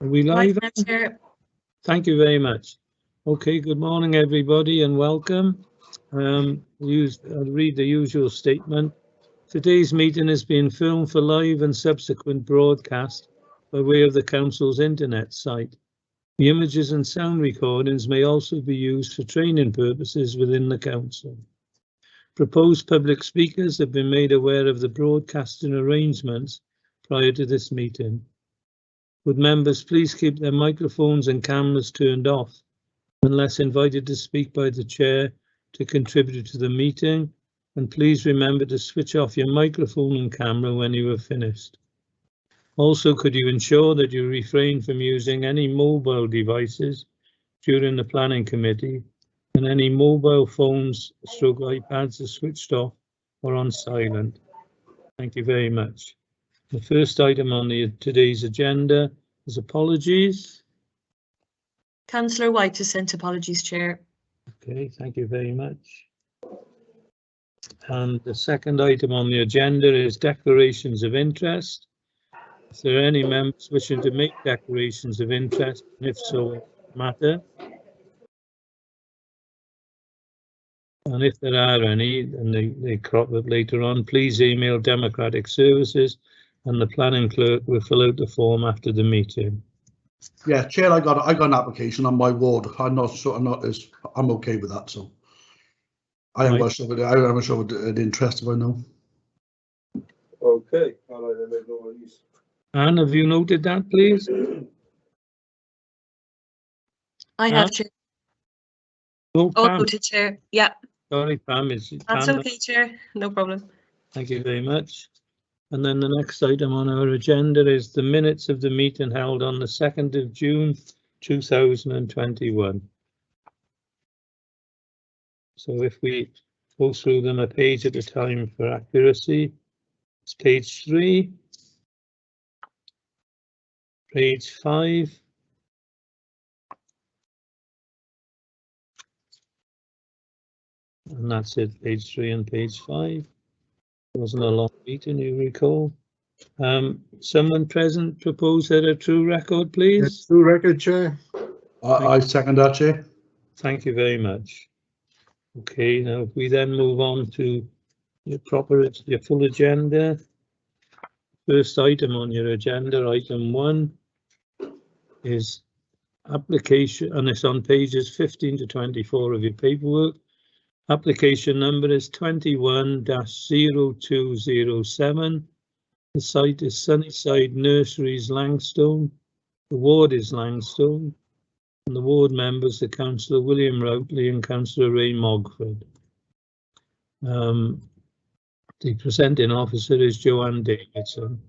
Are we live? Thank you very much. Okay, good morning everybody and welcome. I'll read the usual statement. Today's meeting is being filmed for live and subsequent broadcast by way of the Council's internet site. The images and sound recordings may also be used for training purposes within the Council. Proposed public speakers have been made aware of the broadcasting arrangements prior to this meeting. Would members please keep their microphones and cameras turned off unless invited to speak by the chair to contribute to the meeting, and please remember to switch off your microphone and camera when you have finished. Also, could you ensure that you refrain from using any mobile devices during the planning committee, and any mobile phones / iPads are switched off or on silent. Thank you very much. The first item on today's agenda is apologies. Councillor White has sent apologies, Chair. Okay, thank you very much. And the second item on the agenda is declarations of interest. Is there any members wishing to make declarations of interest, and if so, matter? And if there are any, and they crop up later on, please email Democratic Services and the planning clerk will fill out the form after the meeting. Yeah, Chair, I got an application on my ward. I'm okay with that. So I am sure with an interest if I know. Okay, all right, then, no worries. Anne, have you noted that, please? I have, Chair. Oh, Pam. Noted, Chair. Yeah. Sorry, Pam. That's okay, Chair. No problem. Thank you very much. And then the next item on our agenda is the minutes of the meeting held on the 2nd of June 2021. So if we go through them a page at a time for accuracy, it's page 3, page 5, and that's it, page 3 and page 5. It wasn't a long meeting, you recall. Someone present propose that a true record, please. Yes, true record, Chair. I second that, Chair. Thank you very much. Okay, now if we then move on to your full agenda. First item on your agenda, item 1, is application, and it's on pages 15 to 24 of your paperwork. Application number is 21-0207. The site is Sunnyside Nurseries, Langstone. The ward is Langstone. And the ward members are Councillor William Routley and Councillor Ray Mogford. The presenting officer is Joanne Davidson.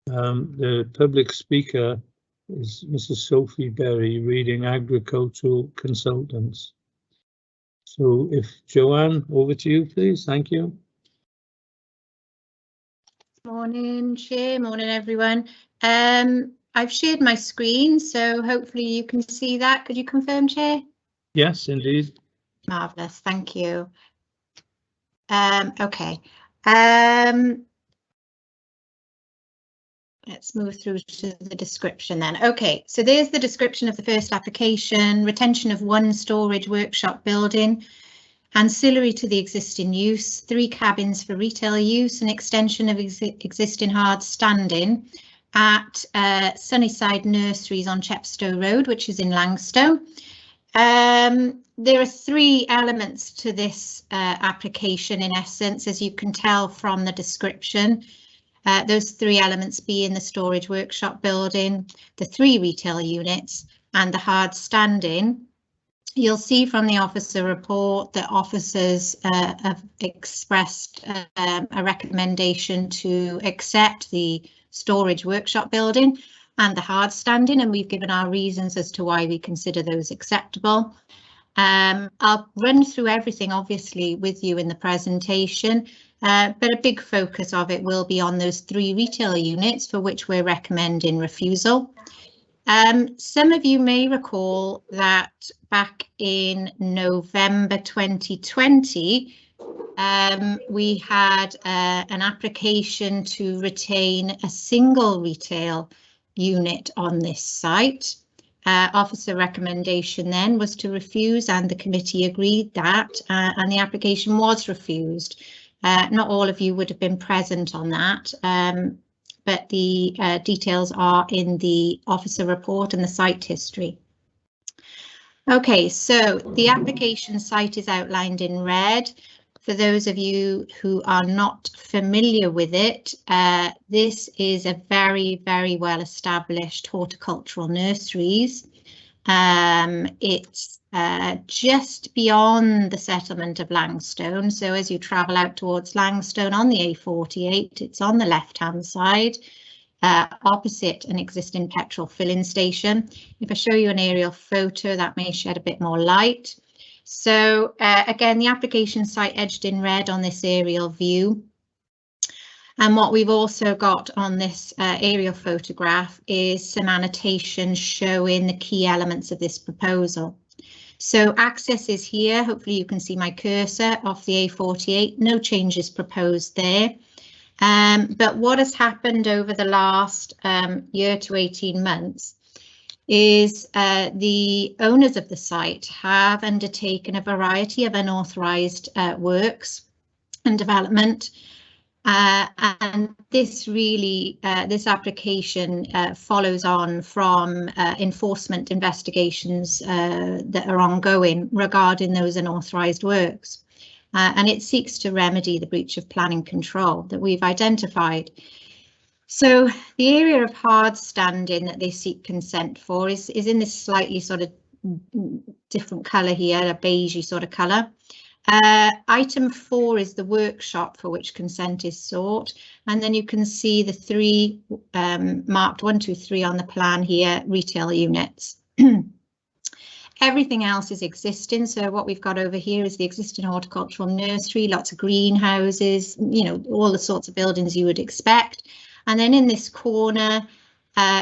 The public speaker is Mrs. Sophie Berry, reading Agricultural Consultants. So if Joanne, over to you, please. Thank you. Morning, Chair. Morning, everyone. I've shared my screen, so hopefully you can see that. Could you confirm, Chair? Yes, indeed. Marvellous. Thank you. Okay. Let's move through to the description then. Okay, so there's the description of the first application: retention of 1 storage workshop building, ancillary to the existing use, 3 cabins for retail use, and extension of existing hard standing at Sunnyside Nurseries on Chepstow Road, which is in Langstone. There are 3 elements to this application in essence, as you can tell from the description. Those 3 elements being the storage workshop building, the 3 retail units, and the hard standing. You'll see from the officer report that officers have expressed a recommendation to accept the storage workshop building and the hard standing, and we've given our reasons as to why we consider those acceptable. I'll run through everything obviously with you in the presentation, but a big focus of it will be on those 3 retail units for which we're recommending refusal. Some of you may recall that back in November 2020, we had an application to retain a single retail unit on this site. Officer recommendation then was to refuse, and the committee agreed that, and the application was refused. Not all of you would have been present on that, but the details are in the officer report and the site history. Okay, so the application site is outlined in red. For those of you who are not familiar with it, this is a very, very well established horticultural nurseries. It's just beyond the settlement of Langstone. So as you travel out towards Langstone on the A48, it's on the left-hand side, opposite an existing petrol filling station. If I show you an aerial photo, that may shed a bit more light. So again, the application site edged in red on this aerial view. And what we've also got on this aerial photograph is some annotations showing the key elements of this proposal. So access is here. Hopefully you can see my cursor off the A48. No changes proposed there. But what has happened over the last year to 18 months is the owners of the site have undertaken a variety of unauthorised works and development. And this really, this application follows on from enforcement investigations that are ongoing regarding those unauthorised works. And it seeks to remedy the breach of planning control that we've identified. So the area of hard standing that they seek consent for is in this slightly sort of different colour here, a beigey sort of colour. Item 4 is the workshop for which consent is sought, and then you can see the three marked 1, 2, 3 on the plan here, retail units. Everything else is existing, so what we've got over here is the existing horticultural nursery, lots of greenhouses, you know, all the sorts of buildings you would expect. And then in this corner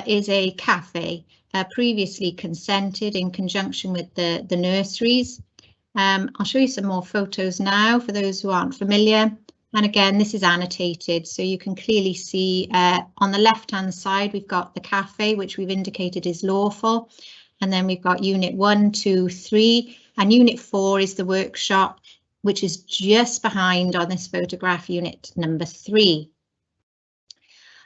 is a cafe, previously consented in conjunction with the nurseries. I'll show you some more photos now for those who aren't familiar. And again, this is annotated, so you can clearly see on the left-hand side, we've got the cafe, which we've indicated is lawful. And then we've got unit 1, 2, 3, and unit 4 is the workshop, which is just behind on this photograph, unit number 3.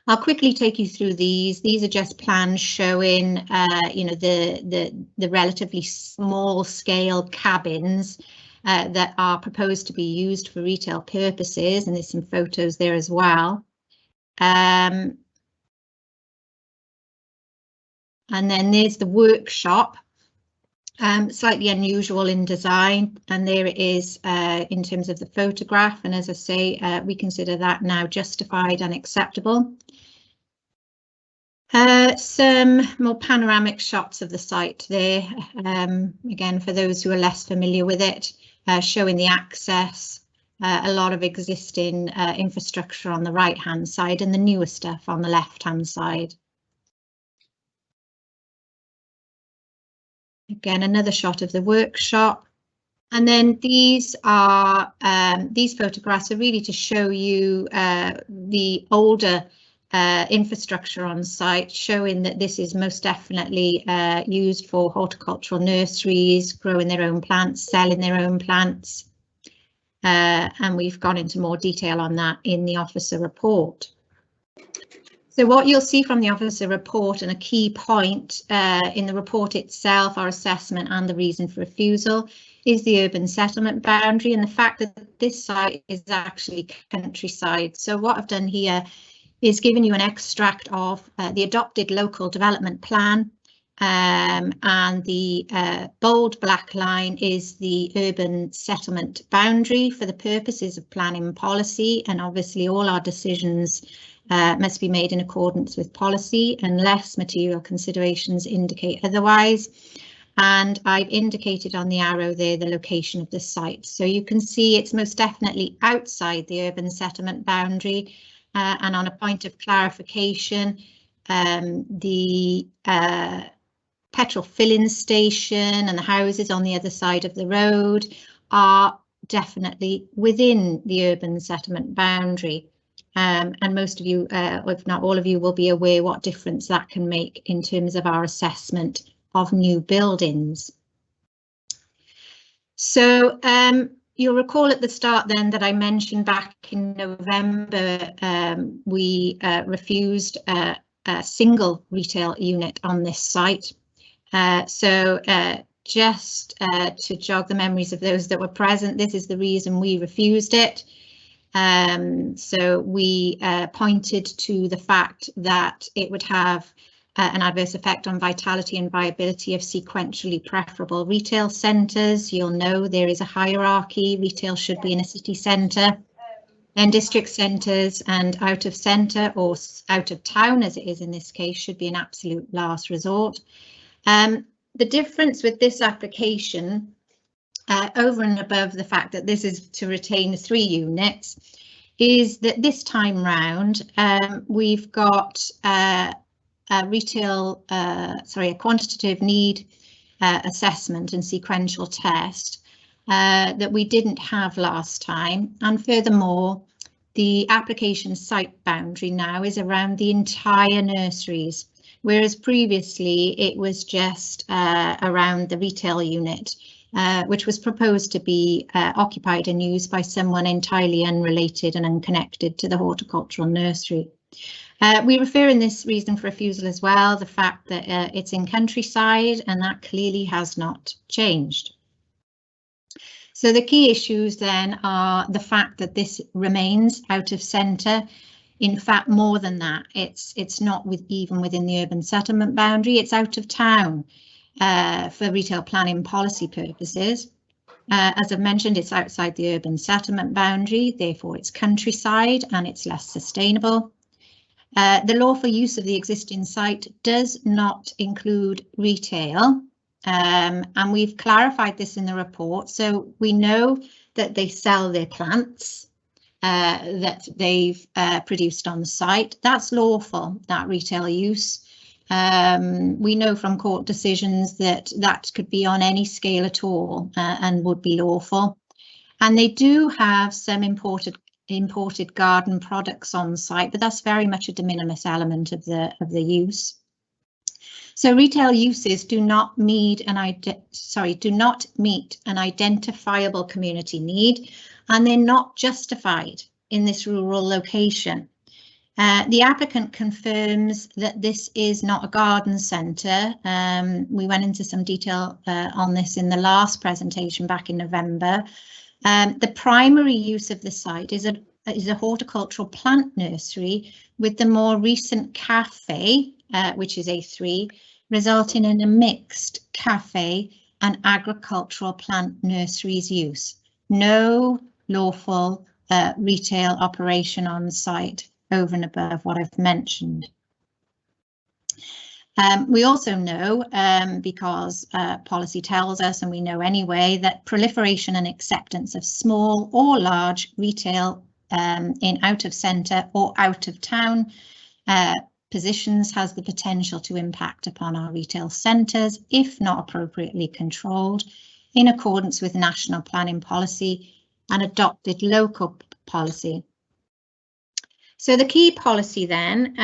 I'll quickly take you through these. These are just plans showing, you know, the relatively small scale cabins that are proposed to be used for retail purposes, and there's some photos there as well. And then there's the workshop, slightly unusual in design, and there it is in terms of the photograph. And as I say, we consider that now justified and acceptable. Some more panoramic shots of the site there, again, for those who are less familiar with it, showing the access, a lot of existing infrastructure on the right-hand side and the newer stuff on the left-hand side. Again, another shot of the workshop. And then these are these photographs are really to show you the older infrastructure on site, showing that this is most definitely used for horticultural nurseries, growing their own plants, selling their own plants. And we've gone into more detail on that in the officer report. So what you'll see from the officer report, and a key point in the report itself, our assessment and the reason for refusal, is the urban settlement boundary and the fact that this site is actually countryside. So what I've done here is given you an extract of the adopted local development plan, and the bold black line is the urban settlement boundary for the purposes of planning policy, and obviously all our decisions must be made in accordance with policy unless material considerations indicate otherwise. And I've indicated on the arrow there the location of the site. So you can see it's most definitely outside the urban settlement boundary. And on a point of clarification, the petrol filling station and the houses on the other side of the road are definitely within the urban settlement boundary. And most of you, if not all of you, will be aware what difference that can make in terms of our assessment of new buildings. So you'll recall at the start then that I mentioned back in November we refused a single retail unit on this site. Just to jog the memories of those that were present, this is the reason we refused it. So we pointed to the fact that it would have an adverse effect on vitality and viability of sequentially preferable retail centres. You'll know there is a hierarchy. Retail should be in a city centre, then district centres, and out of centre or out of town, as it is in this case, should be an absolute last resort. The difference with this application, over and above the fact that this is to retain 3 units, is that this time round we've got a quantitative need assessment and sequential test that we didn't have last time, and furthermore the application site boundary now is around the entire nurseries, whereas previously it was just around the retail unit, which was proposed to be occupied and used by someone entirely unrelated and unconnected to the horticultural nursery. We refer in this reason for refusal as well the fact that it's in countryside, and that clearly has not changed. So the key issues then are the fact that this remains out of centre. In fact, more than that, it's not even within the urban settlement boundary, it's out of town for retail planning policy purposes. As I've mentioned, it's outside the urban settlement boundary, therefore it's countryside and it's less sustainable. The lawful use of the existing site does not include retail, and we've clarified this in the report. So we know that they sell their plants that they've produced on the site. That's lawful, that retail use. We know from court decisions that that could be on any scale at all and would be lawful. And they do have some imported garden products on site, but that's very much a de minimis element of the use. So retail uses do not meet an identifiable community need, and they're not justified in this rural location. The applicant confirms that this is not a garden centre. We went into some detail on this in the last presentation back in November. The primary use of the site is a horticultural plant nursery, with the more recent cafe, which is A3, resulting in a mixed cafe and agricultural plant nurseries use. No lawful retail operation on site over and above what I've mentioned. We also know, because policy tells us, and we know anyway, that proliferation and acceptance of small or large retail in out of centre or out of town positions has the potential to impact upon our retail centres if not appropriately controlled in accordance with national planning policy and adopted local policy. So the key policy then,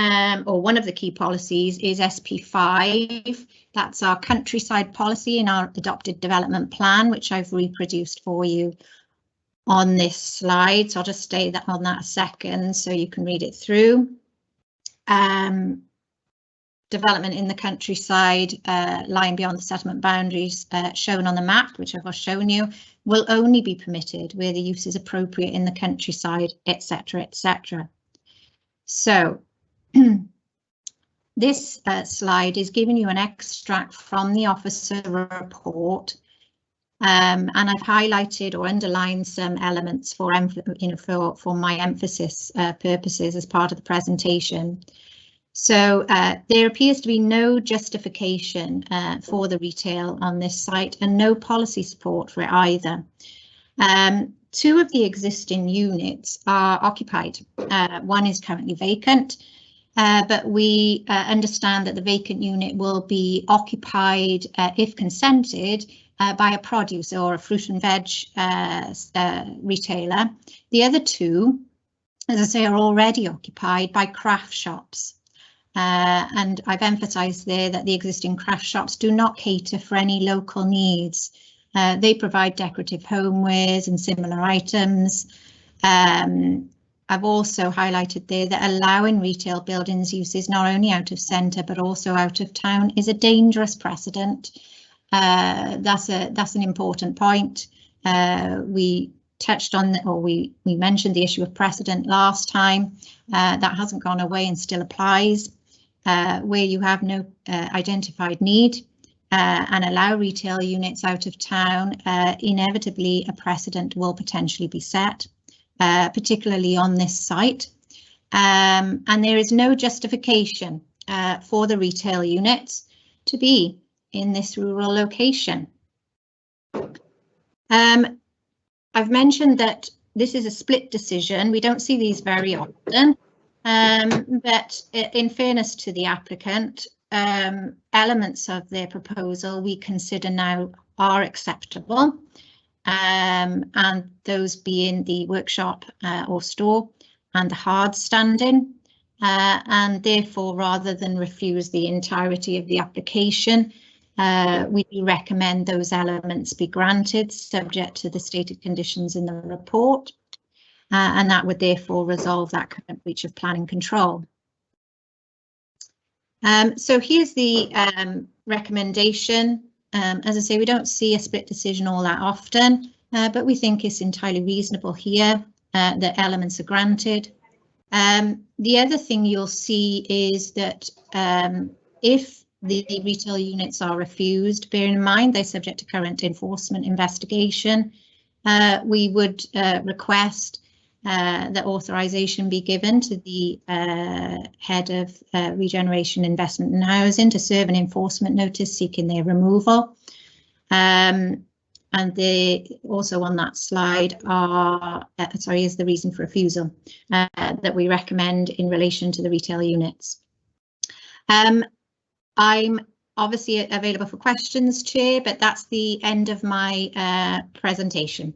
or one of the key policies, is SP5. That's our countryside policy in our adopted development plan, which I've reproduced for you on this slide. So I'll just stay on that a second so you can read it through. Development in the countryside, lying beyond the settlement boundaries shown on the map, which I've shown you, will only be permitted where the use is appropriate in the countryside, etc., etc. So this slide is giving you an extract from the officer report, and I've highlighted or underlined some elements for my emphasis purposes as part of the presentation. So there appears to be no justification for the retail on this site and no policy support for it either. 2 of the existing units are occupied. One is currently vacant, but we understand that the vacant unit will be occupied, if consented, by a produce or a fruit and veg retailer. The other 2 as I say, are already occupied by craft shops. And I've emphasised there that the existing craft shops do not cater for any local needs. They provide decorative homewares and similar items. I've also highlighted there that allowing retail buildings uses not only out of centre but also out of town is a dangerous precedent. That's an important point. We touched on, or we mentioned the issue of precedent last time. That hasn't gone away and still applies. Where you have no identified need and allow retail units out of town, inevitably a precedent will potentially be set, particularly on this site. And there is no justification for the retail units to be in this rural location. I've mentioned that this is a split decision. We don't see these very often, but in fairness to the applicant, elements of their proposal we consider now are acceptable, and those being the workshop or store and the hard standing, and therefore rather than refuse the entirety of the application, we do recommend those elements be granted subject to the stated conditions in the report, and that would therefore resolve that current breach of planning control. So here's the recommendation. As I say, we don't see a split decision all that often, but we think it's entirely reasonable here that elements are granted. The other thing you'll see is that if the retail units are refused, bear in mind they're subject to current enforcement investigation, we would request that authorisation be given to the head of regeneration, investment and housing to serve an enforcement notice seeking their removal. And they also on that slide are, is the reason for refusal that we recommend in relation to the retail units. I'm obviously available for questions, Chair, but that's the end of my presentation.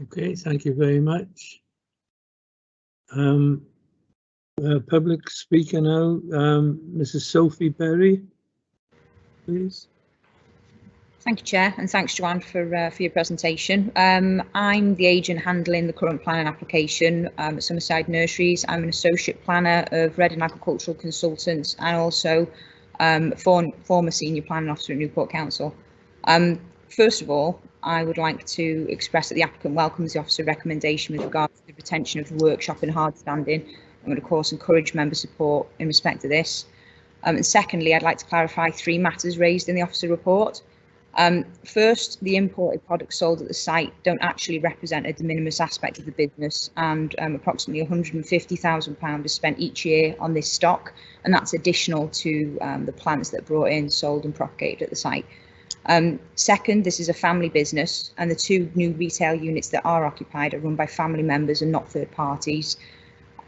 Okay, thank you very much. Public speaker now, Mrs. Sophie Berry, please. Thank you, Chair, and thanks, Joanne, for your presentation. I'm the agent handling the current planning application at Summerside Nurseries. I'm an associate planner of Reading Agricultural Consultants and also former senior planning officer at Newport Council. First of all, I would like to express that the applicant welcomes the officer recommendation with regard to the retention of the workshop and hard standing, and would of course encourage member support in respect of this. And secondly, I'd like to clarify 3 matters raised in the officer report. First, the imported products sold at the site don't actually represent a de minimis aspect of the business, and approximately £150,000 is spent each year on this stock, and that's additional to the plants that are brought in, sold and propagated at the site. Second, this is a family business, and the 2 new retail units that are occupied are run by family members and not third parties.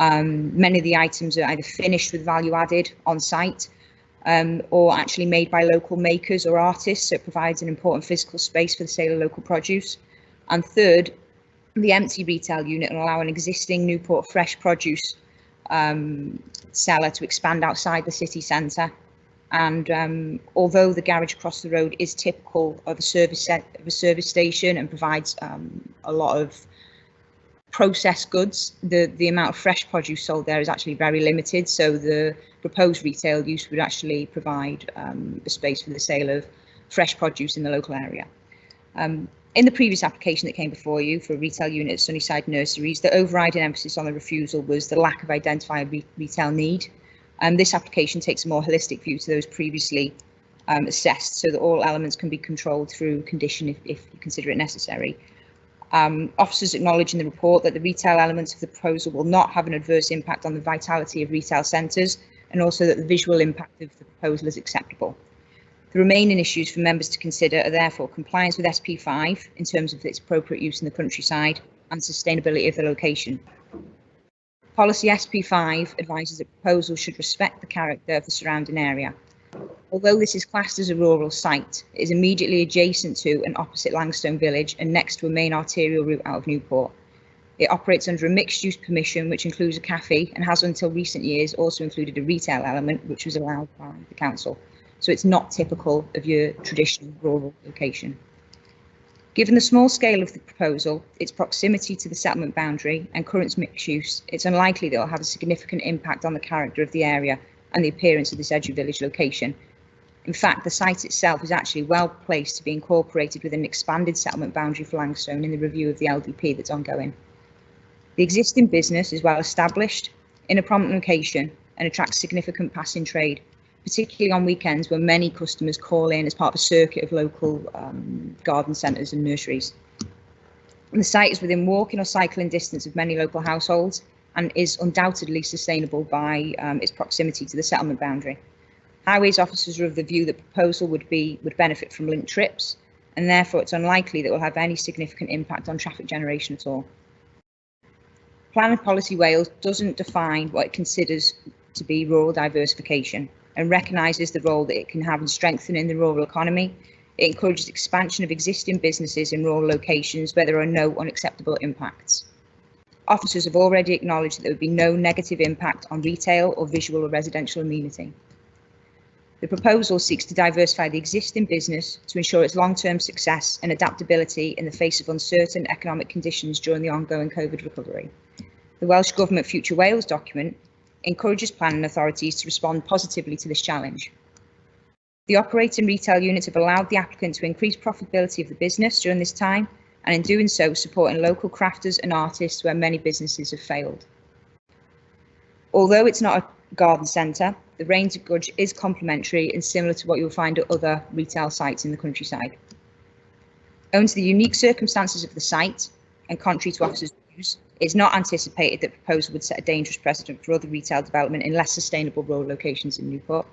Many of the items are either finished with value added on site, or actually made by local makers or artists, so it provides an important physical space for the sale of local produce. And third, the empty retail unit will allow an existing Newport fresh produce seller to expand outside the city centre. And although the garage across the road is typical of a service station and provides a lot of processed goods, the amount of fresh produce sold there is actually very limited. So the proposed retail use would actually provide a space for the sale of fresh produce in the local area. In the previous application that came before you for a retail unit at Sunnyside Nurseries, the overriding emphasis on the refusal was the lack of identified retail need. This application takes a more holistic view to those previously assessed, so that all elements can be controlled through condition if you consider it necessary. Officers acknowledge in the report that the retail elements of the proposal will not have an adverse impact on the vitality of retail centres, and also that the visual impact of the proposal is acceptable. The remaining issues for members to consider are therefore compliance with SP5 in terms of its appropriate use in the countryside and sustainability of the location. Policy SP5 advises that proposals should respect the character of the surrounding area. Although this is classed as a rural site, it is immediately adjacent to and opposite Langstone Village and next to a main arterial route out of Newport. It operates under a mixed use permission, which includes a cafe, and has until recent years also included a retail element, which was allowed by the council. So it's not typical of your traditional rural location. Given the small scale of the proposal, its proximity to the settlement boundary and current mixed use, it's unlikely that it will have a significant impact on the character of the area and the appearance of this edge of village location. In fact, the site itself is actually well placed to be incorporated with an expanded settlement boundary for Langstone in the review of the LDP that's ongoing. The existing business is well established in a prominent location and attracts significant passing trade, particularly on weekends when many customers call in as part of a circuit of local garden centres and nurseries. And the site is within walking or cycling distance of many local households and is undoubtedly sustainable by its proximity to the settlement boundary. Highways officers are of the view that proposal would benefit from linked trips, and therefore it's unlikely that it will have any significant impact on traffic generation at all. Planning Policy Wales doesn't define what it considers to be rural diversification and recognises the role that it can have in strengthening the rural economy. It encourages expansion of existing businesses in rural locations where there are no unacceptable impacts. Officers have already acknowledged that there would be no negative impact on retail or visual or residential amenity. The proposal seeks to diversify the existing business to ensure its long-term success and adaptability in the face of uncertain economic conditions during the ongoing COVID recovery. The Welsh Government Future Wales document encourages planning authorities to respond positively to this challenge. The operating retail units have allowed the applicant to increase profitability of the business during this time, and in doing so, supporting local crafters and artists where many businesses have failed. Although it's not a garden centre, the range of goods is complementary and similar to what you'll find at other retail sites in the countryside. Owing to the unique circumstances of the site, and contrary to officers' views, it is not anticipated that the proposal would set a dangerous precedent for other retail development in less sustainable rural locations in Newport.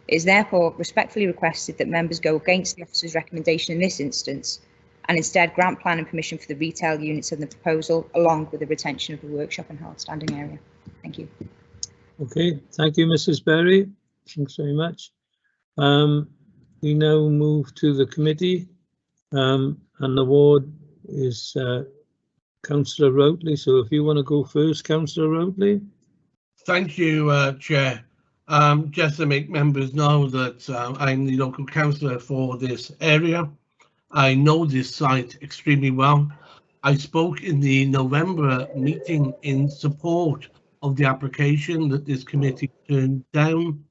It is therefore respectfully requested that members go against the officer's recommendation in this instance and instead grant planning permission for the retail units in the proposal, along with the retention of the workshop and hard standing area. Thank you. Okay, thank you, Mrs. Berry. Thanks very much. We now move to the committee, and the ward is Councillor Routley. So if you want to go first, Councillor Routley. Thank you, Chair. Just to make members know that I'm the local councillor for this area. I know this site extremely well. I spoke in the November meeting in support of the application that this committee turned down.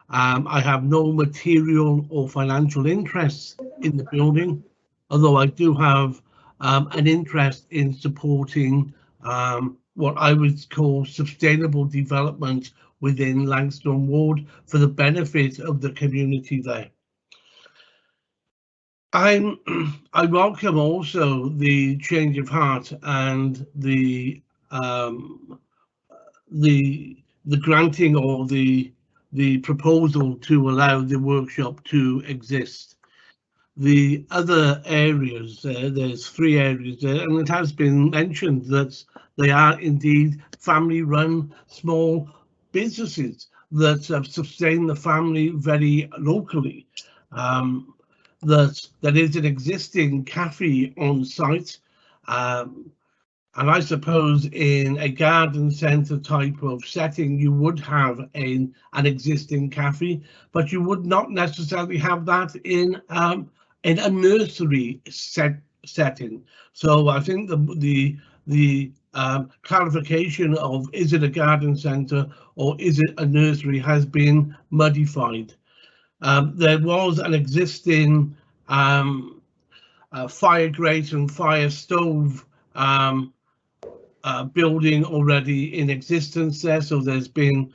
I have no material or financial interests in the building, although I do have an interest in supporting what I would call sustainable development within Langstone Ward for the benefit of the community there. I welcome also the change of heart and the granting or the proposal to allow the workshop to exist. The other areas there's 3 areas there, and it has been mentioned that they are indeed family-run small businesses that sustain the family very locally. That there is an existing cafe on site, and I suppose in a garden centre type of setting you would have an existing cafe, but you would not necessarily have that in a nursery setting. So I think the clarification of is it a garden centre or is it a nursery has been modified. There was an existing fire grate and fire stove building already in existence there, so there's been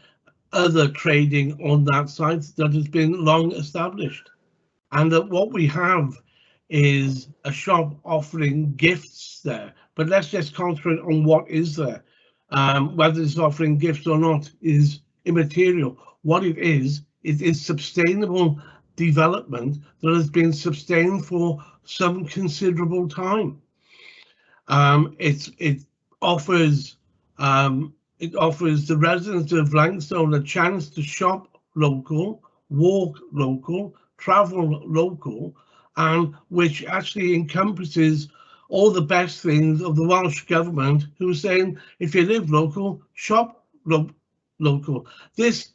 other trading on that site that has been long established, and that what we have is a shop offering gifts there. But let's just concentrate on what is there. Whether it's offering gifts or not is immaterial. What it is sustainable development that has been sustained for some considerable time. It offers the residents of Langstone a chance to shop local, walk local, travel local, and which actually encompasses all the best things of the Welsh government, who are saying, if you live local, shop local. This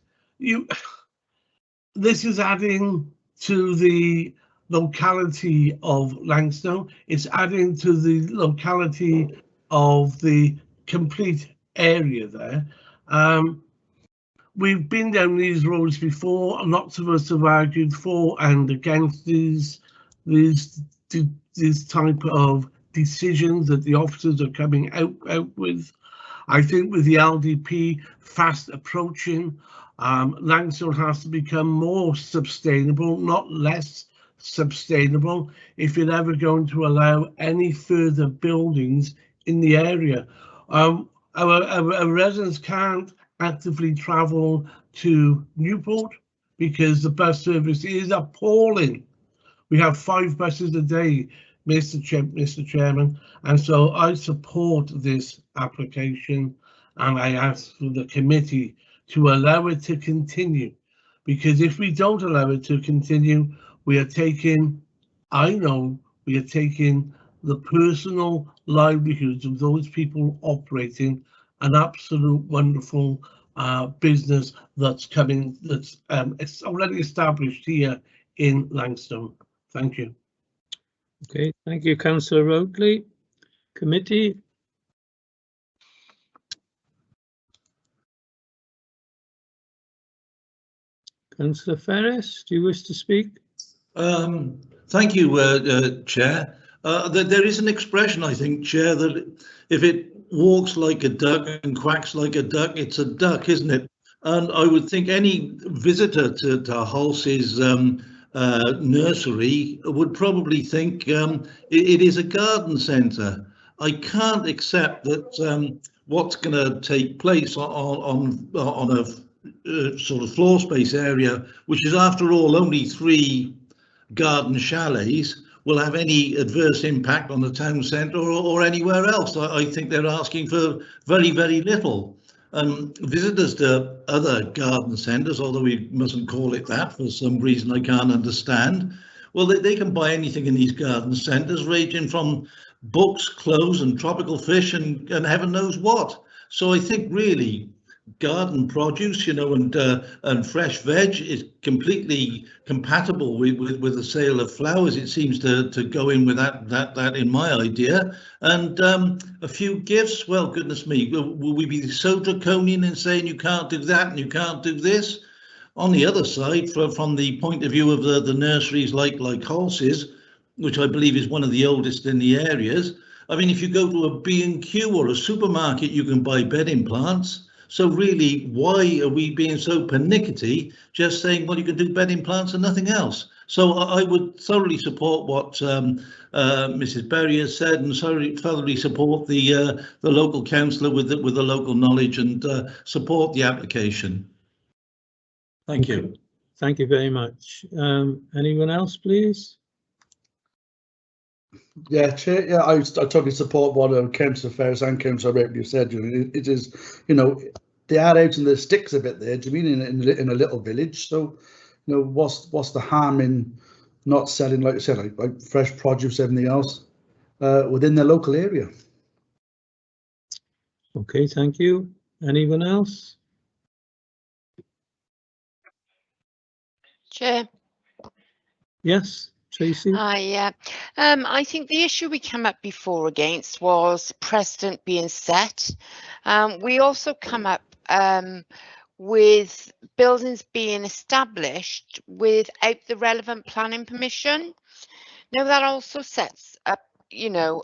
is adding to the locality of Langstone. It's adding to the locality of the complete area there. We've been down these roads before, and lots of us have argued for and against these type of decisions that the officers are coming out with. I think with the LDP fast approaching, Langstone has to become more sustainable, not less sustainable, if you're ever going to allow any further buildings in the area. Our residents can't actively travel to Newport because the bus service is appalling. We have 5 buses a day, Mr. Chairman, and so I support this application, and I ask for the committee to allow it to continue, because if we don't allow it to continue, we are taking, I know, we are taking the personal livelihoods of those people operating an absolute wonderful business that's coming, that's it's already established here in Langstone. Thank you. Okay, thank you, Councillor Roadley. Committee? Councillor Ferris, do you wish to speak? Thank you, Chair. There is an expression, I think, Chair, that if it walks like a duck and quacks like a duck, it's a duck, isn't it? And I would think any visitor to Halsey's nursery would probably think it is a garden centre. I can't accept that what's going to take place on a sort of floor space area, which is after all only 3 garden chalets, will have any adverse impact on the town centre or anywhere else. I think they're asking for very, very little. Visitors to other garden centres, although we mustn't call it that for some reason I can't understand, well, they can buy anything in these garden centres, ranging from books, clothes and tropical fish and heaven knows what. So I think really garden produce, you know, and fresh veg is completely compatible with the sale of flowers. It seems to go in with that in my idea. And a few gifts, well, goodness me, will we be so draconian in saying you can't do that and you can't do this? On the other side, from the point of view of the nurseries like Halsey's, which I believe is one of the oldest in the areas, I mean, if you go to a B&Q or a supermarket, you can buy bedding plants. So really, why are we being so pernickety, just saying, well, you can do bedding plants and nothing else? So I would thoroughly support what Mrs. Berry has said, and thoroughly support the local councillor with the local knowledge, and support the application. Thank you. Thank you very much. Anyone else, please? Yeah, Chair, yeah, I totally support what Councillor Ferris and Councillor Ripley said. You know, it is, you know, they are out in the sticks a bit there. Do you mean in a little village? So, you know, what's the harm in not selling, like I said, like fresh produce, everything else within their local area? Okay, thank you. Anyone else? Chair. Yes, Tracy. Yeah. I think the issue we came up before against was precedent being set. We also come up with buildings being established without the relevant planning permission. Now that also sets up, you know,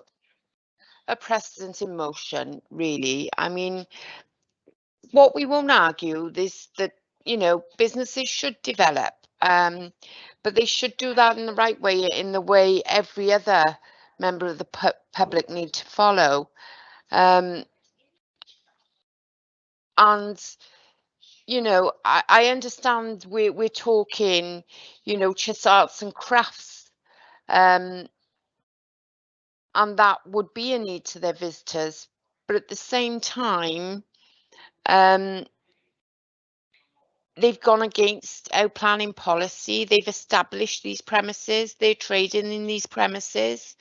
a precedent in motion, really. I mean, what we won't argue is that, you know, businesses should develop, but they should do that in the right way, in the way every other member of the public need to follow. And, you know, I understand we're talking, you know, just arts and crafts, and that would be a need to their visitors. But at the same time, they've gone against our planning policy. They've established these premises. They're trading in these premises.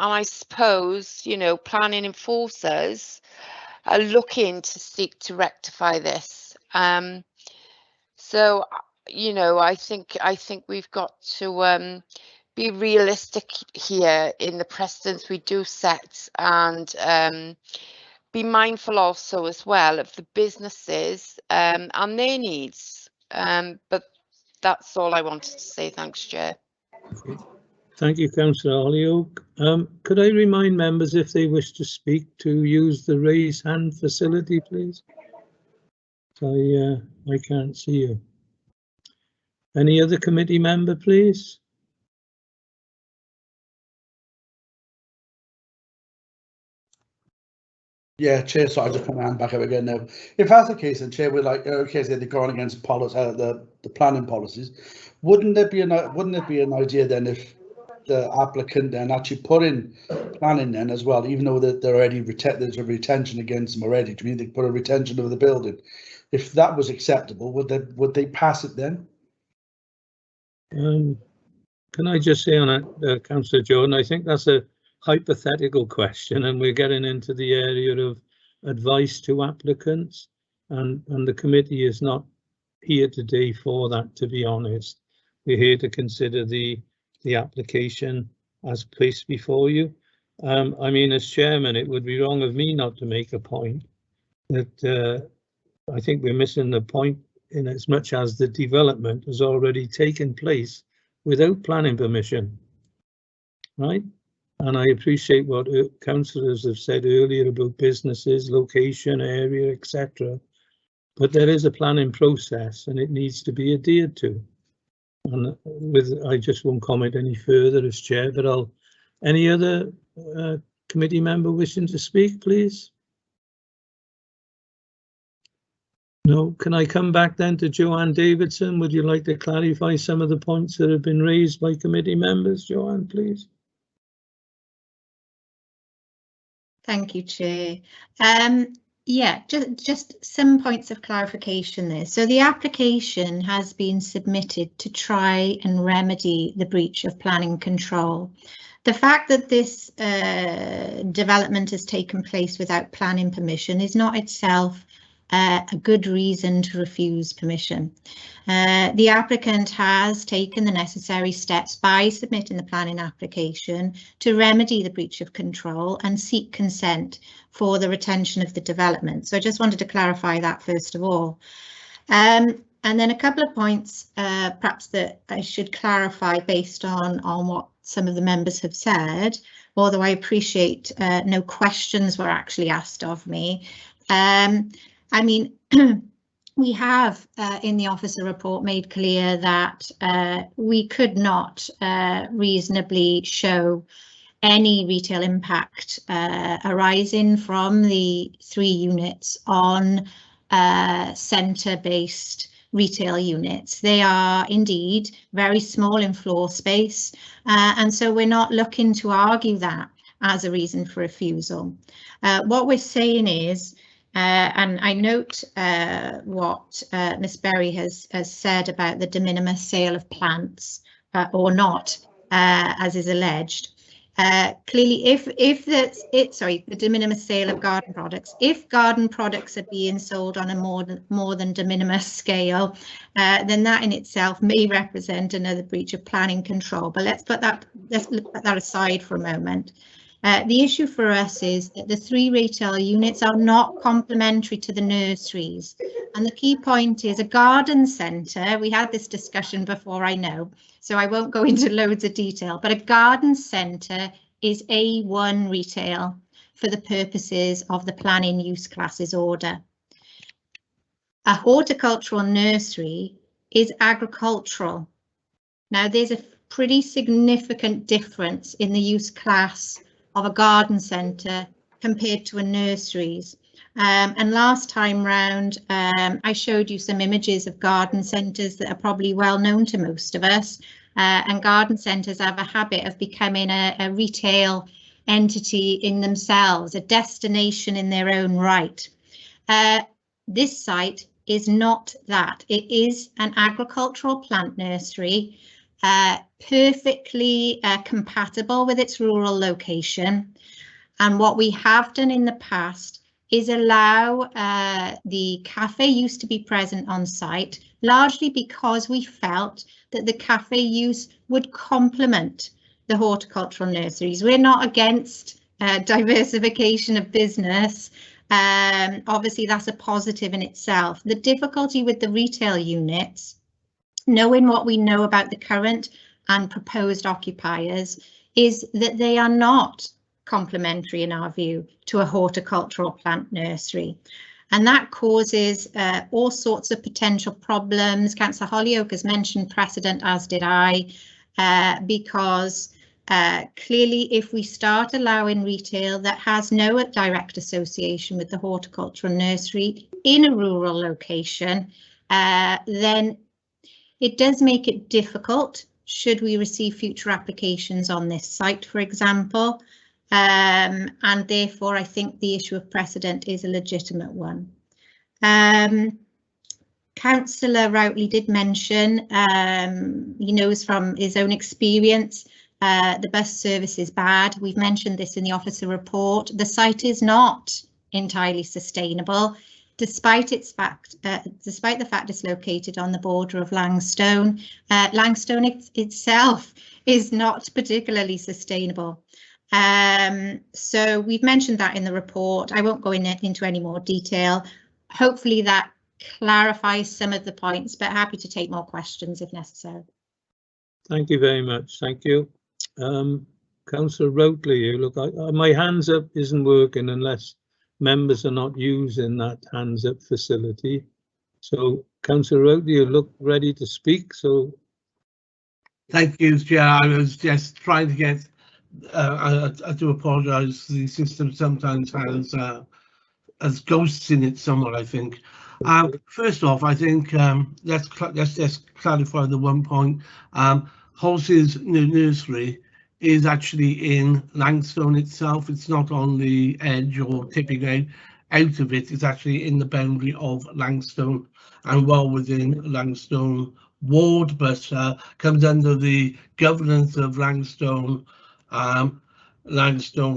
I suppose, you know, planning enforcers are looking to seek to rectify this. So, you know, I think we've got to be realistic here in the precedents we do set, and be mindful also as well of the businesses and their needs. But that's all I wanted to say. Thanks, Chair. Thank you, Councillor Holyoke. Could I remind members, if they wish to speak, to use the raise hand facility, please? I can't see you. Any other committee member, please? Yeah, Chair, so I just put my hand back up again now. If that's the case, then Chair, we're like, okay, so they're going against policy, the planning policies. Wouldn't it be an idea then if the applicant then actually put in planning then as well, even though that they're already there's a retention against them already? Do you mean they put a retention over the building? If that was acceptable, would they pass it then? Can I just say on that, Councillor Jordan, I think that's a hypothetical question, and we're getting into the area of advice to applicants, and the committee is not here today for that, to be honest. We're here to consider the application as placed before you. I mean, as chairman, it would be wrong of me not to make a point that I think we're missing the point in as much as the development has already taken place without planning permission, right? And I appreciate what councillors have said earlier about businesses, location, area, etc. But there is a planning process and it needs to be adhered to. And I just won't comment any further as chair, but any other committee member wishing to speak, please? No. Can I come back then to Joanne Davidson? Would you like to clarify some of the points that have been raised by committee members? Joanne, please. Thank you, Chair. Yeah, just some points of clarification there. So the application has been submitted to try and remedy the breach of planning control. The fact that this development has taken place without planning permission is not itself a good reason to refuse permission. The applicant has taken the necessary steps by submitting the planning application to remedy the breach of control and seek consent for the retention of the development. So I just wanted to clarify that first of all. And then a couple of points perhaps that I should clarify based on what some of the members have said, although I appreciate no questions were actually asked of me. I mean, we have in the officer report made clear that we could not reasonably show any retail impact arising from the 3 units on centre-based retail units. They are indeed very small in floor space, and so we're not looking to argue that as a reason for refusal. What we're saying is, and I note what Ms Berry has said about the de minimis sale of plants or not, as is alleged. Clearly, if the de minimis sale of garden products, if garden products are being sold on a more than de minimis scale, then that in itself may represent another breach of planning control. But let's put that aside for a moment. The issue for us is that the 3 retail units are not complementary to the nurseries. And the key point is a garden centre. We had this discussion before, I know, so I won't go into loads of detail, but a garden centre is A1 retail for the purposes of the planning use classes order. A horticultural nursery is agricultural. Now, there's a pretty significant difference in the use class of a garden centre compared to a nurseries. And last time round, I showed you some images of garden centres that are probably well known to most of us. And garden centres have a habit of becoming a retail entity in themselves, a destination in their own right. This site is not that. It is an agricultural plant nursery perfectly compatible with its rural location. And what we have done in the past is allow the cafe use to be present on site, largely because we felt that the cafe use would complement the horticultural nurseries. We're not against diversification of business. Obviously, that's a positive in itself. The difficulty with the retail units, knowing what we know about the current and proposed occupiers, is that they are not complementary, in our view, to a horticultural plant nursery. And that causes all sorts of potential problems. Councillor Holyoake has mentioned precedent, as did I, because clearly if we start allowing retail that has no direct association with the horticultural nursery in a rural location, then it does make it difficult should we receive future applications on this site, for example. And therefore, I think the issue of precedent is a legitimate one. Councillor Routley did mention, he knows from his own experience, the bus service is bad. We've mentioned this in the officer report. The site is not entirely sustainable, despite the fact it's located on the border of Langstone. Langstone itself is not particularly sustainable. So we've mentioned that in the report. I won't go into any more detail. Hopefully that clarifies some of the points, but happy to take more questions if necessary. Thank you very much. Thank you. Councillor Routley, look, my hands up isn't working unless members are not using that hands up facility. So Councillor Routley, you look ready to speak. So thank you, Chair. I was just trying to get. I do apologise. The system sometimes has ghosts in it somewhere, I think. First off, I think let's just clarify the one point. Halsey's nursery is actually in Langstone itself. It's not on the edge or tipping out of it. It's actually in the boundary of Langstone and well within Langstone ward, but comes under the governance of Langstone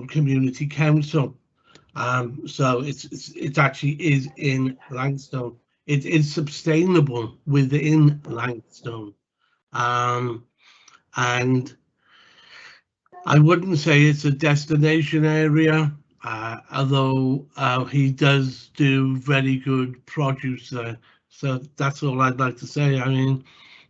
Community Council. So it actually is in Langstone. It is sustainable within Langstone, and I wouldn't say it's a destination area, although he does do very good produce there. So that's all I'd like to say. I mean,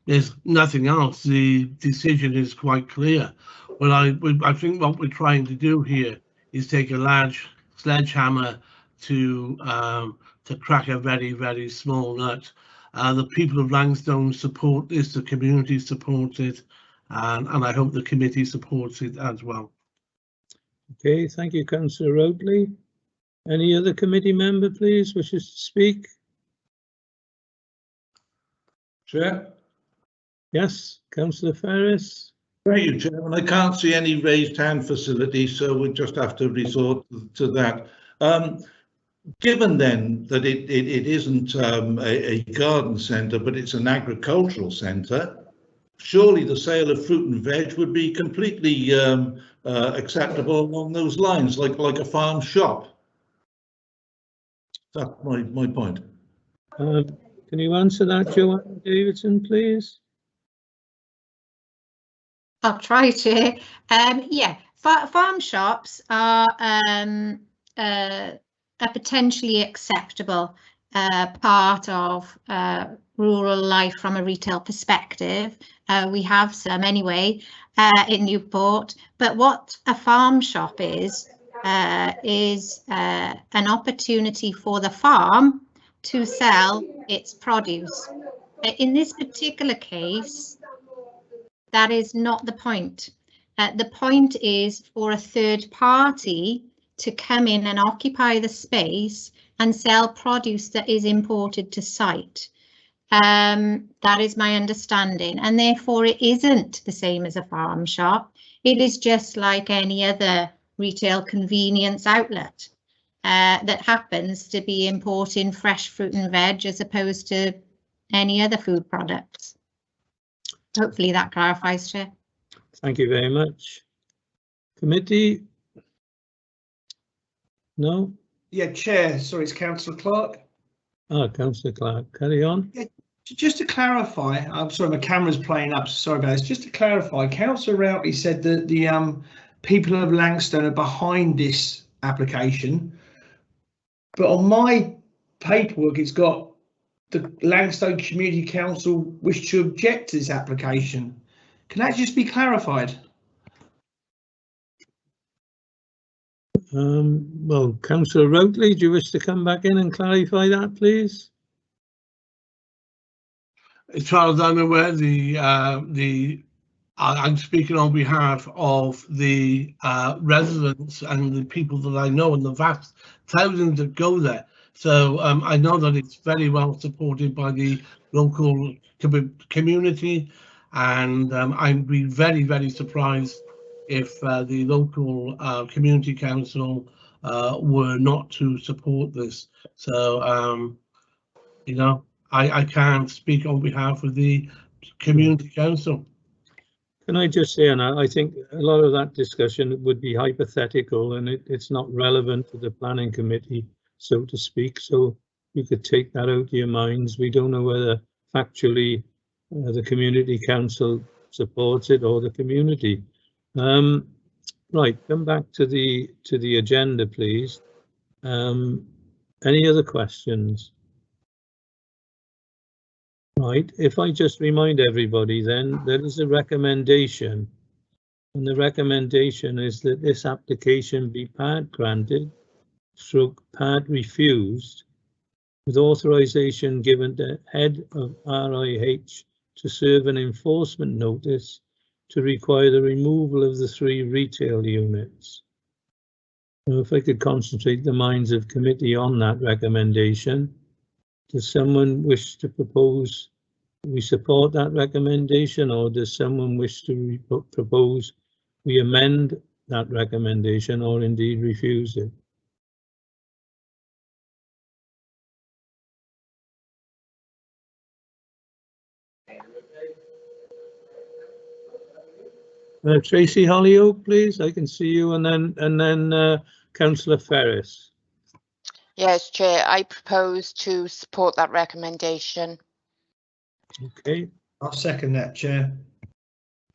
there's nothing else. The decision is quite clear. Well, I think what we're trying to do here is take a large sledgehammer to crack a very, very small nut. The people of Langstone support this, the community supports it, and I hope the committee supports it as well. okay, thank you, Councillor Routley. Any other committee member, please, wishes to speak? Chair? Yes, Councillor Ferris. Thank you, Chairman. I can't see any raised hand facility, so we just have to resort to that. Given then that it isn't a garden centre, but it's an agricultural centre, surely the sale of fruit and veg would be completely acceptable along those lines, like a farm shop. That's my point. Can you answer that, Joanne Davidson, please? I'll try to. Yeah, farm shops are a potentially acceptable part of rural life from a retail perspective. We have some anyway in Newport, but what a farm shop is an opportunity for the farm to sell its produce. In this particular case, that is not the point. The point is for a third party to come in and occupy the space and sell produce that is imported to site. That is my understanding, and therefore it isn't the same as a farm shop. It is just like any other retail convenience outlet that happens to be importing fresh fruit and veg as opposed to any other food products. Hopefully that clarifies, Chair. Thank you very much. Committee? No? Yeah, Chair, sorry, it's Councillor Clark. Ah, Councillor Clark, carry on. Yeah, just to clarify, I'm sorry, my camera's playing up, so sorry about this. Just to clarify, Councillor Routley said that the people of Langstone are behind this application, but on my paperwork it's got the Langstone Community Council wish to object to this application. Can that just be clarified? Well, Councillor Routley, do you wish to come back in and clarify that, please? As far as I'm aware, I'm speaking on behalf of the residents and the people that I know and the vast thousands that go there. So I know that it's very well supported by the local community, and I'd be very, very surprised if the local community council were not to support this. So, you know, I can't speak on behalf of the community council. Can I just say, and I think a lot of that discussion would be hypothetical and it's not relevant to the planning committee, so to speak. So you could take that out of your minds. We don't know whether factually the community council supports it or the community. Right, come back to the agenda, please. Any other questions? Right, if I just remind everybody, then there is a recommendation, and the recommendation is that this application be part granted, stroke part refused, with authorization given to head of RIH to serve an enforcement notice to require the removal of the 3 retail units. Now, if I could concentrate the minds of committee on that recommendation. Does someone wish to propose we support that recommendation, or does someone wish to propose we amend that recommendation or indeed refuse it? Tracy Hollyoak, please. I can see you, and then Councillor Ferris. Yes, Chair, I propose to support that recommendation. Okay, I'll second that, Chair.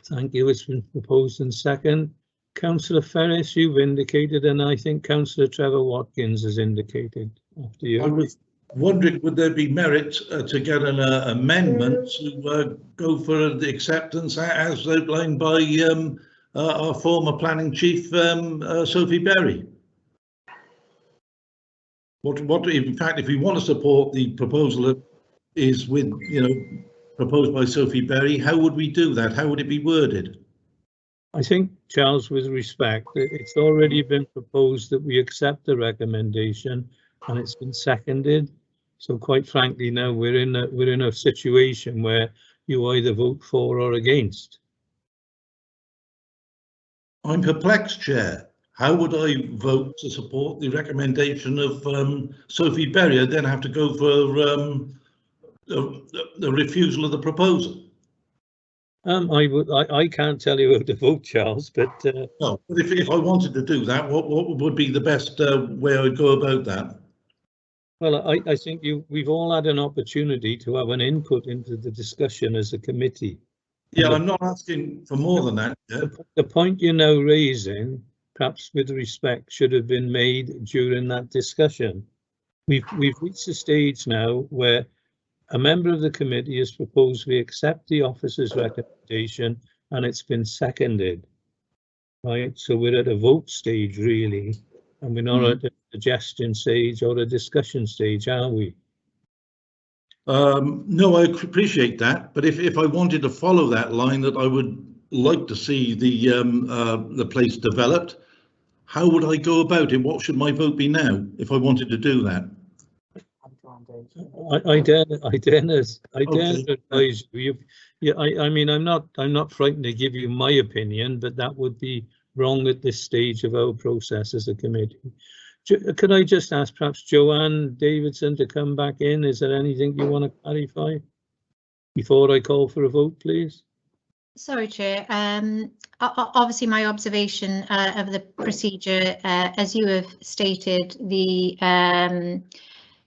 thank you. It's been proposed and second. Councillor Ferris, you've indicated, and I think Councillor Trevor Watkins has indicated after you. I was wondering, would there be merit to get an amendment to go for the acceptance as outlined by our former planning chief, Sophie Berry? What in fact, if we want to support the proposal that is with, proposed by Sophie Berry, how would we do that? How would it be worded? I think, Charles, with respect, it's already been proposed that we accept the recommendation, and it's been seconded. So quite frankly, now we're in a situation where you either vote for or against. I'm perplexed, Chair. How would I vote to support the recommendation of Sophie Berry? I'd then have to go for the refusal of the proposal. I can't tell you how to vote, Charles, but no. But if I wanted to do that, what would be the best way I'd go about that? Well, I think we've all had an opportunity to have an input into the discussion as a committee. Yeah, I'm not asking for more than that. Yeah. The point you're now raising, perhaps with respect, should have been made during that discussion. We've reached a stage now where a member of the committee has proposed we accept the officer's recommendation, and it's been seconded. Right, so we're at a vote stage really, and we're not at a suggestion stage or a discussion stage, are we? No, I appreciate that, but if I wanted to follow that line, that I would like to see the place developed, how would I go about it? What should my vote be now if I wanted to do that? I dare advise you. I mean, I'm not frightened to give you my opinion, but that would be wrong at this stage of our process as a committee. Could I just ask perhaps Joanne Davidson to come back in? Is there anything you want to clarify before I call for a vote, please? Sorry, Chair. Obviously, my observation of the procedure, as you have stated, the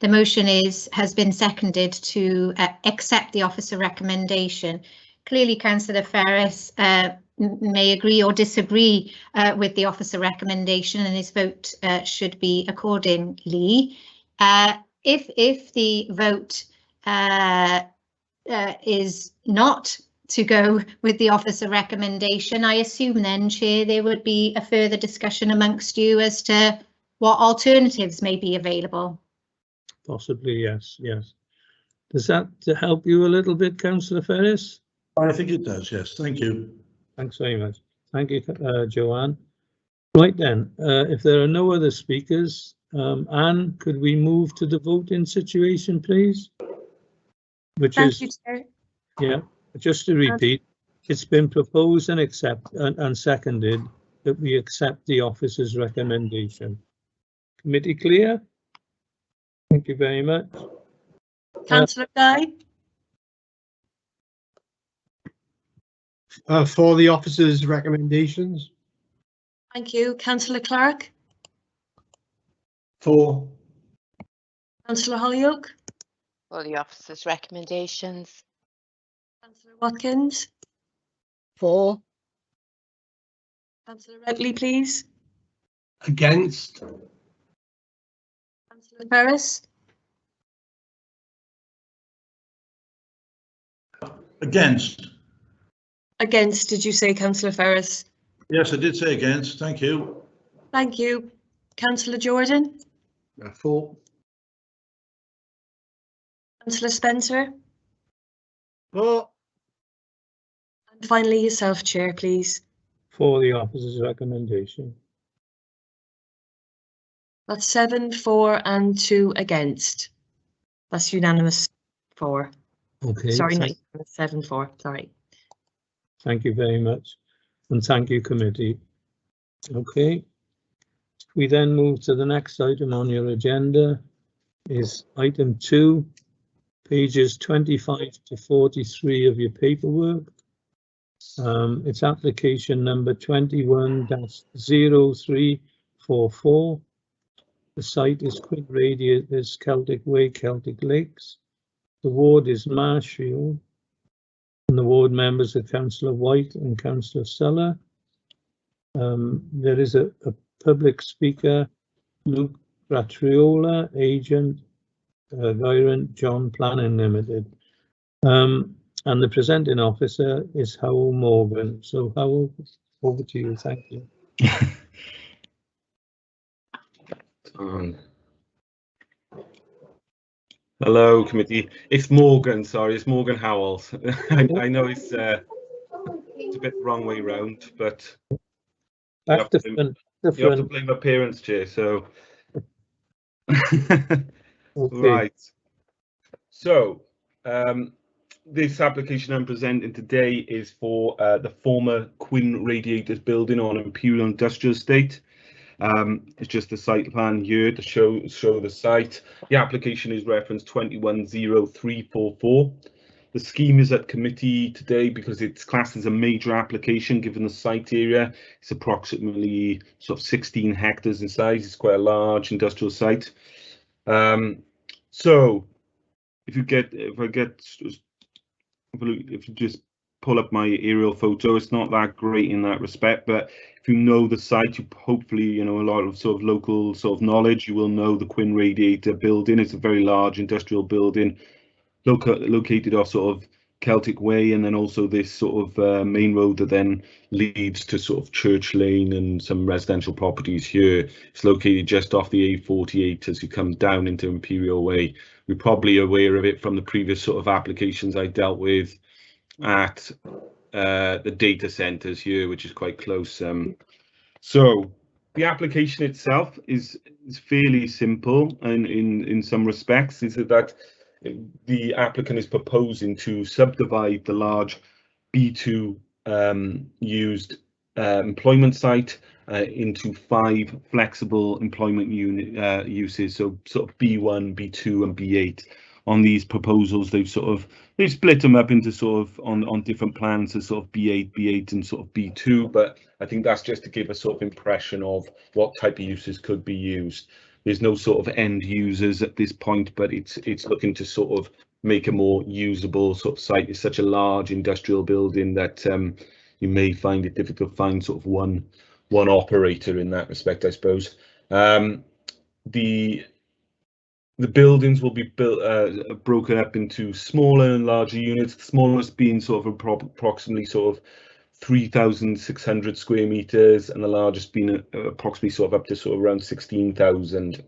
motion has been seconded to accept the officer recommendation. Clearly, Councillor Ferris may agree or disagree with the officer recommendation, and his vote should be accordingly. If the vote is not to go with the officer recommendation, I assume then, Chair, there would be a further discussion amongst you as to what alternatives may be available. Possibly, yes, yes. Does that help you a little bit, Councillor Ferris? I think it does, yes. Thank you. Thanks very much. Thank you, Joanne. Right then, if there are no other speakers, Anne, could we move to the voting situation, please? Which Thank is, you, Chair. yeah, just to repeat, it's been proposed and seconded that we accept the officer's recommendation. Committee clear? Thank you very much. Councillor Guy, For the officer's recommendations. thank you. Councillor Clark, For. Councillor Holyoke, For the officer's recommendations. Councillor Watkins, For. Councillor Redley, please. Against. Councillor Ferris, Against. against, did you say, Councillor Ferris? Yes, I did say against. Thank you. Thank you. Councillor Jordan, For. Councillor Spencer, For. and finally yourself, Chair, please. For the officer's recommendation. That's 7 for and 2 against. That's unanimous 4. Okay. Sorry, not unanimous, 7 for. Sorry. Thank you very much, and thank you, committee. Okay. We then move to the next item on your agenda, is item 2, pages 25 to 43 of your paperwork. It's application number 21-0344. The site is Quinn Radiators, Celtic Way, Celtic Lakes. The ward is Marshfield, and the ward members are Councillor White and Councillor Suller. There is a public speaker, Luke Ratriola, agent, Gyrant John Planning Limited. And the presenting officer is Howell Morgan. So Howell, over to you. Thank you. Hello, committee. It's Morgan. Sorry, it's Morgan Howell. I know it's a bit the wrong way round, but you have to blame my parents, Chair. So Okay. right. So this application I'm presenting today is for the former Quinn Radiators building on Imperial Industrial Estate. It's just a site plan here to show the site. The application is reference 210344. The scheme is at committee today because it's classed as a major application given the site area. It's approximately sort of 16 hectares in size. It's quite a large industrial site. So if you just pull up my aerial photo, it's not that great in that respect, but if you know the site, you hopefully, a lot of sort of local sort of knowledge, you will know the Quinn Radiator building. It's a very large industrial building located off sort of Celtic Way, and then also this sort of main road that then leads to sort of Church Lane and some residential properties here. It's located just off the A48 as you come down into Imperial Way. You're probably aware of it from the previous sort of applications I dealt with at the data centers here, which is quite close. So the application itself is fairly simple, and in some respects is that the applicant is proposing to subdivide the large B2 used employment site into 5 flexible employment unit uses, so sort of B1, B2 and B8 on these proposals, they've split them up into sort of on different plans as sort of B8 and sort of B2, but I think that's just to give a sort of impression of what type of uses could be used. There's no sort of end users at this point, but it's looking to sort of make a more usable sort of site. It's such a large industrial building that you may find it difficult to find sort of one operator in that respect, I suppose. The buildings will be built broken up into smaller and larger units. The smallest being sort of approximately sort of 3,600 square meters, and the largest being approximately sort of up to sort of around 16,000.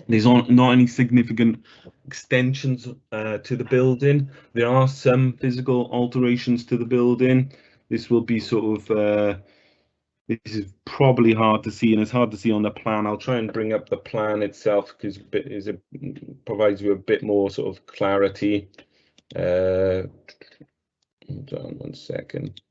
There's not any significant extensions to the building. There are some physical alterations to the building. This will be sort of this is probably hard to see, and it's hard to see on the plan. I'll try and bring up the plan itself because it provides you a bit more sort of clarity. Hold on 1 second.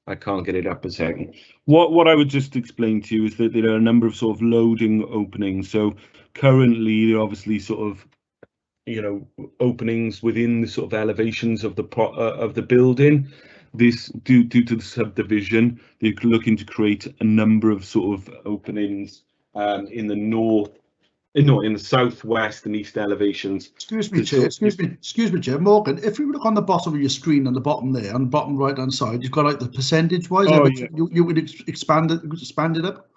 I can't get it up a second. What I would just explain to you is that there are a number of sort of loading openings. So currently, there are obviously sort of, you know, openings within the sort of elevations of the building. This due to the subdivision, they're looking to create a number of sort of openings in the north. No, in the southwest and east elevations. Excuse me, Chair. Morgan, if you look on the bottom of your screen, on the bottom there, on the bottom right hand side, you've got like the percentage wise. Oh, yeah. You would expand it up.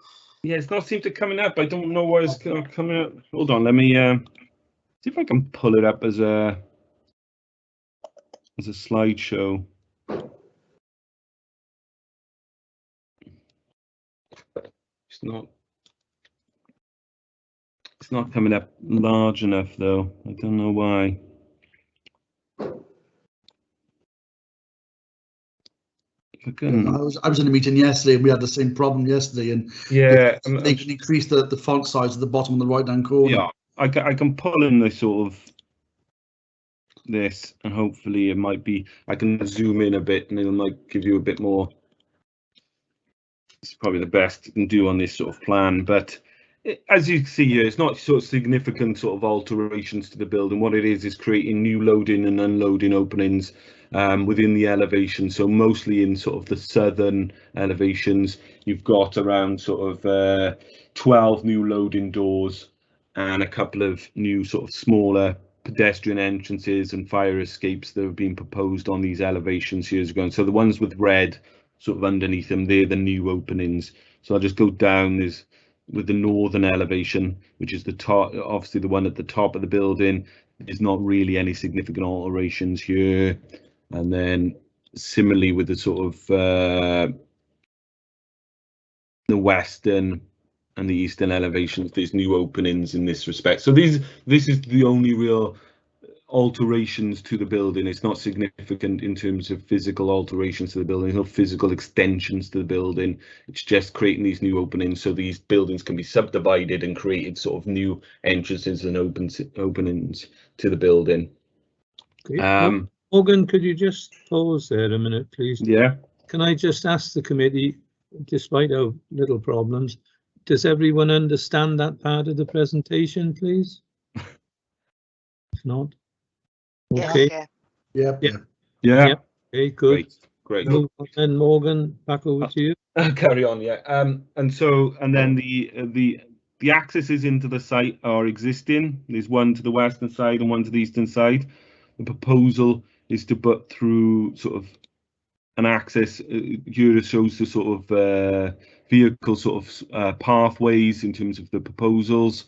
Yeah, it's not seem to coming up. I don't know why it's not coming up. Hold on, let me see if I can pull it up as a slideshow. It's not coming up large enough though. I don't know why. I was in a meeting yesterday and we had the same problem yesterday, and yeah, they can increase the font size at the bottom on the right hand corner. Yeah, I can pull in the sort of this, and hopefully it might be, I can zoom in a bit and it might give you a bit more. It's probably the best you can do on this sort of plan, but as you can see here, it's not sort of significant sort of alterations to the building. What it is creating new loading and unloading openings within the elevation. So mostly in sort of the southern elevations, you've got around sort of 12 new loading doors and a couple of new sort of smaller pedestrian entrances and fire escapes that have been proposed on these elevations years ago. And so the ones with red sort of underneath them, they're the new openings. So I'll just go down. There's with the northern elevation, which is the top, obviously the one at the top of the building. There's not really any significant alterations here. And then similarly with the sort of the western and the eastern elevations, there's new openings in this respect. So this is the only real alterations to the building. It's not significant in terms of physical alterations to the building. There's no physical extensions to the building. It's just creating these new openings so these buildings can be subdivided and created sort of new entrances and openings to the building. Okay. Morgan, could you just pause there a minute, please? Yeah. Can I just ask the committee, despite our little problems, does everyone understand that part of the presentation, please? If not. Okay. Yeah. Okay, good. Great. And Morgan, back over to you. Carry on, yeah. And then the accesses into the site are existing. There's one to the western side and one to the eastern side. The proposal is to put through sort of an access here. It shows the sort of vehicle sort of pathways in terms of the proposals.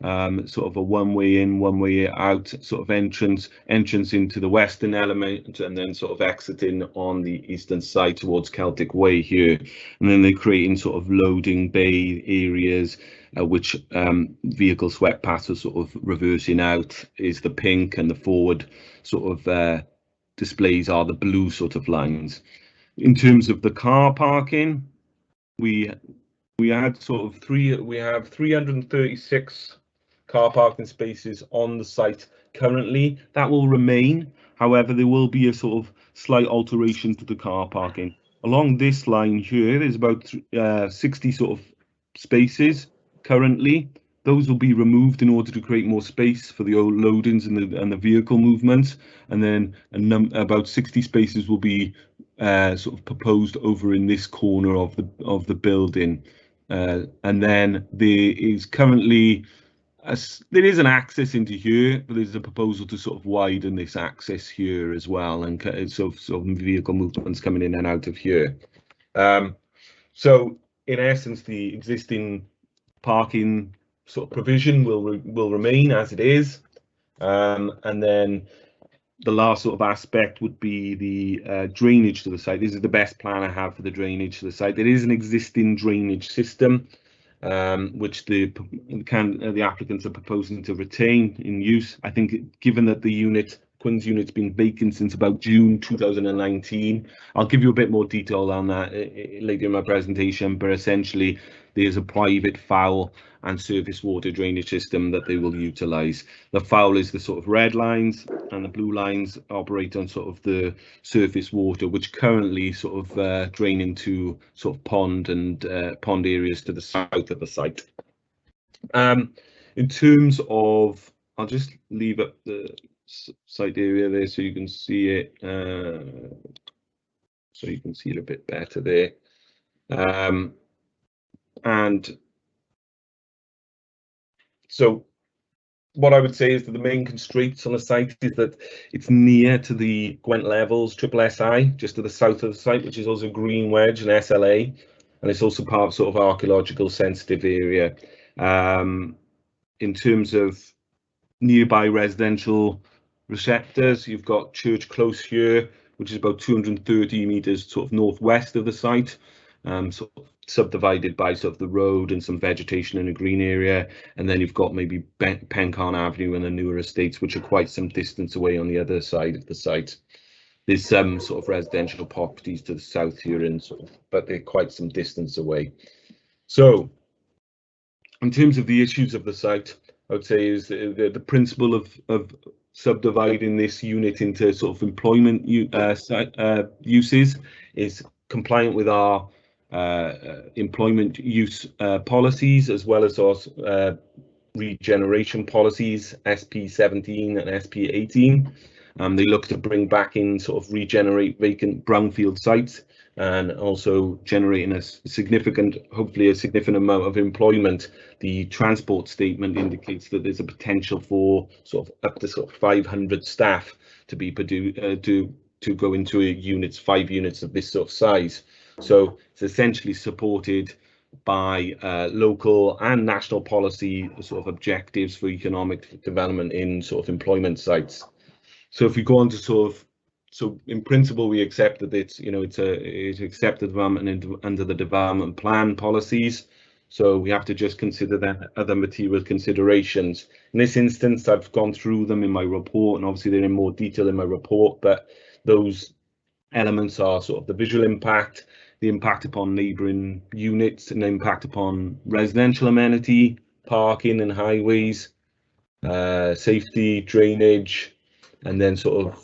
Sort of a one-way in, one-way out sort of entrance into the western element, and then sort of exiting on the eastern side towards Celtic Way here. And then they're creating sort of loading bay areas, which vehicle swept paths are sort of reversing out is the pink, and the forward sort of displays are the blue sort of lines. In terms of the car parking, we had sort of we have 336 car parking spaces on the site currently. That will remain. However, there will be a sort of slight alteration to the car parking. Along this line here, there's about 60 sort of spaces currently. Those will be removed in order to create more space for the old loadings and the vehicle movements. And then about 60 spaces will be sort of proposed over in this corner of the building. And then there is currently there is an access into here, but there's a proposal to sort of widen this access here as well, and sort of vehicle movements coming in and out of here. So in essence, the existing parking sort of provision will remain as it is, and then the last sort of aspect would be the drainage to the site. This is the best plan I have for the drainage to the site. There is an existing drainage system which the applicants are proposing to retain in use. I think given that the Quinn's unit's been vacant since about June 2019, I'll give you a bit more detail on that later in my presentation, but essentially there's a private foul and surface water drainage system that they will utilise. The foul is the sort of red lines, and the blue lines operate on sort of the surface water, which currently sort of drain into sort of pond areas to the south of the site. In terms of, I'll just leave up the site area there so you can see it. So you can see it a bit better there. And so what I would say is that the main constraints on the site is that it's near to the Gwent Levels SSI, just to the south of the site, which is also Green Wedge and SLA, and it's also part of sort of archaeological sensitive area. In terms of nearby residential receptors, you've got Church Close here, which is about 230 metres sort of northwest of the site, sort of subdivided by sort of the road and some vegetation in a green area, and then you've got maybe Pencarn Avenue and the newer estates, which are quite some distance away on the other side of the site. There's some sort of residential properties to the south here, and but they're quite some distance away. So, in terms of the issues of the site, I would say is the principle of subdividing this unit into sort of employment uses is compliant with our employment use policies, as well as our regeneration policies, SP17 and SP18. They look to bring back in sort of regenerate vacant brownfield sites, and also generating hopefully a significant amount of employment. The transport statement indicates that there's a potential for sort of up to sort of 500 staff to be to go into 5 units of this sort of size. So it's essentially supported by local and national policy sort of objectives for economic development in sort of employment sites. So if we go on to so in principle, we accept that it's accepted development under the development plan policies. So we have to just consider that other material considerations. In this instance, I've gone through them in my report, and obviously they're in more detail in my report, but those elements are sort of the visual impact, the impact upon neighbouring units, and the impact upon residential amenity, parking and highways, safety, drainage, and then sort of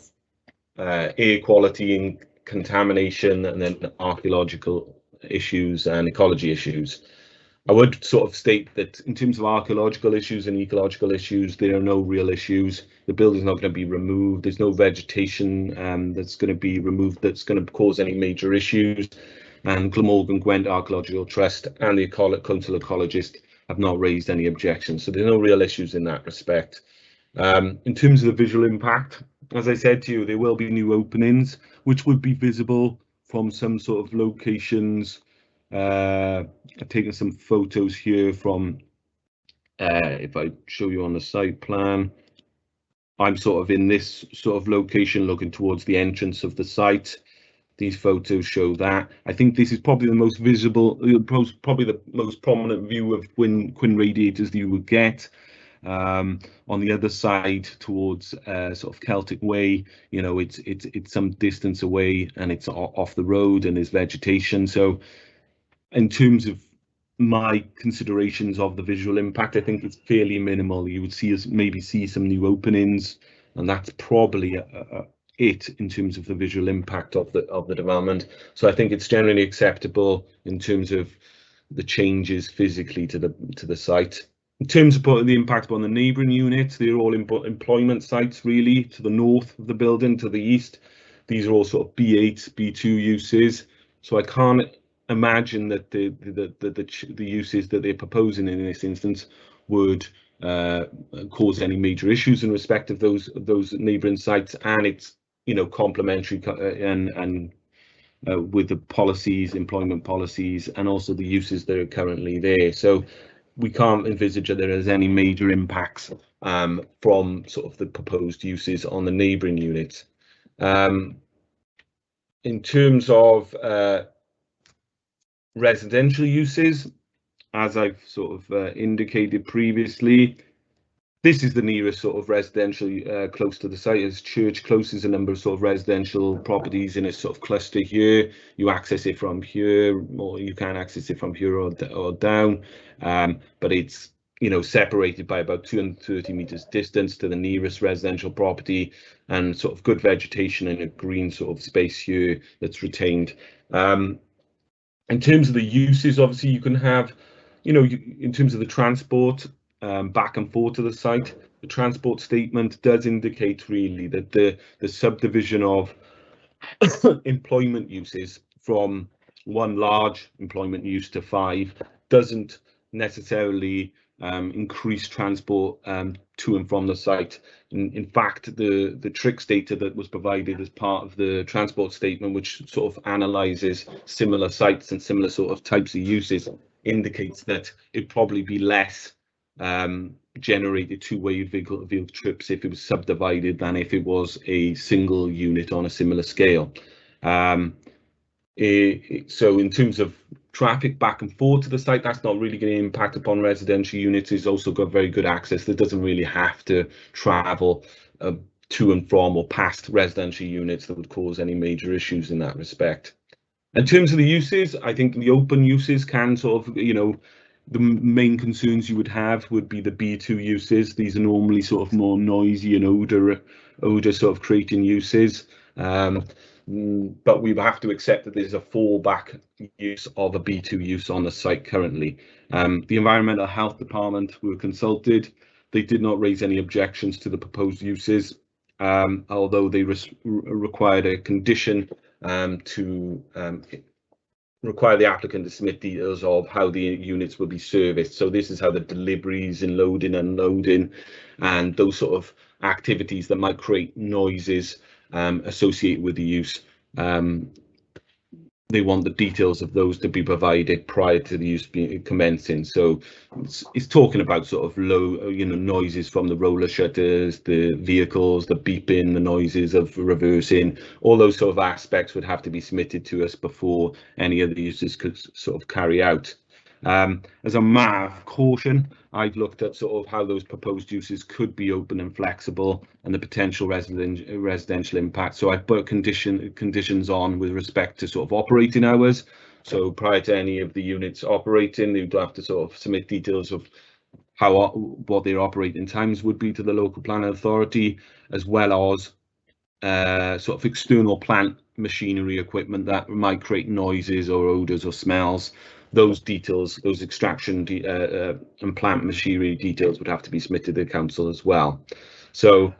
air quality and contamination, and then archaeological issues and ecology issues. I would sort of state that in terms of archaeological issues and ecological issues, there are no real issues. The building's not going to be removed. There's no vegetation that's going to be removed that's going to cause any major issues. And Glamorgan Gwent Archaeological Trust and the Council Ecologist have not raised any objections. So there's no real issues in that respect. In terms of the visual impact, as I said to you, there will be new openings which would be visible from some sort of locations. I've taken some photos here from, if I show you on the site plan, I'm sort of in this sort of location looking towards the entrance of the site. These photos show that. I think this is probably the most visible, probably the most prominent view of Quinn radiators that you would get. On the other side towards sort of Celtic Way, it's some distance away and it's off the road and there's vegetation. So in terms of my considerations of the visual impact, I think it's fairly minimal. You would see some new openings, and that's probably it in terms of the visual impact of the development. So I think it's generally acceptable in terms of the changes physically to the site. In terms of the impact upon the neighbouring units, they're all employment sites really, to the north of the building, to the east. These are all sort of B8, B2 uses. So I can't imagine that the uses that they're proposing in this instance would cause any major issues in respect of those neighbouring sites, and it's, you know, complementary and with the policies, employment policies, and also the uses that are currently there. So we can't envisage that there is any major impacts from sort of the proposed uses on the neighbouring units. In terms of residential uses, as I've sort of indicated previously, this is the nearest sort of residential close to the site. As Church Close is a number of sort of residential properties in a sort of cluster here. You access it from here, or you can access it from here or down, but it's, you know, separated by about 230 meters distance to the nearest residential property, and sort of good vegetation and a green sort of space here that's retained. In terms of the uses, obviously you can have, you know, in terms of the transport back and forth to the site, the transport statement does indicate really that the subdivision of employment uses from one large employment use to 5 doesn't necessarily increase transport to and from the site. In fact, the TRICS data that was provided as part of the transport statement, which sort of analyzes similar sites and similar sort of types of uses, indicates that it'd probably be less generated two-way vehicle trips if it was subdivided than if it was a single unit on a similar scale. So in terms of traffic back and forth to the site, that's not really going to impact upon residential units. It's also got very good access. That doesn't really have to travel to and from or past residential units that would cause any major issues in that respect. In terms of the uses, I think the open uses can sort of, you know, the main concerns you would have would be the B2 uses. These are normally sort of more noisy and odor sort of creating uses. But we have to accept that there's a fallback use of a B2 use on the site currently. The Environmental Health Department were consulted. They did not raise any objections to the proposed uses, although they required a condition to require the applicant to submit details of how the units will be serviced. So this is how the deliveries and loading, unloading, and those sort of activities that might create noises associated with the use. They want the details of those to be provided prior to the use being commencing. So it's talking about sort of low, you know, noises from the roller shutters, the vehicles, the beeping, the noises of reversing. All those sort of aspects would have to be submitted to us before any of the uses could sort of carry out. As a matter of caution, I've looked at sort of how those proposed uses could be open and flexible and the potential residential impact. So I've put conditions on with respect to sort of operating hours. So prior to any of the units operating, they'd have to sort of submit details of what their operating times would be to the local planning authority, as well as sort of external plant machinery equipment that might create noises or odours or smells. Those details, those extraction and plant machinery details would have to be submitted to the council as well. So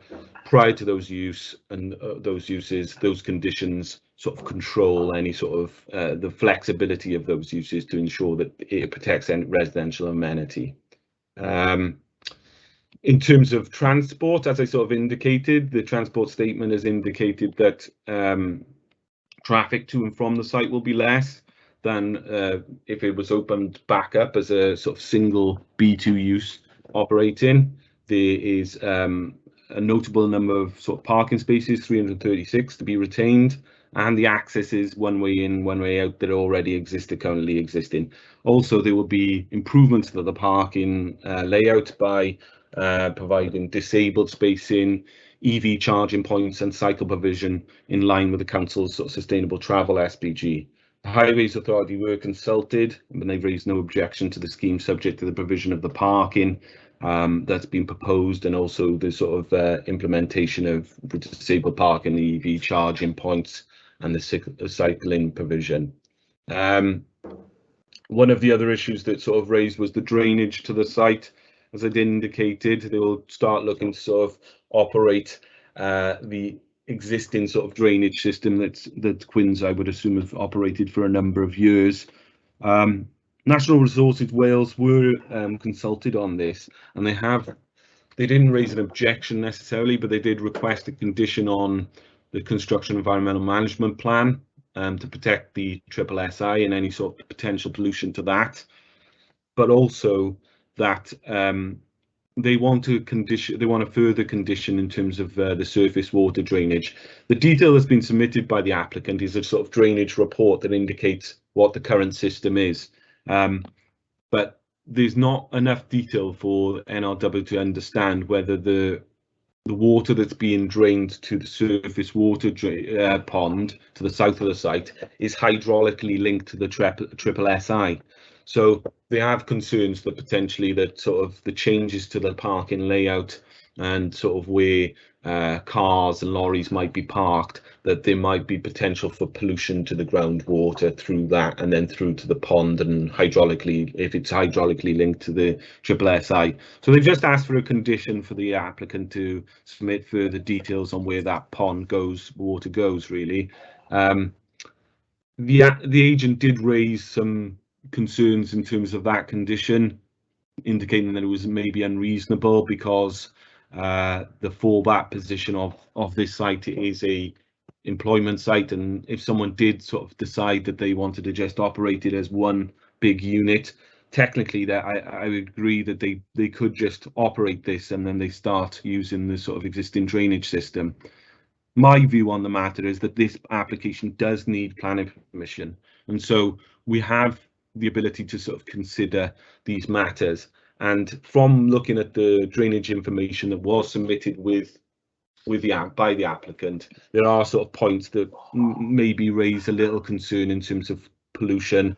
prior to those uses, those conditions sort of control any sort of the flexibility of those uses to ensure that it protects any residential amenity. In terms of transport, as I sort of indicated, the transport statement has indicated that traffic to and from the site will be less than if it was opened back up as a sort of single B2 use operating. There is a notable number of sort of parking spaces, 336 to be retained, and the accesses one way in, one way out that already currently existing. Also, there will be improvements to the parking layout by providing disabled spacing, EV charging points and cycle provision in line with the council's sort of sustainable travel SPG. The Highways Authority were consulted, and they've raised no objection to the scheme subject to the provision of the parking that's been proposed, and also the sort of implementation of the disabled parking, the EV charging points, and the cycling provision. One of the other issues that sort of raised was the drainage to the site. As I indicated, they will start looking to sort of operate the existing sort of drainage system that Quins, I would assume, have operated for a number of years. National Resources Wales were consulted on this, and they didn't raise an objection necessarily, but they did request a condition on the construction environmental management plan to protect the SSSI and any sort of potential pollution to that, but also that they want a further condition in terms of the surface water drainage. The detail that's been submitted by the applicant is a sort of drainage report that indicates what the current system is, but there's not enough detail for NRW to understand whether the water that's being drained to the surface water pond to the south of the site is hydraulically linked to the SSSI. So they have concerns that potentially that sort of the changes to the parking layout and sort of where cars and lorries might be parked, that there might be potential for pollution to the groundwater through that, and then through to the pond, and hydraulically, if it's hydraulically linked to the SSSI. So they've just asked for a condition for the applicant to submit further details on where that water goes really. The agent did raise some concerns in terms of that condition, indicating that it was maybe unreasonable because the fallback position of this site is a employment site, and if someone did sort of decide that they wanted to just operate it as one big unit, technically that I would agree that they could just operate this and then they start using the sort of existing drainage system. My view on the matter is that this application does need planning permission, and so we have the ability to sort of consider these matters. And from looking at the drainage information that was submitted by the applicant, there are sort of points that maybe raise a little concern in terms of pollution.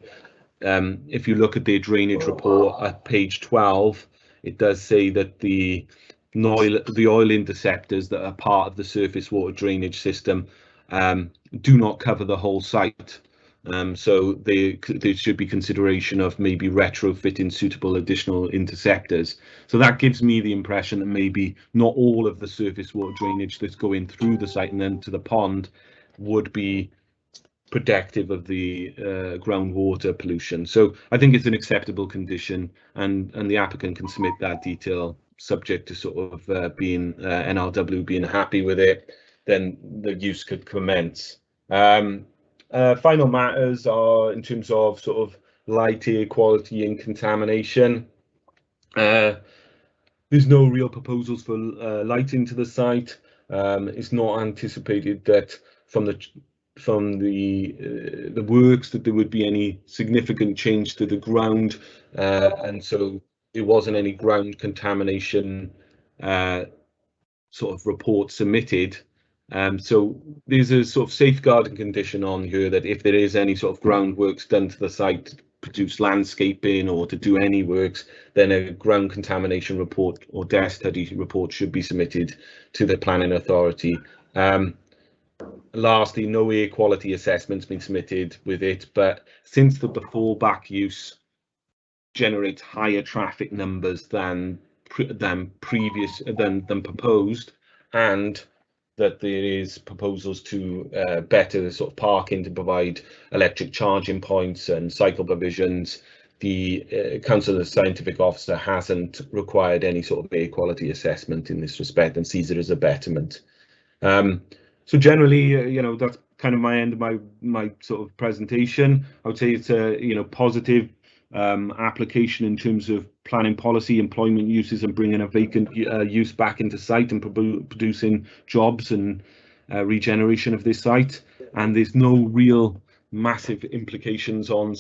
If you look at their drainage report at page 12, it does say that the oil interceptors that are part of the surface water drainage system do not cover the whole site. So there should be consideration of maybe retrofitting suitable additional interceptors. So that gives me the impression that maybe not all of the surface water drainage that's going through the site and then to the pond would be protective of the groundwater pollution. So I think it's an acceptable condition, and the applicant can submit that detail subject to sort of being NRW being happy with it, then the use could commence. Final matters are in terms of sort of light, air quality and contamination. There's no real proposals for lighting to the site. It's not anticipated that from the works that there would be any significant change to the ground, and so there wasn't any ground contamination sort of report submitted. So there's a sort of safeguarding condition on here that if there is any sort of groundworks done to the site to produce landscaping or to do any works, then a ground contamination report or DES study report should be submitted to the planning authority. Lastly, no air quality assessment's been submitted with it, but since the fallback use generates higher traffic numbers than proposed, and that there is proposals to better the sort of parking to provide electric charging points and cycle provisions, the Council of Scientific Officer hasn't required any sort of air quality assessment in this respect and sees it as a betterment. So generally, you know, that's kind of my end of my sort of presentation. I would say it's a positive application in terms of planning policy, employment uses, and bringing a vacant use back into site and producing jobs and regeneration of this site. And there's no real massive implications on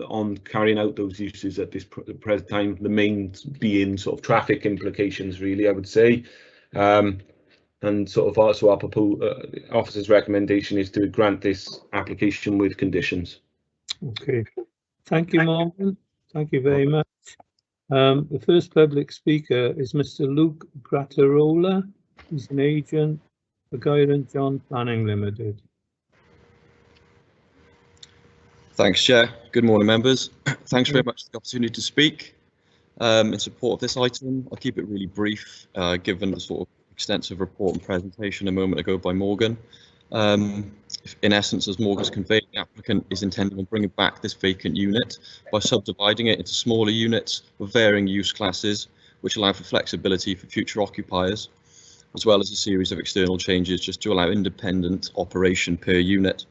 on carrying out those uses at this present time. The main being sort of traffic implications, really, I would say. And sort of also our officer's recommendation is to grant this application with conditions. Okay, thank you, Martin. Thank you very much. The first public speaker is Mr. Luke Grattarola. He's an agent for Guy and John Planning Limited. Thanks, Chair. Good morning, members. Thanks very much for the opportunity to speak in support of this item. I'll keep it really brief, given the sort of extensive report and presentation a moment ago by Morgan. In essence, as Morgan's conveyed, the applicant is intending on bringing back this vacant unit by subdividing it into smaller units with varying use classes, which allow for flexibility for future occupiers, as well as a series of external changes just to allow independent operation per unit.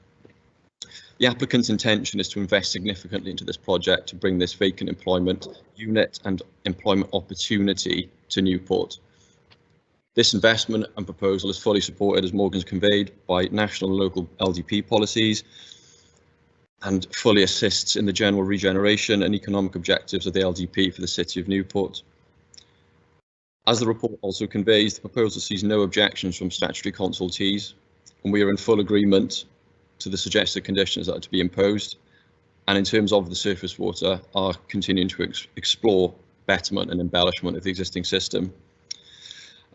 The applicant's intention is to invest significantly into this project to bring this vacant employment unit and employment opportunity to Newport. This investment and proposal is fully supported, as Morgan's conveyed, by national and local LDP policies and fully assists in the general regeneration and economic objectives of the LDP for the City of Newport. As the report also conveys, the proposal sees no objections from statutory consultees, and we are in full agreement to the suggested conditions that are to be imposed, and in terms of the surface water, are continuing to explore betterment and embellishment of the existing system.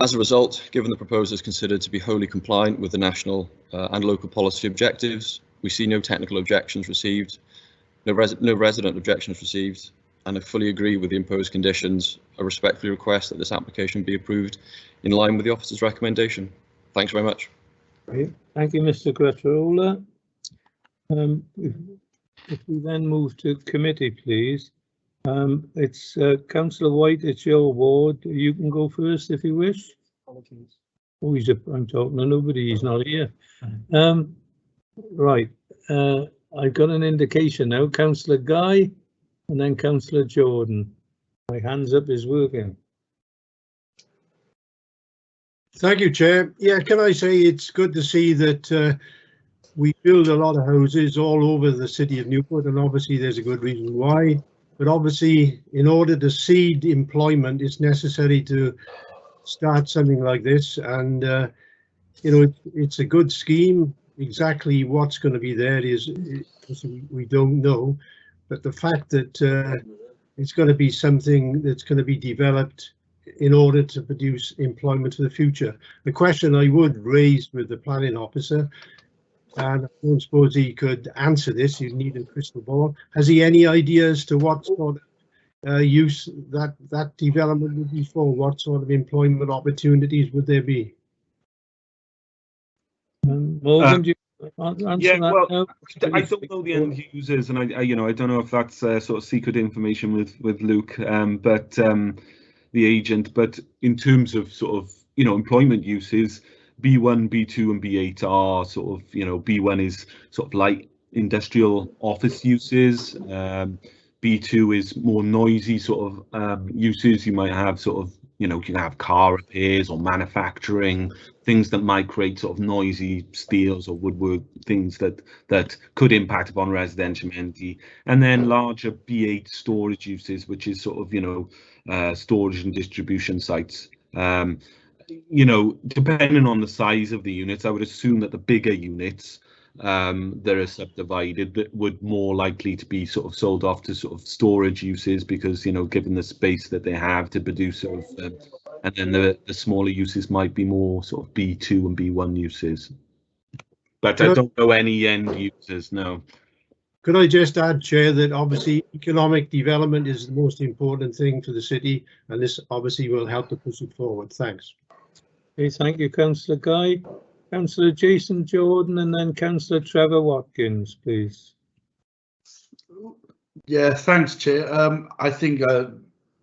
As a result, given the proposal is considered to be wholly compliant with the national and local policy objectives, we see no technical objections received, no resident objections received, and I fully agree with the imposed conditions. I respectfully request that this application be approved in line with the officer's recommendation. Thanks very much. Great. Thank you, Mr. Grattarola. If we then move to committee, please. It's Councillor White, it's your ward. You can go first if you wish. Apologies. Oh, I'm talking to nobody, he's not here. Right, I got an indication now. Councillor Guy and then Councillor Jordan. My hands up is working. Thank you, Chair. Yeah, can I say it's good to see that we build a lot of houses all over the City of Newport, and obviously there's a good reason why. But obviously, in order to seed employment, it's necessary to start something like this. And, you know, it's a good scheme. Exactly what's going to be there is we don't know. But the fact that it's going to be something that's going to be developed in order to produce employment for the future. The question I would raise with the planning officer, and I don't suppose he could answer this, you need a crystal ball. Has he any idea as to what sort of use that development would be for? What sort of employment opportunities would there be? Morgan, do you answer yeah, that? well, No? I don't know the end users, and I don't know if that's sort of secret information with Luke, but the agent. But in terms of sort of employment uses, B1, B2 and B8 are sort of, B1 is sort of light industrial office uses. B2 is more noisy sort of uses. You might have sort of, you can have car repairs or manufacturing, things that might create sort of noisy steels or woodwork, things that could impact upon residential amenity. And then larger B8 storage uses, which is sort of, storage and distribution sites. Depending on the size of the units, I would assume that the bigger units that are subdivided that would more likely to be sort of sold off to sort of storage uses, because given the space that they have to produce sort of, and then the smaller uses might be more sort of B2 and B1 uses. But I don't know any end users, no. Could I just add, Chair, that obviously economic development is the most important thing for the city, and this obviously will help to push it forward. Thanks. Okay, thank you, Councillor Guy. Councillor Jason Jordan and then Councillor Trevor Watkins, please. Yeah, thanks, Chair. I think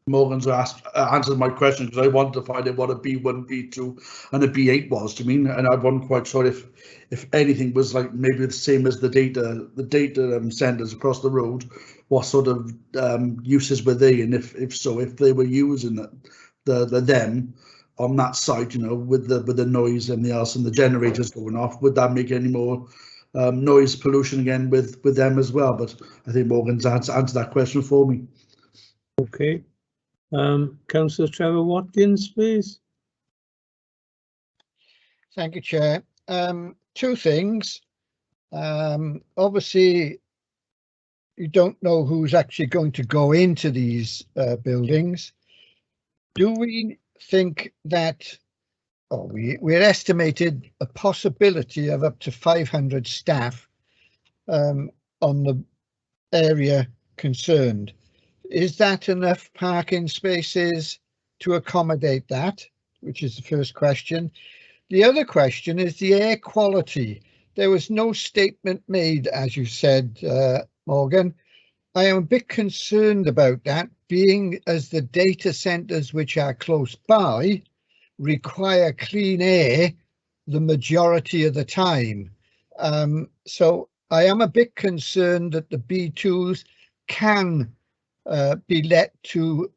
Morgan's answered my question, because I wanted to find out what a B1, B2 and a B8 was. Do you mean? And I wasn't quite sure if anything was like maybe the same as the data centers across the road. What sort of uses were they, and if so, if they were using them on that site, with the noise and the else and the generators going off, would that make any more noise pollution again with them as well? But I think Morgan's answered that question for me. Okay. Councillor Trevor Watkins, please. Thank you, Chair. Two things. Obviously, you don't know who's actually going to go into these buildings. Do we think that, we're estimated a possibility of up to 500 staff on the area concerned? Is that enough parking spaces to accommodate that? Which is the first question. The other question is the air quality. There was no statement made, as you said, Morgan. I am a bit concerned about that, being as the data centres which are close by require clean air the majority of the time. So I am a bit concerned that the B2s can be let to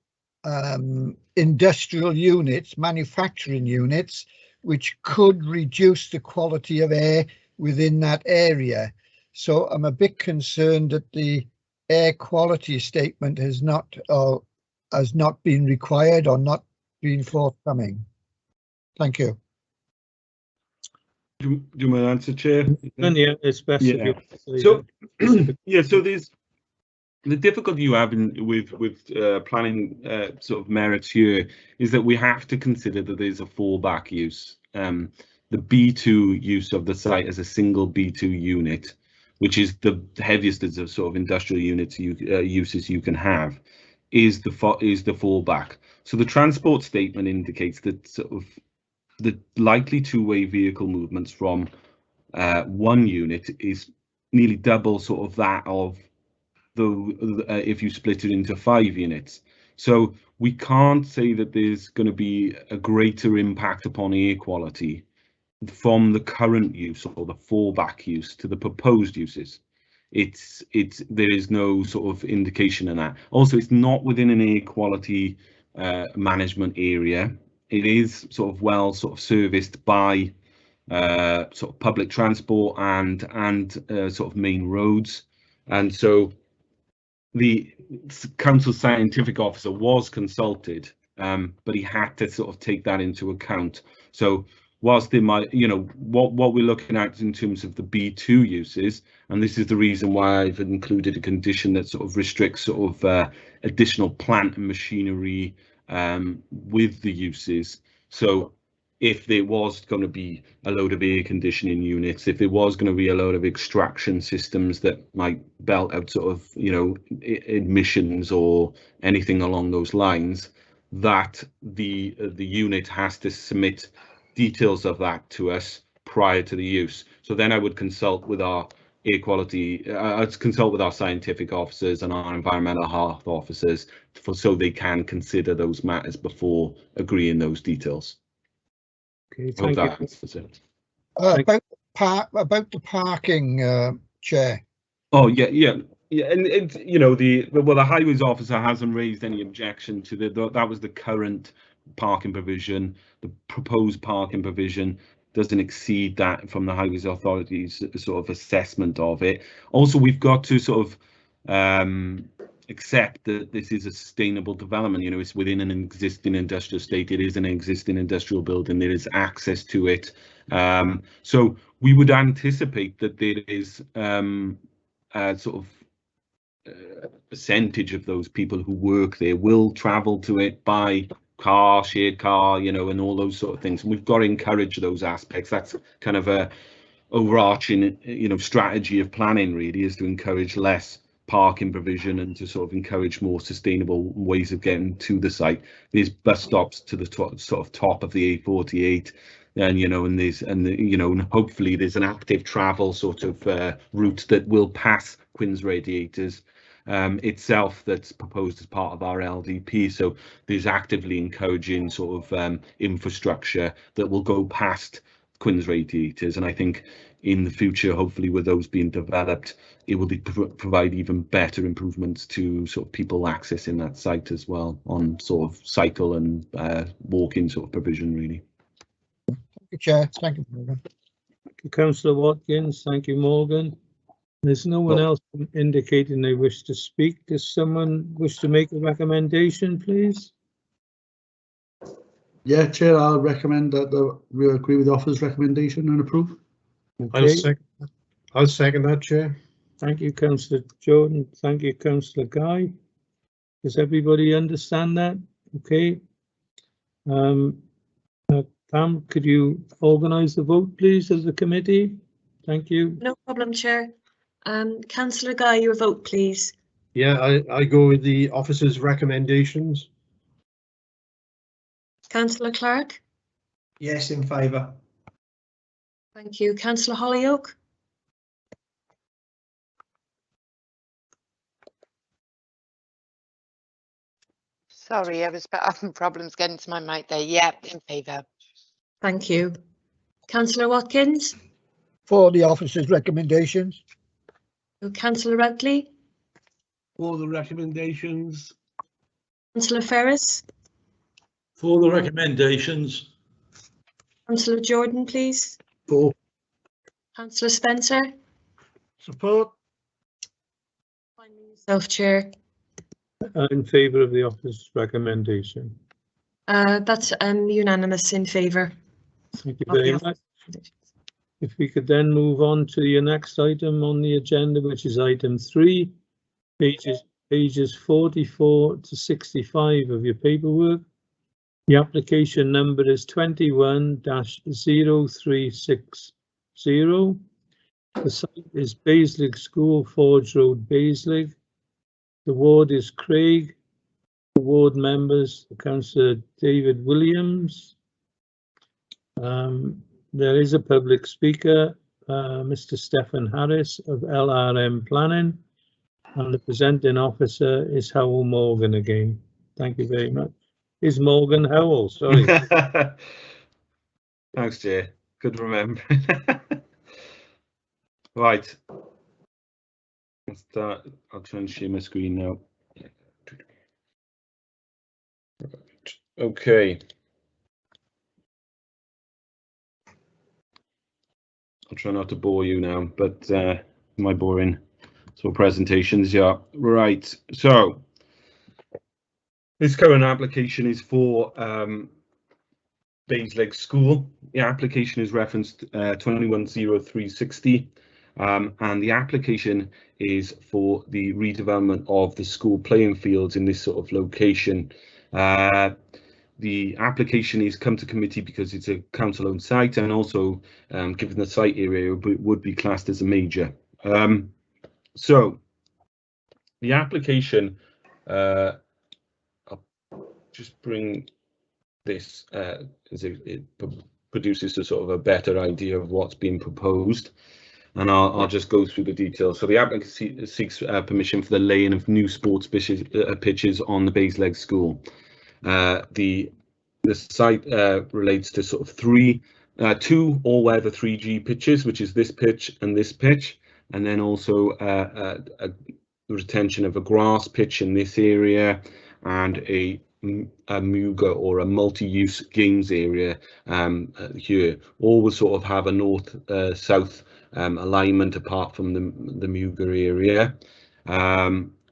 industrial units, manufacturing units, which could reduce the quality of air within that area. So I'm a bit concerned that the air quality statement has not been required or not been forthcoming. Thank you. Do you want to answer, Chair? Yeah, it's best. Yeah. So yeah, so there's the difficulty you have with planning sort of merits here is that we have to consider that there's a fallback use. The B2 use of the site as a single B2 unit, which is the heaviest of sort of industrial units uses you can have, is the fallback. So the transport statement indicates that sort of the likely two-way vehicle movements from one unit is nearly double sort of that of if you split it into 5 units. So we can't say that there's going to be a greater impact upon air quality from the current use or the fallback use to the proposed uses. There is no sort of indication in that. Also, it's not within an air quality management area. It is sort of well sort of serviced by sort of public transport and sort of main roads, and so the council scientific officer was consulted, but he had to sort of take that into account. So whilst they might, what we're looking at in terms of the B2 uses, and this is the reason why I've included a condition that sort of restricts sort of additional plant and machinery with the uses. So if there was going to be a load of air conditioning units, if there was going to be a load of extraction systems that might belt out sort of, emissions or anything along those lines, that the unit has to submit details of that to us prior to the use. So then I would consult with our air quality, I'd consult with our scientific officers and our environmental health officers so they can consider those matters before agreeing those details. Okay, thank you. About the parking, Chair. Oh yeah, and it's the highways officer hasn't raised any objection to that was the current parking provision. The proposed parking provision doesn't exceed that from the highways authority's sort of assessment of it. Also, we've got to sort of accept that this is a sustainable development. It's within an existing industrial estate. It is an existing industrial building. There is access to it. So we would anticipate that there is a sort of percentage of those people who work there will travel to it by car, shared car, and all those sort of things. And we've got to encourage those aspects. That's kind of a overarching, strategy of planning, really, is to encourage less parking provision and to sort of encourage more sustainable ways of getting to the site. There's bus stops to the sort of top of the A48, and hopefully there's an active travel sort of route that will pass Quins Radiators itself that's proposed as part of our LDP. So there's actively encouraging sort of infrastructure that will go past Quins Radiators, and I think in the future, hopefully with those being developed, it will provide even better improvements to sort of people accessing that site as well on sort of cycle and walking sort of provision, really. Thank you, Chair. Thank you, Morgan. Thank you, Councillor Watkins. Thank you, Morgan. There's no one else indicating they wish to speak. Does someone wish to make a recommendation, please? Yeah, Chair, I'll recommend that we agree with the officer's recommendation and approve. Okay. I'll second that, Chair. Thank you, Councillor Jordan. Thank you, Councillor Guy. Does everybody understand that? Okay. Pam, could you organise the vote, please, of the committee? Thank you. No problem, Chair. Councillor Guy, your vote, please. Yeah, I go with the officer's recommendations. Councillor Clark. Yes, in favour. Thank you. Councillor Hollyoak. Sorry, I was having problems getting to my mic there. Yeah, in favour. Thank you. Councillor Watkins. For the officer's recommendations. Councillor Rutley. For the recommendations. Councillor Ferris. For the recommendations. Councillor Jordan, please. For. Councillor Spencer. Support. Yourself, Chair. In favour of the officer's recommendation. That's unanimous in favour. Thank you very much. If we could then move on to your next item on the agenda, which is item 3, pages 44 to 65 of your paperwork. The application number is 21-0360. The site is Baselig School, Forge Road, Baselig. The ward is Craig. The ward members, Councillor David Williams. There is a public speaker, Mr. Stephen Harris of LRM Planning, and the presenting officer is Howell Morgan again. Thank you very much. Is Morgan Howell? Sorry. Thanks, Jay. Good remembering. Right. Let's start. I'll try and share my screen now. Okay. I'll try not to bore you now, but my boring sort of presentations, yeah. Right. So this current application is for Baselig School. The application is referenced 210360, and the application is for the redevelopment of the school playing fields in this sort of location. The application is come to committee because it's a council-owned site, and also given the site area, it would be classed as a major. So the application, I'll just bring this as it produces a sort of a better idea of what's being proposed, and I'll just go through the details. So the applicant seeks permission for the laying of new sports pitches on the Baselig School. The site relates to sort of two all-weather 3G pitches, which is this pitch and this pitch, and then also a retention of a grass pitch in this area, and a Muga or a multi-use games area here. All will sort of have a north-south alignment apart from the Muga area.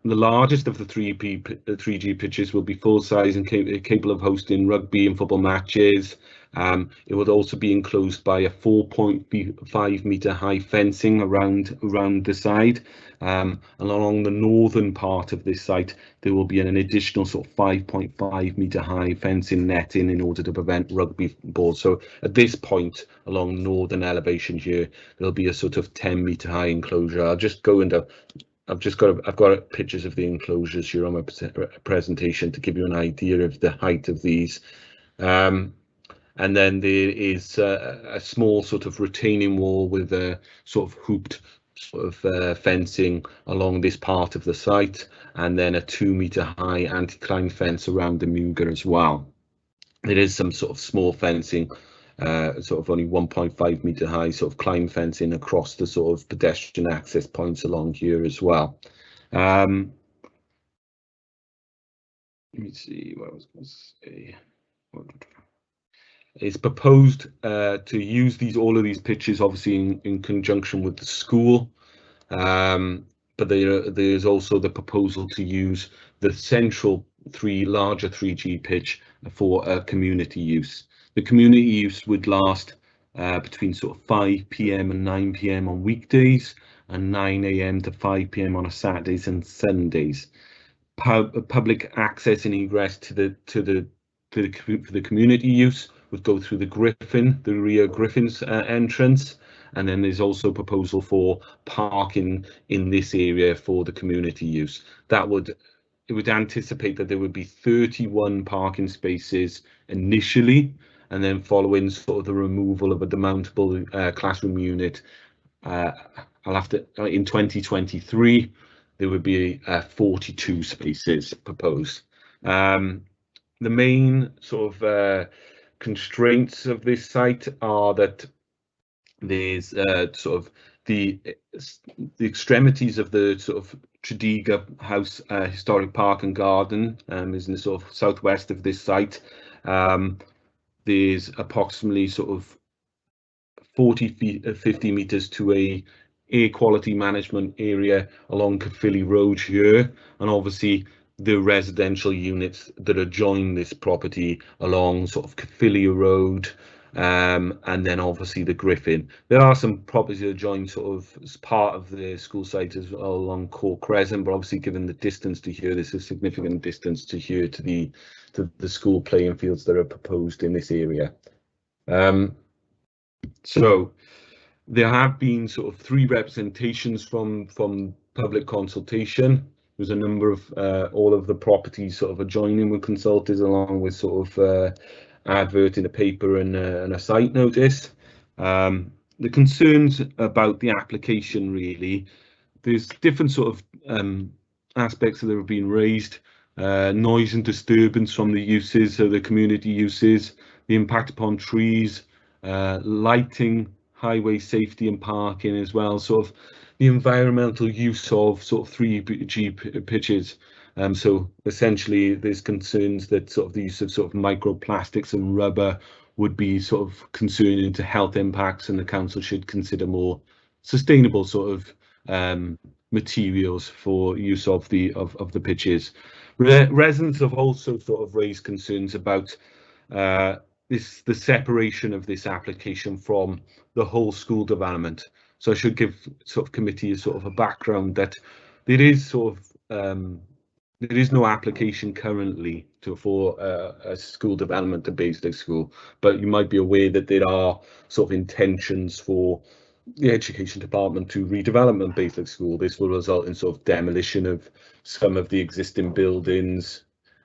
The largest of the 3G pitches will be full size and capable of hosting rugby and football matches. It would also be enclosed by a 4.5 metre high fencing around the side. And along the northern part of this site, there will be an additional sort of 5.5 metre high fencing netting in order to prevent rugby balls. So at this point, along the northern elevation here, there'll be a sort of 10 metre high enclosure. I'll just go into I've got pictures of the enclosures here on my presentation to give you an idea of the height of these. And then there is a small sort of retaining wall with a sort of hooped sort of fencing along this part of the site, and then a 2 metre high anti-climb fence around the Muga as well. There is some sort of small fencing, sort of only 1.5 metre high sort of climb fencing across the sort of pedestrian access points along here as well. Let me see what I was going to say. It's proposed to use all of these pitches obviously in conjunction with the school, but there's also the proposal to use the central larger 3G pitch for community use. The community use would last between sort of 5 p.m. and 9 p.m. on weekdays, and 9 a.m. to 5 p.m. on Saturdays and Sundays. Public access and egress for the community use would go through the rear Griffin's entrance, and then there's also a proposal for parking in this area for the community use. It would anticipate that there would be 31 parking spaces initially, and then following sort of the removal of a demountable classroom unit, in 2023 there would be 42 spaces proposed. The main sort of constraints of this site are that there's sort of the extremities of the sort of Tredegar House Historic Park and Garden is in the sort of southwest of this site. There's approximately sort of 50 meters to a air quality management area along Caerphilly Road here, and obviously the residential units that adjoin this property along sort of Caerphilly Road, and then obviously the Griffin. There are some properties that adjoin sort of as part of the school site as well along Court Crescent, but obviously given the distance to here, there's a significant distance to here to the school playing fields that are proposed in this area. So there have been sort of 3 representations from public consultation. There's a number of all of the properties sort of adjoining were consulted, along with sort of advert in the paper and a site notice. The concerns about the application, really, there's different sort of aspects that have been raised. Noise and disturbance from the uses, so the community uses, the impact upon trees, lighting, highway safety and parking as well, sort of the environmental use of sort of 3G pitches. So essentially there's concerns that sort of the use of sort of microplastics and rubber would be sort of concerning to health impacts, and the council should consider more sustainable sort of materials for use of the pitches. Residents have also sort of raised concerns about the separation of this application from the whole school development. So I should give sort of committee a sort of a background that there is sort of there is no application currently for a school development to Basildon School, but you might be aware that there are sort of intentions for the Education Department to redevelopment Basildon School. This will result in sort of demolition of some of the existing buildings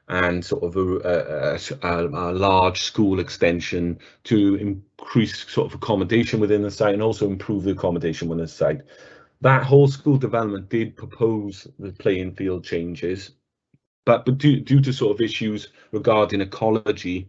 and sort of a large school extension to increase sort of accommodation within the site and also improve the accommodation within the site. That whole school development did propose the playing field changes, but due to sort of issues regarding ecology,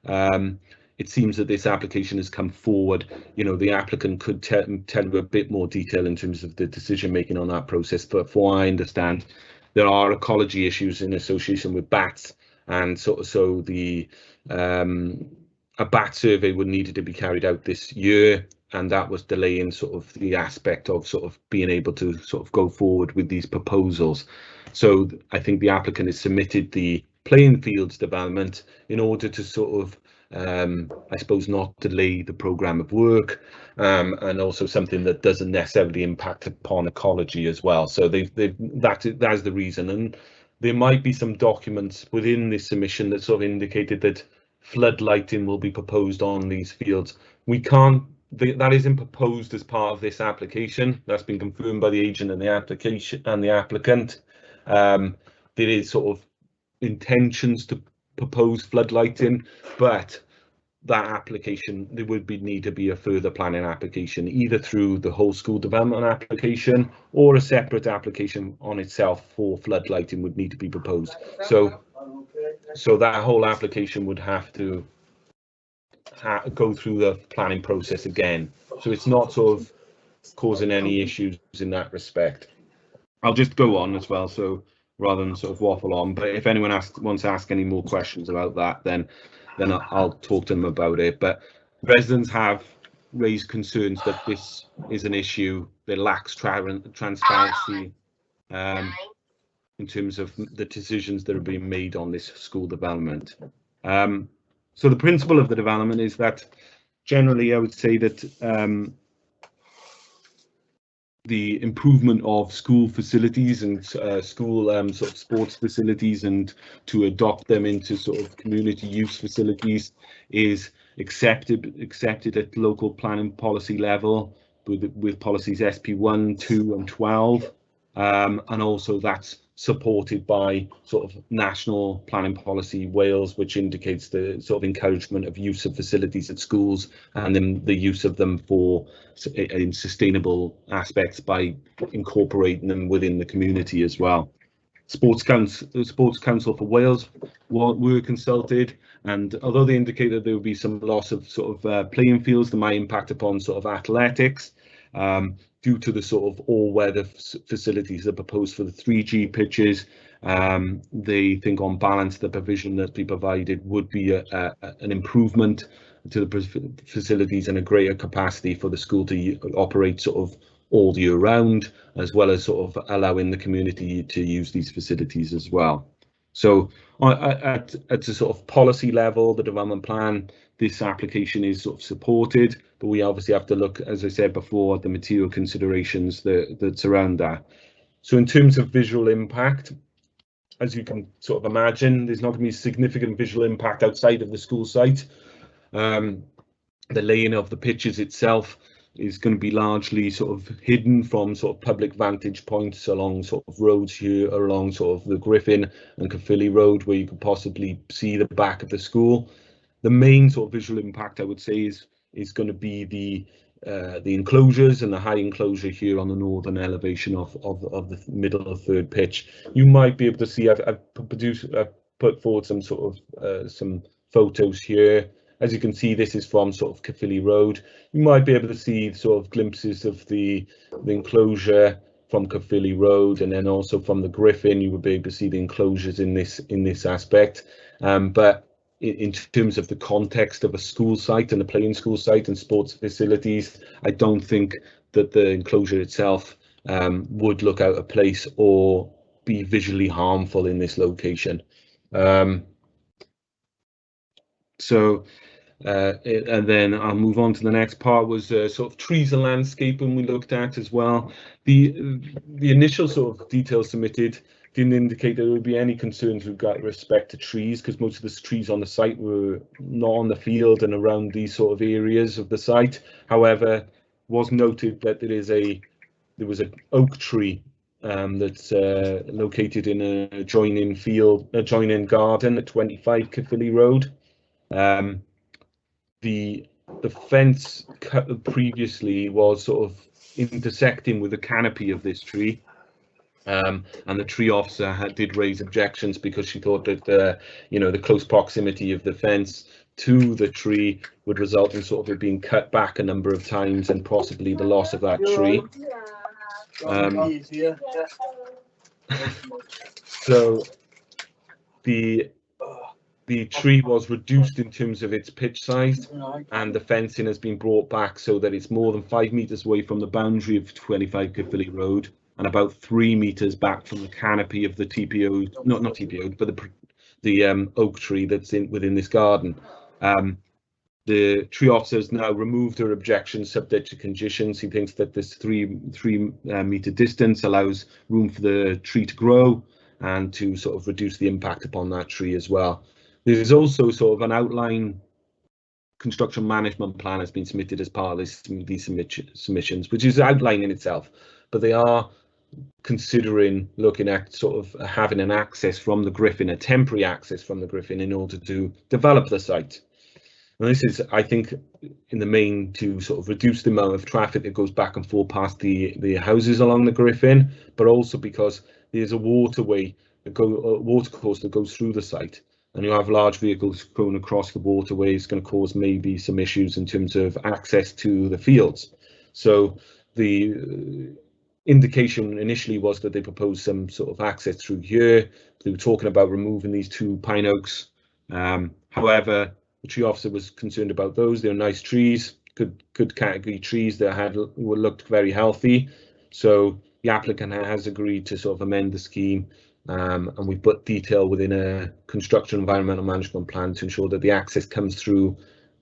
it seems that this application has come forward. You know, the applicant could tell you a bit more detail in terms of the decision making on that process, but for what I understand, there are ecology issues in association with bats, and so the a bat survey would needed to be carried out this year, and that was delaying sort of the aspect of sort of being able to sort of go forward with these proposals. So I think the applicant has submitted the playing fields development in order to sort of I suppose not delay the programme of work, and also something that doesn't necessarily impact upon ecology as well. So that's the reason, and there might be some documents within this submission that sort of indicated that flood lighting will be proposed on these fields. We can't, that isn't proposed as part of this application. That's been confirmed by the agent and the application and the applicant. There is sort of intentions to propose flood lighting, but that application, there would need to be a further planning application, either through the whole school development application or a separate application on itself for flood lighting would need to be proposed. So that whole application would have to go through the planning process again. So it's not sort of causing any issues in that respect. I'll just go on as well, so rather than sort of waffle on, but if anyone wants to ask any more questions about that, then I'll talk to them about it. But residents have raised concerns that this is an issue that lacks transparency in terms of the decisions that are being made on this school development. So the principle of the development is that generally, I would say that the improvement of school facilities and school sort of sports facilities, and to adopt them into sort of community use facilities, is accepted at local planning policy level with policies SP1, 2 and 12, and also that's supported by sort of national planning policy Wales, which indicates the sort of encouragement of use of facilities at schools and then the use of them for in sustainable aspects by incorporating them within the community as well. Sports Council for Wales were consulted, and although they indicate that there will be some loss of sort of playing fields that might impact upon sort of athletics, due to the sort of all-weather facilities that are proposed for the 3G pitches, they think on balance the provision that be provided would be an improvement to the facilities and a greater capacity for the school to operate sort of all year round, as well as sort of allowing the community to use these facilities as well. So at a sort of policy level, the development plan, this application is sort of supported, but we obviously have to look, as I said before, at the material considerations that surround that. So in terms of visual impact, as you can sort of imagine, there's not going to be significant visual impact outside of the school site. The laying of the pitches itself is going to be largely sort of hidden from sort of public vantage points along sort of roads here, along sort of the Griffin and Caerphilly Road, where you could possibly see the back of the school. The main sort of visual impact, I would say, is going to be the enclosures and the high enclosure here on the northern elevation of the middle of third pitch. You might be able to see, I've put forward some sort of some photos here. As you can see, this is from sort of Caerphilly Road. You might be able to see sort of glimpses of the enclosure from Caerphilly Road, and then also from the Griffin, you would be able to see the enclosures in this aspect. But in terms of the context of a school site and a playing school site and sports facilities, I don't think that the enclosure itself would look out of place or be visually harmful in this location. And then I'll move on to the next part, was sort of trees and landscaping we looked at as well. The initial sort of details submitted didn't indicate that there would be any concerns with respect to trees, because most of the trees on the site were not on the field and around these sort of areas of the site. However, was noted that there was an oak tree that's located in an adjoining garden at 25 Caerphilly Road. The fence cut previously was sort of intersecting with the canopy of this tree, and the tree officer did raise objections because she thought that the close proximity of the fence to the tree would result in sort of it being cut back a number of times and possibly the loss of that tree. So the tree was reduced in terms of its pitch size, and the fencing has been brought back so that it's more than 5 meters away from the boundary of 25 Caerphilly Road and about 3 meters back from the canopy of the TPO, not TPO, but the oak tree that's within this garden. The tree officer has now removed her objection subject to conditions. He thinks that this 3 meter distance allows room for the tree to grow and to sort of reduce the impact upon that tree as well. There's also sort of an outline construction management plan has been submitted as part of these submissions, which is outline in itself, but they are considering looking at sort of having an access from the Griffin, a temporary access from the Griffin, in order to develop the site. And this is, I think, in the main to sort of reduce the amount of traffic that goes back and forth past the houses along the Griffin, but also because there's a waterway, watercourse that goes through the site. And you have large vehicles going across the waterway, it's going to cause maybe some issues in terms of access to the fields. So the indication initially was that they proposed some sort of access through here. They were talking about removing these 2 pine oaks. However, the tree officer was concerned about those. They're nice trees, good category trees that looked very healthy. So the applicant has agreed to sort of amend the scheme. And we put detail within a construction environmental management plan to ensure that the access comes through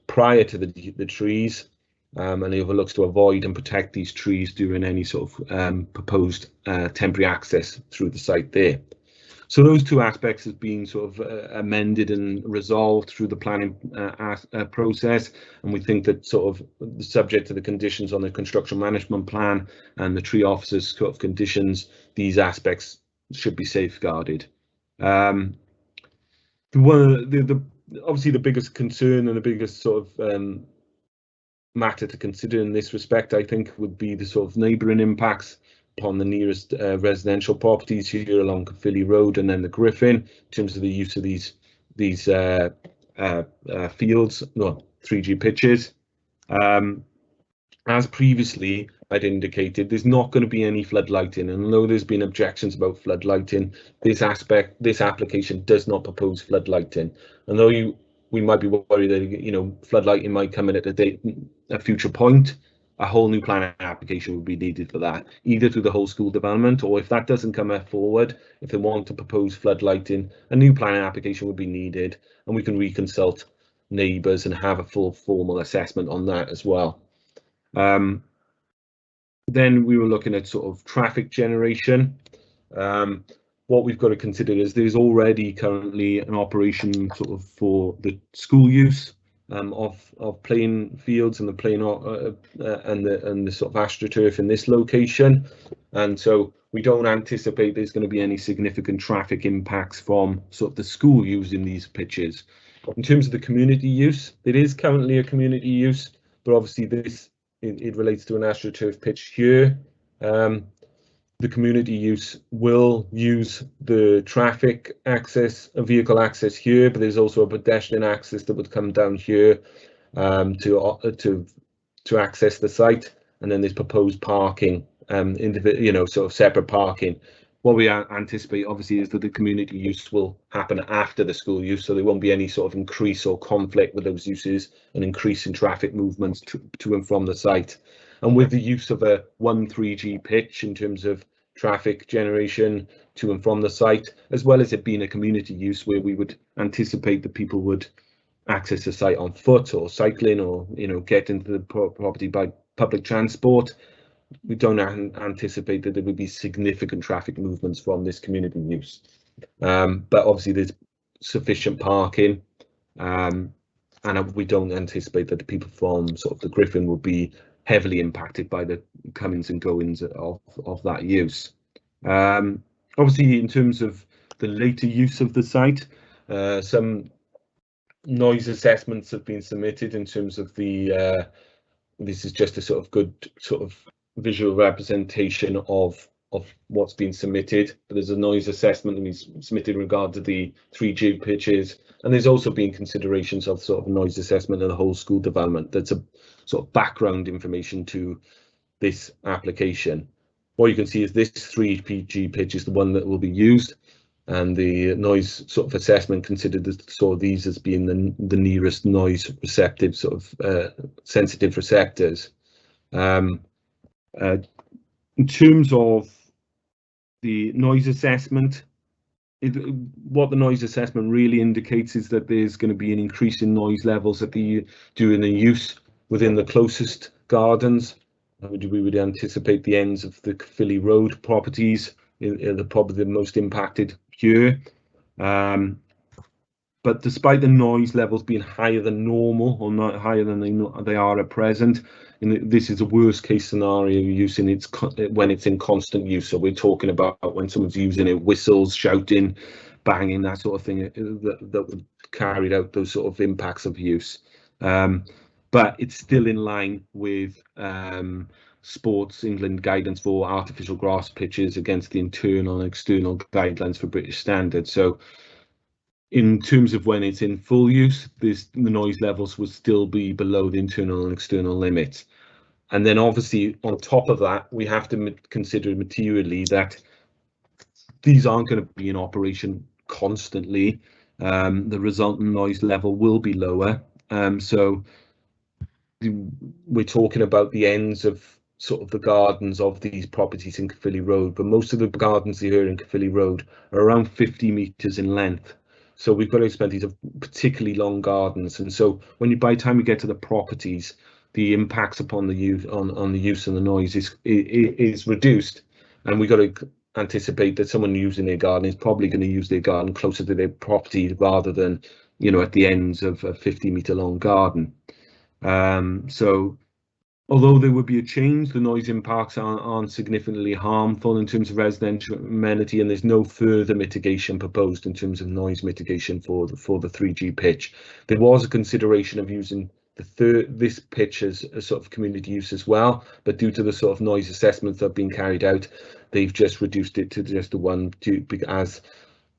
prior to the trees, and the other looks to avoid and protect these trees during any sort of proposed temporary access through the site there. So those two aspects have been sort of amended and resolved through the planning process, and we think that sort of subject to the conditions on the construction management plan and the tree officer's sort of conditions, these aspects should be safeguarded. Obviously the biggest concern and the biggest sort of matter to consider in this respect, I think, would be the sort of neighbouring impacts upon the nearest residential properties here along Caerphilly Road and then the Griffin, in terms of the use of these fields, no, 3G pitches. As previously I'd indicated, there's not going to be any floodlighting, and although there's been objections about floodlighting, this application does not propose floodlighting. And though we might be worried that, you know, floodlighting might come in at a future point, a whole new planning application would be needed for that, either through the whole school development, or if that doesn't come forward, if they want to propose floodlighting, a new planning application would be needed, and we can reconsult neighbours and have a full formal assessment on that as well. Then we were looking at sort of traffic generation. What we've got to consider is there's already currently an operation sort of for the school use of playing fields and the playing and the sort of astroturf in this location, and so we don't anticipate there's going to be any significant traffic impacts from sort of the school using these pitches. In terms of the community use, it is currently a community use, but obviously this it relates to an astroturf pitch here. The community use will use the traffic access, vehicle access here, but there's also a pedestrian access that would come down here to access the site, and then there's proposed parking, you know, sort of separate parking. What we anticipate, obviously, is that the community use will happen after the school use, so there won't be any sort of increase or conflict with those uses, an increase in traffic movements to and from the site. And with the use of a 3G pitch in terms of traffic generation to and from the site, as well as it being a community use where we would anticipate that people would access the site on foot or cycling, or, you know, get into the property by public transport, we don't anticipate that there would be significant traffic movements from this community use. But obviously there's sufficient parking, and we don't anticipate that the people from sort of the Griffin will be heavily impacted by the comings and goings of that use. Obviously, in terms of the later use of the site, some noise assessments have been submitted in terms of the this is just a sort of good sort of visual representation of what's been submitted, but there's a noise assessment that been submitted in regard to the 3G pitches, and there's also been considerations of sort of noise assessment of the whole school development. That's a sort of background information to this application. What you can see is this 3G pitch is the one that will be used, and the noise sort of assessment considered these as being the nearest noise receptive sort of sensitive receptors. In terms of the noise assessment, what the noise assessment really indicates is that there's going to be an increase in noise levels during the use within the closest gardens. We would anticipate the ends of the Caerphilly Road properties are probably the most impacted here. But despite the noise levels being higher than normal, or not higher than they are at present, this is a worst case scenario using when it's in constant use. So we're talking about when someone's using it, whistles, shouting, banging, that sort of thing, that would carry out those sort of impacts of use. But it's still in line with Sports England guidance for artificial grass pitches against the internal and external guidelines for British standards. So in terms of when it's in full use, the noise levels would still be below the internal and external limits. And then obviously on top of that, we have to consider materially that these aren't going to be in operation constantly. The resultant noise level will be lower. So we're talking about the ends of sort of the gardens of these properties in Caerphilly Road, but most of the gardens here in Caerphilly Road are around 50 metres in length. So we've got to expect these are particularly long gardens, and so by the time we get to the properties, the impacts upon the use on the use and the noise is reduced, and we've got to anticipate that someone using their garden is probably going to use their garden closer to their property rather than, you know, at the ends of a 50-meter long garden. So although there would be a change, the noise impacts aren't significantly harmful in terms of residential amenity, and there's no further mitigation proposed in terms of noise mitigation for the 3G pitch. There was a consideration of using this pitch as a sort of community use as well, but due to the sort of noise assessments that have been carried out, they've just reduced it to just the one, as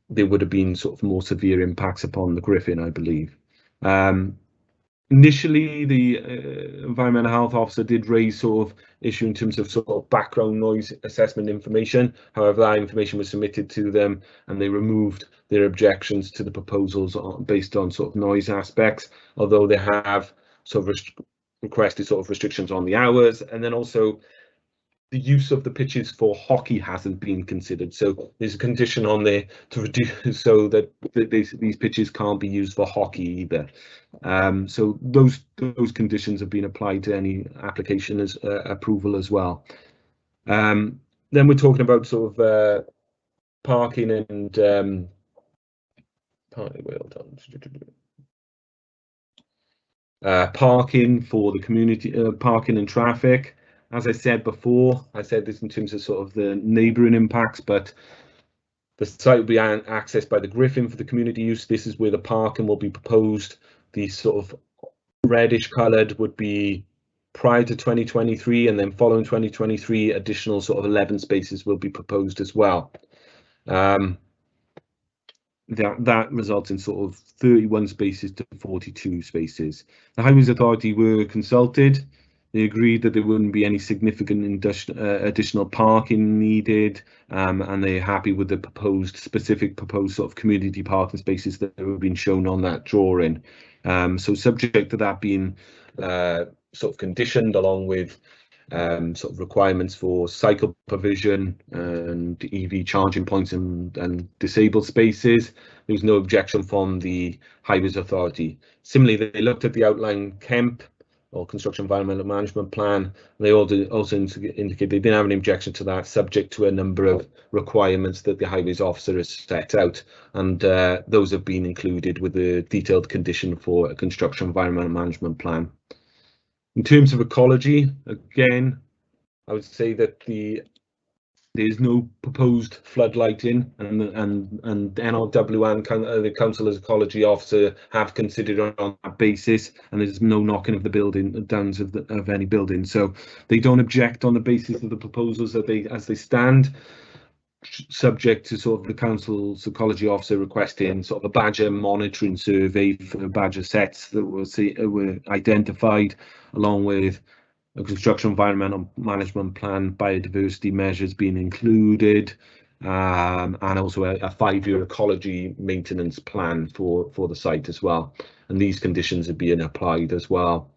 there would have been sort of more severe impacts upon the Griffin, I believe. Initially, the environmental health officer did raise sort of issue in terms of sort of background noise assessment information. However, that information was submitted to them, and they removed their objections to the proposals based on sort of noise aspects, although they have sort of requested sort of restrictions on the hours, and then also the use of the pitches for hockey hasn't been considered. So there's a condition on there to reduce so that these pitches can't be used for hockey either. So those conditions have been applied to any application as approval as well. Then we're talking about sort of parking and parking for the community, parking and traffic. As I said before, I said this in terms of sort of the neighbouring impacts, but the site will be accessed by the Griffin for the community use. This is where the parking will be proposed. The sort of reddish coloured would be prior to 2023, and then following 2023, additional sort of 11 spaces will be proposed as well. That results in sort of 31 spaces to 42 spaces. The Highways Authority were consulted. They agreed that there wouldn't be any significant additional parking needed, and they're happy with the specific proposed sort of community parking spaces that have been shown on that drawing. So subject to that being sort of conditioned, along with sort of requirements for cycle provision and EV charging points and disabled spaces, there was no objection from the Highways Authority. Similarly, they looked at the outline KEMP, or Construction Environmental Management Plan. They also indicate they didn't have any objection to that, subject to a number of requirements that the Highways Officer has set out, and those have been included with the detailed condition for a Construction Environmental Management Plan. In terms of ecology, again, I would say that there's no proposed floodlighting, and NRW and the Council's Ecology Officer have considered on that basis, and there's no knocking of the building downs of any building. So they don't object on the basis of the proposals as they stand, subject to sort of the Council's Ecology Officer requesting sort of a badger monitoring survey for badger sets that were identified, along with a Construction Environmental Management Plan, biodiversity measures being included, and also a 5-year ecology maintenance plan for the site as well. And these conditions are being applied as well.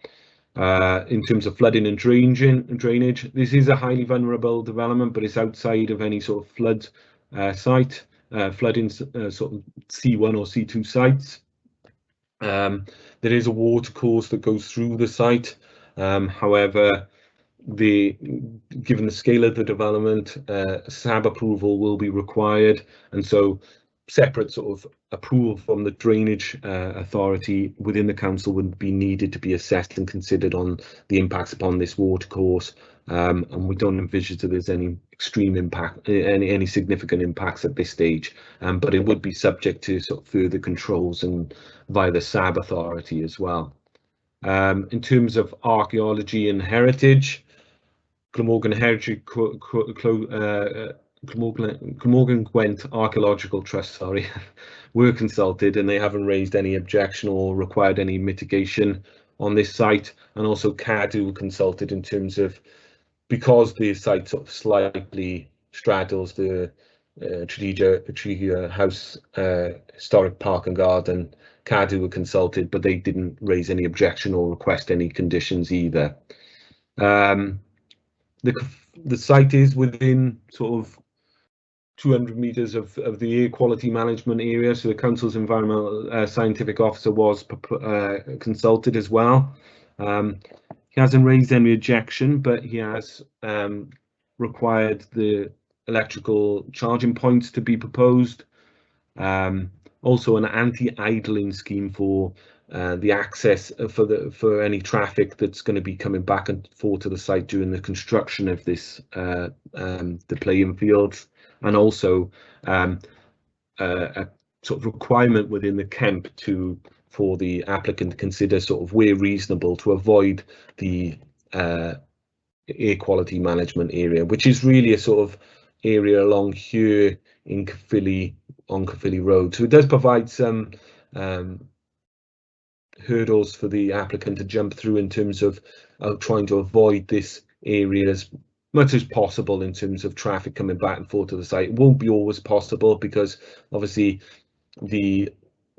In terms of flooding and drainage, this is a highly vulnerable development, but it's outside of any sort of flood site, flooding sort of C1 or C2 sites. There is a water course that goes through the site. However, given the scale of the development, SAB approval will be required, and so separate sort of approval from the drainage authority within the council would be needed to be assessed and considered on the impacts upon this water course, and we don't envisage that there's any extreme impact, any significant impacts at this stage, but it would be subject to sort of further controls and via the SAB authority as well. In terms of archaeology and heritage, Glamorgan Heritage Glamorgan Gwent Archaeological Trust, were consulted, and they haven't raised any objection or required any mitigation on this site. And also CADU consulted in terms of, because the site sort of slightly straddles the Tregear House Historic Park and Garden, CADU were consulted, but they didn't raise any objection or request any conditions either. The site is within sort of 200 metres of the air quality management area. So the council's environmental scientific officer was consulted as well. He hasn't raised any objection, but he has required the electrical charging points to be proposed. Also an anti-idling scheme for the access for any traffic that's going to be coming back and forth to the site during the construction of this the playing fields, and also a sort of requirement within the Kemp for the applicant to consider sort of where reasonable to avoid the air quality management area, which is really a sort of area along here in Caerphilly, on Caerphilly Road. So it does provide some hurdles for the applicant to jump through in terms of trying to avoid this area as much as possible in terms of traffic coming back and forth to the site. It won't be always possible because obviously the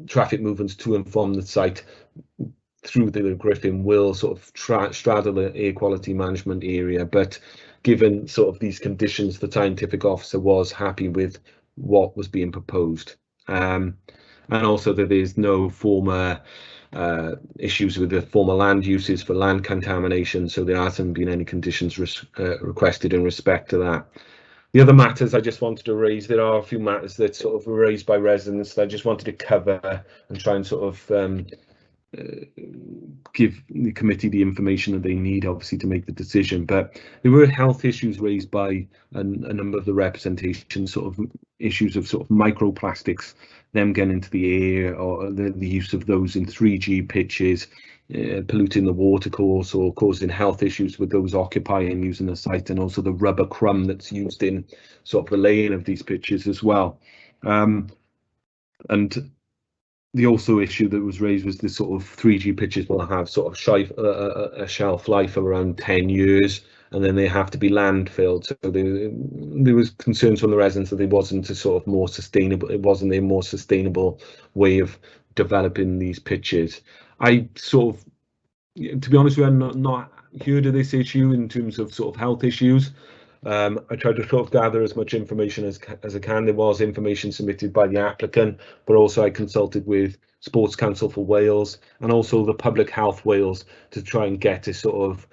traffic movements to and from the site through the Griffin will sort of straddle the air quality management area, but given sort of these conditions, the scientific officer was happy with what was being proposed, and also that there's no former issues with the former land uses for land contamination, so there hasn't been any conditions requested in respect to that. The other matters I just wanted to raise, there are a few matters that sort of were raised by residents that I just wanted to cover and try and sort of give the committee the information that they need, obviously, to make the decision. But there were health issues raised by a number of the representations, sort of issues of sort of microplastics, them getting into the air, or the use of those in 3G pitches, polluting the watercourse or causing health issues with those occupying using the site, and also the rubber crumb that's used in sort of the laying of these pitches as well. And the also issue that was raised was the sort of 3G pitches will have sort of a shelf life of around 10 years, and then they have to be landfilled. So there was concerns from the residents that it wasn't a sort of more sustainable, it wasn't a more sustainable way of developing these pitches. I sort of, to be honest with you, I'm not heard of this issue in terms of sort of health issues. I tried to sort of gather as much information as I can. There was information submitted by the applicant, but also I consulted with Sports Council for Wales and also the Public Health Wales to try and get a sort of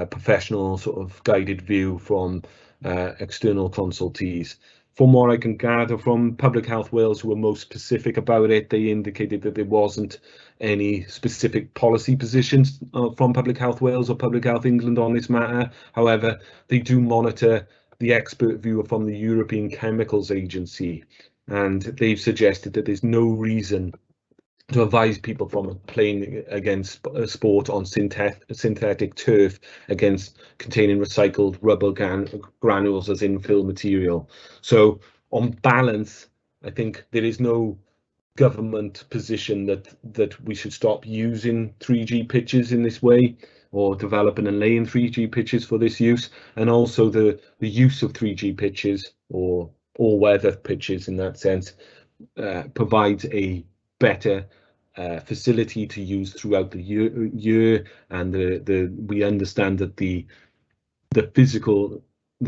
professional sort of guided view from external consultees. From what I can gather from Public Health Wales, who were most specific about it, they indicated that there wasn't any specific policy positions from Public Health Wales or Public Health England on this matter. However, they do monitor the expert view from the European Chemicals Agency, and they've suggested that there's no reason to advise people from playing against sport on synthetic turf against containing recycled rubber granules as infill material. So on balance, I think there is no government position that we should stop using 3G pitches in this way, or developing and laying 3G pitches for this use, and also the use of 3G pitches or all-weather pitches in that sense provides a better facility to use throughout the year, and we understand that the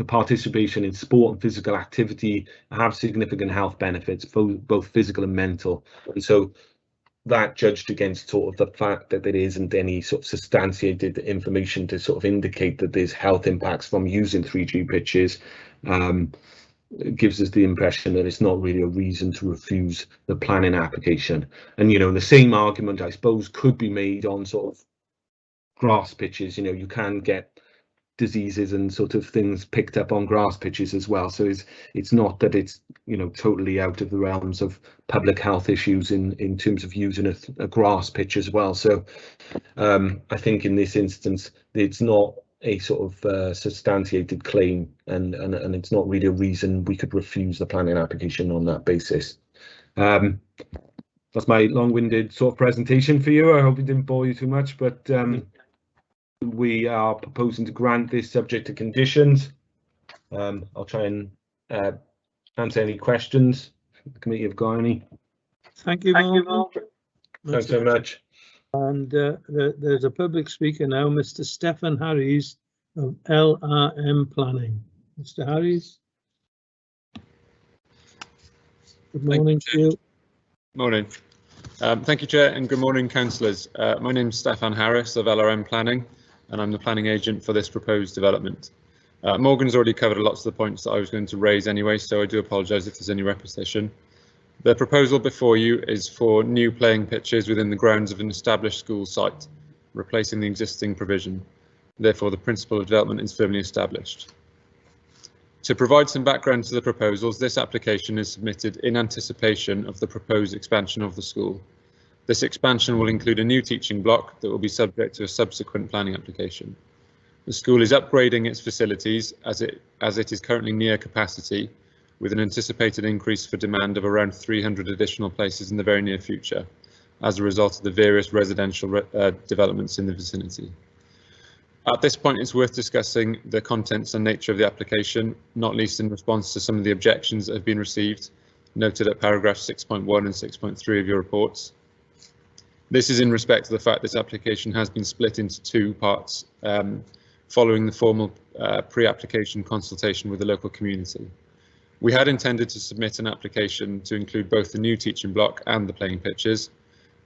participation in sport and physical activity have significant health benefits, both physical and mental. And so that judged against sort of the fact that there isn't any sort of substantiated information to sort of indicate that there's health impacts from using 3G pitches, it gives us the impression that it's not really a reason to refuse the planning application. And, you know, the same argument, I suppose, could be made on sort of grass pitches. You know, you can get diseases and sort of things picked up on grass pitches as well. So it's not that it's, you know, totally out of the realms of public health issues in terms of using a grass pitch as well. So I think in this instance, it's not a sort of substantiated claim, and it's not really a reason we could refuse the planning application on that basis. That's my long-winded sort of presentation for you. I hope it didn't bore you too much, but we are proposing to grant this subject to conditions. I'll try and answer any questions the committee have got any. Thank you, Mark. Thanks so much. And there's a public speaker now, Mr. Stephen Harries of LRM Planning. Mr. Harries. Good morning to you. Morning. Thank you, Chair, and good morning, councillors. My name is Stefan Harris of LRM Planning, and I'm the planning agent for this proposed development. Morgan's already covered lots of the points that I was going to raise anyway, so I do apologise if there's any repetition. The proposal before you is for new playing pitches within the grounds of an established school site, replacing the existing provision. Therefore, the principle of development is firmly established. To provide some background to the proposals, this application is submitted in anticipation of the proposed expansion of the school. This expansion will include a new teaching block that will be subject to a subsequent planning application. The school is upgrading its facilities as it is currently near capacity, with an anticipated increase for demand of around 300 additional places in the very near future, as a result of the various residential developments in the vicinity. At this point, it's worth discussing the contents and nature of the application, not least in response to some of the objections that have been received, noted at paragraph 6.1 and 6.3 of your reports. This is in respect to the fact this application has been split into two parts, following the formal pre-application consultation with the local community. We had intended to submit an application to include both the new teaching block and the playing pitches.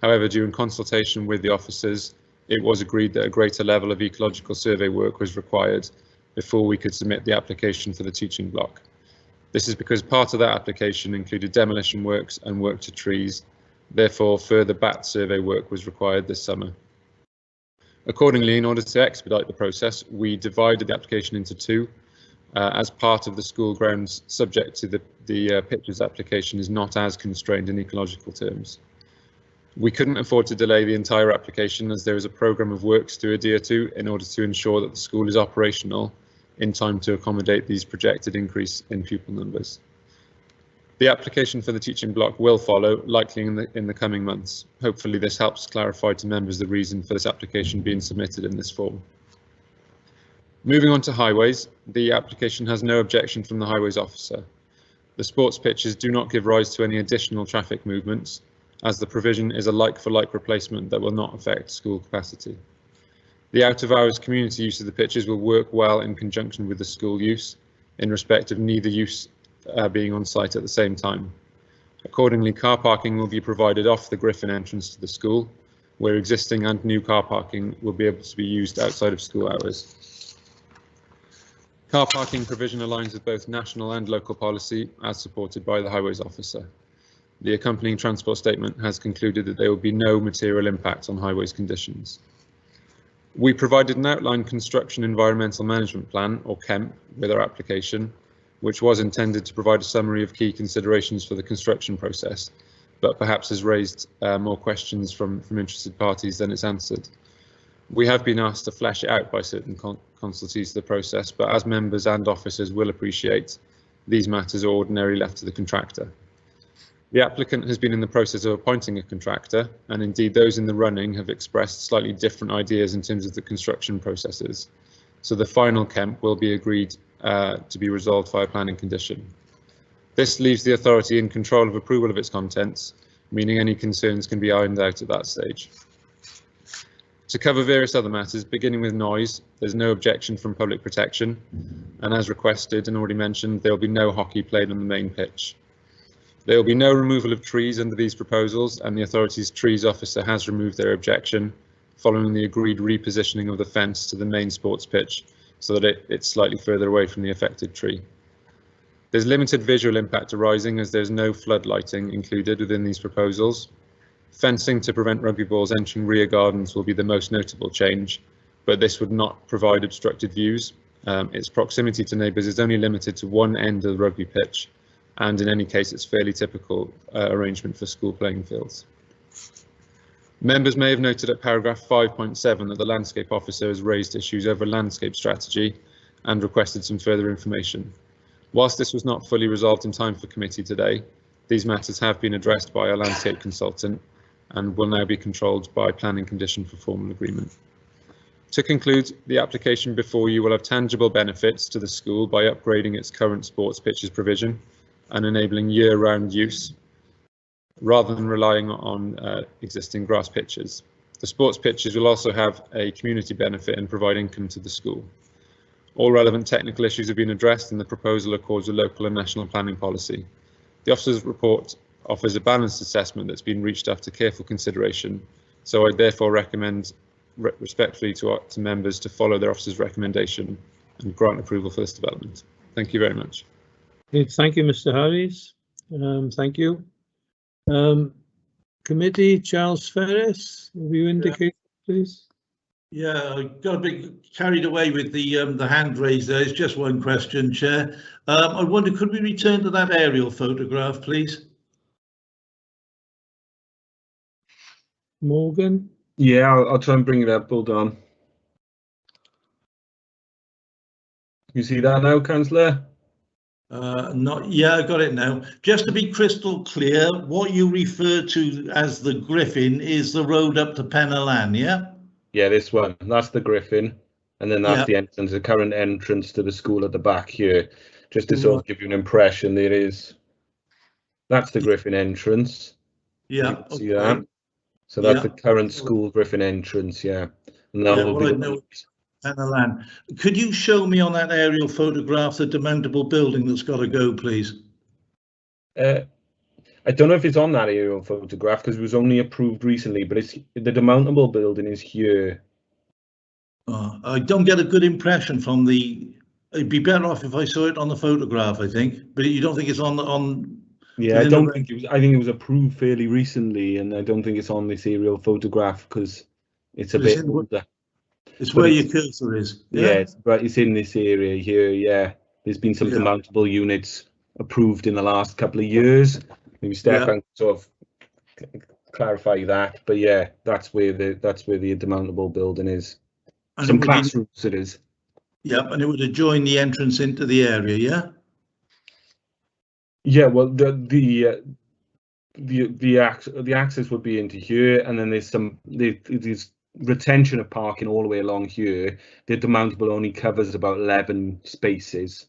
However, during consultation with the officers, it was agreed that a greater level of ecological survey work was required before we could submit the application for the teaching block. This is because part of that application included demolition works and work to trees. Therefore, further BAT survey work was required this summer. Accordingly, in order to expedite the process, we divided the application into two. As part of the school grounds, subject to the pitches application is not as constrained in ecological terms. We couldn't afford to delay the entire application as there is a programme of works to adhere to in order to ensure that the school is operational in time to accommodate these projected increase in pupil numbers. The application for the teaching block will follow, likely in the coming months. Hopefully this helps clarify to members the reason for this application being submitted in this form. Moving on to highways, the application has no objection from the highways officer. The sports pitches do not give rise to any additional traffic movements, as the provision is a like-for-like replacement that will not affect school capacity. The out-of-hours community use of the pitches will work well in conjunction with the school use, in respect of neither use being on site at the same time. Accordingly, car parking will be provided off the Griffin entrance to the school, where existing and new car parking will be able to be used outside of school hours. Car parking provision aligns with both national and local policy, as supported by the highways officer. The accompanying transport statement has concluded that there will be no material impact on highways conditions. We provided an outline construction environmental management plan, or KEMP, with our application, which was intended to provide a summary of key considerations for the construction process, but perhaps has raised more questions from interested parties than it's answered. We have been asked to flesh it out by certain consultees to the process, but as members and officers will appreciate, these matters are ordinarily left to the contractor. The applicant has been in the process of appointing a contractor, and indeed those in the running have expressed slightly different ideas in terms of the construction processes. So the final KEMP will be agreed to be resolved via planning condition. This leaves the authority in control of approval of its contents, meaning any concerns can be ironed out at that stage. To cover various other matters, beginning with noise, there's no objection from public protection, and as requested and already mentioned, there will be no hockey played on the main pitch. There will be no removal of trees under these proposals, and the authority's trees officer has removed their objection following the agreed repositioning of the fence to the main sports pitch so that it's slightly further away from the affected tree. There's limited visual impact arising as there's no flood lighting included within these proposals. Fencing to prevent rugby balls entering rear gardens will be the most notable change, but this would not provide obstructed views. Its proximity to neighbours is only limited to one end of the rugby pitch, and in any case it's fairly typical arrangement for school playing fields. Members may have noted at paragraph 5.7 that the landscape officer has raised issues over landscape strategy and requested some further information. Whilst this was not fully resolved in time for committee today, these matters have been addressed by our landscape consultant and will now be controlled by planning condition for formal agreement. To conclude, the application before you will have tangible benefits to the school by upgrading its current sports pitches provision and enabling year-round use, rather than relying on existing grass pitches. The sports pitches will also have a community benefit and provide income to the school. All relevant technical issues have been addressed and the proposal accords with local and national planning policy. The officer's report offers a balanced assessment that's been reached after careful consideration, so I therefore recommend respectfully to members to follow their officer's recommendation and grant approval for this development. Thank you very much. Thank you, Mr. Harris. Thank you. Committee, Charles Ferris, will you indicate, please? Yeah, I got a bit carried away with the hand raised there. It's just one question, Chair. I wonder, could we return to that aerial photograph, please? Morgan? Yeah, I'll try and bring it up. Hold on. You see that now, Councillor? Not. Yeah, I got it now. Just to be crystal clear, what you refer to as the Griffin is the road up to Pennalan, yeah? Yeah, this one. That's the Griffin, and then that's the entrance, the current entrance to the school at the back here. Just to sort of give you an impression, that's the Griffin entrance. Yeah. See that? So that's the current school Griffin entrance, yeah. And that will be Pennalan. Could you show me on that aerial photograph the demountable building that's got to go, please? I don't know if it's on that aerial photograph because it was only approved recently, but it's the demountable building is here. I don't get a good impression from the. It'd be better off if I saw it on the photograph, I think. But you don't think it's on? Yeah, I don't think it was. I think it was approved fairly recently, and I don't think it's on this aerial photograph because it's a bit older. It's where your cursor is. Yeah, but it's in this area here. Yeah, there's been some demountable units approved in the last couple of years. Maybe Stefan sort of clarify that, but yeah, that's where the demountable building is. And some classrooms it is. Yep, and it would adjoin the entrance into the area, yeah. Yeah, well, the access would be into here, and then there's retention of parking all the way along here. The demountable only covers about 11 spaces.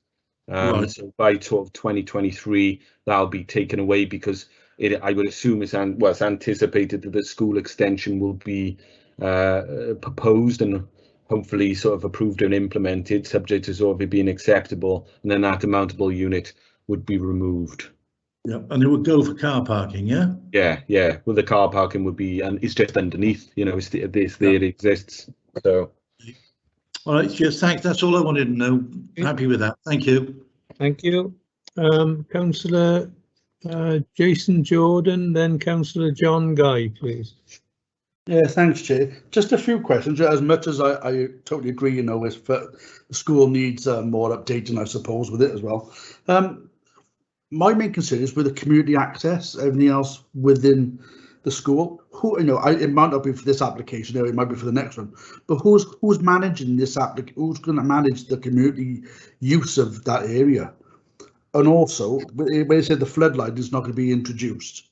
So by 2023 that'll be taken away because I would assume it's anticipated that the school extension will be proposed and hopefully sort of approved and implemented, subject to sort of it being acceptable, and then that demountable unit would be removed. Yeah, and it would go for car parking, yeah? Yeah. Well, the car parking would be, and it's just underneath, you know, it exists. So. All right, cheers, thanks. That's all I wanted to know. Happy with that. Thank you. Thank you. Councillor Jason Jordan, then Councillor John Guy, please. Yeah, thanks, Chair. Just a few questions. As much as I totally agree, you know, the school needs more updating, I suppose, with it as well. My main concern is with the community access, everything else within the school. Who, you know, it might not be for this application, or it might be for the next one. But who's managing this application? Who's going to manage the community use of that area? And also, when you said the floodlight is not going to be introduced,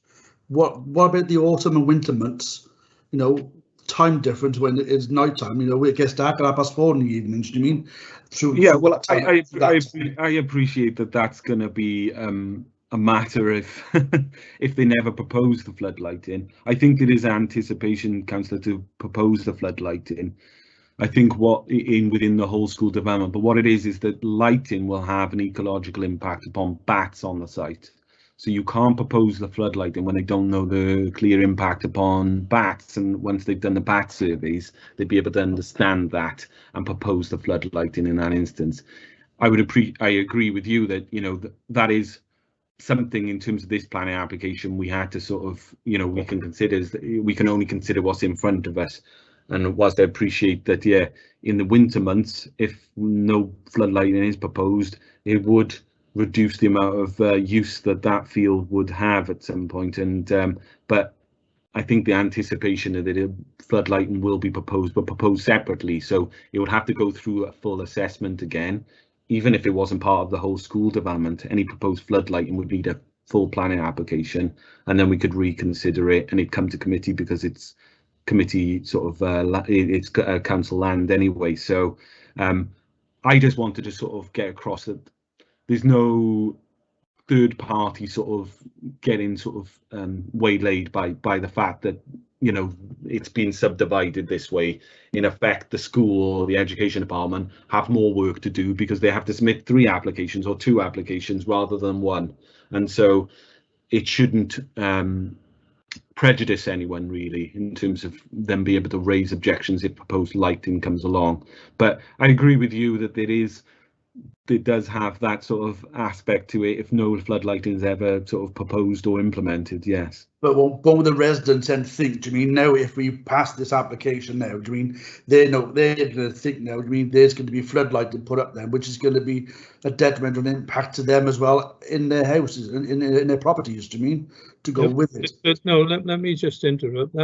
what about the autumn and winter months? You know, time difference when it's night time. You know, it gets dark at 4:30 in the evenings. Do you mean? Yeah, well, I appreciate that. That's going to be a matter if if they never propose the floodlighting. I think it is anticipation, Councillor, to propose the floodlighting. I think within the whole school development, but what it is that lighting will have an ecological impact upon bats on the site. So you can't propose the floodlighting when they don't know the clear impact upon bats, and once they've done the bat surveys, they'd be able to understand that and propose the floodlighting in that instance. I agree with you that, you know, that is something in terms of this planning application we had to sort of, you know, we can only consider what's in front of us. And whilst I appreciate that, yeah, in the winter months, if no floodlighting is proposed, it would reduce the amount of use that field would have at some point. And but I think the anticipation that floodlighting will be proposed, but proposed separately. So it would have to go through a full assessment again, even if it wasn't part of the whole school development. Any proposed floodlighting would need a full planning application, and then we could reconsider it, and it'd come to committee because it's committee sort of it's council land anyway. So I just wanted to sort of get across that there's no third party sort of getting sort of waylaid by the fact that, you know, it's been subdivided this way. In effect, the school or the education department have more work to do because they have to submit 3 applications or 2 applications rather than 1. And so it shouldn't prejudice anyone really in terms of them being able to raise objections if proposed lighting comes along. But I agree with you that it does have that sort of aspect to it if no floodlighting is ever sort of proposed or implemented, yes. But what will the residents then think? Do you mean now if we pass this application now, do you mean they're going to think now, do you mean there's going to be floodlighting put up there, which is going to be a detrimental impact to them as well in their houses, in their properties, do you mean, to go with it? But no, let me just interrupt.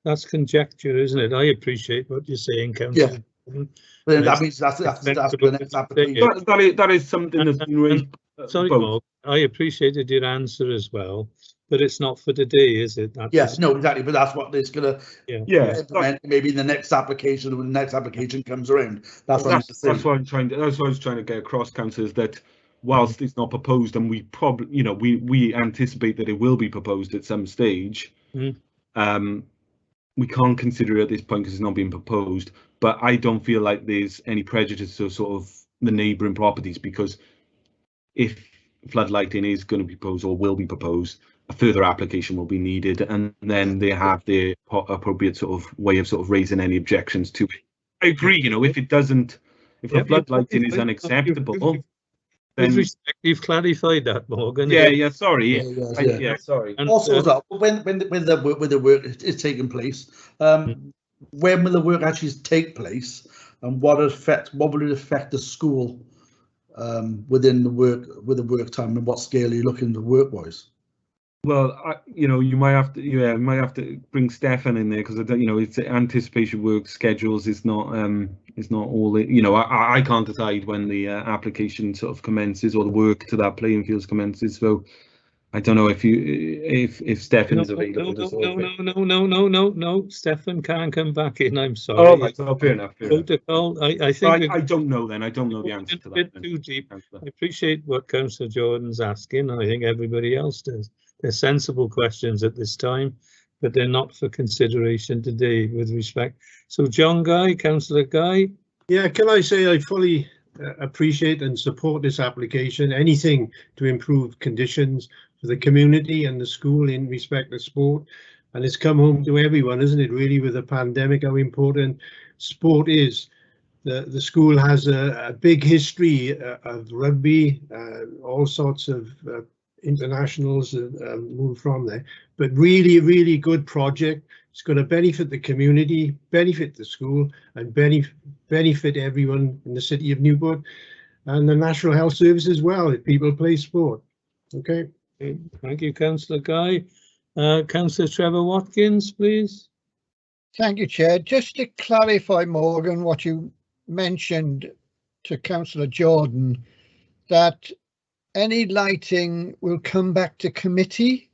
That's conjecture, isn't it? I appreciate what you're saying, Councillor. Yeah. But that means that's the next application. That is something that's been raised. Sorry, Mark, I appreciated your answer as well, but it's not for today, is it? Yes, no, exactly. But that's what it's gonna implement maybe in the next application when the next application comes around. That's what I'm trying to. That's what I was trying to get across, councillors, that whilst it's not proposed, and we probably, you know, we anticipate that it will be proposed at some stage. We can't consider it at this point because it's not being proposed. But I don't feel like there's any prejudice to sort of the neighbouring properties, because if floodlighting is going to be proposed or will be proposed, a further application will be needed, and then they have the appropriate sort of way of sort of raising any objections to it. I agree, you know, if it doesn't, if the floodlighting is unacceptable, then... With respect, you've clarified that, Morgan. Yeah, sorry. Sorry. And also, when the work is taking place, when will the work actually take place, and what will it affect the school within the work time, and what scale are you looking to work wise? Well, you know, you might have to bring Stefan in there, because you know, it's anticipation work schedules is not all, you know, I can't decide when the application sort of commences or the work to that playing fields commences. So I don't know if Stefan is available. No, Stefan can't come back in. I'm sorry. Oh, right, fair enough. Protocol. I think I don't know then. I don't know the answer to that. A bit too deep. I appreciate what Councillor Jordan's asking. I think everybody else does. They're sensible questions at this time, but they're not for consideration today, with respect. So, John Guy, Councillor Guy. Yeah, can I say I fully appreciate and support this application. Anything to improve conditions for the community and the school in respect of sport. And it's come home to everyone, isn't it, really, with the pandemic, how important sport is. The school has a big history of rugby, all sorts of internationals moved from there, but really good project. It's going to benefit the community, benefit the school, and benefit everyone in the city of Newport and the National Health Service as well, if people play sport. Okay. Thank you, Councillor Guy. Councillor Trevor Watkins, please. Thank you, Chair. Just to clarify, Morgan, what you mentioned to Councillor Jordan, that any lighting will come back to committee?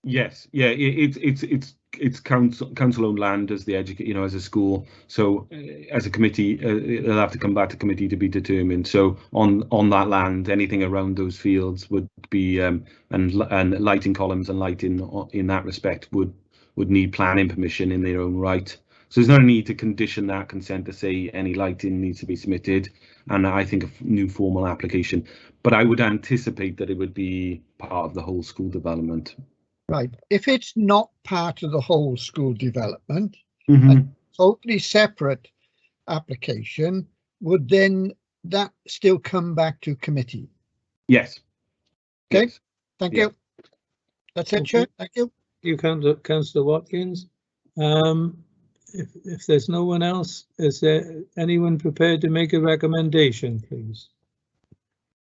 Yes, yeah, it's council-owned land as the as a school. So as a committee, it'll have to come back to committee to be determined. So on that land, anything around those fields would be and lighting columns and lighting in that respect would need planning permission in their own right. So there's no need to condition that consent to say any lighting needs to be submitted, and I think a new formal application. But I would anticipate that it would be part of the whole school development. Right. If it's not part of the whole school development, Mm-hmm. a totally separate application, would then that still come back to committee? Yes. Okay. Yes. Thank Yeah. you. That's it, Chair. Thank you. You, Councillor Watkins. If there's no one else, is there anyone prepared to make a recommendation, please?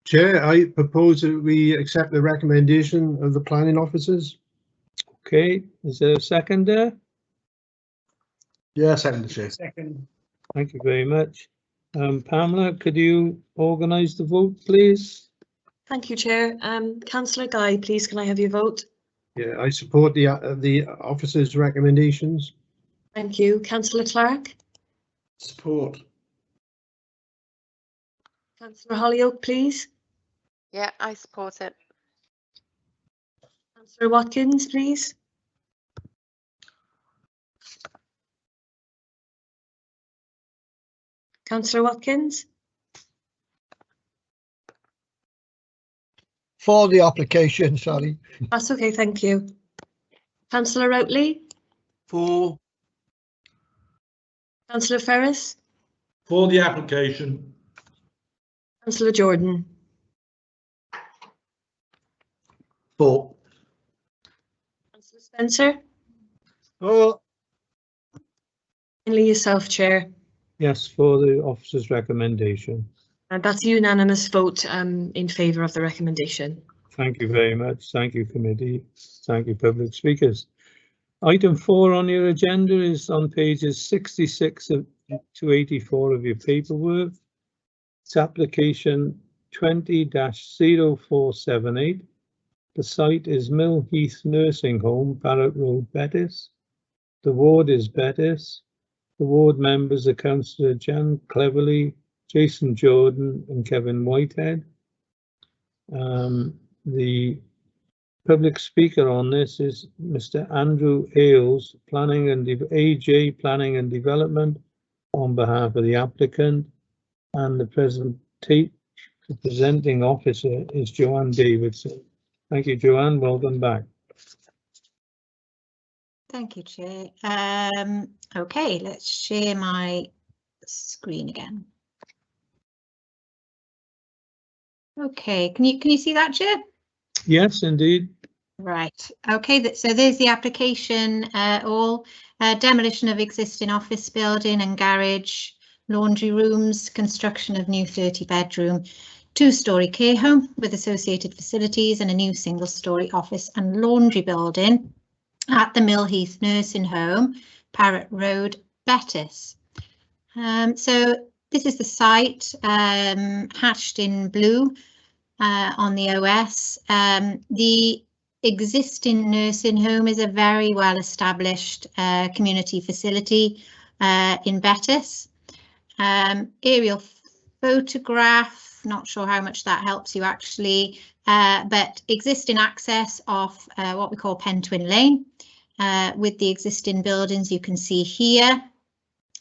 Chair, I propose that we accept the recommendation of the planning officers. Okay, is there a second there? Yeah, second, Chair. Second. Thank you very much. Pamela, could you organise the vote, please? Thank you, Chair. Councillor Guy, please, can I have your vote? Yeah, I support the officers' recommendations. Thank you. Councillor Clark? Support. Councillor Hollyoak, please. Yeah, I support it. Councillor Watkins, please. Councillor Watkins? for the application, sorry. That's okay, thank you. Councillor Routley, For Councillor Ferris, For the application. Councillor Jordan, For. Councillor Spencer, Oh, mainly yourself, Chair. Yes, for the officer's recommendation. And that's a unanimous vote in favour of the recommendation. Thank you very much. Thank you, committee. Thank you, public speakers. Item 4 on your agenda is on pages 66 to 84 of your paperwork. It's application 20-0478. The site is Mill Heath Nursing Home, Barrett Road, Bettis. The ward is Bettis. The ward members are Councillor Jan Cleverly, Jason Jordan and Kevin Whitehead. The public speaker on this is Mr. Andrew Ailes, AJ Planning and Development, on behalf of the applicant, and the presenting officer is Joanne Davidson. Thank you, Joanne. Welcome back. Thank you, Chair. Okay, let's share my screen again. Okay, can you see that, Chair? Yes, indeed. Right. Okay, so there's the application. All demolition of existing office building and garage, laundry rooms, construction of new 30-bedroom, 2-storey care home with associated facilities, and a new single-storey office and laundry building at the Mill Heath Nursing Home, Parrot Road, Bettis. So this is the site, hatched in blue on the OS. The existing nursing home is a very well established community facility in Bettis. Aerial photograph, not sure how much that helps you actually, but existing access off what we call Pentwyn Lane with the existing buildings you can see here.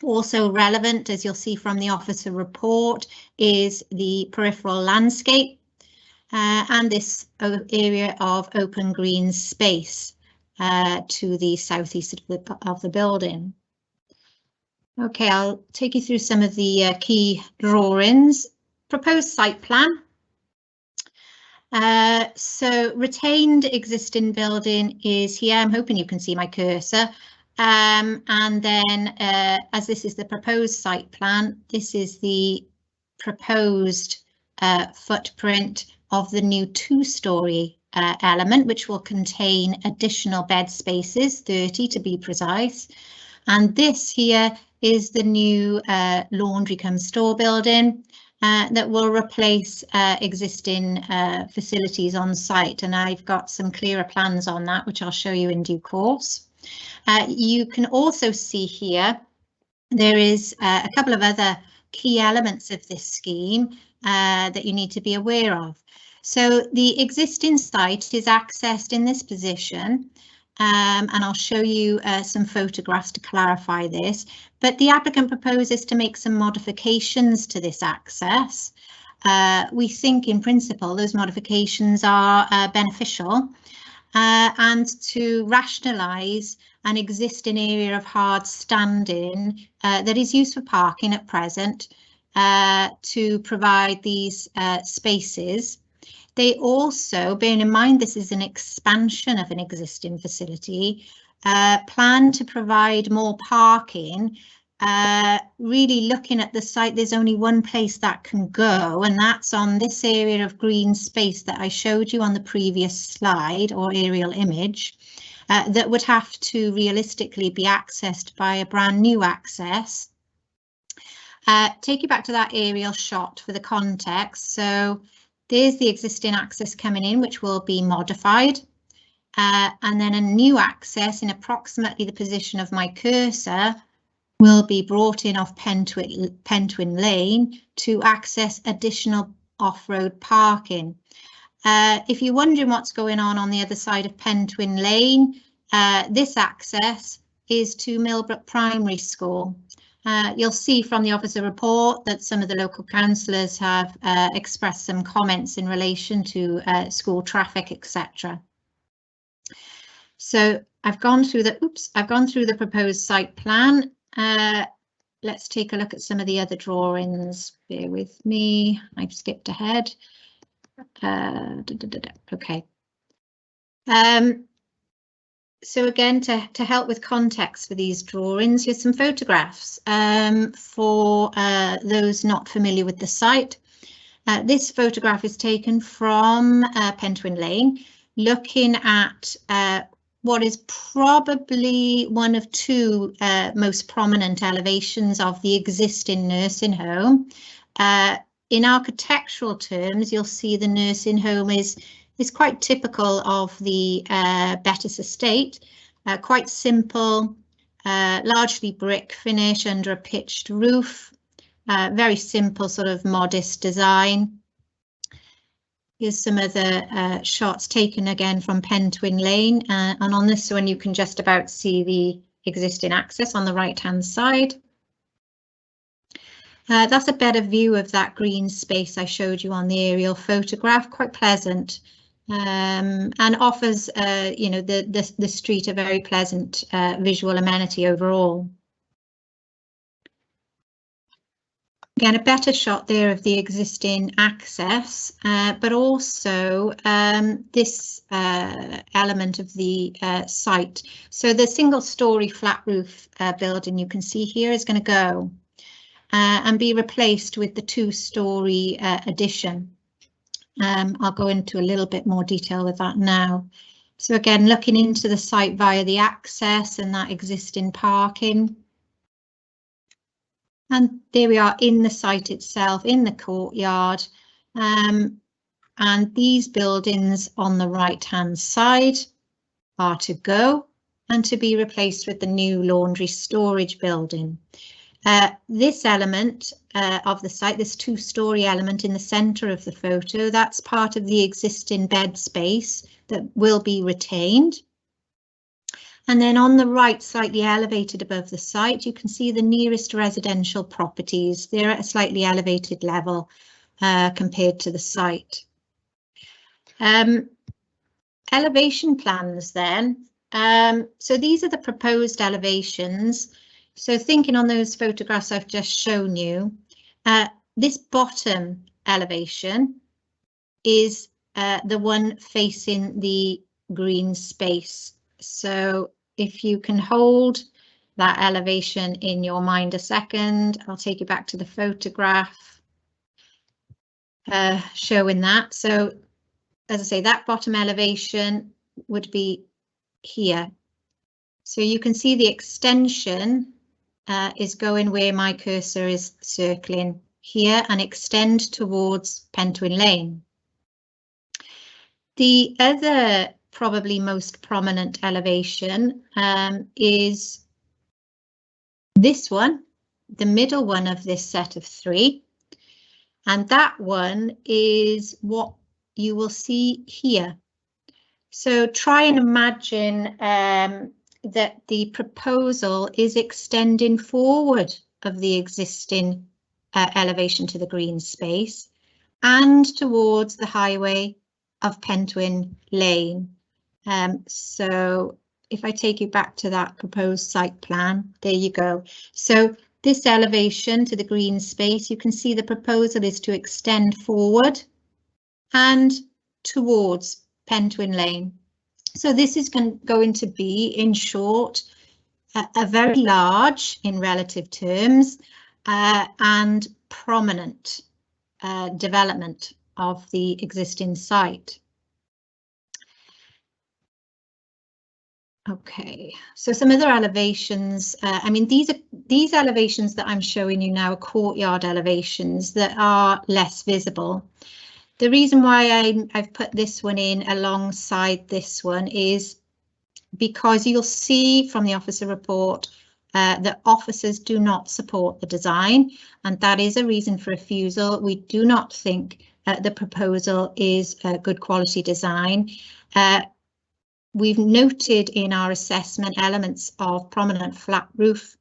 Also relevant, as you'll see from the officer report, is the peripheral landscape and this area of open green space to the southeast of the building. Okay, I'll take you through some of the key drawings. Proposed site plan. So retained existing building is here. I'm hoping you can see my cursor. And then as this is the proposed site plan, this is the proposed footprint of the new 2-storey element, which will contain additional bed spaces, 30 to be precise. And this here is the new laundry cum store building that will replace existing facilities on site. And I've got some clearer plans on that, which I'll show you in due course. You can also see here there is a couple of other key elements of this scheme that you need to be aware of. So the existing site is accessed in this position, and I'll show you some photographs to clarify this, but the applicant proposes to make some modifications to this access. We think in principle those modifications are beneficial and to rationalise an existing area of hard standing that is used for parking at present to provide these spaces. They also, bearing in mind this is an expansion of an existing facility, plan to provide more parking. Really looking at the site, there's only one place that can go, and that's on this area of green space that I showed you on the previous slide or aerial image, that would have to realistically be accessed by a brand new access. Take you back to that aerial shot for the context. So there's the existing access coming in, which will be modified, and then a new access in approximately the position of my cursor will be brought in off Pentwyn Lane to access additional off-road parking. If you're wondering what's going on the other side of Pentwyn Lane, this access is to Millbrook Primary School. You'll see from the officer report that some of the local councillors have expressed some comments in relation to school traffic, etc. So I've gone through the proposed site plan. Let's take a look at some of the other drawings. Bear with me, I've skipped ahead. Okay. So again, to help with context for these drawings, here's some photographs for those not familiar with the site. This photograph is taken from Pentwyn Lane, looking at what is probably one of two most prominent elevations of the existing nursing home. In architectural terms, you'll see the nursing home is quite typical of the Bettis estate, quite simple, largely brick finish under a pitched roof, very simple sort of modest design. Here's some other shots taken again from Pentwyn Lane, and on this one you can just about see the existing access on the right hand side. That's a better view of that green space I showed you on the aerial photograph, quite pleasant, and offers you know, the street a very pleasant visual amenity overall. Again, a better shot there of the existing access, but also this element of the site. So the single-storey flat roof building you can see here is going to go and be replaced with the two-storey addition. I'll go into a little bit more detail with that now. So again, looking into the site via the access and that existing parking. And there we are in the site itself, in the courtyard. And these buildings on the right-hand side are to go and to be replaced with the new laundry storage building. This element of the site, this two-storey element in the centre of the photo, that's part of the existing bed space that will be retained. And then on the right, slightly elevated above the site, you can see the nearest residential properties. They're at a slightly elevated level compared to the site. Elevation plans then. So these are the proposed elevations. So thinking on those photographs I've just shown you, this bottom elevation is the one facing the green space. So if you can hold that elevation in your mind a second, I'll take you back to the photograph showing that. So as I say, that bottom elevation would be here. So you can see the extension is going where my cursor is circling here and extend towards Pentwyn Lane. The other probably most prominent elevation is this one, the middle one of this set of three, and that one is what you will see here. So try and imagine that the proposal is extending forward of the existing elevation to the green space and towards the highway of Pentwyn Lane. So if I take you back to that proposed site plan, there you go. So this elevation to the green space, you can see the proposal is to extend forward and towards Pentwyn Lane. So this is going to be, in short, a very large, in relative terms, and prominent development of the existing site. Okay, so some other elevations. I mean, these elevations that I'm showing you now are courtyard elevations that are less visible. The reason why I've put this one in alongside this one is because you'll see from the officer report that officers do not support the design, and that is a reason for refusal. We do not think the proposal is a good quality design. We've noted in our assessment elements of prominent flat roof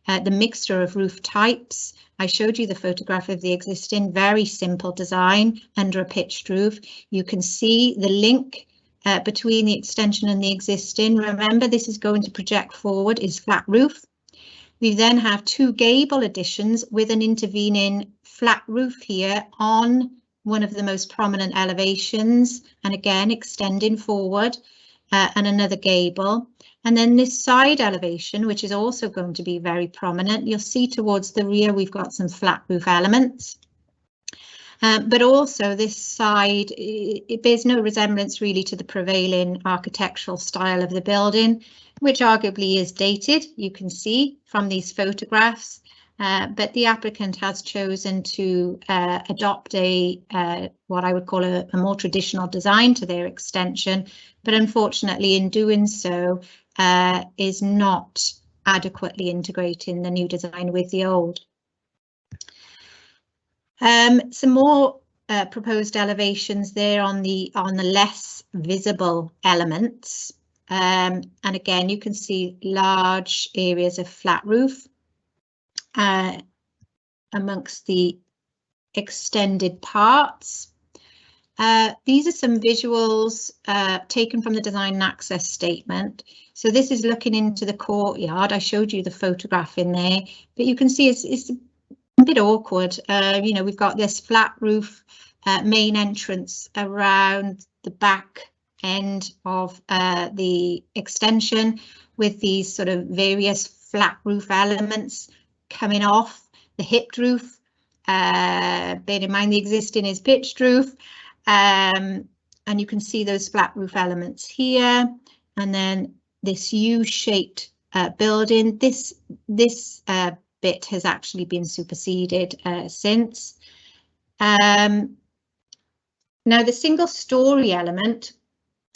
the mixture of roof types. I showed you the photograph of the existing, very simple design under a pitched roof. You can see the link between the extension and the existing. Remember, this is going to project forward, is flat roof. We then have two gable additions with an intervening flat roof here on one of the most prominent elevations, and again extending forward, and another gable. And then this side elevation, which is also going to be very prominent, you'll see towards the rear we've got some flat roof elements. But also this side, it bears no resemblance really to the prevailing architectural style of the building, which arguably is dated, you can see from these photographs. But the applicant has chosen to adopt what I would call a more traditional design to their extension, but unfortunately in doing so is not adequately integrating the new design with the old. Some more proposed elevations there on the less visible elements, and again you can see large areas of flat roof amongst the extended parts. These are some visuals taken from the design and access statement. So this is looking into the courtyard. I showed you the photograph in there, but you can see it's a bit awkward. You know, we've got this flat roof main entrance around the back end of the extension with these sort of various flat roof elements coming off the hipped roof. Bear in mind the existing is pitched roof, and you can see those flat roof elements here, and then this U-shaped building. This bit has actually been superseded since. Now the single story element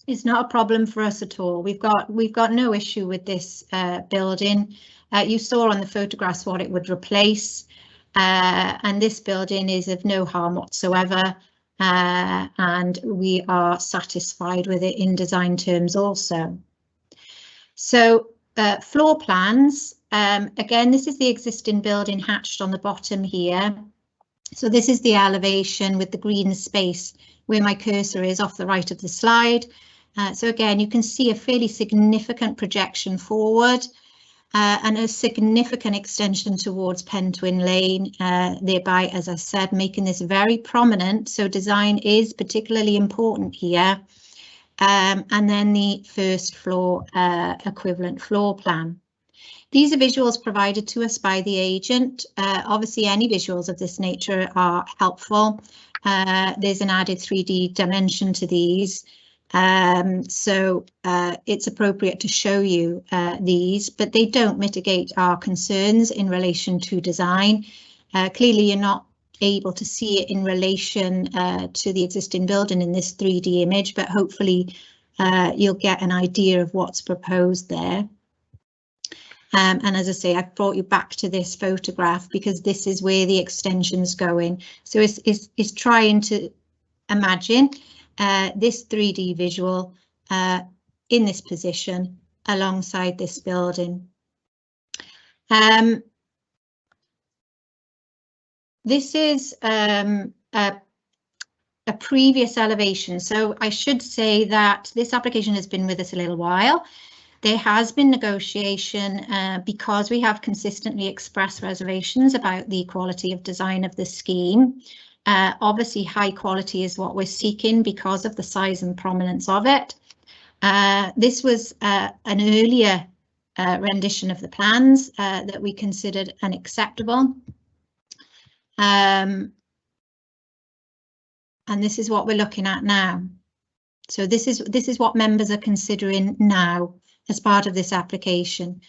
is not a problem for us at all. We've got no issue with this building. You saw on the photographs what it would replace, and this building is of no harm whatsoever, and we are satisfied with it in design terms also. So floor plans, again, this is the existing building hatched on the bottom here. So this is the elevation with the green space where my cursor is off the right of the slide. So again, you can see a fairly significant projection forward and a significant extension towards Pentwyn Lane, thereby, as I said, making this very prominent. So design is particularly important here. And then the first floor equivalent floor plan. These are visuals provided to us by the agent. Obviously, any visuals of this nature are helpful. There's an added 3D dimension to these. So it's appropriate to show you these, but they don't mitigate our concerns in relation to design. Clearly, you're not able to see it in relation to the existing building in this 3D image, but hopefully you'll get an idea of what's proposed there. And as I say, I've brought you back to this photograph because this is where the extension's going. So it's trying to imagine this 3D visual in this position alongside this building. This is a previous elevation, so I should say that this application has been with us a little while. There has been negotiation because we have consistently expressed reservations about the quality of design of the scheme. Obviously, high quality is what we're seeking because of the size and prominence of it. This was an earlier rendition of the plans that we considered unacceptable. And this is what we're looking at now. So this is what members are considering now as part of this application.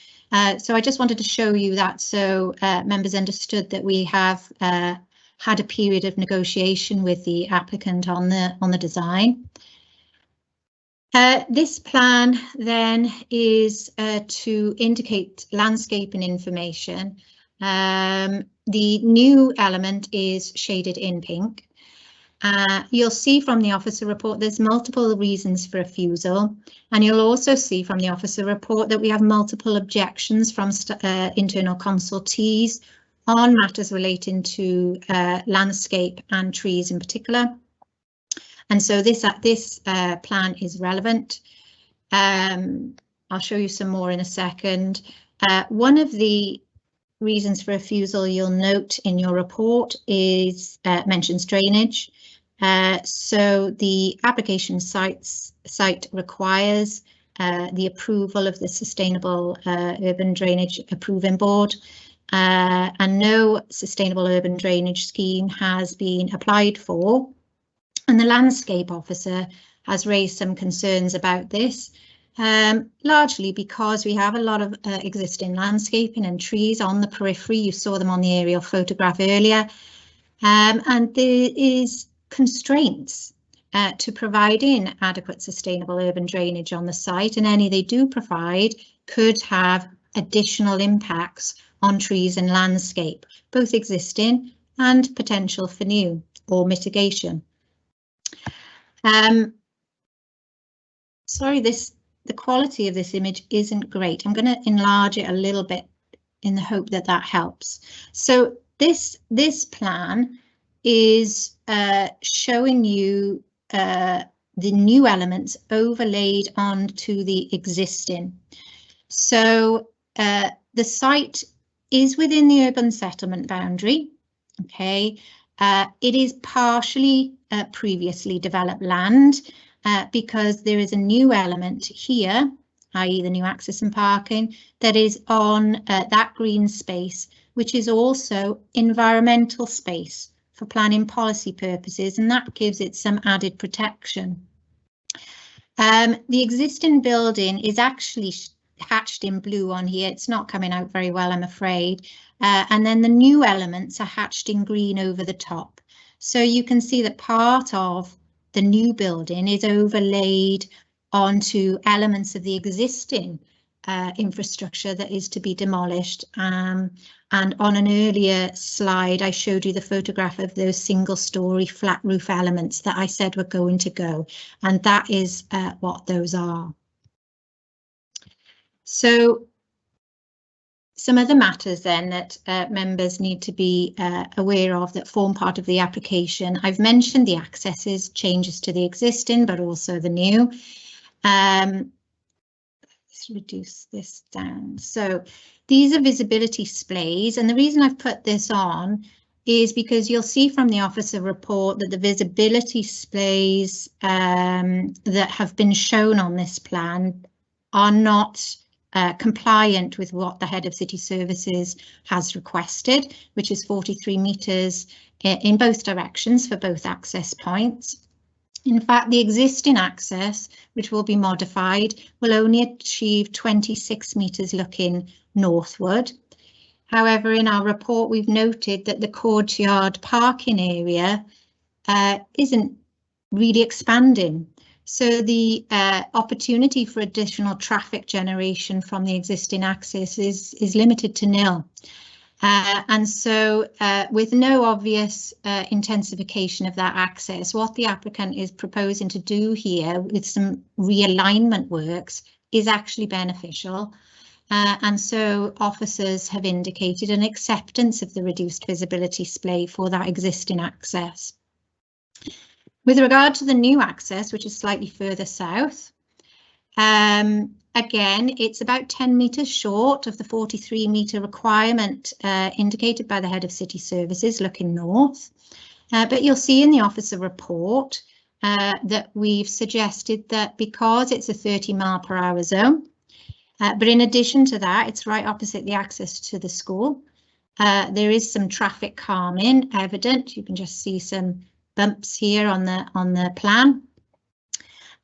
So I just wanted to show you that so members understood that we have had a period of negotiation with the applicant on the design. This plan then is to indicate landscaping information. The new element is shaded in pink. You'll see from the officer report there's multiple reasons for refusal, and you'll also see from the officer report that we have multiple objections from internal consultees on matters relating to landscape and trees in particular. And so this plan is relevant. I'll show you some more in a second. One of the reasons for refusal you'll note in your report is mentions drainage. So the application site requires the approval of the Sustainable Urban Drainage Approving Board, and no sustainable urban drainage scheme has been applied for. And the landscape officer has raised some concerns about this, largely because we have a lot of existing landscaping and trees on the periphery. You saw them on the aerial photograph earlier, and there is constraints to providing adequate sustainable urban drainage on the site, and any they do provide could have additional impacts on trees and landscape, both existing and potential for new or mitigation. Sorry, the quality of this image isn't great. I'm going to enlarge it a little bit in the hope that that helps. So this plan is showing you the new elements overlaid onto the existing. So the site is within the urban settlement boundary. Okay, it is partially previously developed land because there is a new element here, i.e. the new access and parking, that is on that green space, which is also environmental space for planning policy purposes, and that gives it some added protection. The existing building is actually hatched in blue on here. It's not coming out very well, I'm afraid. And then the new elements are hatched in green over the top. So you can see that part of the new building is overlaid onto elements of the existing infrastructure that is to be demolished. And on an earlier slide, I showed you the photograph of those single-story flat roof elements that I said were going to go, and that is what those are. So some other matters then that members need to be aware of that form part of the application. I've mentioned the accesses, changes to the existing, but also the new. Let's reduce this down. So these are visibility splays, and the reason I've put this on is because you'll see from the officer report that the visibility splays that have been shown on this plan are not compliant with what the head of city services has requested, which is 43 metres in both directions for both access points. In fact, the existing access, which will be modified, will only achieve 26 metres looking northward. However, in our report, we've noted that the courtyard parking area isn't really expanding. So the opportunity for additional traffic generation from the existing access is limited to nil. And so with no obvious intensification of that access, what the applicant is proposing to do here with some realignment works is actually beneficial. And so officers have indicated an acceptance of the reduced visibility splay for that existing access. With regard to the new access, which is slightly further south, again, it's about 10 metres short of the 43 metre requirement indicated by the head of city services looking north. But you'll see in the officer report that we've suggested that because it's a 30-mile-per-hour zone, but in addition to that, it's right opposite the access to the school. There is some traffic calming evident. You can just see some bumps here on the plan,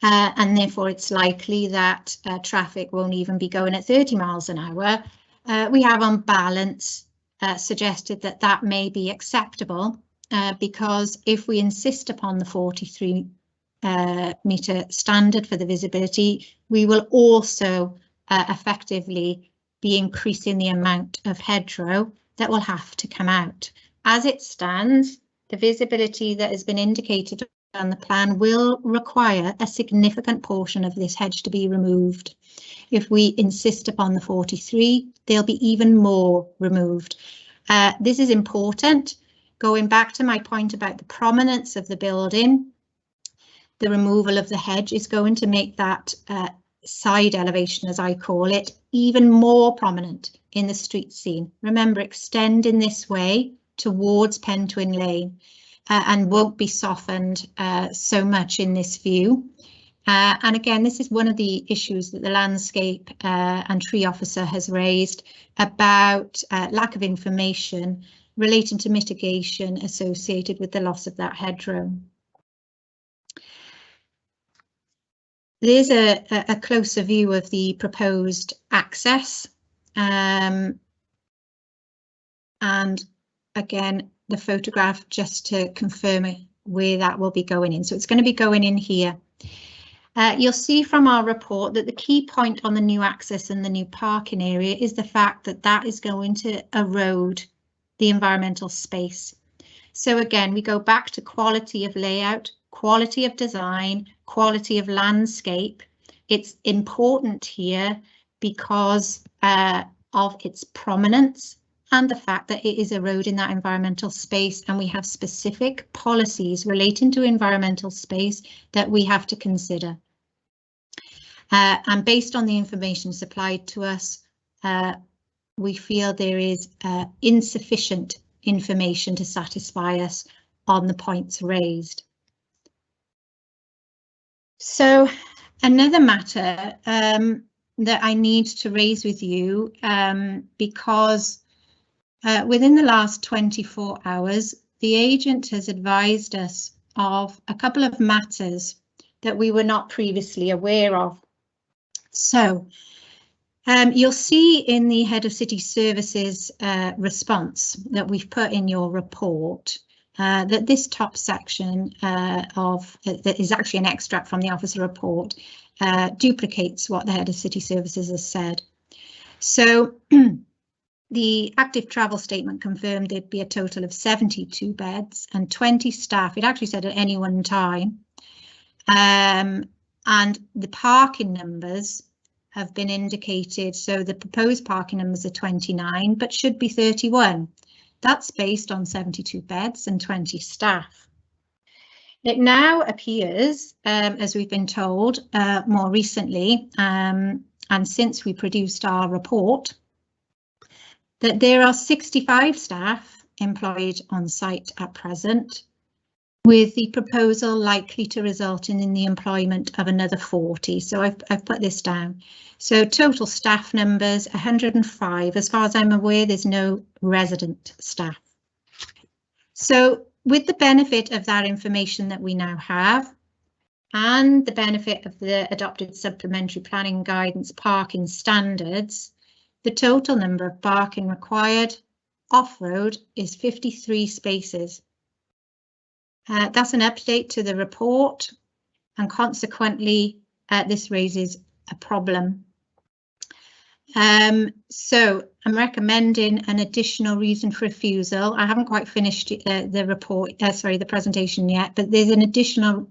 and therefore it's likely that traffic won't even be going at 30 miles an hour. We have on balance suggested that that may be acceptable because if we insist upon the 43 metre standard for the visibility, we will also effectively be increasing the amount of hedgerow that will have to come out. As it stands, the visibility that has been indicated on the plan will require a significant portion of this hedge to be removed. If we insist upon the 43, there'll be even more removed. This is important. Going back to my point about the prominence of the building, the removal of the hedge is going to make that side elevation, as I call it, even more prominent in the street scene. Remember, extend in this way towards Pentwyn Lane and won't be softened so much in this view. And again, this is one of the issues that the landscape and tree officer has raised about lack of information relating to mitigation associated with the loss of that hedgerow. There's a closer view of the proposed access. And again, the photograph just to confirm where that will be going in. So it's going to be going in here. You'll see from our report that the key point on the new access and the new parking area is the fact that that is going to erode the environmental space. So again, we go back to quality of layout, quality of design, quality of landscape. It's important here because of its prominence and the fact that it is eroding that environmental space, and we have specific policies relating to environmental space that we have to consider. And based on the information supplied to us, we feel there is insufficient information to satisfy us on the points raised. So another matter that I need to raise with you, because within the last 24 hours, the agent has advised us of a couple of matters that we were not previously aware of. So you'll see in the Head of City Services response that we've put in your report that this top section that is actually an extract from the officer report duplicates what the Head of City Services has said. So the active travel statement confirmed there'd be a total of 72 beds and 20 staff. It actually said at any one time. And the parking numbers have been indicated. So the proposed parking numbers are 29, but should be 31. That's based on 72 beds and 20 staff. It now appears, as we've been told more recently, and since we produced our report, that there are 65 staff employed on site at present, with the proposal likely to result in the employment of another 40. So I've put this down. So total staff numbers 105. As far as I'm aware, there's no resident staff. So with the benefit of that information that we now have, and the benefit of the adopted supplementary planning guidance parking standards, the total number of parking required off-road is 53 spaces. That's an update to the report, and consequently this raises a problem. So I'm recommending an additional reason for refusal. I haven't quite finished the report, the presentation yet, but there's an additional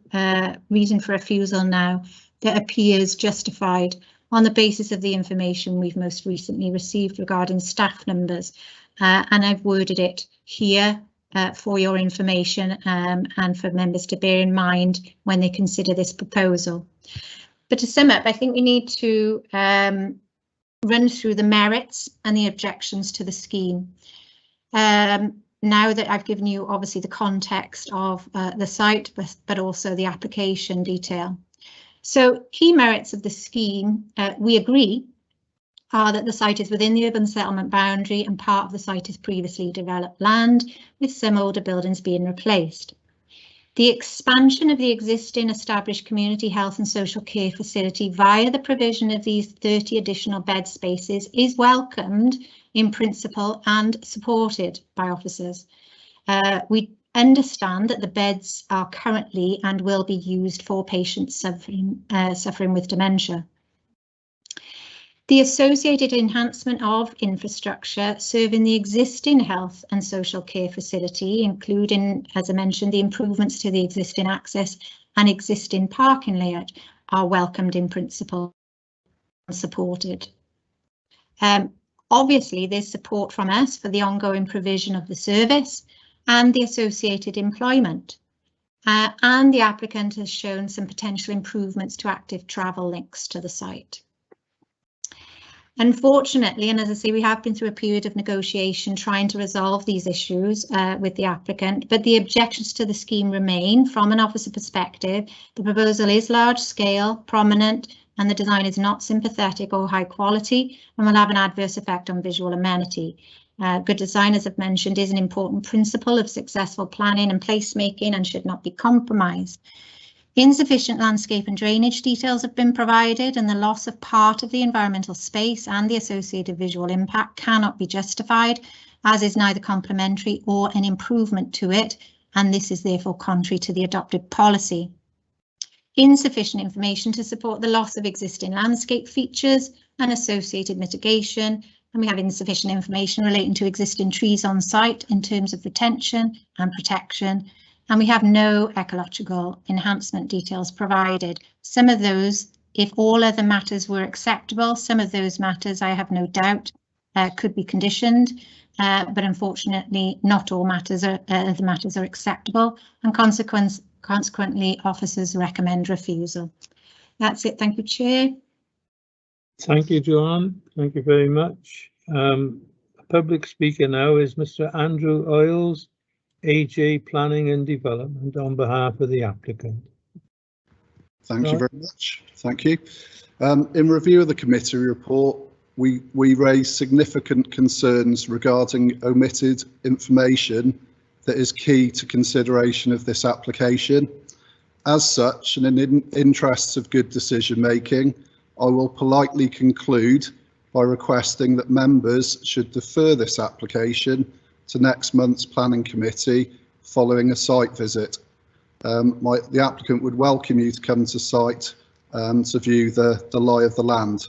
reason for refusal now that appears justified on the basis of the information we've most recently received regarding staff numbers, and I've worded it here for your information and for members to bear in mind when they consider this proposal. But to sum up, I think we need to run through the merits and the objections to the scheme. Now that I've given you obviously the context of the site, but also the application detail. So key merits of the scheme, we agree, are that the site is within the urban settlement boundary and part of the site is previously developed land, with some older buildings being replaced. The expansion of the existing established community health and social care facility via the provision of these 30 additional bed spaces is welcomed in principle and supported by officers. We understand that the beds are currently and will be used for patients suffering with dementia. The associated enhancement of infrastructure serving the existing health and social care facility, including, as I mentioned, the improvements to the existing access and existing parking layout, are welcomed in principle and supported. Obviously, there's support from us for the ongoing provision of the service and the associated employment. And the applicant has shown some potential improvements to active travel links to the site. Unfortunately, and as I say, we have been through a period of negotiation trying to resolve these issues with the applicant, but the objections to the scheme remain. From an officer perspective, the proposal is large scale, prominent, and the design is not sympathetic or high quality and will have an adverse effect on visual amenity. Good design, as I've mentioned, is an important principle of successful planning and placemaking and should not be compromised. Insufficient landscape and drainage details have been provided, and the loss of part of the environmental space and the associated visual impact cannot be justified, as is neither complementary or an improvement to it, and this is therefore contrary to the adopted policy. Insufficient information to support the loss of existing landscape features and associated mitigation, and we have insufficient information relating to existing trees on site in terms of retention and protection, and we have no ecological enhancement details provided. Some of those, if all other matters were acceptable, some of those matters, I have no doubt, could be conditioned, but unfortunately not all matters are, other matters are acceptable, and consequently officers recommend refusal. That's it. Thank you, Chair. Thank you, Joanne. Thank you very much. Public speaker now is Mr. Andrew Oils, AJ Planning and Development, on behalf of the applicant. Thank you very much. Thank you. In review of the committee report, we raised significant concerns regarding omitted information that is key to consideration of this application. As such, and in interests of good decision making, I will politely conclude by requesting that members should defer this application to next month's planning committee following a site visit. The applicant would welcome you to come to site to view the lie of the land.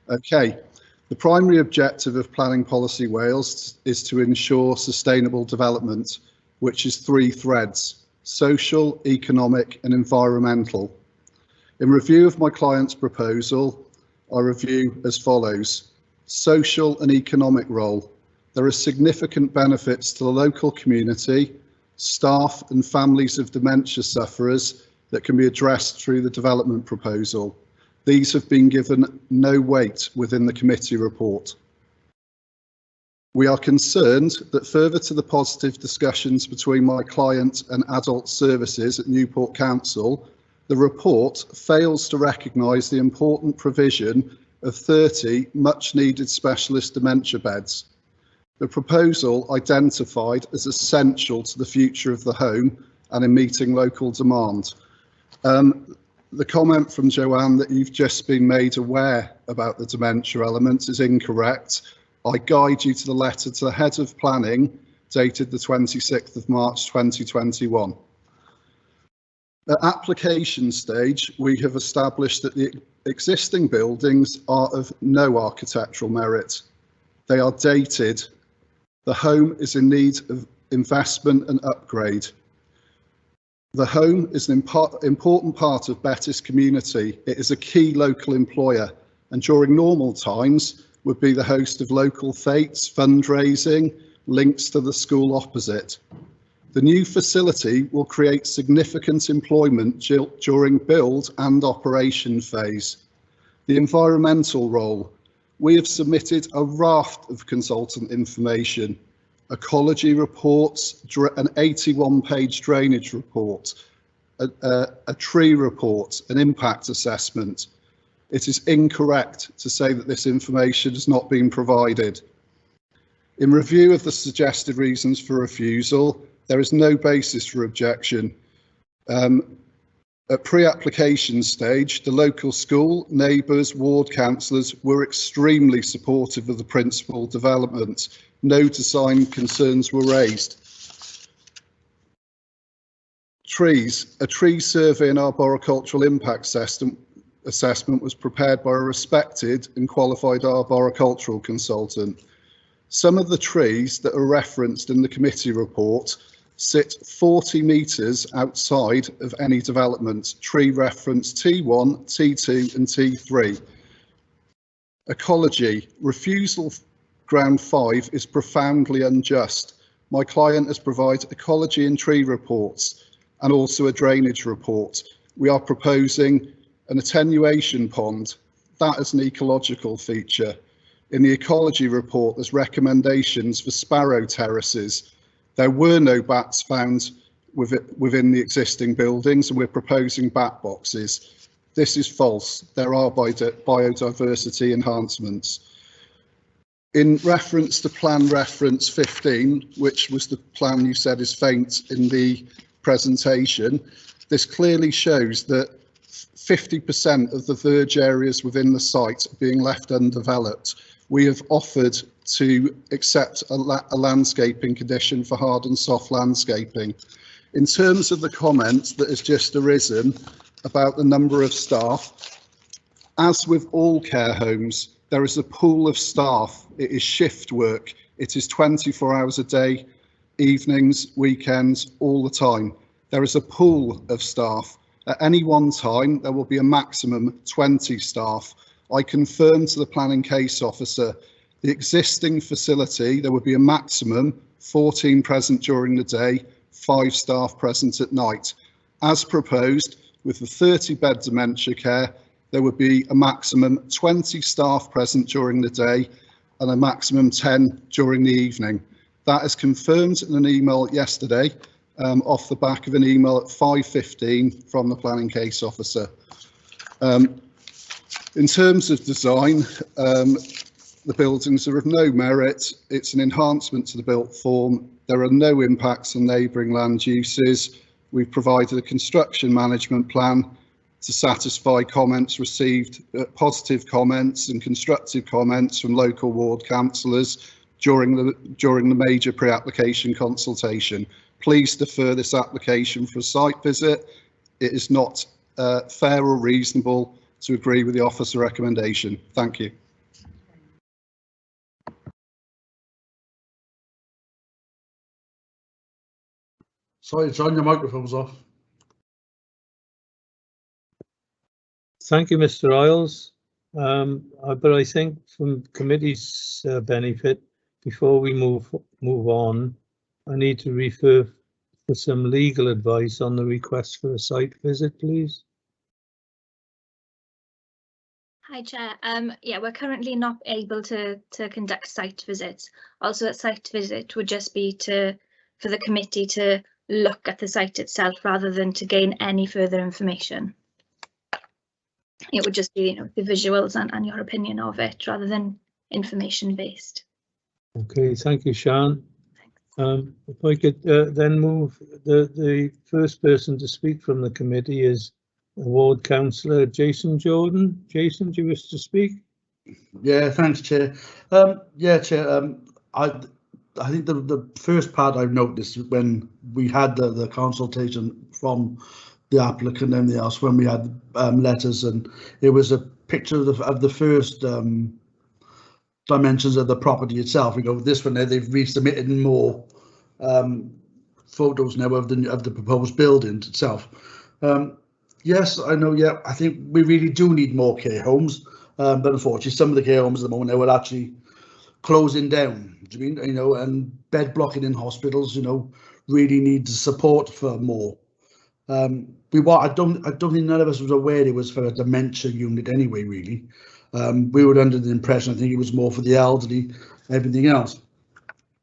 Okay, the primary objective of Planning Policy Wales is to ensure sustainable development, which is three threads: social, economic and environmental. In review of my client's proposal, I review as follows: social and economic role. There are significant benefits to the local community, staff and families of dementia sufferers that can be addressed through the development proposal. These have been given no weight within the committee report. We are concerned that further to the positive discussions between my client and Adult Services at Newport Council, the report fails to recognise the important provision of 30 much needed specialist dementia beds. The proposal identified as essential to the future of the home and in meeting local demand. The comment from Joanne that you've just been made aware about the dementia elements is incorrect. I guide you to the letter to the Head of Planning dated the 26th of March 2021. At application stage, we have established that the existing buildings are of no architectural merit. They are dated. The home is in need of investment and upgrade. The home is an important part of Bettis community. It is a key local employer and during normal times would be the host of local fetes, fundraising, links to the school opposite. The new facility will create significant employment during build and operation phase. The environmental role. We have submitted a raft of consultant information, ecology reports, an 81-page drainage report, a tree report, an impact assessment. It is incorrect to say that this information has not been provided. In review of the suggested reasons for refusal, there is no basis for objection. At pre-application stage, the local school, neighbours, ward councillors were extremely supportive of the principal development. No design concerns were raised. Trees. A tree survey and arboricultural impact assessment was prepared by a respected and qualified arboricultural consultant. Some of the trees that are referenced in the committee report sit 40 metres outside of any development, tree reference T1, T2 and T3. Ecology, refusal ground 5 is profoundly unjust. My client has provided ecology and tree reports and also a drainage report. We are proposing an attenuation pond. That is an ecological feature. In the ecology report, there's recommendations for sparrow terraces. There were no bats found within the existing buildings, and we're proposing bat boxes. This is false. There are biodiversity enhancements. In reference to plan reference 15, which was the plan you said is faint in the presentation, this clearly shows that 50% of the verge areas within the site are being left undeveloped. We have offered to accept a landscaping condition for hard and soft landscaping. In terms of the comment that has just arisen about the number of staff, as with all care homes, there is a pool of staff. It is shift work. It is 24 hours a day, evenings, weekends, all the time. There is a pool of staff. At any one time, there will be a maximum 20 staff. I confirmed to the planning case officer the existing facility, there would be a maximum 14 present during the day, 5 staff present at night. As proposed, with the 30-bed dementia care, there would be a maximum 20 staff present during the day and a maximum 10 during the evening. That is confirmed in an email yesterday, off the back of an email at 5:15 from the planning case officer. In terms of design, the buildings are of no merit. It's an enhancement to the built form. There are no impacts on neighbouring land uses. We've provided a construction management plan to satisfy comments received, positive comments and constructive comments from local ward councillors during the major pre-application consultation. Please defer this application for a site visit. It is not fair or reasonable to agree with the officer recommendation. Thank you. Sorry, John, your microphone's off. Thank you, Mr. Isles. But I think from committee's benefit, before we move on, I need to refer for some legal advice on the request for a site visit, please. Hi, Chair. Yeah, we're currently not able to conduct site visits. Also, a site visit would just be for the committee to look at the site itself rather than to gain any further information. It would just be, you know, the visuals and your opinion of it rather than information based. Okay, thank you, Sian. If I could then move, the first person to speak from the committee is Ward Councillor Jason Jordan. Jason, do you wish to speak? Yeah, thanks, Chair. Yeah, Chair. I think the first part I've noticed when we had the consultation from the applicant and everything else, when we had letters, and it was a picture of the first dimensions of the property itself. We go with this one there. They've resubmitted more photos now of the proposed building itself. Yes, I know. Yeah, I think we really do need more care homes, but unfortunately, some of the care homes at the moment now are actually closing down. Do you mean, you know, and bed blocking in hospitals, you know, really needs support for more. I don't think none of us was aware it was for a dementia unit anyway. Really, we were under the impression I think it was more for the elderly, everything else.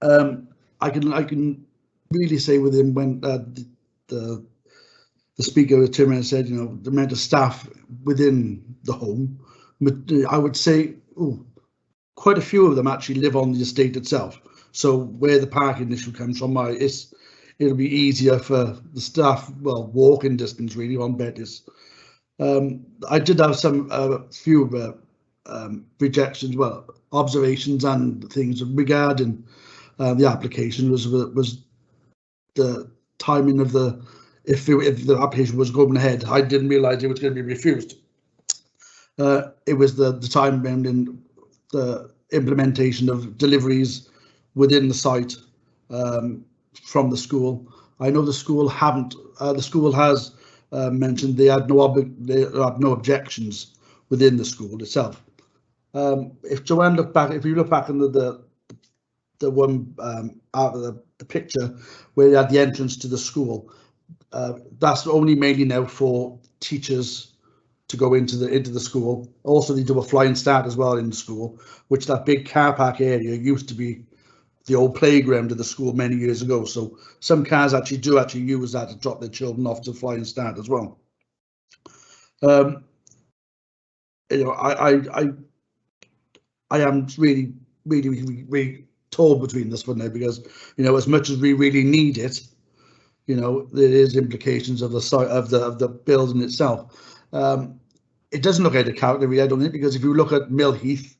I can really say with him when the speaker was turned around and said, you know, the amount of staff within the home, I would say, quite a few of them actually live on the estate itself. So where the parking issue comes from, it'll be easier for the staff, well, walking distance really on Bettis. I did have some few rejections, well, observations and things regarding the application was the timing of if the application was going ahead. I didn't realise it was going to be refused. it was the time when the implementation of deliveries within the site from the school. I know the school haven't. The school has mentioned they had no objections within the school itself. If Joanne look back, if you look back in the one out of the picture where you had the entrance to the school, that's only mainly now for teachers to go into the school. Also, they do a flying start as well in the school, which that big car park area used to be the old playground of the school many years ago. So some cars actually use that to drop their children off to flying start as well. You know, I am really torn between this one now, because, you know, as much as we really need it, you know, there is implications of the site of the building itself. It doesn't look out of character, I don't think, because if you look at Mill Heath,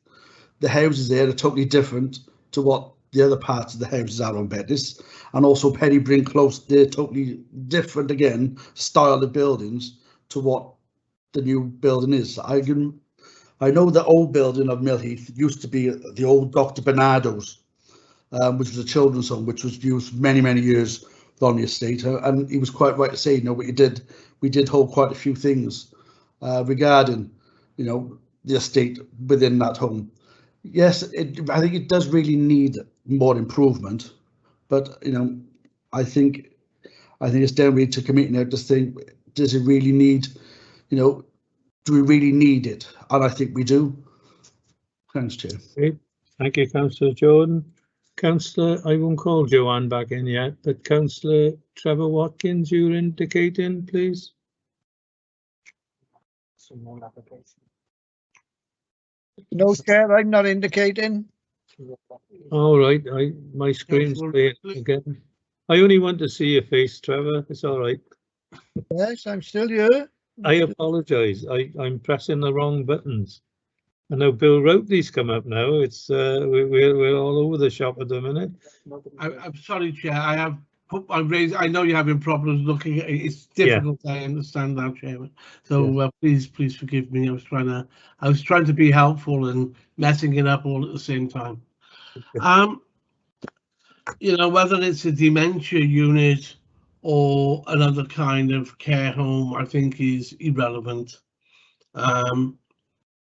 the houses there are totally different to what the other parts of the houses are on Bettis, and also Penny Brink Close, they're totally different again, style of buildings to what the new building is. I know the old building of Mill Heath used to be the old Dr. Bernardo's, which was a children's home, which was used many years on the estate, and he was quite right to say, you know, we did hold quite a few things regarding, you know, the estate within that home. Yes, I think it does really need more improvement, but, you know, I think it's down to committee now to think, does it really need, you know, do we really need it? And I think we do. Thanks, Chair. Okay. Thank you, Councillor Jordan. Councillor, I won't call Joanne back in yet, but Councillor Trevor Watkins, you're indicating, please. No, Chair, I'm not indicating. All right, my screen's playing again. I only want to see your face, Trevor. It's all right. Yes, I'm still here. I apologise. I'm pressing the wrong buttons. I know Bill Roatley's come up now. It's we're all over the shop at the minute. I'm sorry, Chair. I have put my raise. I know you're having problems looking at it. It's difficult. Yeah. I understand that, Chairman. So please forgive me. I was trying to be helpful and messing it up all at the same time. You know, whether it's a dementia unit or another kind of care home, I think is irrelevant.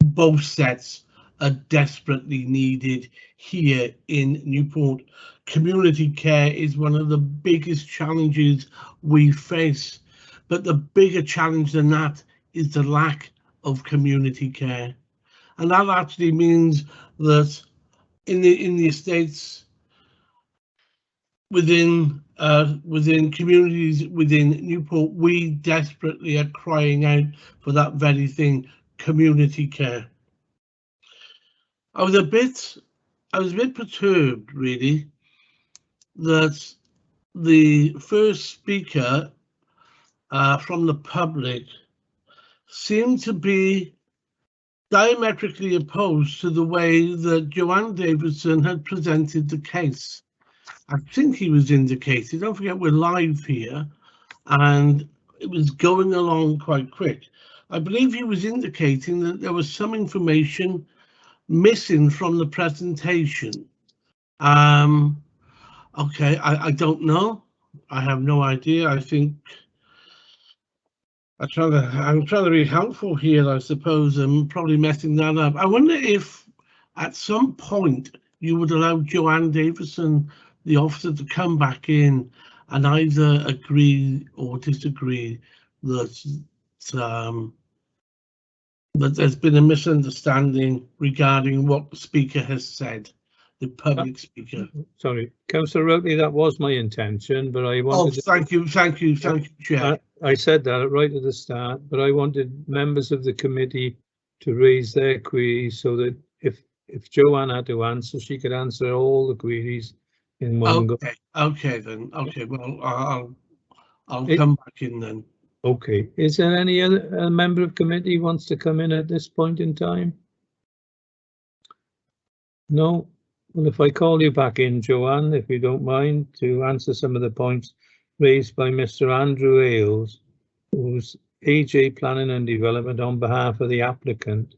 Both sets are desperately needed here in Newport. Community care is one of the biggest challenges we face, but the bigger challenge than that is the lack of community care. And that actually means that in the estates, within communities within Newport, we desperately are crying out for that very thing, community care. I was a bit perturbed, really, that the first speaker from the public seemed to be diametrically opposed to the way that Joanne Davidson had presented the case. I think he was indicating, don't forget we're live here, and it was going along quite quick. I believe he was indicating that there was some information missing from the presentation. Okay, I don't know. I have no idea. I think I'm trying to be helpful here, I suppose. I'm probably messing that up. I wonder if at some point you would allow Joanne Davison, the officer, to come back in and either agree or disagree that that there's been a misunderstanding regarding what the speaker has said, the public speaker. Sorry, Councillor Roatley, that was my intention, but I wanted. Oh, thank you, Chair. I said that right at the start, but I wanted members of the committee to raise their queries so that if Joanne had to answer, she could answer all the queries in one go. Okay then. Okay, well, I'll come back in then. Okay. Is there any other member of committee wants to come in at this point in time? No? Well, if I call you back in, Joanne, if you don't mind, to answer some of the points raised by Mr. Andrew Ailes, who's AJ Planning and Development on behalf of the applicant.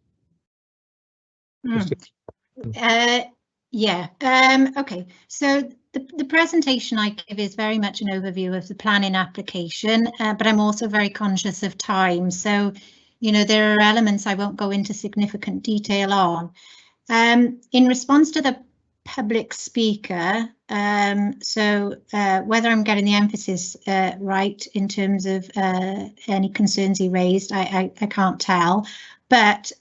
Yeah, okay, so the presentation I give is very much an overview of the planning application, but I'm also very conscious of time. So, you know, there are elements I won't go into significant detail on. In response to the public speaker, so whether I'm getting the emphasis right in terms of any concerns he raised, I can't tell, but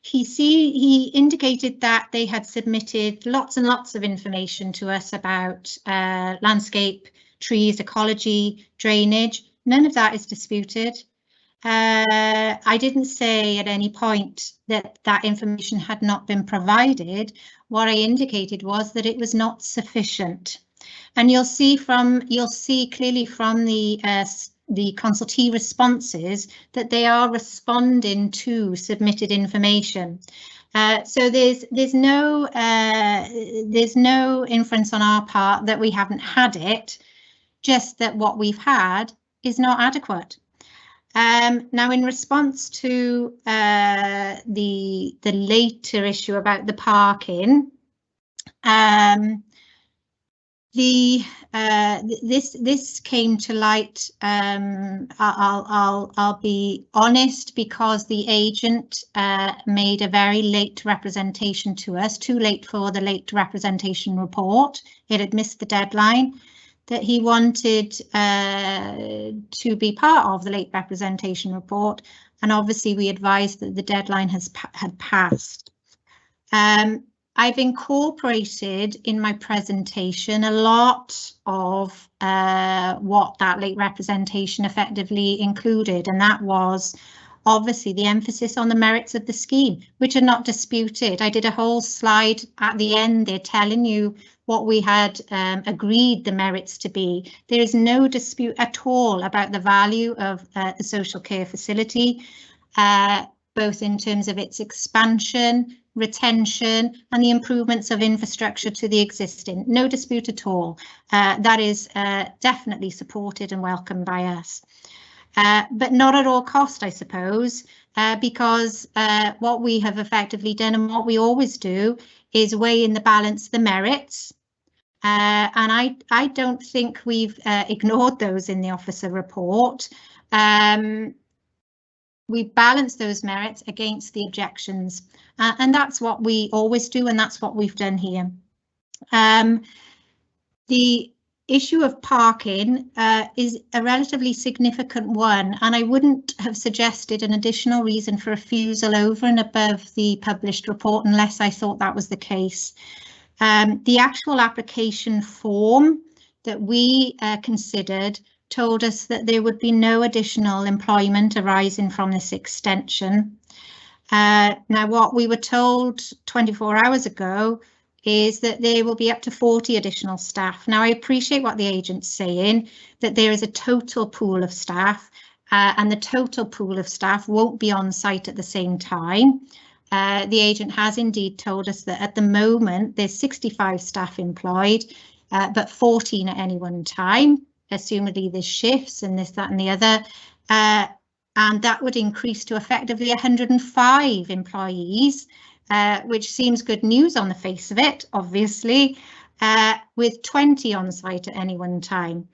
he indicated that they had submitted lots and lots of information to us about landscape, trees, ecology, drainage. None of that is disputed. I didn't say at any point that that information had not been provided. What I indicated was that it was not sufficient. And you'll see clearly from the consultee responses that they are responding to submitted information. So there's no inference on our part that we haven't had it, just that what we've had is not adequate. Now, in response to the later issue about the parking, this came to light. I'll be honest, because the agent made a very late representation to us, too late for the late representation report. It had missed the deadline that he wanted to be part of the late representation report, and obviously we advised that the deadline had passed. I've incorporated in my presentation a lot of what that late representation effectively included, and that was obviously the emphasis on the merits of the scheme, which are not disputed. I did a whole slide at the end there telling you what we had agreed the merits to be. There is no dispute at all about the value of the social care facility, both in terms of its expansion, retention, and the improvements of infrastructure to the existing. No dispute at all. That is definitely supported and welcomed by us. But not at all cost, I suppose, because what we have effectively done, and what we always do, is weigh in the balance the merits. And I don't think we've ignored those in the officer report. We balance those merits against the objections, and that's what we always do, and that's what we've done here. The issue of parking is a relatively significant one, and I wouldn't have suggested an additional reason for refusal over and above the published report unless I thought that was the case. The actual application form that we considered told us that there would be no additional employment arising from this extension. Now, what we were told 24 hours ago is that there will be up to 40 additional staff. Now, I appreciate what the agent's saying, that there is a total pool of staff, and the total pool of staff won't be on site at the same time. The agent has indeed told us that at the moment there's 65 staff employed, but 14 at any one time. Assumedly there's shifts and this, that and the other, and that would increase to effectively 105 employees, which seems good news on the face of it, obviously, with 20 on site at any one time.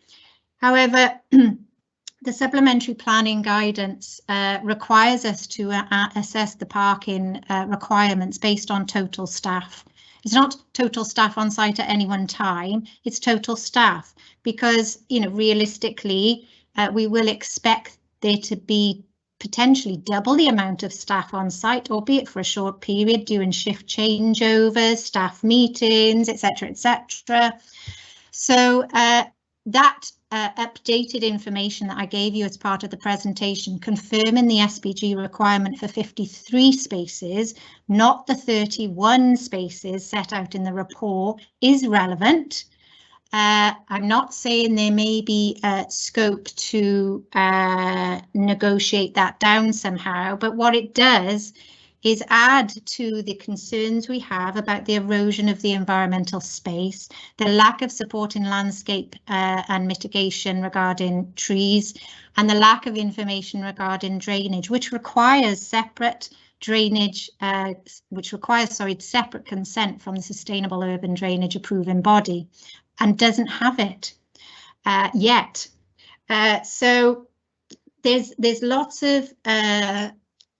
However, the supplementary planning guidance requires us to assess the parking requirements based on total staff. It's not total staff on site at any one time, it's total staff, because, you know, realistically, we will expect there to be potentially double the amount of staff on site, albeit for a short period, during shift changeovers, staff meetings, etc., etc. So that updated information that I gave you as part of the presentation, confirming the SPG requirement for 53 spaces, not the 31 spaces set out in the report, is relevant. I'm not saying there may be scope to negotiate that down somehow, but what it does is add to the concerns we have about the erosion of the environmental space, the lack of support in landscape and mitigation regarding trees, and the lack of information regarding drainage, which requires separate drainage, which requires, separate consent from the Sustainable Urban Drainage Approving Body, and doesn't have it yet. So there's lots of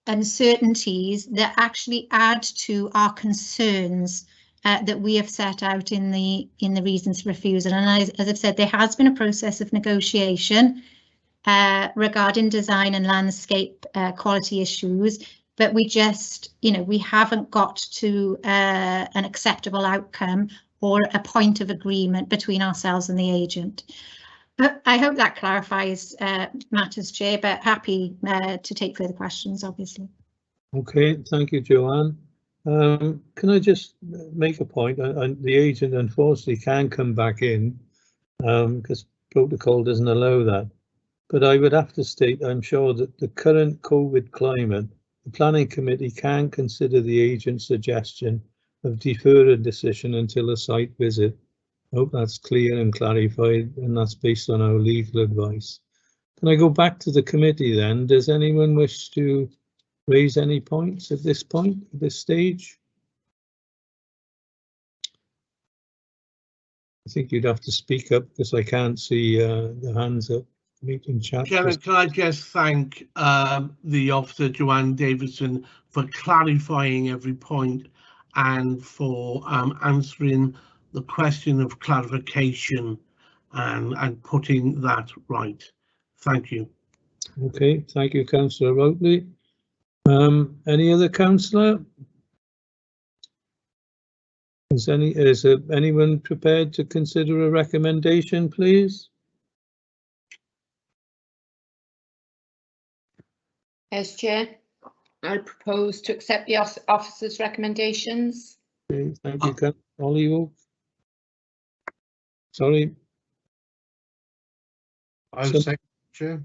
uncertainties that actually add to our concerns that we have set out in the reasons for refusal. And as I've said, there has been a process of negotiation regarding design and landscape quality issues, but we just, we haven't got to an acceptable outcome or a point of agreement between ourselves and the agent. But I hope that clarifies matters, Chair, but happy to take further questions, obviously. Okay, thank you, Joanne. Can I just make a point? The agent unfortunately can come back in because protocol doesn't allow that. But I would have to state, I'm sure that the current COVID climate, the planning committee can consider the agent's suggestion of defer a decision until a site visit. I hope that's clear and clarified, and that's based on our legal advice. Can I go back to the committee then? Does anyone wish to raise any points at this stage? I think you'd have to speak up because I can't see the hands up. Meeting chat. Can I just thank the officer Joanne Davidson for clarifying every point and for answering the question of clarification and putting that right. Thank you. Okay, thank you, Councillor Routley. Any other councillor? Is anyone prepared to consider a recommendation, please? As Chair, I propose to accept the officer's recommendations. Okay, thank you, Councillor Hollywood. Sorry. I'll second, Chair.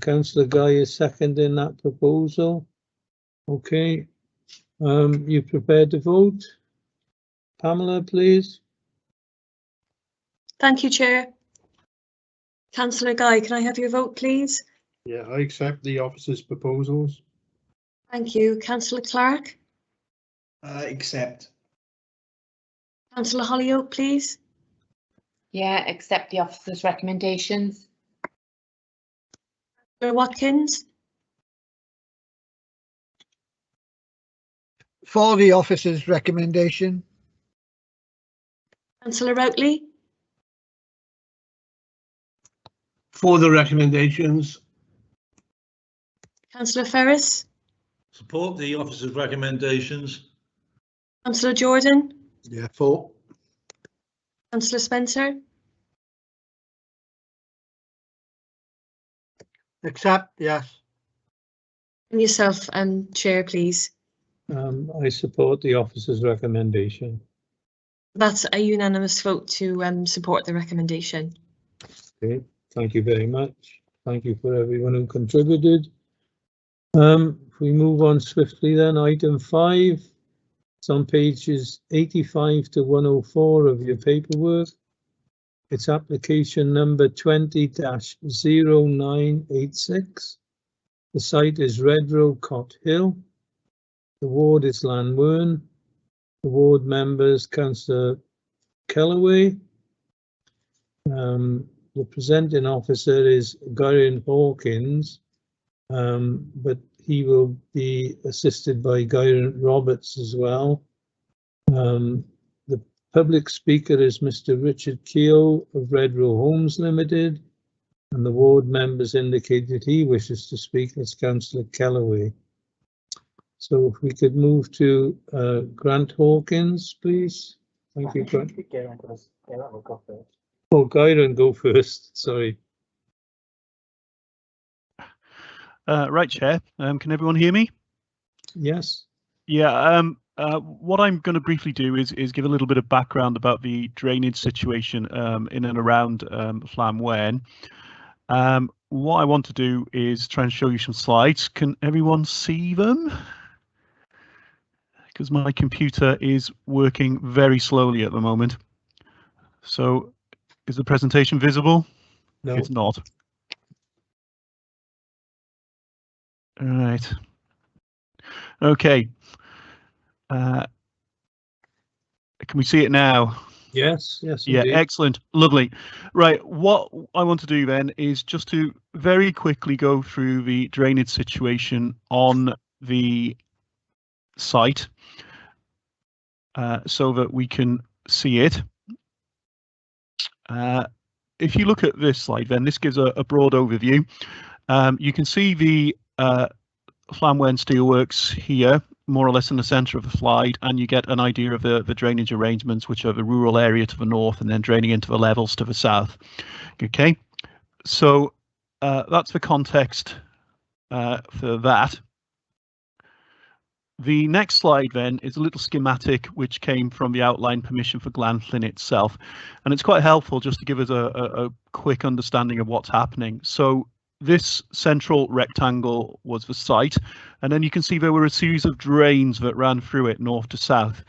Councillor Guy is seconding that proposal. Okay. You prepared to vote? Pamela, please. Thank you, Chair. Councillor Guy, can I have your vote, please? Yeah, I accept the officer's proposals. Thank you. Councillor Clark? Accept. Councillor Hollyoak, please. Yeah, accept the officer's recommendations. Councillor Watkins? For the officer's recommendation. Councillor Routley? For the recommendations. Councillor Ferris? Support the officer's recommendations. Councillor Jordan? Yeah, for. Councillor Spencer? Accept, yes. And yourself, Chair, please. I support the officer's recommendation. That's a unanimous vote to support the recommendation. Okay, thank you very much. Thank you for everyone who contributed. If we move on swiftly then, item 5. It's on pages 85 to 104 of your paperwork. It's application number 20-0986. The site is Redrow Cot Hill. The ward is Llanwern. The ward members, Councillor Kellaway. The presenting officer is Gyryn Hawkins, but he will be assisted by Gyryn Roberts as well. The public speaker is Mr. Richard Keogh of Redrow Homes Limited, and the ward members indicated he wishes to speak as Councillor Kellaway. So if we could move to Grant Hawkins, please. Thank you, Grant. Oh, Gyryn, go first. Sorry. Right, Chair. Can everyone hear me? Yes. Yeah. What I'm going to briefly do is give a little bit of background about the drainage situation in and around Llanwern. What I want to do is try and show you some slides. Can everyone see them? Because my computer is working very slowly at the moment. So is the presentation visible? No. It's not. All right. Okay. Can we see it now? Yes, yes, Yeah, indeed. excellent. Lovely. Right, what I want to do then is just to very quickly go through the drainage situation on the site so that we can see it. If you look at this slide, then this gives a broad overview. You can see the Llanwen Steelworks here, more or less in the centre of the slide, and you get an idea of the drainage arrangements, which are the rural area to the north and then draining into the levels to the south. Okay, so that's the context for that. The next slide then is a little schematic which came from the outline permission for Llanllyn itself, and it's quite helpful just to give us a quick understanding of what's happening. So this central rectangle was the site, and then you can see there were a series of drains that ran through it north to south.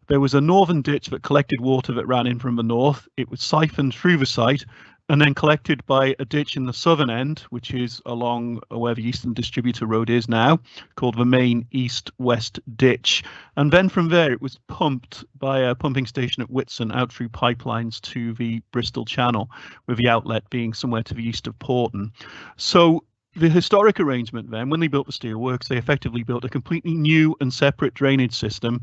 There was a northern ditch that collected water that ran in from the north. It was siphoned through the site and then collected by a ditch in the southern end, which is along where the Eastern Distributor Road is now, called the main east-west ditch. And then from there it was pumped by a pumping station at Whitsun out through pipelines to the Bristol Channel, with the outlet being somewhere to the east of Porton. So the historic arrangement then, when they built the steelworks, they effectively built a completely new and separate drainage system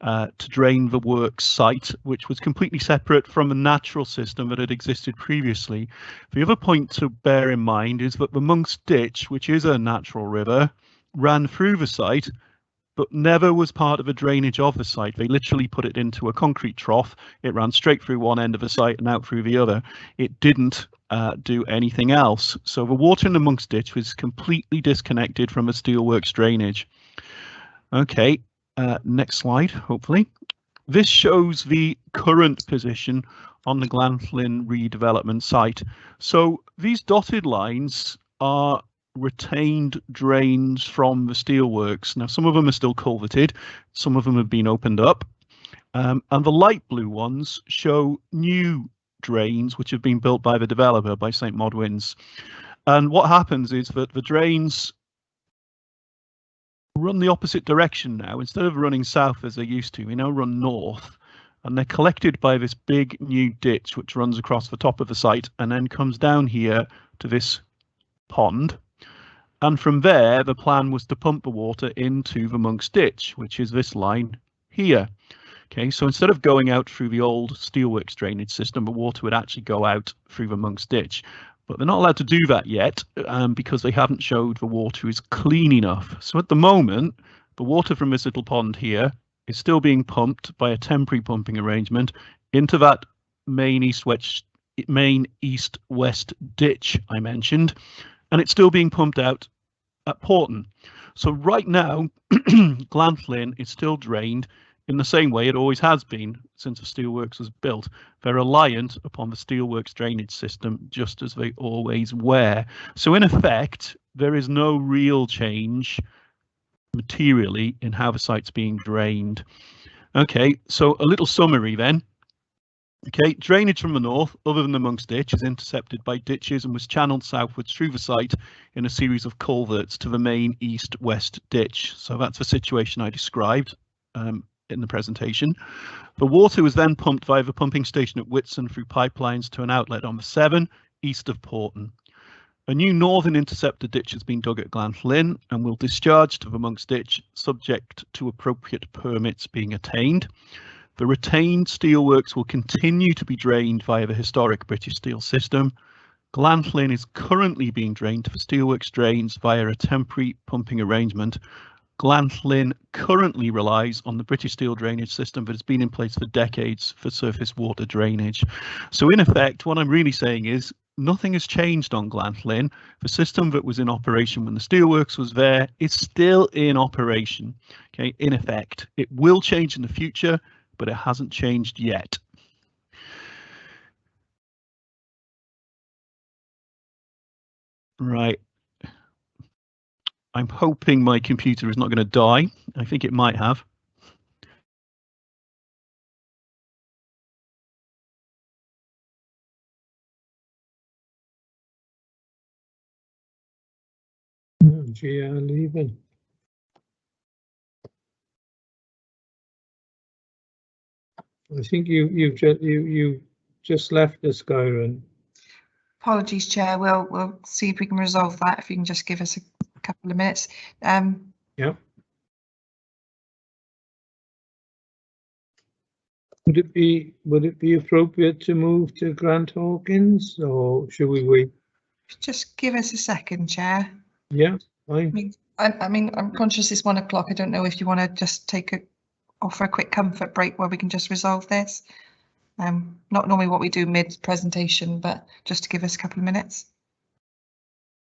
to drain the works site, which was completely separate from the natural system that had existed previously. The other point to bear in mind is that the Monk's Ditch, which is a natural river, ran through the site, but never was part of a drainage of the site. They literally put it into a concrete trough. It ran straight through one end of the site and out through the other. It didn't do anything else. So the water in the Monk's Ditch was completely disconnected from the steelworks drainage. Okay, next slide, hopefully. This shows the current position on the Llanllyn redevelopment site. So these dotted lines are retained drains from the steelworks. Now, some of them are still culverted, some of them have been opened up, and the light blue ones show new drains which have been built by the developer, by St Modwyn's. And what happens is that the drains run the opposite direction now. Instead of running south as they used to, we now run north, and they're collected by this big new ditch which runs across the top of the site and then comes down here to this pond. And from there, the plan was to pump the water into the Monk's Ditch, which is this line here. Okay, so instead of going out through the old steelworks drainage system, the water would actually go out through the Monk's Ditch. But they're not allowed to do that yet because they haven't showed the water is clean enough. So at the moment, the water from this little pond here is still being pumped by a temporary pumping arrangement into that main east-west ditch I mentioned, and it's still being pumped out at Porton. So right now, Llanllyn is still drained in the same way it always has been since the steelworks was built. They're reliant upon the steelworks drainage system just as they always were. So in effect, there is no real change materially in how the site's being drained. Okay, so a little summary then. Okay, drainage from the north, other than the Monk's Ditch, is intercepted by ditches and was channeled southwards through the site in a series of culverts to the main east-west ditch. So that's the situation I described in the presentation. The water was then pumped via the pumping station at Whitsun through pipelines to an outlet on the Severn, east of Porton. A new northern interceptor ditch has been dug at Llanllyn and will discharge to the Monk's Ditch, subject to appropriate permits being attained. The retained steelworks will continue to be drained via the historic British Steel system. Llanllyn is currently being drained to the steelworks drains via a temporary pumping arrangement. Llanllyn currently relies on the British Steel drainage system that has been in place for decades for surface water drainage. So in effect, what I'm really saying is nothing has changed on Llanllyn. The system that was in operation when the steelworks was there is still in operation. Okay, in effect, it will change in the future, but it hasn't changed yet. Right. I'm hoping my computer is not going to die. I think it might have. GR leaving. I think you just left us, Kyron. Apologies, Chair. We'll see if we can resolve that. If you can just give us a couple of minutes. Yeah. Would it be appropriate to move to Grant Hawkins, or should we wait? Just give us a second, Chair. Yeah, fine. I mean, I'm conscious it's 1 o'clock. I don't know if you want to just offer a quick comfort break where we can just resolve this. Not normally what we do mid-presentation, but just to give us a couple of minutes.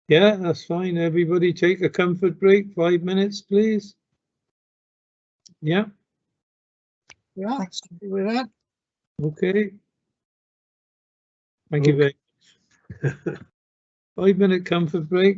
Yeah, that's fine. Everybody take a comfort break, 5 minutes, please. Yeah. Yeah, thanks with that. Okay. Thank you very much. 5-minute comfort break.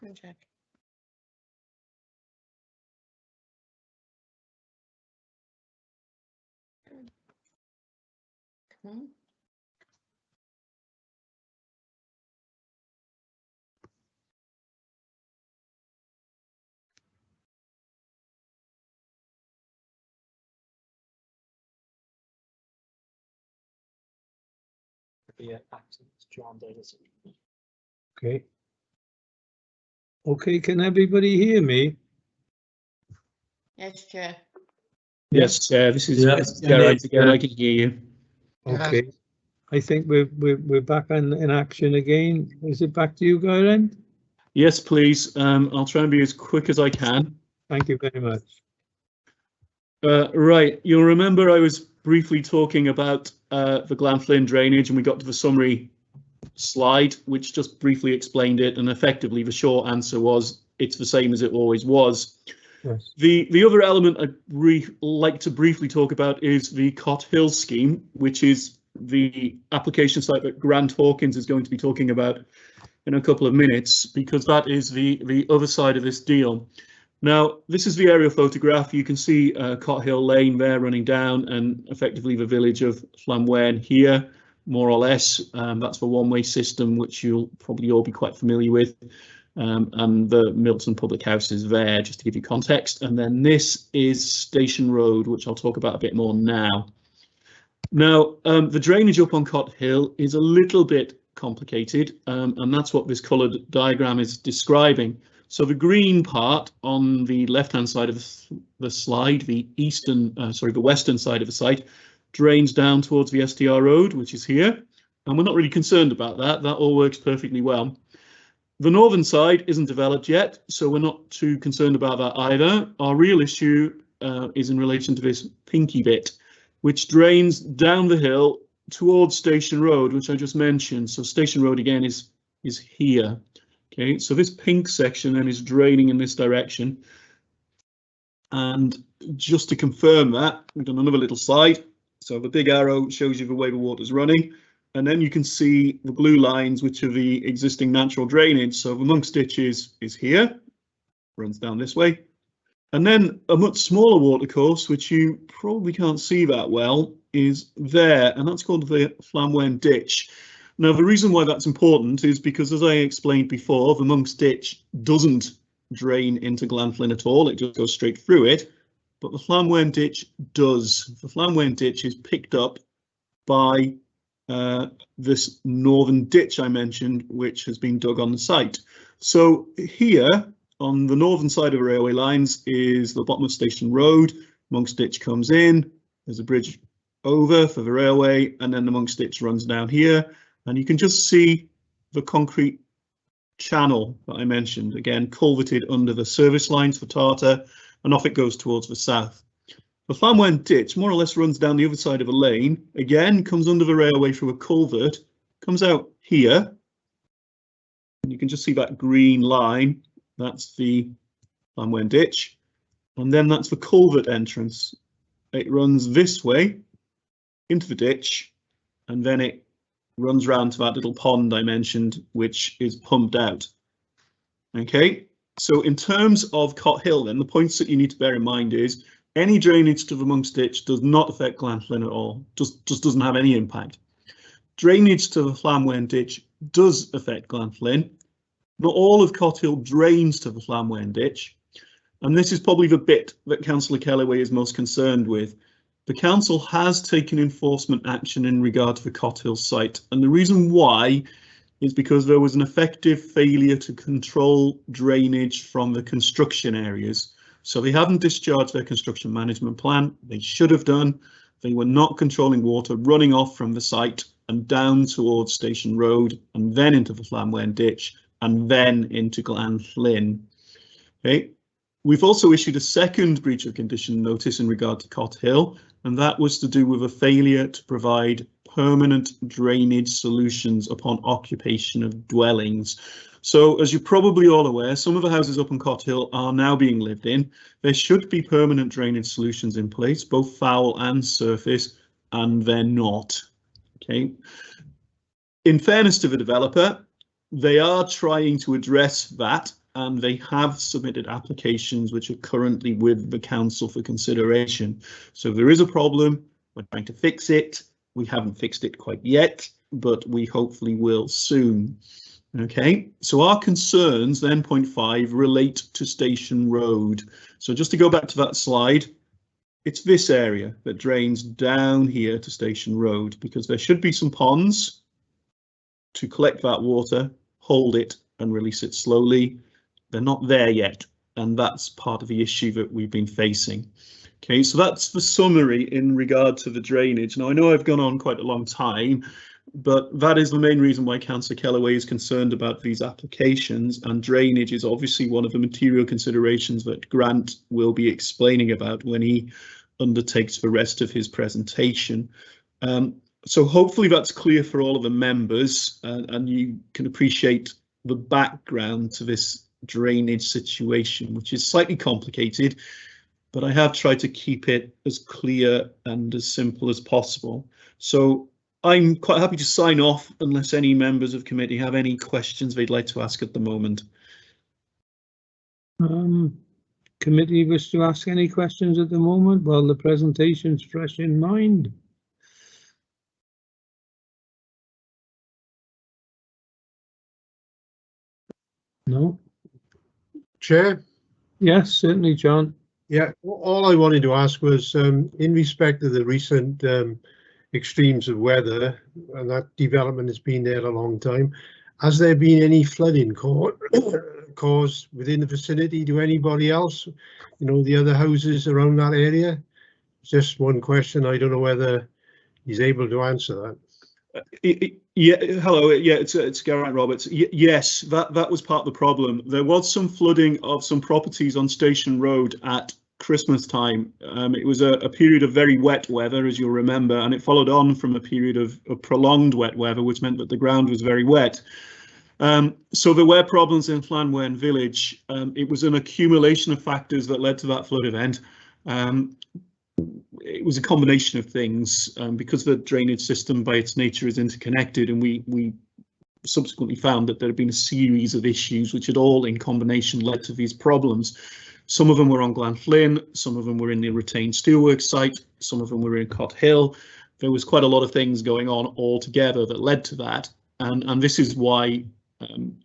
Check. Okay. Okay, can everybody hear me? Yes, Chair. Yes, Chair. This is Geraint again. I can hear you. Okay. I think we're back in action again. Is it back to you, Geraint? Yes, please. I'll try and be as quick as I can. Thank you very much. Right, you'll remember I was briefly talking about the Glanflyn drainage, and we got to the summary slide, which just briefly explained it, and effectively the short answer was it's the same as it always was. Yes. The other element I'd like to briefly talk about is the Cot Hill scheme, which is the application site that Grant Hawkins is going to be talking about in a couple of minutes, because that is the other side of this deal. Now, this is the aerial photograph. You can see Cot Hill Lane there running down, and effectively the village of Llanwen here, more or less. That's the one-way system, which you'll probably all be quite familiar with. And the Milton Public House is there, just to give you context. And then this is Station Road, which I'll talk about a bit more now. Now, the drainage up on Cot Hill is a little bit complicated, and that's what this coloured diagram is describing. So the green part on the left-hand side of the slide, the western side of the site, drains down towards the STR road, which is here. And we're not really concerned about that. That all works perfectly well. The northern side isn't developed yet, so we're not too concerned about that either. Our real issue is in relation to this pinky bit, which drains down the hill towards Station Road, which I just mentioned. So Station Road again is here. Okay, so this pink section then is draining in this direction. And just to confirm that, we've done another little slide. So the big arrow shows you the way the water's running. And then you can see the blue lines, which are the existing natural drainage. So the Monk's Ditch is here, runs down this way. And then a much smaller watercourse, which you probably can't see that well, is there, and that's called the Llanwen Ditch. Now, the reason why that's important is because, as I explained before, the Monk's Ditch doesn't drain into Glanflyn at all. It just goes straight through it. But the Llanwen Ditch does. The Llanwen Ditch is picked up by this northern ditch I mentioned, which has been dug on the site. So here on the northern side of the railway lines is the bottom of Station Road. Monk's Ditch comes in. There's a bridge over for the railway, and then the Monk's Ditch runs down here. And you can just see the concrete channel that I mentioned, again, culverted under the service lines for Tartar, and off it goes towards the south. The Llanwen Ditch more or less runs down the other side of a lane, again, comes under the railway through a culvert, comes out here. And you can just see that green line, that's the Llanwen Ditch. And then that's the culvert entrance. It runs this way into the ditch, and then it runs round to that little pond I mentioned, which is pumped out. Okay, so in terms of Cot Hill, then the points that you need to bear in mind is any drainage to the Monk's Ditch does not affect Glanflyn at all, just doesn't have any impact. Drainage to the Llanwen Ditch does affect Glanflyn. Not all of Cot Hill drains to the Llanwen Ditch, and this is probably the bit that Councillor Kellaway is most concerned with. The council has taken enforcement action in regard to the Cot Hill site, and the reason why is because there was an effective failure to control drainage from the construction areas. So they haven't discharged their construction management plan. They should have done. They were not controlling water running off from the site and down towards Station Road, and then into the Llanwen Ditch, and then into Glanflyn. Okay. We've also issued a second breach of condition notice in regard to Cot Hill, and that was to do with a failure to provide permanent drainage solutions upon occupation of dwellings. So, as you're probably all aware, some of the houses up on Cot Hill are now being lived in. There should be permanent drainage solutions in place, both foul and surface, and they're not. Okay. In fairness to the developer, they are trying to address that and they have submitted applications which are currently with the council for consideration. So if there is a problem, we're trying to fix it. We haven't fixed it quite yet, but we hopefully will soon. Okay, so our concerns then, point 5, relate to Station Road. So just to go back to that slide, it's this area that drains down here to Station Road, because there should be some ponds to collect that water, hold it and release it slowly. They're not there yet, and that's part of the issue that we've been facing. Okay, so that's the summary in regard to the drainage. Now, I know I've gone on quite a long time, but that is the main reason why Councillor Kellaway is concerned about these applications, and drainage is obviously one of the material considerations that Grant will be explaining about when he undertakes the rest of his presentation. So hopefully that's clear for all of the members, and you can appreciate the background to this drainage situation, which is slightly complicated, but I have tried to keep it as clear and as simple as possible. So I'm quite happy to sign off unless any members of committee have any questions they'd like to ask at the moment. Committee wish to ask any questions at the moment while the presentation's fresh in mind? No? Chair? Yes, certainly, John. Yeah, all I wanted to ask was in respect to the recent extremes of weather, and that development has been there a long time, has there been any flooding caused within the vicinity to anybody else? You know, the other houses around that area? Just one question. I don't know whether he's able to answer that. Yeah, hello. Yeah, it's Geraint Roberts. Yes, that was part of the problem. There was some flooding of some properties on Station Road at Christmas time. It was a period of very wet weather, as you'll remember, and it followed on from a period of prolonged wet weather, which meant that the ground was very wet. So there were problems in Llanwen village. It was an accumulation of factors that led to that flood event. It was a combination of things, because the drainage system by its nature is interconnected, and we subsequently found that there had been a series of issues which had all in combination led to these problems. Some of them were on Glanflyn, some of them were in the retained steelworks site, some of them were in Cot Hill. There was quite a lot of things going on all together that led to that, and this is why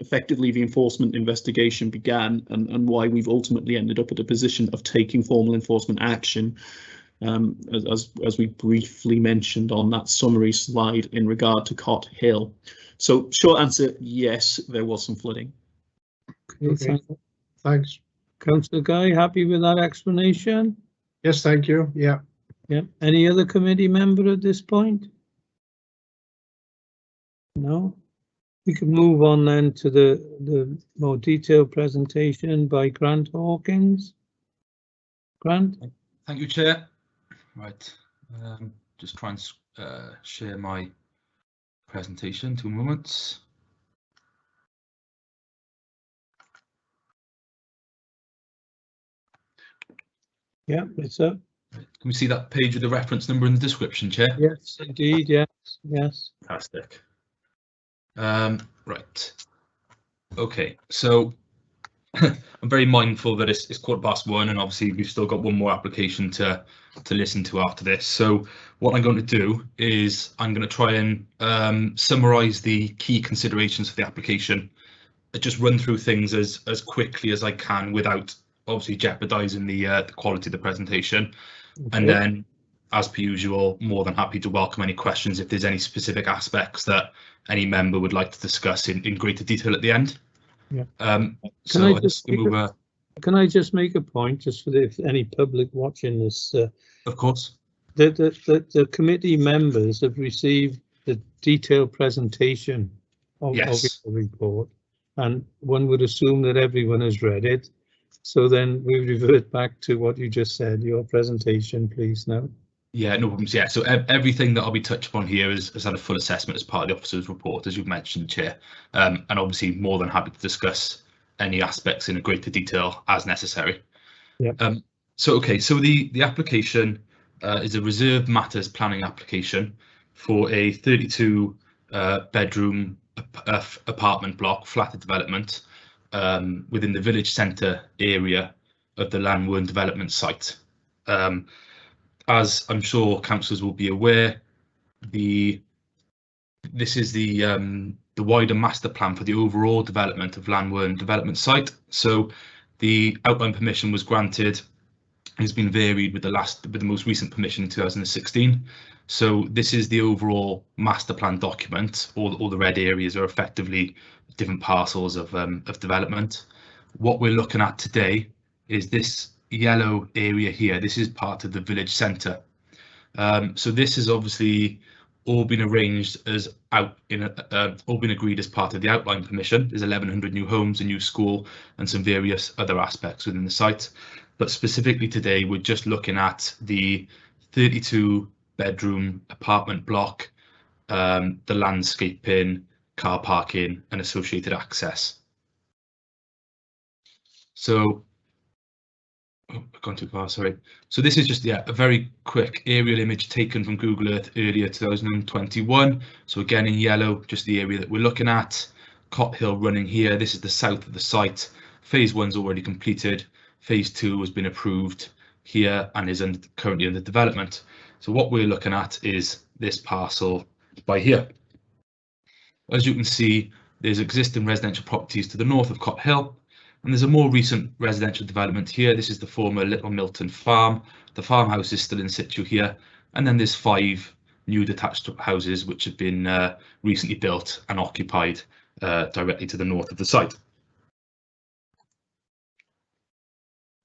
effectively the enforcement investigation began, and why we've ultimately ended up at a position of taking formal enforcement action, as we briefly mentioned on that summary slide in regard to Cot Hill. So short answer, yes, there was some flooding. Okay, thanks. Councillor Guy, happy with that explanation? Yes, thank you. Yeah. Yeah. Any other committee member at this point? No? We can move on then to the more detailed presentation by Grant Hawkins. Grant? Thank you, Chair. Right, just try and share my presentation, 2 moments. Yeah, it's up. Can we see that page with the reference number in the description, Chair? Yes, indeed, yes, yes. Fantastic. Right. Okay, so I'm very mindful that it's 1:15, and obviously we've still got one more application to listen to after this. So what I'm going to do is I'm going to try and summarise the key considerations for the application. Just run through things as quickly as I can without obviously jeopardising the quality of the presentation. Okay. And then, as per usual, more than happy to welcome any questions if there's any specific aspects that any member would like to discuss in greater detail at the end. Yeah. Can I just make a point, just for any public watching this? Of course. The committee members have received the detailed presentation of the report, and one would assume that everyone has read it. So then we revert back to what you just said, your presentation, please, now. Yeah, no problems. Yeah, so everything that I'll be touched upon here has had a full assessment as part of the officer's report, as you've mentioned, Chair, and obviously more than happy to discuss any aspects in a greater detail as necessary. Yeah. So the application is a reserved matters planning application for a 32 bedroom apartment block flatted development within the village centre area of the Llanwern development site. As I'm sure councillors will be aware, this is the wider master plan for the overall development of Llanwern development site. So the outline permission was granted, has been varied with the most recent permission in 2016. So this is the overall master plan document. All the red areas are effectively different parcels of development. What we're looking at today is this yellow area here. This is part of the village centre. So this has obviously all been arranged as all been agreed as part of the outline permission. There's 1,100 new homes, a new school, and some various other aspects within the site. But specifically today, we're just looking at the 32-bedroom apartment block, the landscaping, car parking, and associated access. So, I've gone too far, sorry. So this is just a very quick aerial image taken from Google Earth earlier 2021. So again, in yellow, just the area that we're looking at. Cot Hill running here. This is the south of the site. Phase 1's already completed. Phase 2 has been approved here and is currently under development. So what we're looking at is this parcel by here. As you can see, there's existing residential properties to the north of Cot Hill, and there's a more recent residential development here. This is the former Little Milton farm. The farmhouse is still in situ here, and then there's 5 new detached houses which have been recently built and occupied directly to the north of the site.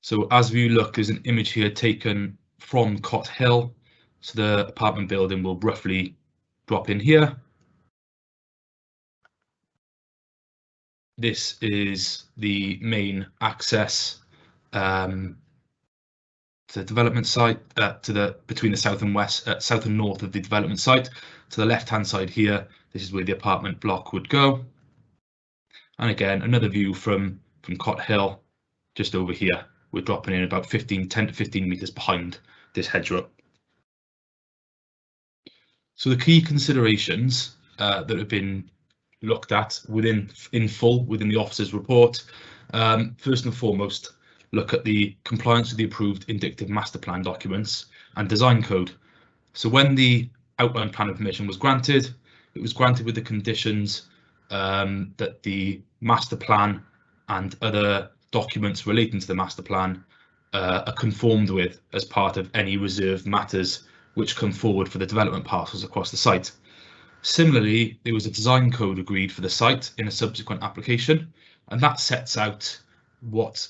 So as we look, there's an image here taken from Cot Hill. So the apartment building will roughly drop in here. This is the main access to the development site, between the south and west, south and north of the development site. To the left-hand side here, this is where the apartment block would go. And again, another view from Cot Hill, just over here. We're dropping in about 10 to 15 metres behind this hedgerow. So the key considerations that have been looked at in full within the officer's report, first and foremost, look at the compliance with the approved indicative master plan documents and design code. So when the outline plan of permission was granted, it was granted with the conditions that the master plan and other documents relating to the master plan are conformed with as part of any reserved matters which come forward for the development parcels across the site. Similarly, there was a design code agreed for the site in a subsequent application, and that sets out what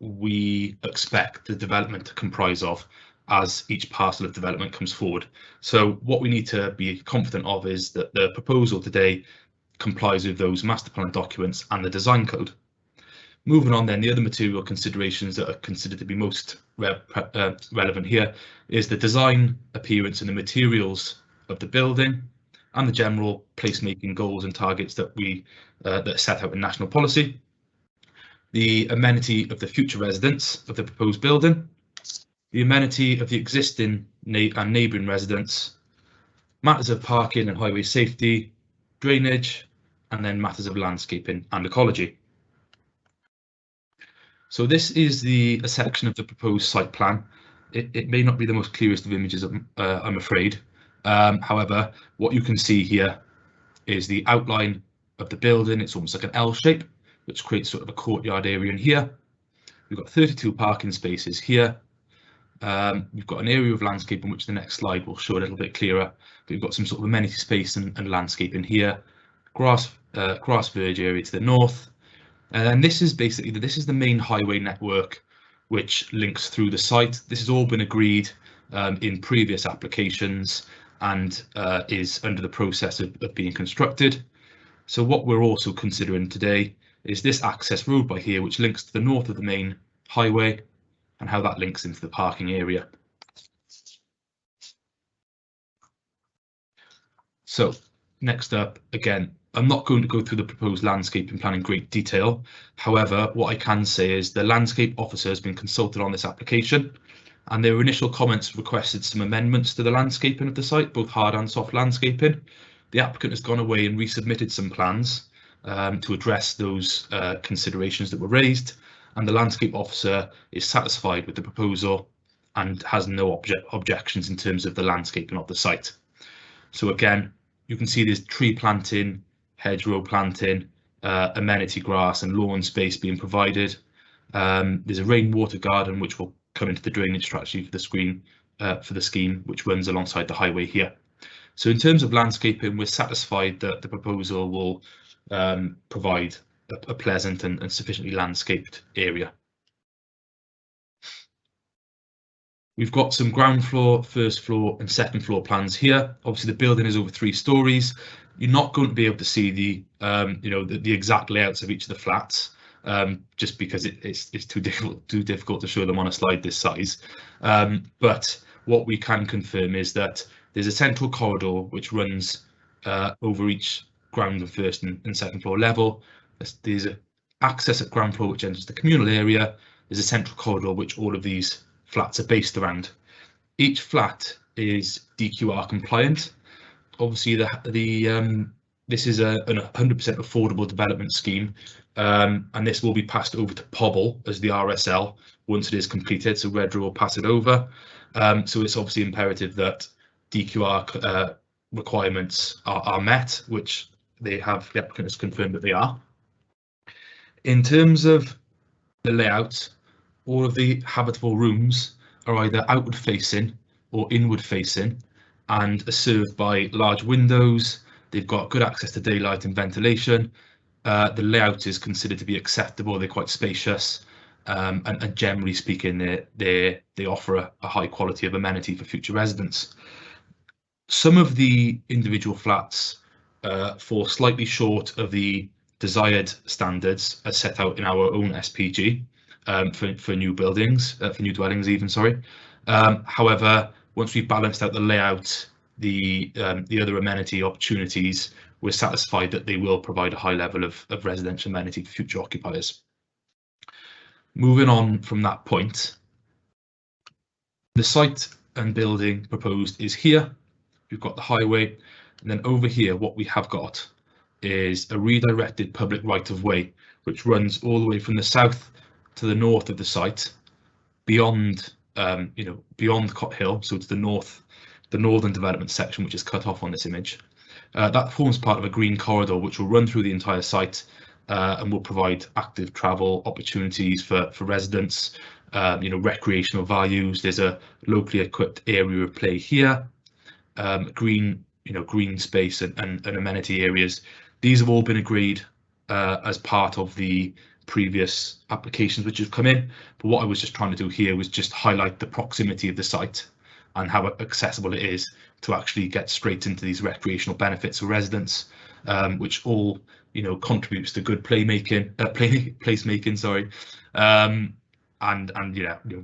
we expect the development to comprise of as each parcel of development comes forward. So what we need to be confident of is that the proposal today complies with those master plan documents and the design code. Moving on then, the other material considerations that are considered to be most relevant here is the design, appearance and the materials of the building and the general placemaking goals and targets that that are set out in national policy. The amenity of the future residents of the proposed building, the amenity of the existing and neighbouring residents, matters of parking and highway safety, drainage, and then matters of landscaping and ecology. So this is a section of the proposed site plan. It may not be the most clearest of images, I'm afraid. However, what you can see here is the outline of the building. It's almost like an L shape, which creates sort of a courtyard area in here. We've got 32 parking spaces here. We've got an area of landscaping, which the next slide will show a little bit clearer. We've got some sort of amenity space and landscape in here. Grass verge area to the north. And this is the main highway network which links through the site. This has all been agreed in previous applications and is under the process of being constructed. So what we're also considering today is this access road by here, which links to the north of the main highway and how that links into the parking area. So next up, again, I'm not going to go through the proposed landscaping plan in great detail. However, what I can say is the landscape officer has been consulted on this application, and their initial comments requested some amendments to the landscaping of the site, both hard and soft landscaping. The applicant has gone away and resubmitted some plans, to address those considerations that were raised, and the landscape officer is satisfied with the proposal and has no objections in terms of the landscaping of the site. So again, you can see there's tree planting, hedgerow planting, amenity grass and lawn space being provided. There's a rainwater garden which will come into the drainage strategy for the scheme, which runs alongside the highway here. So in terms of landscaping, we're satisfied that the proposal will provide a pleasant and sufficiently landscaped area. We've got some ground floor, first floor and second floor plans here. Obviously the building is over 3 stories. You're not going to be able to see the exact layouts of each of the flats, just because it's too difficult to show them on a slide this size. But what we can confirm is that there's a central corridor which runs over each ground and first and second floor level. There's access at ground floor which enters the communal area. There's a central corridor which all of these flats are based around. Each flat is DQR compliant. Obviously, this is an 100% affordable development scheme, and this will be passed over to POBL as the RSL once it is completed. So Redrow will pass it over. So it's obviously imperative that DQR requirements are met, which the applicant has confirmed that they are. In terms of the layout, all of the habitable rooms are either outward facing or inward facing and are served by large windows. They've got good access to daylight and ventilation. The layout is considered to be acceptable. They're quite spacious, and generally speaking, they offer a high quality of amenity for future residents. Some of the individual flats fall slightly short of the desired standards as set out in our own SPG for new buildings, for new dwellings even, sorry. However, once we've balanced out the layout, the other amenity opportunities, we're satisfied that they will provide a high level of residential amenity for future occupiers. Moving on from that point, the site and building proposed is here. We've got the highway, and then over here what we have got is a redirected public right-of-way which runs all the way from the south to the north of the site, beyond beyond Cot Hill, so to the north, the northern development section which is cut off on this image. That forms part of a green corridor which will run through the entire site and will provide active travel opportunities for residents, recreational values. There's a locally equipped area of play here, green space and amenity areas. These have all been agreed as part of the previous applications which have come in, but what I was just trying to do here was just highlight the proximity of the site and how accessible it is to actually get straight into these recreational benefits for residents, which all contributes to good placemaking, sorry, and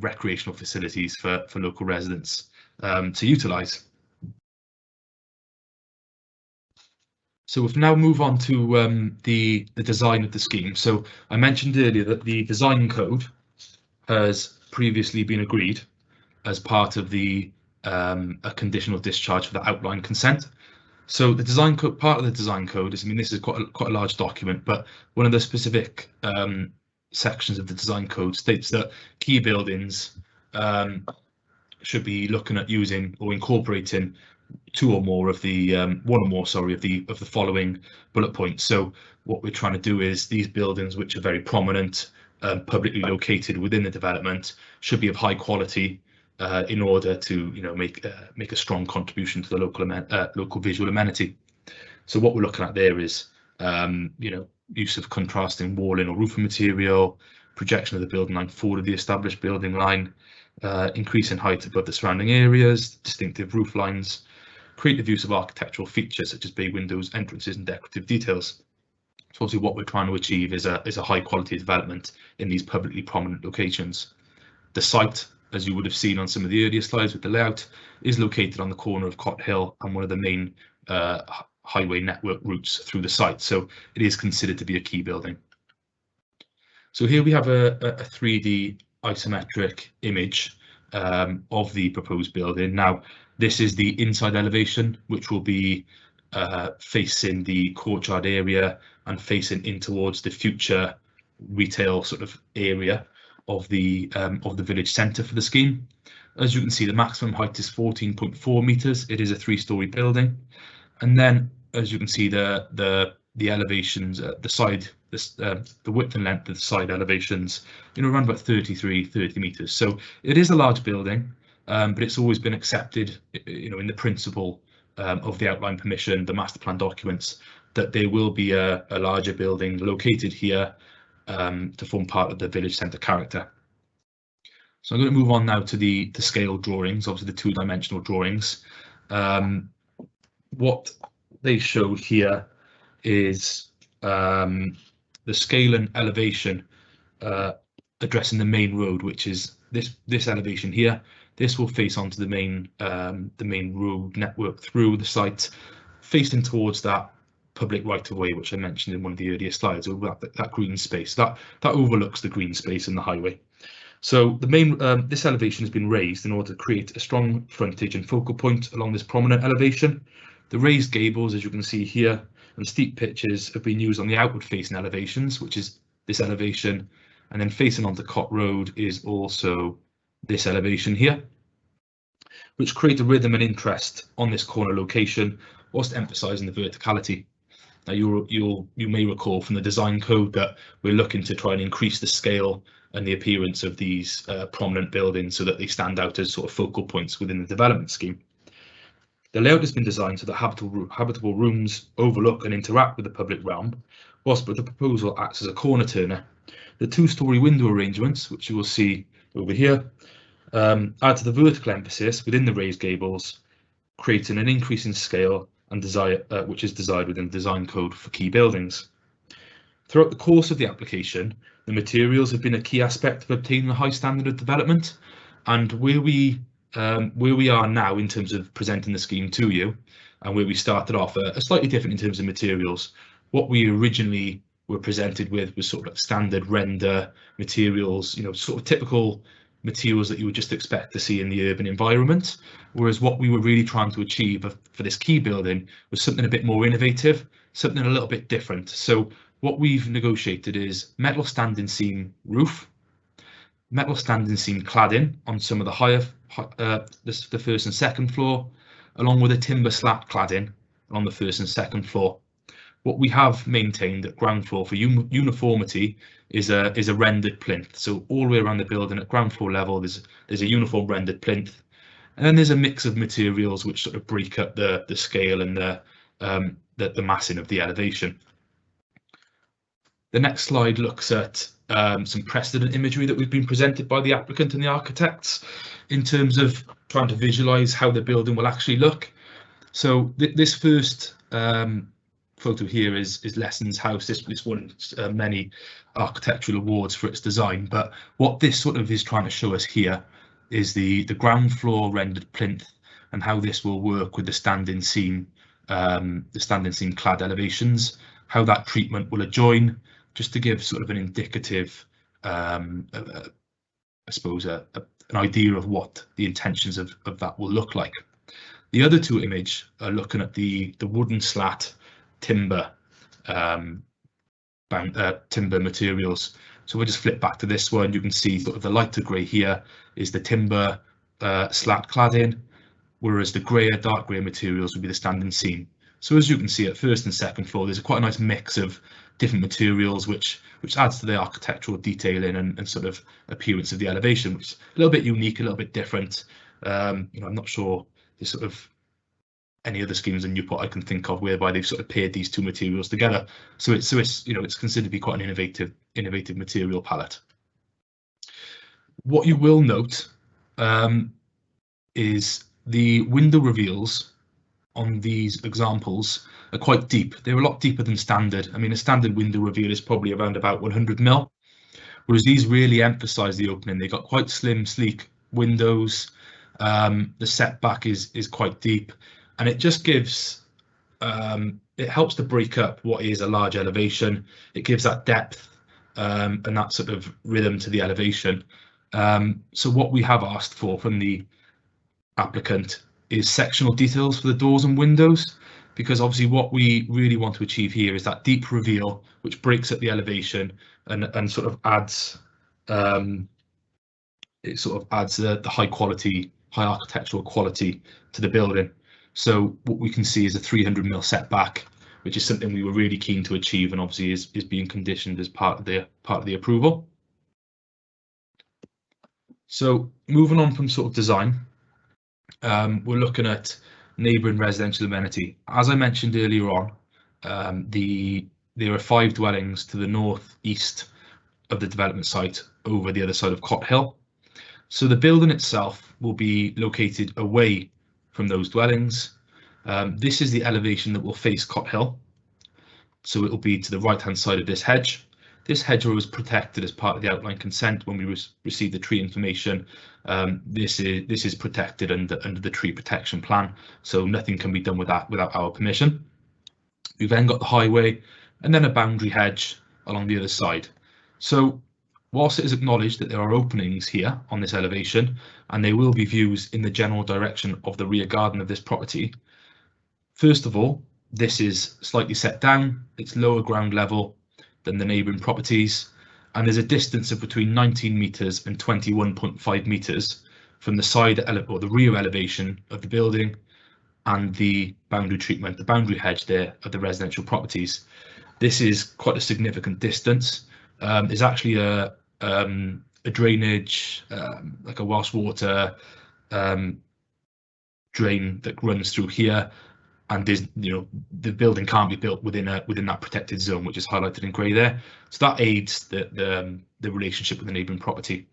recreational facilities for local residents to utilise. So if we now move on to the design of the scheme. So I mentioned earlier that the design code has previously been agreed as part of the a conditional discharge for the outline consent. So the design code, part of the design code is, this is quite a large document, but one of the specific sections of the design code states that key buildings should be looking at using or incorporating one or more of the following bullet points. So what we're trying to do is these buildings, which are very prominent, publicly located within the development, should be of high quality in order to make a strong contribution to the local visual amenity. So what we're looking at there is use of contrasting walling or roofing material, projection of the building line forward of the established building line, increase in height above the surrounding areas, distinctive roof lines, creative use of architectural features such as bay windows, entrances and decorative details. So obviously what we're trying to achieve is a high quality development in these publicly prominent locations. The site, as you would have seen on some of the earlier slides with the layout, is located on the corner of Cot Hill and one of the main highway network routes through the site, so it is considered to be a key building. So here we have a 3D isometric image of the proposed building. Now this is the inside elevation, which will be facing the courtyard area and facing in towards the future retail sort of area of the village centre for the scheme. As you can see, the maximum height is 14.4 metres. It is a 3-storey building, and then as you can see, the elevations, the side, the width and length of the side elevations, around about 30 metres. So it is a large building, but it's always been accepted, in the principle of the outline permission, the master plan documents, that there will be a larger building located here to form part of the village centre character. So I'm going to move on now to the scale drawings, obviously the 2-dimensional drawings. What they show here is the scale and elevation addressing the main road, which is this elevation here. This will face onto the main road network through the site, facing towards that public right-of-way, which I mentioned in one of the earlier slides, over that green space that overlooks the green space and the highway. So the main this elevation has been raised in order to create a strong frontage and focal point along this prominent elevation. The raised gables, as you can see here, and steep pitches have been used on the outward facing elevations, which is this elevation, and then facing onto Cot Road is also this elevation here, which create a rhythm and interest on this corner location, whilst emphasising the verticality. Now you may recall from the design code that we're looking to try and increase the scale and the appearance of these prominent buildings so that they stand out as sort of focal points within the development scheme. The layout has been designed so that habitable rooms overlook and interact with the public realm, whilst the proposal acts as a corner turner. The 2-storey window arrangements, which you will see over here, add to the vertical emphasis within the raised gables, creating an increase in scale and desire, which is desired within the design code for key buildings. Throughout the course of the application, the materials have been a key aspect of obtaining a high standard of development, and where we are now in terms of presenting the scheme to you, and where we started off are slightly different in terms of materials. What we originally were presented with was sort of standard render materials, sort of typical materials that you would just expect to see in the urban environment, whereas what we were really trying to achieve for this key building was something a bit more innovative, something a little bit different. So what we've negotiated is metal standing seam roof, metal standing seam cladding on some of the higher, the first and second floor, along with a timber slat cladding on the first and second floor. What we have maintained at ground floor for uniformity is a rendered plinth. So all the way around the building at ground floor level, there's a uniform rendered plinth, and then there's a mix of materials which sort of break up the scale and the massing of the elevation. The next slide looks at some precedent imagery that we've been presented by the applicant and the architects in terms of trying to visualize how the building will actually look. So this first photo here is Lessons House. This won many architectural awards for its design, but what this sort of is trying to show us here is the ground floor rendered plinth and how this will work with the standing seam clad elevations, how that treatment will adjoin, just to give sort of an indicative, I suppose, an idea of what the intentions of that will look like. The other two images are looking at the wooden slat timber timber materials. So we'll just flip back to this one. You can see sort of the lighter grey here is the timber slat cladding, whereas the greyer, dark grey materials would be the standing seam. So as you can see at first and second floor, there's quite a nice mix of different materials, which adds to the architectural detailing and sort of appearance of the elevation, which is a little bit unique, a little bit different. I'm not sure there's sort of any other schemes in Newport I can think of whereby they've sort of paired these two materials together. So it's considered to be quite an innovative material palette. What you will note is the window reveals on these examples are quite deep. They're a lot deeper than standard. I mean, a standard window reveal is probably around about 100 mil, whereas these really emphasize the opening. They've got quite slim, sleek windows. The setback is quite deep, and it just gives, it helps to break up what is a large elevation. It gives that depth and that sort of rhythm to the elevation. So what we have asked for from the applicant is sectional details for the doors and windows. because obviously what we really want to achieve here is that deep reveal which breaks up the elevation and sort of adds the high architectural quality to the building. So what we can see is a 300mm setback, which is something we were really keen to achieve, and obviously is being conditioned as part of the approval. So moving on from sort of design, we're looking at neighbouring residential amenity. As I mentioned earlier on, there are 5 dwellings to the north-east of the development site over the other side of Cot Hill. So the building itself will be located away from those dwellings. This is the elevation that will face Cot Hill. So it will be to the right-hand side of this hedge. This hedgerow was protected as part of the outline consent when we received the tree information. This is protected under the tree protection plan, so nothing can be done with that without our permission. We've then got the highway and then a boundary hedge along the other side. So whilst it is acknowledged that there are openings here on this elevation, and there will be views in the general direction of the rear garden of this property, first of all, this is slightly set down, it's lower ground level than the neighbouring properties, and there's a distance of between 19 metres and 21.5 metres from the side or the rear elevation of the building and the boundary treatment, the boundary hedge there of the residential properties. This is quite a significant distance. There's actually a drainage, like a Welsh water drain that runs through here, and there's, the building can't be built within that protected zone, which is highlighted in grey there. So that aids the relationship with the neighbouring property.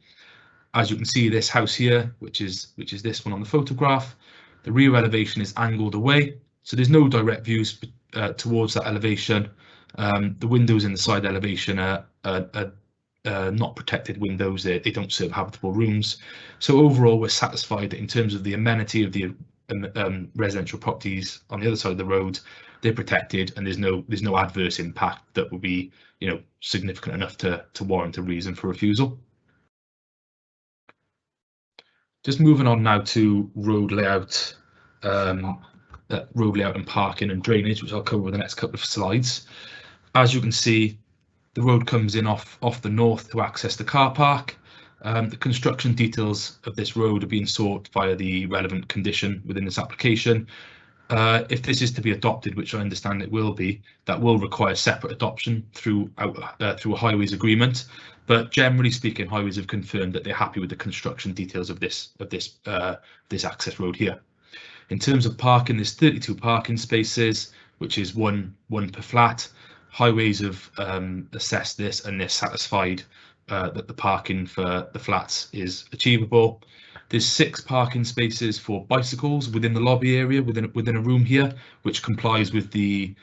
As you can see, this house here, which is this one on the photograph, the rear elevation is angled away, so there's no direct views towards that elevation. The windows in the side elevation are not protected windows. They don't serve habitable rooms. So overall, we're satisfied that in terms of the amenity of the residential properties on the other side of the road, they're protected, and there's no adverse impact that would be significant enough to warrant a reason for refusal. Just moving on now to road layout and parking and drainage, which I'll cover in the next couple of slides. As you can see, the road comes in off the north to access the car park. The construction details of this road are being sought via the relevant condition within this application. If this is to be adopted, which I understand it will be, that will require separate adoption through a highways agreement. But generally speaking, highways have confirmed that they're happy with the construction details of this access road here. In terms of parking, there's 32 parking spaces, which is one per flat. Highways have assessed this, and they're satisfied that the parking for the flats is achievable. There's 6 parking spaces for bicycles within the lobby area within a room here, which complies with the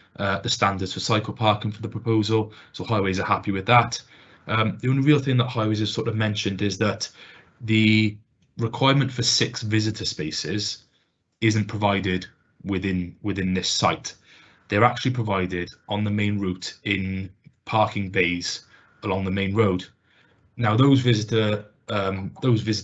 standards for cycle parking for the proposal. So highways are happy with that. The only real thing that highways has sort of mentioned is that the requirement for 6 visitor spaces isn't provided within this site. They're actually provided on the main route in parking bays along the main road. Now those visitor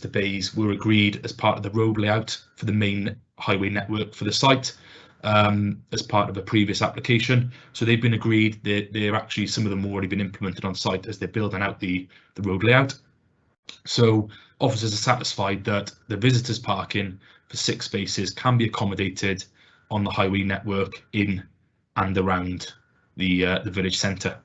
bays were agreed as part of the road layout for the main highway network for the site as part of a previous application. So they've been agreed. They're actually, some of them already been implemented on site as they're building out the road layout. So officers are satisfied that the visitors parking for 6 spaces can be accommodated on the highway network in and around the village centre.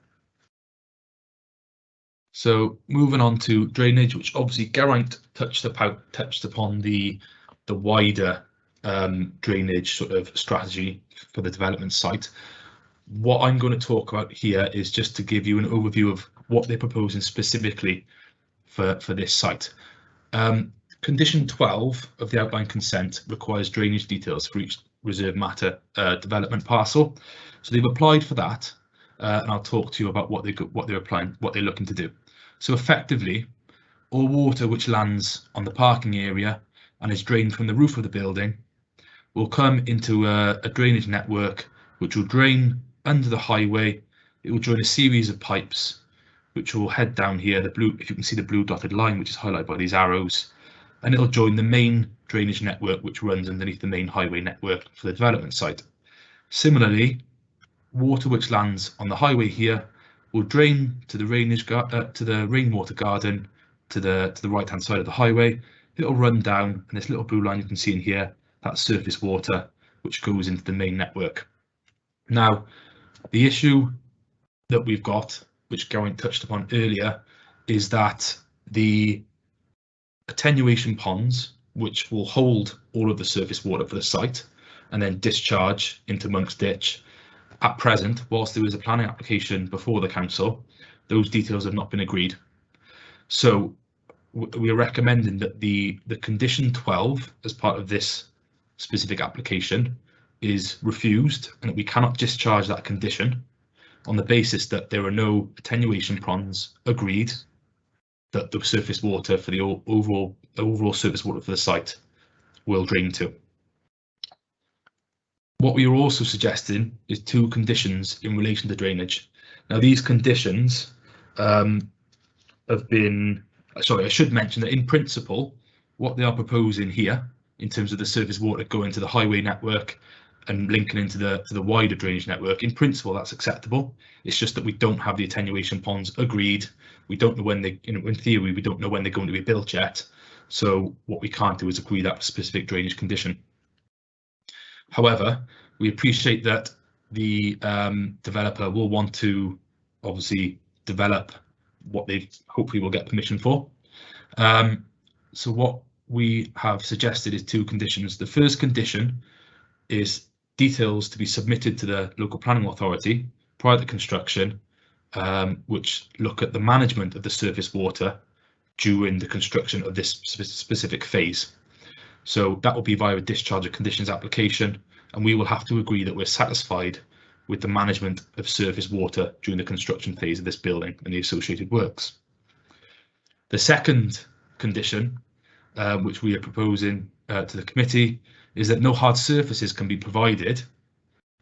So moving on to drainage, which obviously Geraint touched upon the wider drainage sort of strategy for the development site. What I'm going to talk about here is just to give you an overview of what they're proposing specifically for this site. Condition 12 of the outline consent requires drainage details for each reserve matter development parcel. So they've applied for that, and I'll talk to you about what they're applying, what they're looking to do. So effectively, all water which lands on the parking area and is drained from the roof of the building will come into a drainage network which will drain under the highway. It will join a series of pipes which will head down here, the blue, if you can see the blue dotted line, which is highlighted by these arrows, and it'll join the main drainage network which runs underneath the main highway network for the development site. Similarly, water which lands on the highway here will drain to the rainwater garden to the right hand side of the highway. It'll run down, and this little blue line you can see in here, that's surface water which goes into the main network. Now, the issue that we've got, which Geraint touched upon earlier, is that the attenuation ponds, which will hold all of the surface water for the site and then discharge into Monk's Ditch, at present, whilst there is a planning application before the council, those details have not been agreed. So we are recommending that the condition 12 as part of this specific application is refused, and that we cannot discharge that condition on the basis that there are no attenuation ponds agreed that the surface water for the overall surface water for the site will drain to. What we are also suggesting is 2 conditions in relation to drainage. Now, these conditions have been, sorry, I should mention that in principle, what they are proposing here in terms of the surface water going to the highway network and linking into the wider drainage network, in principle, that's acceptable. It's just that we don't have the attenuation ponds agreed. We don't know when they, in theory, we don't know when they're going to be built yet. So what we can't do is agree that specific drainage condition. However, we appreciate that the developer will want to obviously develop what they hopefully will get permission for. So what we have suggested is 2 conditions. The first condition is details to be submitted to the local planning authority prior to construction, which look at the management of the surface water during the construction of this specific phase. So that will be via a discharge of conditions application, and we will have to agree that we're satisfied with the management of surface water during the construction phase of this building and the associated works. The second condition, which we are proposing to the committee, is that no hard surfaces can be provided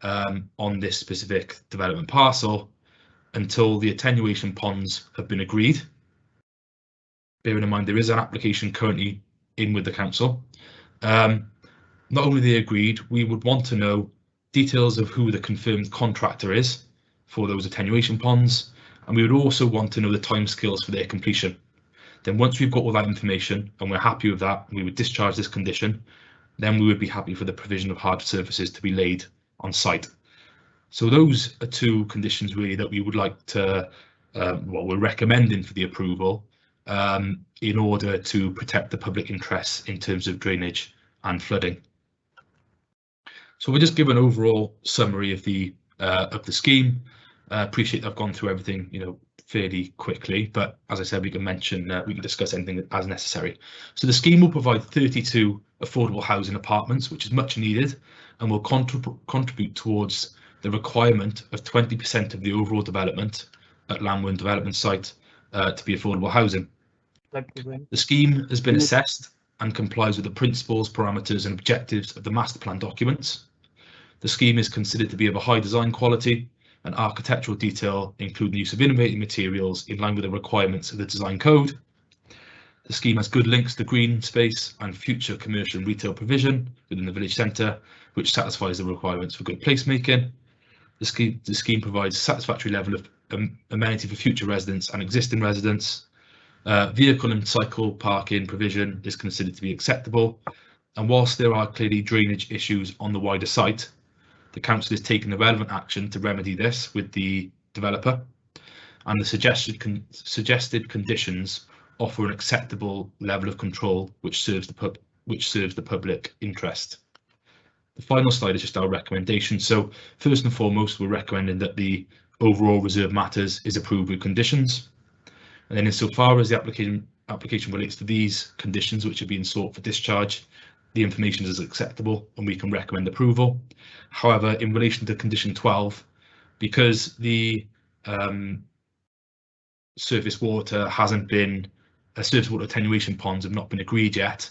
on this specific development parcel until the attenuation ponds have been agreed. Bearing in mind there is an application currently in with the council. Not only they agreed, we would want to know details of who the confirmed contractor is for those attenuation ponds, and we would also want to know the timescales for their completion. Then once we've got all that information and we're happy with that, we would discharge this condition. Then we would be happy for the provision of hard surfaces to be laid on site. So those are 2 conditions really that we would like to, well, we're recommending for the approval in order to protect the public interests in terms of drainage and flooding. So we'll just give an overall summary of the scheme. Appreciate I've gone through everything, fairly quickly, but as I said, we can discuss anything as necessary. So the scheme will provide 32 affordable housing apartments, which is much needed, and will contribute towards the requirement of 20% of the overall development at Lamworth development site to be affordable housing. The scheme has been assessed and complies with the principles, parameters and objectives of the master plan documents. The scheme is considered to be of a high design quality and architectural detail, including the use of innovative materials in line with the requirements of the design code. The scheme has good links to green space and future commercial and retail provision within the village centre, which satisfies the requirements for good placemaking. The scheme provides a satisfactory level of amenity for future residents and existing residents. Vehicle and cycle parking provision is considered to be acceptable, and whilst there are clearly drainage issues on the wider site, the council is taking the relevant action to remedy this with the developer, and the suggested conditions offer an acceptable level of control which serves the public interest. The final slide is just our recommendation. So first and foremost, we're recommending that the overall reserve matters is approved with conditions. And then insofar as the application relates to these conditions which are being sought for discharge, the information is acceptable and we can recommend approval. However, in relation to condition 12, because the surface water attenuation ponds have not been agreed yet,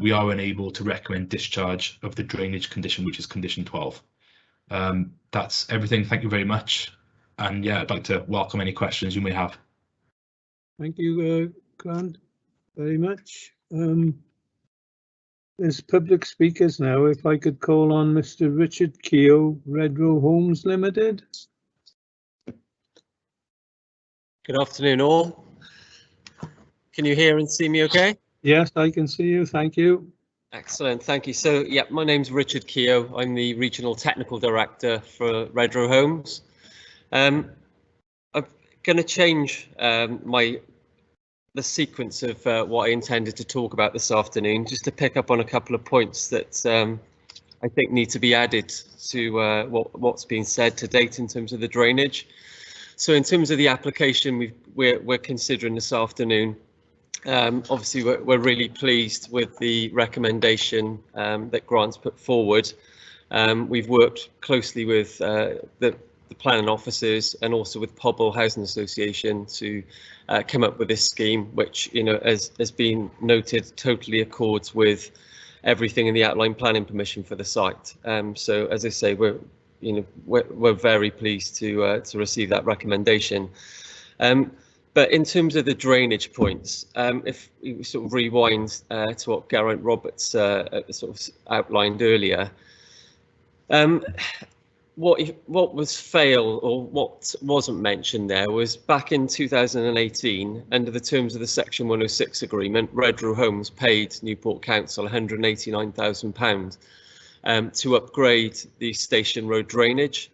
we are unable to recommend discharge of the drainage condition, which is condition 12. That's everything. Thank you very much. And yeah, I'd like to welcome any questions you may have. Thank you, Grant, very much. There's public speakers now. If I could call on Mr. Richard Keogh, Redrow Homes Limited. Good afternoon, all. Can you hear and see me okay? Yes, I can see you. Thank you. Excellent, thank you. So, yeah, my name's Richard Keogh. I'm the Regional Technical Director for Redrow Homes. I'm going to change the sequence of what I intended to talk about this afternoon, just to pick up on a couple of points that I think need to be added to what's been said to date in terms of the drainage. So in terms of the application we're considering this afternoon, obviously we're really pleased with the recommendation that Grant's put forward. We've worked closely with the planning officers and also with Pobble Housing Association to come up with this scheme, which, you know, as been noted, totally accords with everything in the outline planning permission for the site. So as I say, we're very pleased to receive that recommendation. But in terms of the drainage points, if we sort of rewind to what Geraint Roberts sort of outlined earlier, what was failed or what wasn't mentioned there was back in 2018, under the terms of the Section 106 agreement, Redrow Homes paid Newport Council £189,000 to upgrade the Station Road drainage.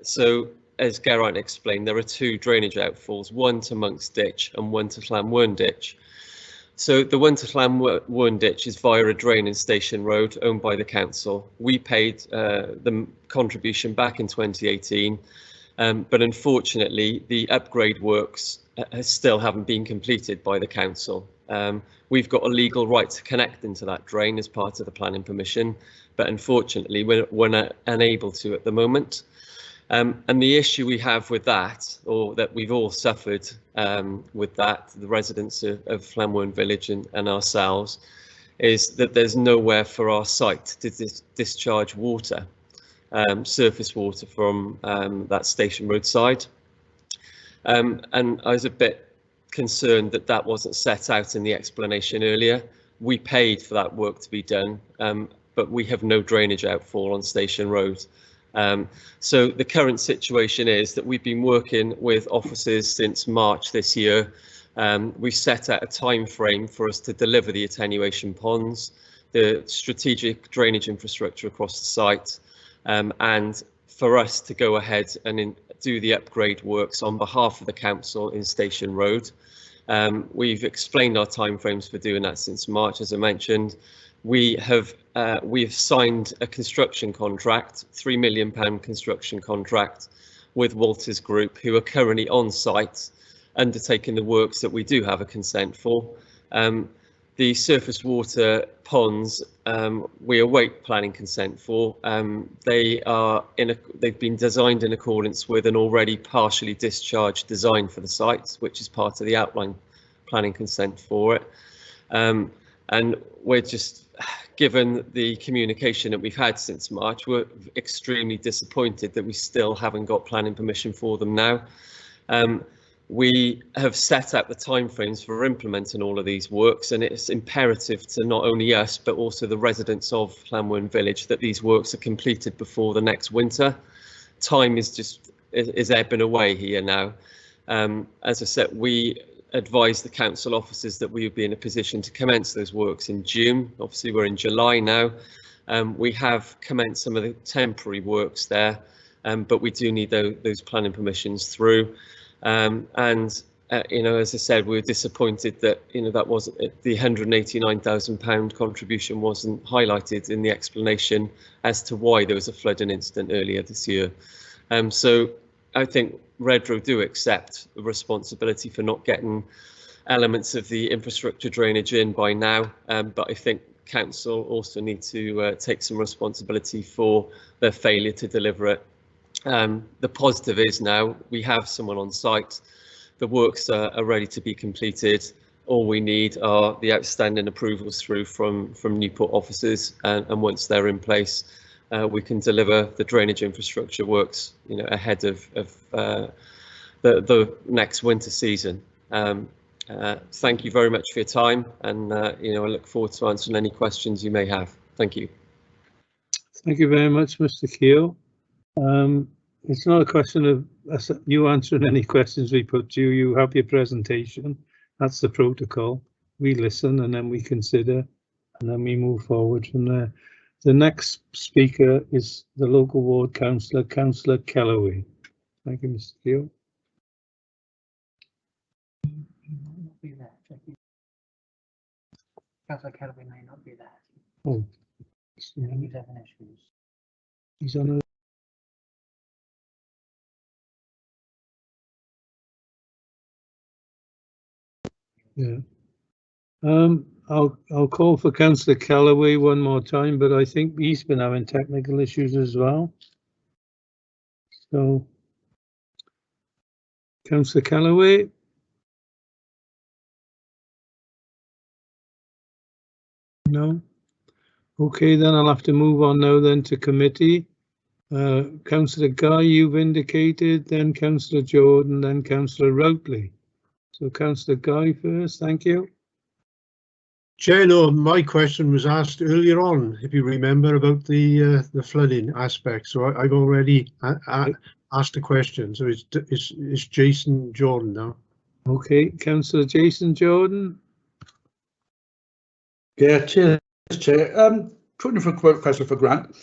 So as Geraint explained, there are two drainage outfalls, one to Monk's Ditch and one to Llanwern Ditch. So the one to Llanwern Ditch is via a drain in Station Road owned by the council. We paid the contribution back in 2018, but unfortunately the upgrade works still haven't been completed by the council. We've got a legal right to connect into that drain as part of the planning permission, but unfortunately we're unable to at the moment. And the issue we have with that, or that we've all suffered with that, the residents of Llanwern Village and ourselves, is that there's nowhere for our site to discharge water, surface water from that Station Road side. And I was a bit concerned that that wasn't set out in the explanation earlier. We paid for that work to be done, but we have no drainage outfall on Station Road. So the current situation is that we've been working with officers since March this year. We've set out a time frame for us to deliver the attenuation ponds, the strategic drainage infrastructure across the site, and for us to go ahead and do the upgrade works on behalf of the council in Station Road. We've explained our timeframes for doing that since March, as I mentioned. We've signed a construction contract, £3 million construction contract with Walters Group, who are currently on site undertaking the works that we do have a consent for. The surface water ponds we await planning consent for. They've been designed in accordance with an already partially discharged design for the site, which is part of the outline planning consent for it. And we're just, given the communication that we've had since March, we're extremely disappointed that we still haven't got planning permission for them now. We have set out the timeframes for implementing all of these works, and it's imperative to not only us but also the residents of Llanwern Village that these works are completed before the next winter. Time is ebbing away here now. As I said, we advised the council officers that we would be in a position to commence those works in June. Obviously we're in July now. We have commenced some of the temporary works there, but we do need those planning permissions through. You know, as I said, we were disappointed that, you know, that wasn't the £189,000 contribution wasn't highlighted in the explanation as to why there was a flooding incident earlier this year. So I think Redrow do accept the responsibility for not getting elements of the infrastructure drainage in by now, but I think council also need to take some responsibility for their failure to deliver it. The positive is now we have someone on site. The works are ready to be completed. All we need are the outstanding approvals through from Newport officers, and once they're in place, we can deliver the drainage infrastructure works, you know, ahead of the next winter season. Thank you very much for your time, and I look forward to answering any questions you may have. Thank you. Thank you very much, Mr. Keel. It's not a question of you answering any questions we put to you. You have your presentation. That's the protocol. We listen and then we consider and then we move forward from there. The next speaker is the local ward councillor, Councillor Kellaway. Thank you, Mr. Keel. Councillor Kellaway may not be there. Oh, He's having issues. he's on a yeah. I'll call for Councillor Kellaway one more time, but I think he's been having technical issues as well. So, Councillor Kellaway. No. Okay, then I'll have to move on now then to committee. Councillor Guy, you've indicated, then Councillor Jordan, then Councillor Routley. So Councillor Guy first, thank you. Chair, no, my question was asked earlier on, if you remember, about the flooding aspect. So I've already asked the question. So it's Jason Jordan now. Okay, Councillor Jason Jordan. Yeah, cheers, Chair. Putting for a quick question for Grant.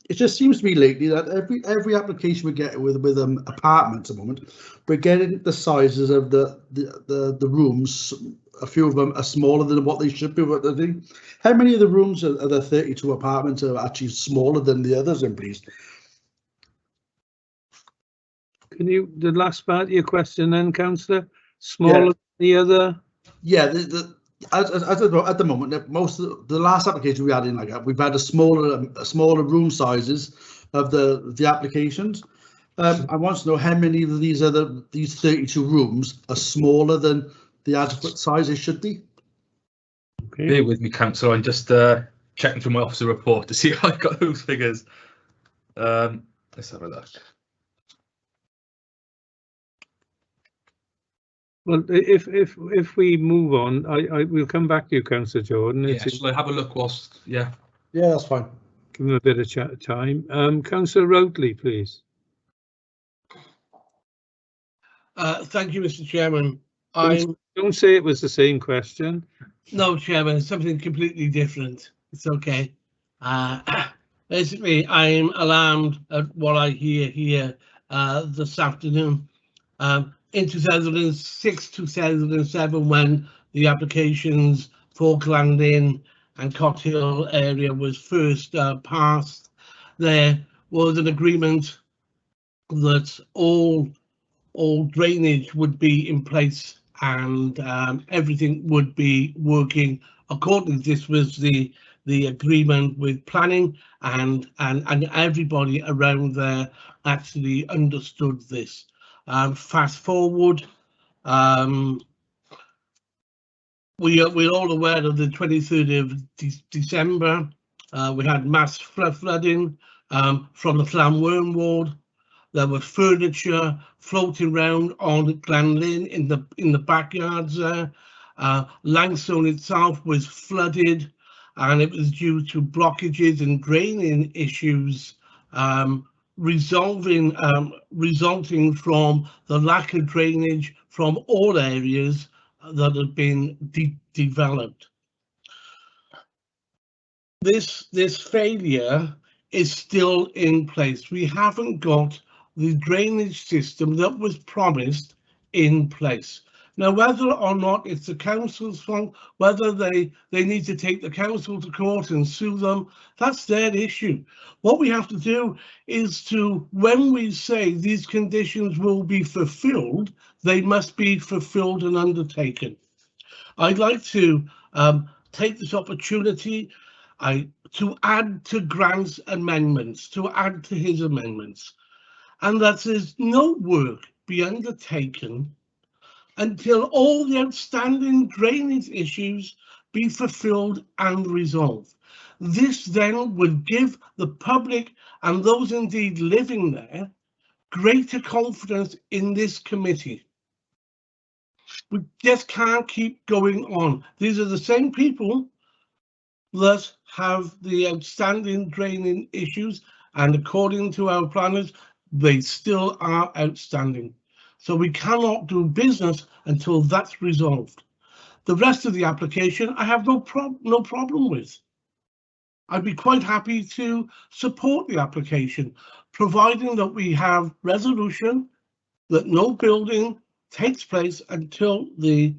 It just seems to me lately that every application we get with apartments at the moment, we're getting the sizes of the rooms. A few of them are smaller than what they should be. How many of the rooms are the 32 apartments are actually smaller than the others? In please. Can you the last part of your question then, Councillor? Smaller than the other? Yeah, at the moment, most of the last application we had in we've had a smaller room sizes of the applications. I want to know how many of these 32 rooms are smaller than the adequate size they should be. Okay. Bear with me, Councillor. I'm just checking through my officer report to see if I've got those figures. Let's have a look. Well, if we move on, we'll come back to you, Councillor Jordan. Yeah, shall I have a look whilst? Yeah. Yeah, that's fine. Give him a bit of time. Councillor Routley, please. Thank you, Mr. Chairman. Don't say it was the same question. No, Chairman, it's something completely different. It's okay. Basically, I'm alarmed at what I hear here this afternoon. In 2006, 2007, when the applications Falkland Inn and Cot Hill area was first passed, there was an agreement that all drainage would be in place and everything would be working accordingly. This was the agreement with planning, and everybody around there actually understood this. Fast forward, we're all aware of the 23rd of December. We had mass flooding from the Llanwern ward. There was furniture floating around on Glanlyn in the backyards there. Langstone itself was flooded, and it was due to blockages and draining issues resulting from the lack of drainage from all areas that had been developed. This failure is still in place. We haven't got the drainage system that was promised in place. Now, whether or not it's the council's fault, whether they need to take the council to court and sue them, that's their issue. What we have to do is to, when we say these conditions will be fulfilled, they must be fulfilled and undertaken. I'd like to take this opportunity to add to Grant's amendments, to add to his amendments, and that there's no work be undertaken until all the outstanding drainage issues be fulfilled and resolved. This then would give the public and those indeed living there greater confidence in this committee. We just can't keep going on. These are the same people that have the outstanding draining issues, and according to our planners, they still are outstanding. So we cannot do business until that's resolved. The rest of the application I have no problem with. I'd be quite happy to support the application, providing that we have resolution that no building takes place until the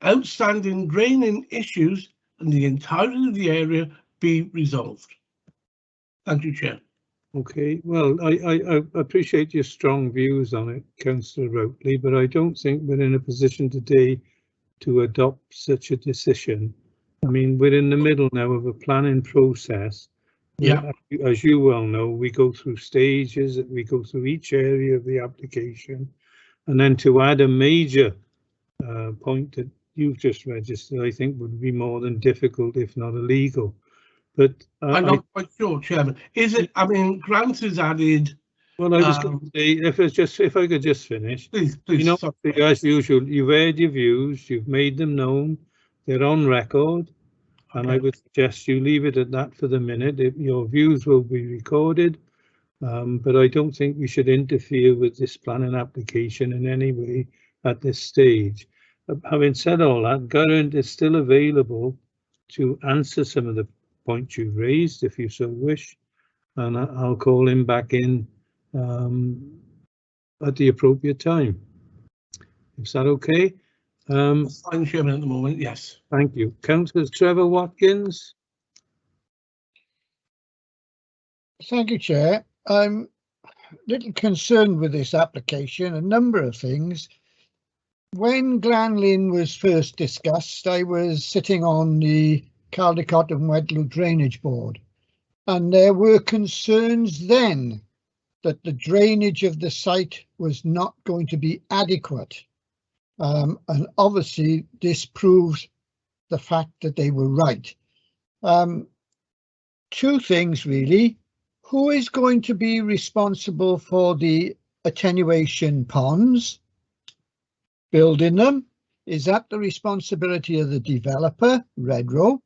outstanding draining issues in the entirety of the area be resolved. Thank you, Chair. Okay, well, I appreciate your strong views on it, Councillor Routley, but I don't think we're in a position today to adopt such a decision. I mean, we're in the middle now of a planning process. Yeah. As you well know, we go through stages, we go through each area of the application, and then to add a major point that you've just registered, I think would be more than difficult, if not illegal. But I'm not quite sure, Chairman. Is it? I mean, Grant has added. Well, I was going to say, if I could just finish. Please, You know, as usual, you've aired your views, you've made them known, they're on record, and I would suggest you leave it at that for the minute. Your views will be recorded, but I don't think we should interfere with this planning application in any way at this stage. Having said all that, Geraint is still available to answer some of the points you've raised, if you so wish, and I'll call him back in at the appropriate time. Is that okay? Fine, Chairman, at the moment, yes. Thank you. Councillor Trevor Watkins. Thank you, Chair. I'm a little concerned with this application, a number of things. When Glan Lynn was first discussed, I was sitting on the Caldecott and Wedlow Drainage Board, and there were concerns then that the drainage of the site was not going to be adequate. And obviously this proves the fact that they were right. Two things really. Who is going to be responsible for the attenuation ponds? Building them? Is that the responsibility of the developer, Redrow?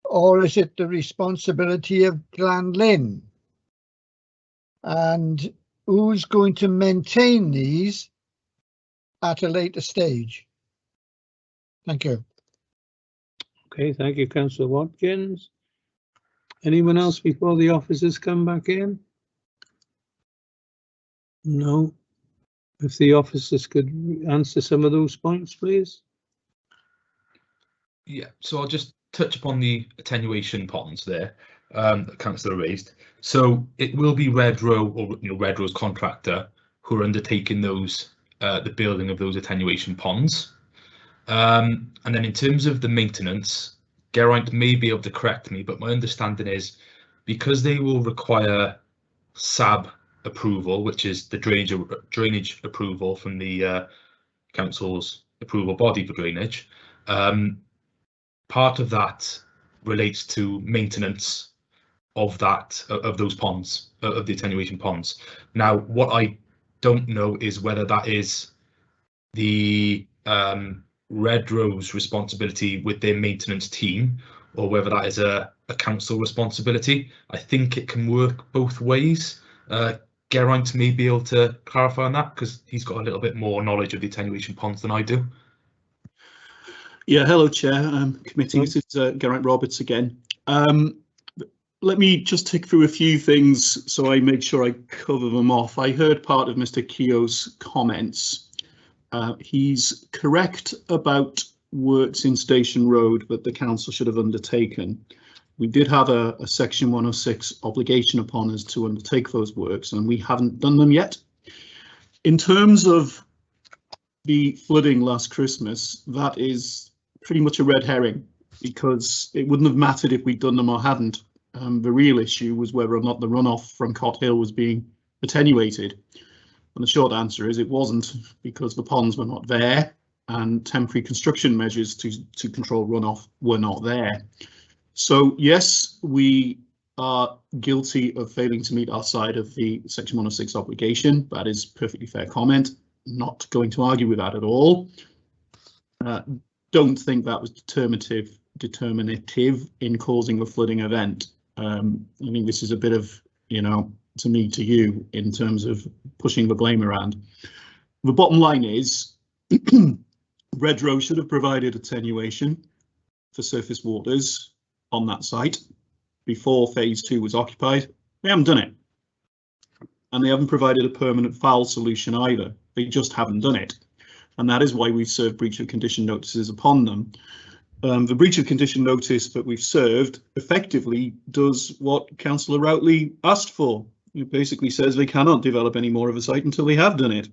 Or is it the responsibility of Glan Lynn? And who's going to maintain these at a later stage? Thank you. Okay, thank you, Councillor Watkins. Anyone else before the officers come back in? No. If the officers could answer some of those points, please. Yeah, so I'll just touch upon the attenuation ponds there that Councillor raised. So it will be Redrow, or Redrow's contractor, who are undertaking those the building of those attenuation ponds. And then in terms of the maintenance, Geraint may be able to correct me, but my understanding is because they will require SAB approval, which is the drainage approval from the council's approval body for drainage. Part of that relates to maintenance of those ponds, of the attenuation ponds. Now, what I don't know is whether that is the Redrow's responsibility with their maintenance team, or whether that is a council responsibility. I think it can work both ways. Geraint may be able to clarify on that because he's got a little bit more knowledge of the attenuation ponds than I do. Yeah, hello, Chair. Committee, this is Geraint Roberts again. Let me just tick through a few things so I make sure I cover them off. I heard part of Mr. Keogh's comments. He's correct about works in Station Road that the council should have undertaken. We did have a Section 106 obligation upon us to undertake those works, and we haven't done them yet. In terms of the flooding last Christmas, that is pretty much a red herring, because it wouldn't have mattered if we'd done them or hadn't. The real issue was whether or not the runoff from Cot Hill was being attenuated. And the short answer is it wasn't, because the ponds were not there and temporary construction measures to control runoff were not there. So yes, we are guilty of failing to meet our side of the Section 106 obligation. That is perfectly fair comment. Not going to argue with that at all. Don't think that was determinative in causing a flooding event. I think this is a bit of, you know, to me, to you, in terms of pushing the blame around. The bottom line is Redrow should have provided attenuation for surface waters on that site before phase 2 was occupied. They haven't done it. And they haven't provided a permanent foul solution either. They just haven't done it. And that is why we've served breach of condition notices upon them. The breach of condition notice that we've served effectively does what Councillor Routley asked for. It basically says they cannot develop any more of a site until they have done it.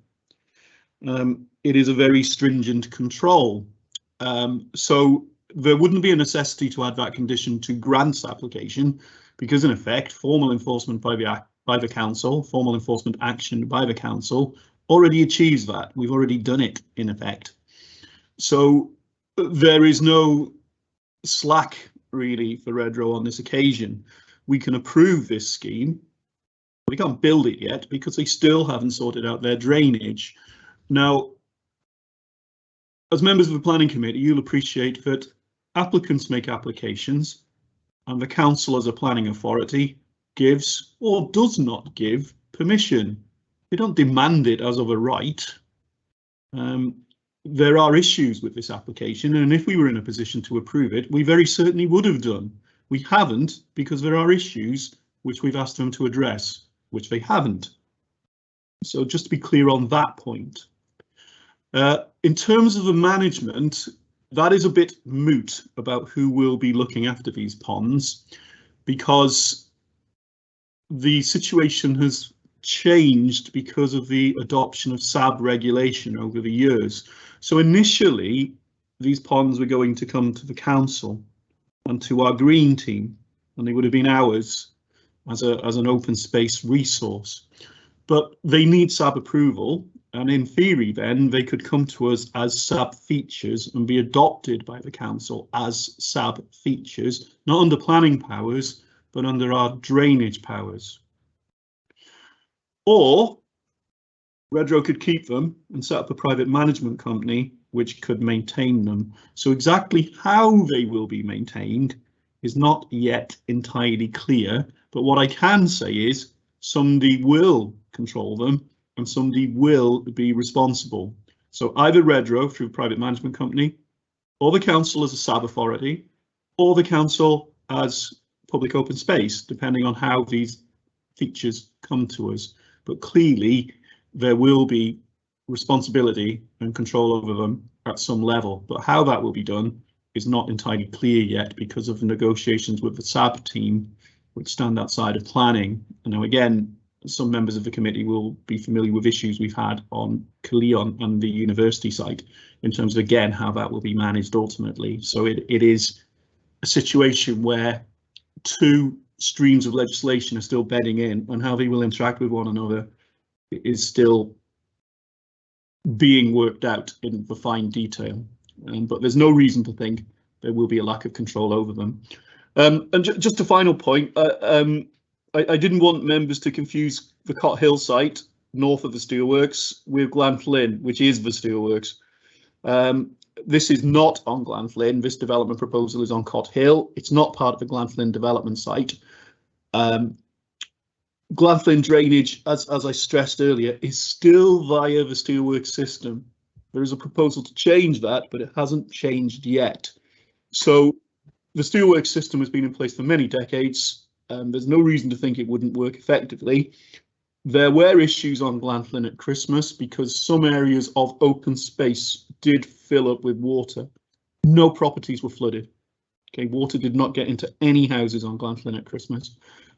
It is a very stringent control. So there wouldn't be a necessity to add that condition to Grant's application, because in effect, formal enforcement by the council, formal enforcement action by the council already achieves that. We've already done it in effect. So there is no slack really for Redrow on this occasion. We can approve this scheme. We can't build it yet because they still haven't sorted out their drainage. Now, as members of the planning committee, you'll appreciate that applicants make applications and the council as a planning authority gives or does not give permission. They don't demand it as of a right. There are issues with this application, and if we were in a position to approve it, we very certainly would have done. We haven't because there are issues which we've asked them to address, which they haven't. So just to be clear on that point. In terms of the management, that is a bit moot about who will be looking after these ponds, because the situation has changed because of the adoption of SAB regulation over the years. So initially, these ponds were going to come to the council and to our green team, and they would have been ours as an open space resource. But they need SAB approval, and in theory then they could come to us as SAB features and be adopted by the council as SAB features, not under planning powers, but under our drainage powers. Or Redrow could keep them and set up a private management company which could maintain them. So exactly how they will be maintained is not yet entirely clear, but what I can say is somebody will control them and somebody will be responsible. So either Redrow through private management company, or the council as a SAB authority, or the council as public open space, depending on how these features come to us. But clearly there will be responsibility and control over them at some level, but how that will be done is not entirely clear yet because of the negotiations with the SAB team, which stand outside of planning. And now again, some members of the committee will be familiar with issues we've had on Cleon and the university site in terms of, again, how that will be managed ultimately. So it is a situation where two streams of legislation are still bedding in, and how they will interact with one another is still being worked out in the fine detail. But there's no reason to think there will be a lack of control over them. And just a final point, I didn't want members to confuse the Cot Hill site north of the steelworks with Glanflyn, which is the steelworks. This is not on Glanflyn. This development proposal is on Cot Hill. It's not part of the Glanflyn development site. Glanflyn drainage, as I stressed earlier, is still via the steelworks system. There is a proposal to change that, but it hasn't changed yet. So the steelworks system has been in place for many decades. There's no reason to think it wouldn't work effectively. There were issues on Glanflyn at Christmas because some areas of open space did fill up with water. No properties were flooded. Okay, water did not get into any houses on Glanflyn at Christmas.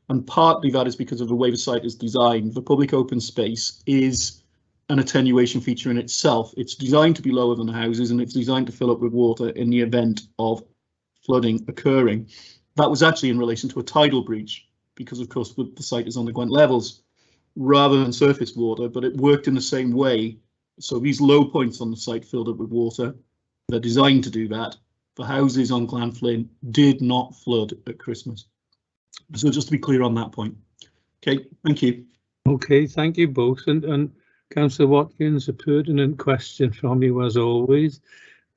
And partly that is because of the way the site is designed. The public open space is an attenuation feature in itself. It's designed to be lower than the houses, and it's designed to fill up with water in the event of flooding occurring. That was actually in relation to a tidal breach, because of course the site is on the Gwent levels rather than surface water, but it worked in the same way. So these low points on the site filled up with water. They're designed to do that. The houses on Glanflyn did not flood at Christmas. So just to be clear on that point. Okay, thank you. Okay, thank you both. And Councillor Watkins, a pertinent question from you as always.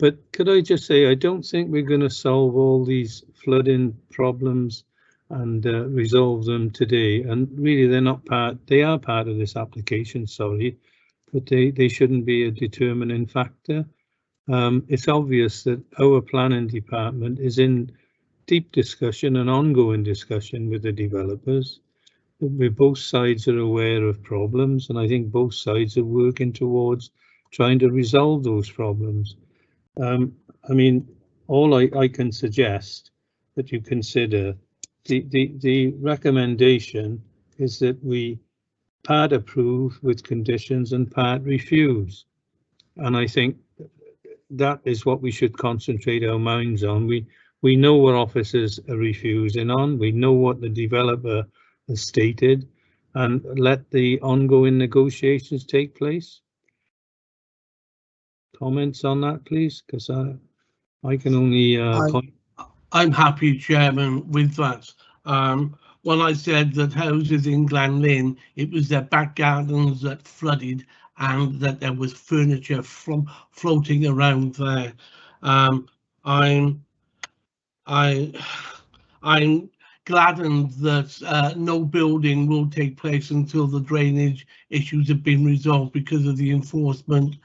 But could I just say, I don't think we're going to solve all these flooding problems and resolve them today. And really, they're not part. They are part of this application. Sorry, but they shouldn't be a determining factor. It's obvious that our planning department is in deep discussion and ongoing discussion with the developers. Where both sides are aware of problems, and I think both sides are working towards trying to resolve those problems. I mean, all I can suggest that you consider, the recommendation is that we part approve with conditions and part refuse. And I think that is what we should concentrate our minds on. We know what officers are refusing on, we know what the developer has stated, and let the ongoing negotiations take place. Comments on that, please, because I can only point. I'm happy, Chairman, with that. When I said that houses in Glanlyn, it was their back gardens that flooded and that there was furniture floating around there. I'm gladdened that no building will take place until the drainage issues have been resolved because of the enforcement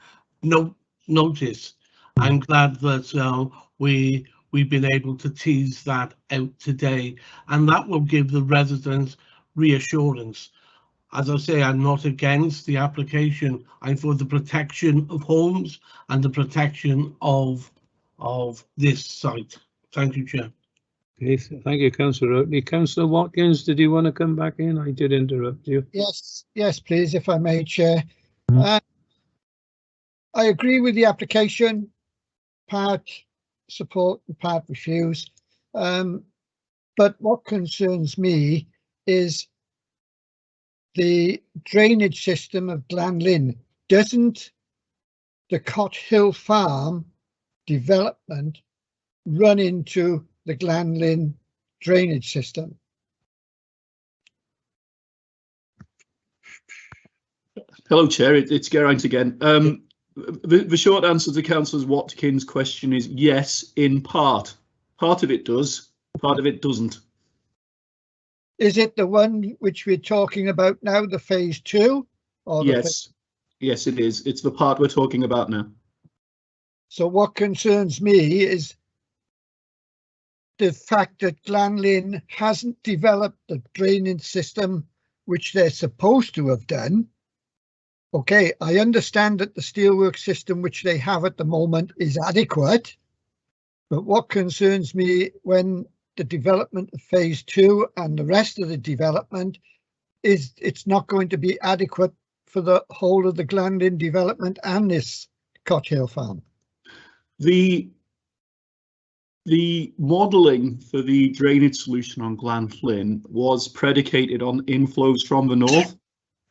notice. I'm glad that we've been able to tease that out today, and that will give the residents reassurance. As I say, I'm not against the application. I'm for the protection of homes and the protection of this site. Thank you, Chair. Okay, thank you, Councillor Oakley. Councillor Watkins, did you want to come back in? I did interrupt you. Yes, please, if I may, Chair. I agree with the application, part support and part refuse. But what concerns me is the drainage system of Glanlyn. Doesn't the Cot Hill Farm development run into the Glanlyn drainage system? Hello, Chair. It's Geraint again. The short answer to Councillor Watkins' question is yes, in part. Part of it does, part of it doesn't. Is it the one which we're talking about now, the phase 2? Or yes, yes, it is. It's the part we're talking about now. So what concerns me is the fact that Glanlyn hasn't developed the drainage system which they're supposed to have done. Okay, I understand that the steelwork system which they have at the moment is adequate, but what concerns me when the development of phase 2 and the rest of the development is it's not going to be adequate for the whole of the Glanlyn development and this Cot Hill Farm. The modelling for the drainage solution on Glanlyn was predicated on inflows from the north.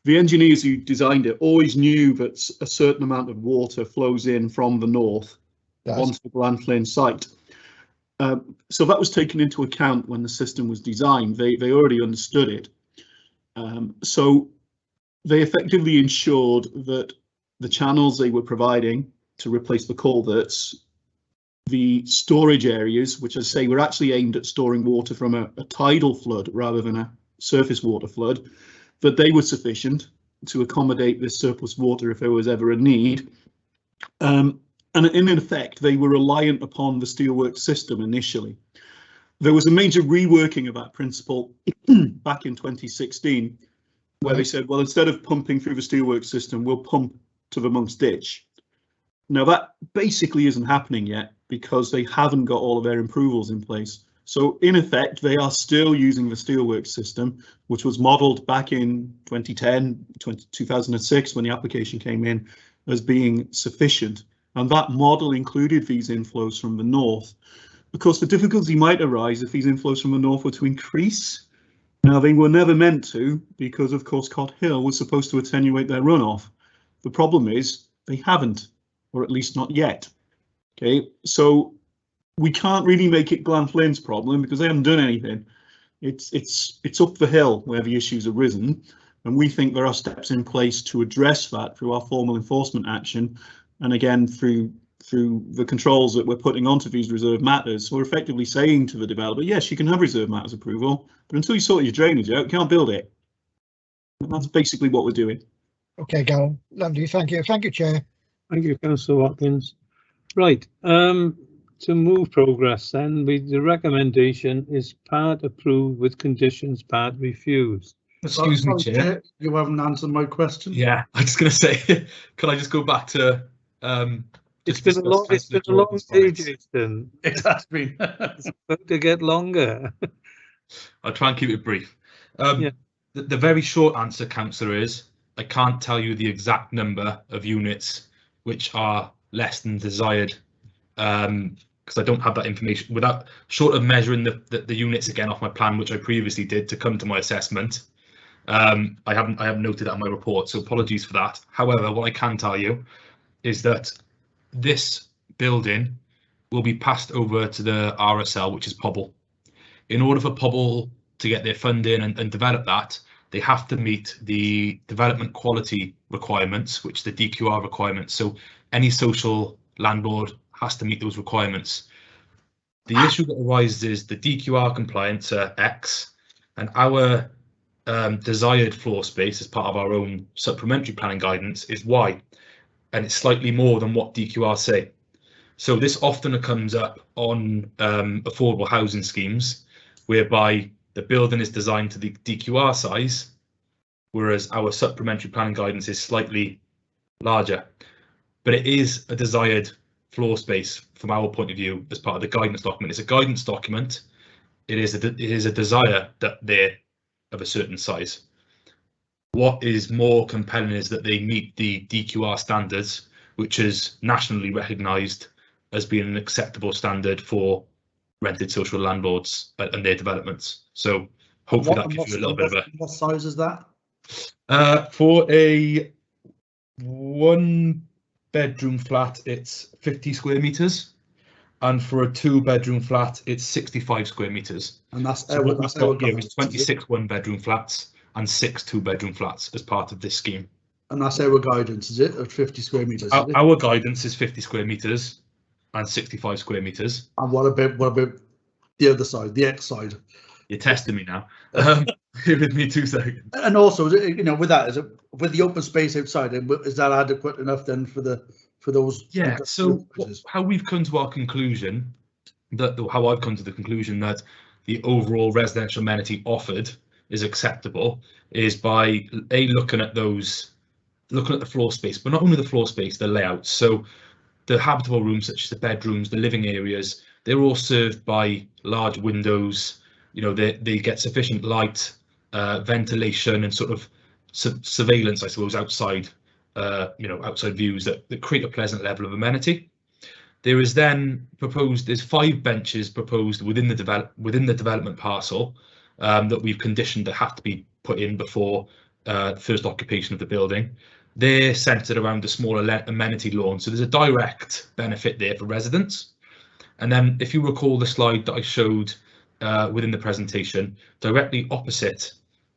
The engineers who designed it always knew that a certain amount of water flows in from the north onto the Glanlyn site. So that was taken into account when the system was designed. They already understood it. So they effectively ensured that the channels they were providing to replace the culverts, the storage areas, which as I say were actually aimed at storing water from a tidal flood rather than a surface water flood, that they were sufficient to accommodate this surplus water if there was ever a need. And in effect, they were reliant upon the steelwork system initially. There was a major reworking of that principle back in 2016, where they said, well, instead of pumping through the steelwork system, we'll pump to the Monk's Ditch. Now, that basically isn't happening yet because they haven't got all of their approvals in place. So in effect, they are still using the steelwork system, which was modelled back in 2006 when the application came in, as being sufficient. And that model included these inflows from the north. Of course, the difficulty might arise if these inflows from the north were to increase. Now, they were never meant to, because of course Cot Hill was supposed to attenuate their runoff. The problem is they haven't, or at least not yet. Okay, so we can't really make it Glanlyn's problem because they haven't done anything. It's up the hill where the issue's arisen, and we think there are steps in place to address that through our formal enforcement action, and again through through the controls that we're putting onto these reserve matters, we're effectively saying to the developer, yes, you can have reserve matters approval, but until you sort your drainage out, you can't build it. And that's basically what we're doing. Okay, Gavin, lovely, thank you, Chair. Thank you, Councillor Watkins. Right, to move progress then, the recommendation is part approved with conditions, part refused. Excuse me, Chair. You haven't answered my question. Yeah, I was going to say, can I just go back to It's been a long day, Jason. It has been. It's about to get longer. I'll try and keep it brief. Yeah. The very short answer, Councillor, is I can't tell you the exact number of units which are less than desired, because I don't have that information. Without short of measuring the units again off my plan, which I previously did to come to my assessment, I haven't noted that in my report, so apologies for that. However, what I can tell you is that this building will be passed over to the RSL, which is Pobble. In order for Pobble to get their funding and develop that, they have to meet the development quality requirements, which the DQR requirements. So any social landlord has to meet those requirements. The issue that arises is the DQR compliance are X, and our desired floor space as part of our own supplementary planning guidance is Y, and it's slightly more than what DQR say. So this often comes up on affordable housing schemes, whereby the building is designed to the DQR size, whereas our supplementary planning guidance is slightly larger. But it is a desired floor space from our point of view as part of the guidance document. It's a guidance document. It is a desire that they're of a certain size. What is more compelling is that they meet the DQR standards, which is nationally recognised as being an acceptable standard for rented social landlords and their developments. So hopefully that gives you a little bit of a... What size is that? For a 1-bedroom flat, it's 50 square metres, and for a 2-bedroom flat, it's 65 square metres. And that's so what we've got here is 26 1-bedroom flats and 6 2-bedroom flats as part of this scheme. And that's our guidance, is it, of 50 square metres? Our guidance is 50 square metres and 65 square metres. And what about the other side, the X side? You're testing me now. Give me 2 seconds. And also, you know, with that, is it with the open space outside? Is that adequate enough then for those? Yeah. So how we've come to our conclusion, how I've come to the conclusion that the overall residential amenity offered is acceptable, is by looking at the floor space, but not only the floor space, the layout. So the habitable rooms, such as the bedrooms, the living areas, they're all served by large windows. You know, they get sufficient light, ventilation, and sort of surveillance, I suppose, outside, outside views that create a pleasant level of amenity. There is then proposed, there's 5 benches proposed within the development parcel that we've conditioned that have to be put in before first occupation of the building. They're centred around a smaller amenity lawn, so there's a direct benefit there for residents. And then, if you recall the slide that I showed within the presentation, directly opposite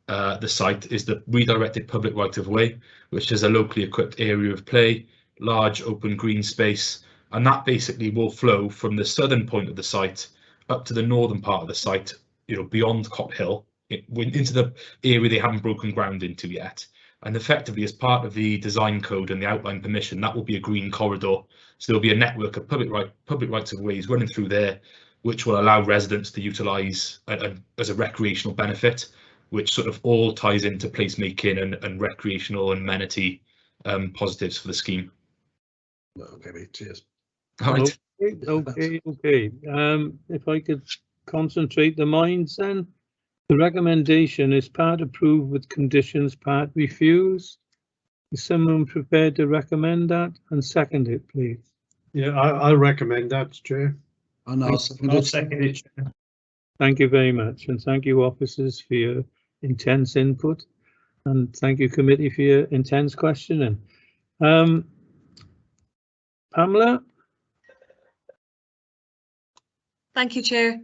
the site is the redirected public right-of-way, which is a locally equipped area of play, large open green space, and that basically will flow from the southern point of the site up to the northern part of the site, you know, beyond Cot Hill, into the area they haven't broken ground into yet. And effectively, as part of the design code and the outline permission, that will be a green corridor. So there'll be a network of public rights of ways running through there, which will allow residents to utilise as a recreational benefit, which sort of all ties into placemaking and recreational and amenity positives for the scheme. Okay, mate, cheers. All right. Okay. If I could concentrate the minds then. The recommendation is part approved with conditions, part refused. Is someone prepared to recommend that and second it, please? Yeah, I'll recommend that, Chair. And I'll second it. Thank you very much, and thank you, officers, for your intense input, and thank you, committee, for your intense questioning. Pamela? Thank you, Chair.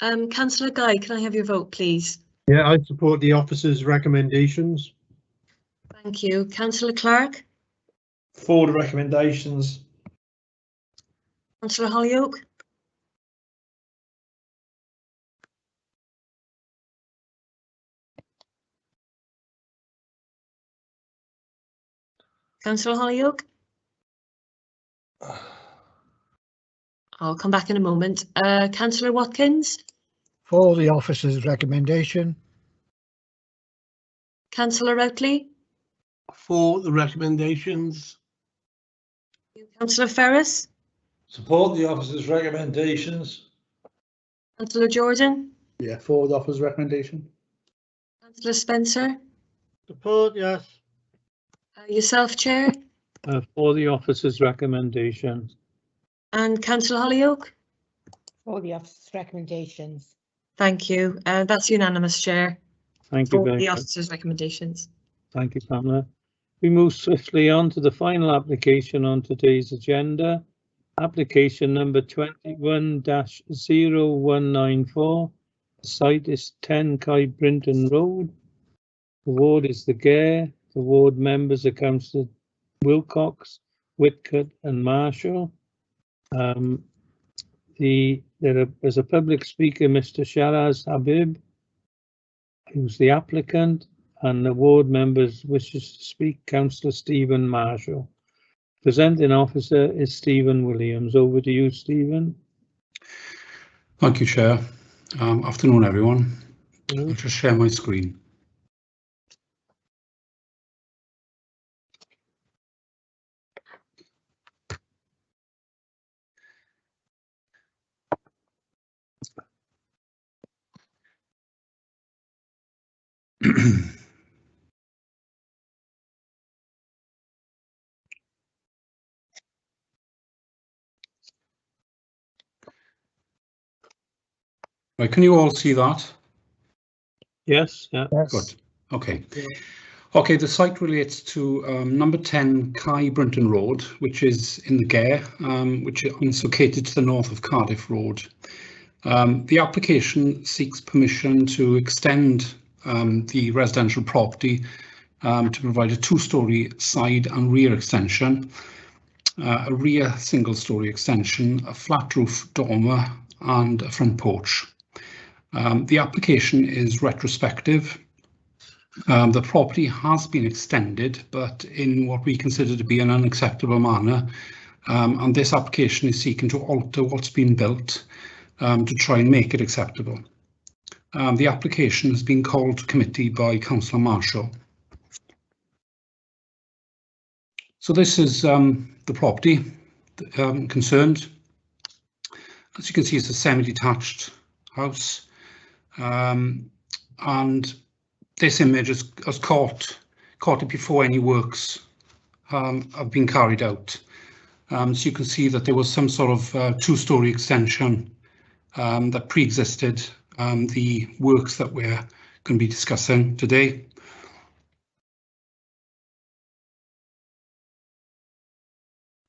Councillor Guy, can I have your vote, please? Yeah, I support the officers' recommendations. Thank you. Councillor Clark? For the recommendations. Councillor Holyoke. Councillor Holyoke. I'll come back in a moment. Councillor Watkins. For the officer's recommendation. Councillor Routley. For the recommendations. Councillor Ferris. Support the officer's recommendations. Councillor Jordan. Yeah, for the officer's recommendation. Councillor Spencer. Support, yes. Yourself, Chair. For the officer's recommendation. And Councillor Holyoke. For the officer's recommendations. Thank you. That's unanimous, Chair. Thank you For very the much. officer's recommendations. Thank you, Pamela. We move swiftly on to the final application on today's agenda. Application number 21-0194. The site is 10 Kai Brinton Road. The ward is the Gare. The ward members are Councillor Wilcox, Whitcutt and Marshall. There's a public speaker, Mr. Sharaz Habib, who's the applicant, and the ward members wishes to speak, Councillor Stephen Marshall. Presenting officer is Stephen Williams. Over to you, Stephen. Thank you, Chair. Afternoon, everyone. I'll just share my screen. Right, can you all see that? Yes. Yeah. Good. Okay. Okay, the site relates to number 10 Kai Brinton Road, which is in the Gare, which is located to the north of Cardiff Road. The application seeks permission to extend the residential property to provide a two-storey side and rear extension, a rear single-storey extension, a flat roof dormer and a front porch. The application is retrospective. The property has been extended, but in what we consider to be an unacceptable manner, and this application is seeking to alter what's been built to try and make it acceptable. The application has been called to committee by Councillor Marshall. So this is the property concerned. As you can see, it's a semi-detached house, and this image has caught it before any works have been carried out. So you can see that there was some sort of two-storey extension that pre-existed the works that we're going to be discussing today.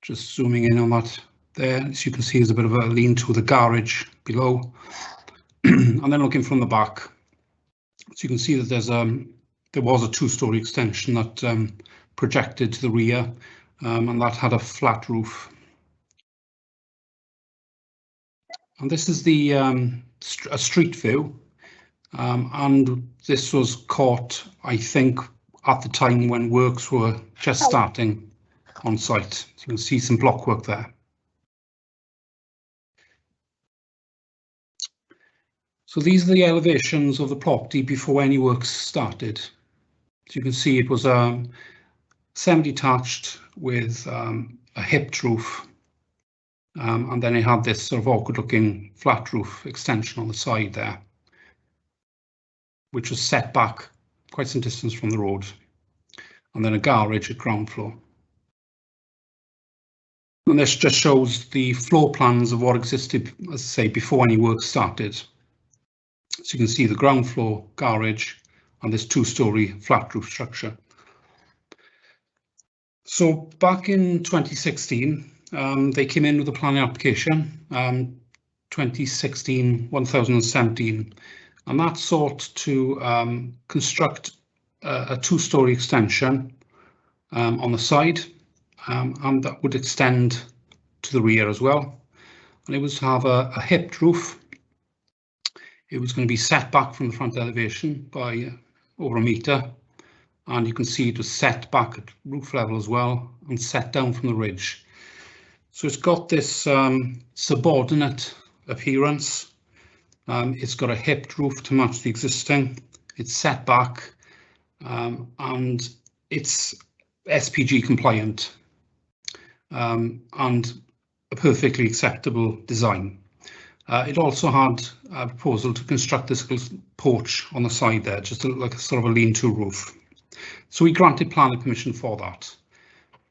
Just zooming in on that there, as you can see, there's a bit of a lean-to the garage below. And then looking from the back, so you can see that there was a two-storey extension that projected to the rear, and that had a flat roof. And this is the a street view, and this was caught, I think, at the time when works were just starting on site. So you can see some block work there. So these are the elevations of the property before any works started. So you can see it was semi-detached with a hipped roof, and then it had this sort of awkward looking flat roof extension on the side there, which was set back quite some distance from the road, and then a garage at ground floor. And this just shows the floor plans of what existed, as I say, before any work started. So you can see the ground floor garage and this two-storey flat roof structure. So back in 2016, they came in with a planning application, 2016-1017, and that sought to construct a two-storey extension on the side, and that would extend to the rear as well. and it was to have a hipped roof. It was going to be set back from the front elevation by over 1 metre, and you can see it was set back at roof level as well and set down from the ridge. So it's got this subordinate appearance. It's got a hipped roof to match the existing. It's set back, and it's SPG compliant, and a perfectly acceptable design. It also had a proposal to construct this little porch on the side there, just like a sort of a lean-to roof. So we granted planning permission for that.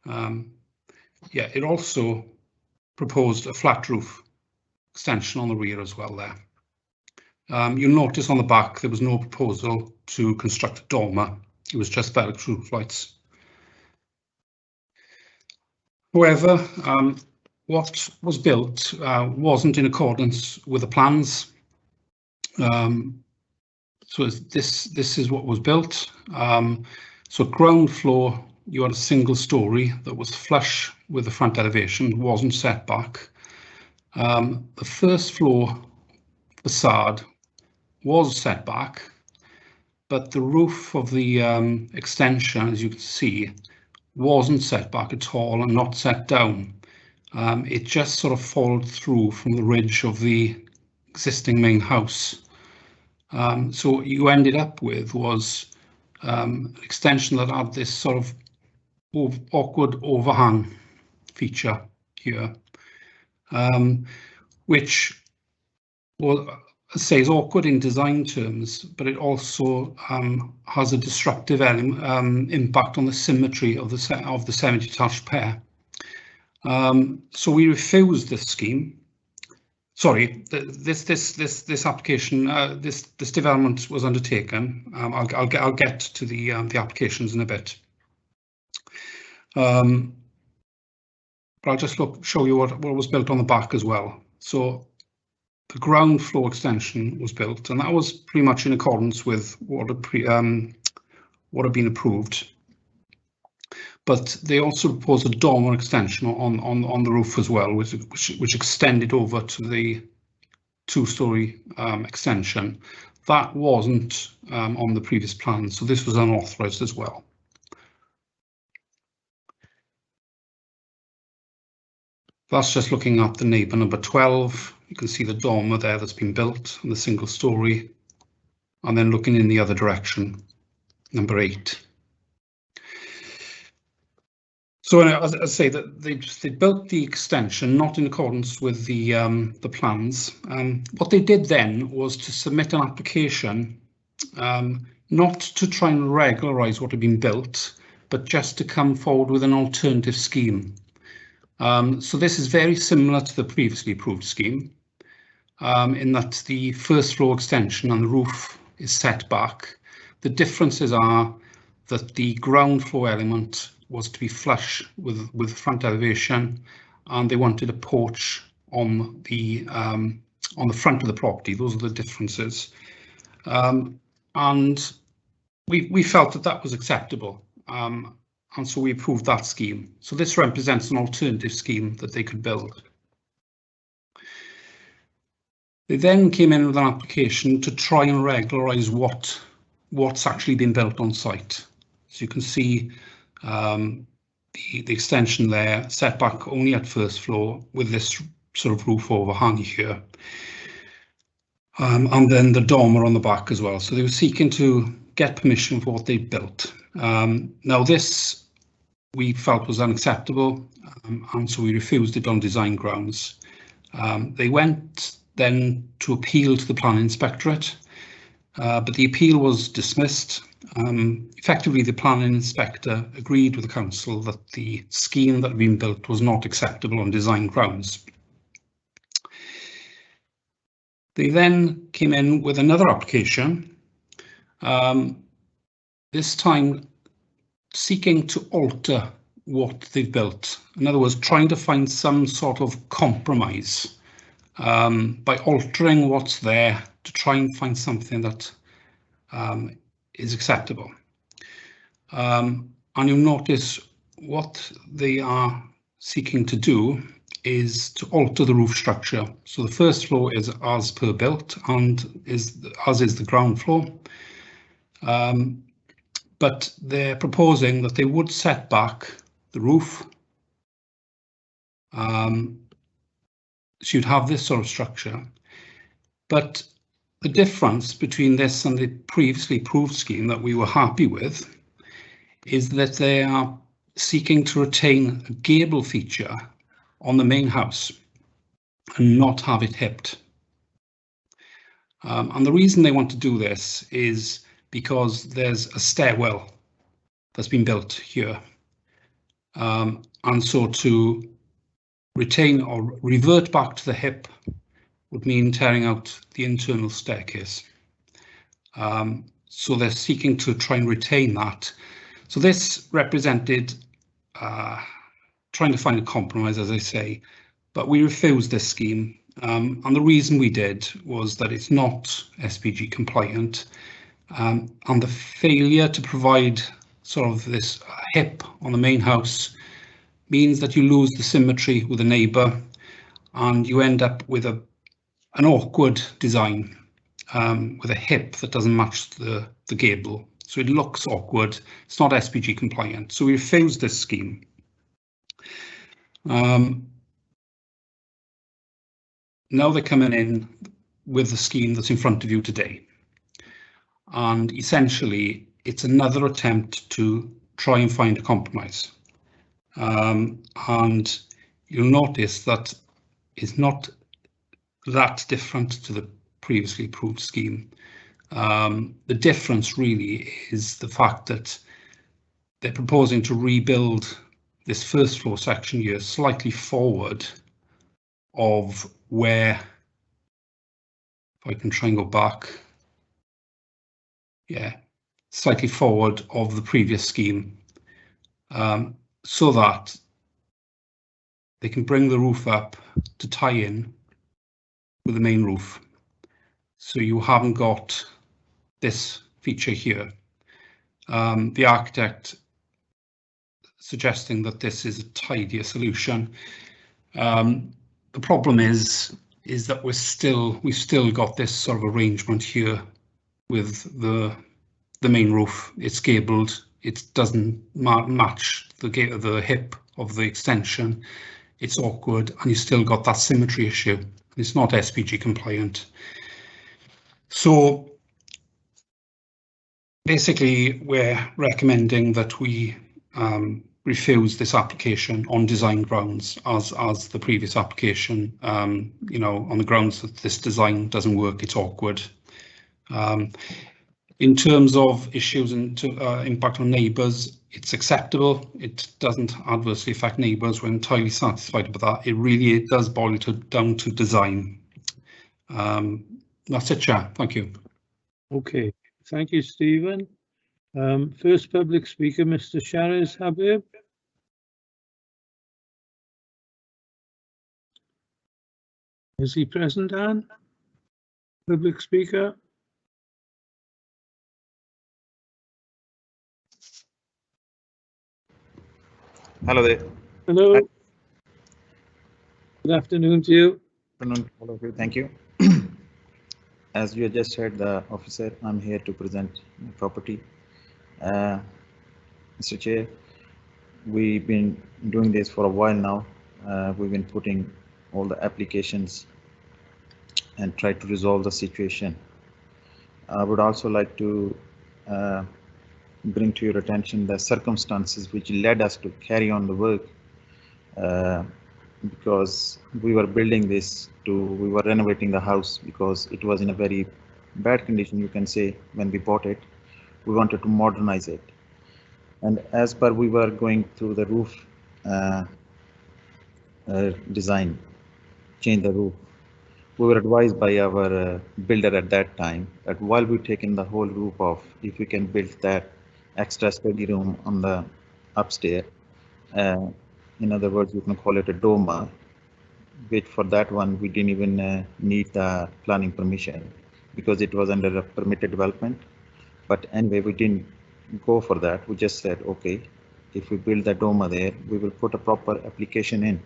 Yeah, it also proposed a flat roof extension on the rear as well there. You'll notice on the back there was no proposal to construct a dormer. It was just velux roof lights. However, what was built wasn't in accordance with the plans. So this is what was built. So ground floor, you had a single story that was flush with the front elevation, wasn't set back. The first floor facade was set back, but the roof of the extension, as you can see, wasn't set back at all and not set down. It just sort of followed through from the ridge of the existing main house. So what you ended up with was an extension that had this sort of awkward overhang feature here, which, well, I say is awkward in design terms, but it also has a disruptive impact on the symmetry of the semi-detached pair. So we refused this scheme. Sorry, this application, this development was undertaken. I'll get to the applications in a bit. But I'll just show you what was built on the back as well. So the ground floor extension was built, and that was pretty much in accordance with what had been approved. But they also proposed a dormer extension on the roof as well, which extended over to the two-storey extension. That wasn't on the previous plan, so this was unauthorised as well. That's just looking at the neighbour number 12. You can see the dormer there that's been built on the single story, and then looking in the other direction, number 8. So as I say, that they built the extension not in accordance with the plans. What they did then was to submit an application, not to try and regularise what had been built, but just to come forward with an alternative scheme. So this is very similar to the previously approved scheme, in that the first floor extension and the roof is set back. The differences are that the ground floor element was to be flush with front elevation, and they wanted a porch on the front of the property. Those are the differences, and we felt that was acceptable, and so we approved that scheme. So this represents an alternative scheme that they could build. They then came in with an application to try and regularise what's actually been built on site. So you can see the extension there, set back only at first floor with this sort of roof overhang here, and then the dormer on the back as well. So they were seeking to get permission for what they built. Now this we felt was unacceptable, and so we refused it on design grounds. They went then to appeal to the planning inspectorate, but the appeal was dismissed. Effectively, the planning inspector agreed with the council that the scheme that had been built was not acceptable on design grounds. They then came in with another application, this time seeking to alter what they've built. In other words, trying to find some sort of compromise by altering what's there to try and find something that is acceptable. And you'll notice what they are seeking to do is to alter the roof structure. So the first floor is as per built and as is the ground floor. But they're proposing that they would set back the roof. So you'd have this sort of structure. But the difference between this and the previously approved scheme that we were happy with is that they are seeking to retain a gable feature on the main house and not have it hipped. And the reason they want to do this is because there's a stairwell that's been built here. And so to retain or revert back to the hip would mean tearing out the internal staircase. So they're seeking to try and retain that. So this represented trying to find a compromise, as I say, but we refused this scheme. And the reason we did was that it's not SPG compliant, and the failure to provide sort of this hip on the main house means that you lose the symmetry with a neighbour, and you end up with an awkward design with a hip that doesn't match the gable. So it looks awkward. It's not SPG compliant. So we refused this scheme. Now they're coming in with the scheme that's in front of you today. And essentially, it's another attempt to try and find a compromise. And you'll notice that it's not that different to the previously approved scheme. The difference really is the fact that they're proposing to rebuild this first floor section here slightly forward of where, if I can try and go back, yeah, slightly forward of the previous scheme, so that they can bring the roof up to tie in with the main roof. So you haven't got this feature here. The architect suggesting that this is a tidier solution. The problem is that we've still got this sort of arrangement here with the main roof. It's gabled. It doesn't match the hip of the extension. It's awkward, and you still got that symmetry issue. It's not SPG compliant. So basically, we're recommending that we refuse this application on design grounds as the previous application, you know, on the grounds that this design doesn't work, it's awkward. In terms of issues and impact on neighbours, it's acceptable. It doesn't adversely affect neighbours. We're entirely satisfied with that. It does boil down to design. That's it, Chair. Thank you. Okay, thank you, Stephen. First public speaker, Mr. Shariz Habib. Is he present, Anne? Public speaker. Hello there. Hello. Good afternoon to you. Good afternoon, all of you. Thank you. As you just heard the officer, I'm here to present the property. Mr. Chair, we've been doing this for a while now. We've been putting all the applications and try to resolve the situation. I would also like to bring to your attention the circumstances which led us to carry on the work, because we were building this we were renovating the house because it was in a very bad condition, you can say. When we bought it, we wanted to modernize it, and as per we were going through the roof design, change the roof, we were advised by our builder at that time that while we've taken the whole roof off, if we can build that extra study room on the upstairs, in other words, you can call it a dormer, which for that one we didn't even need the planning permission because it was under a permitted development. But anyway, we didn't go for that. We just said, okay, if we build the dormer there, we will put a proper application in.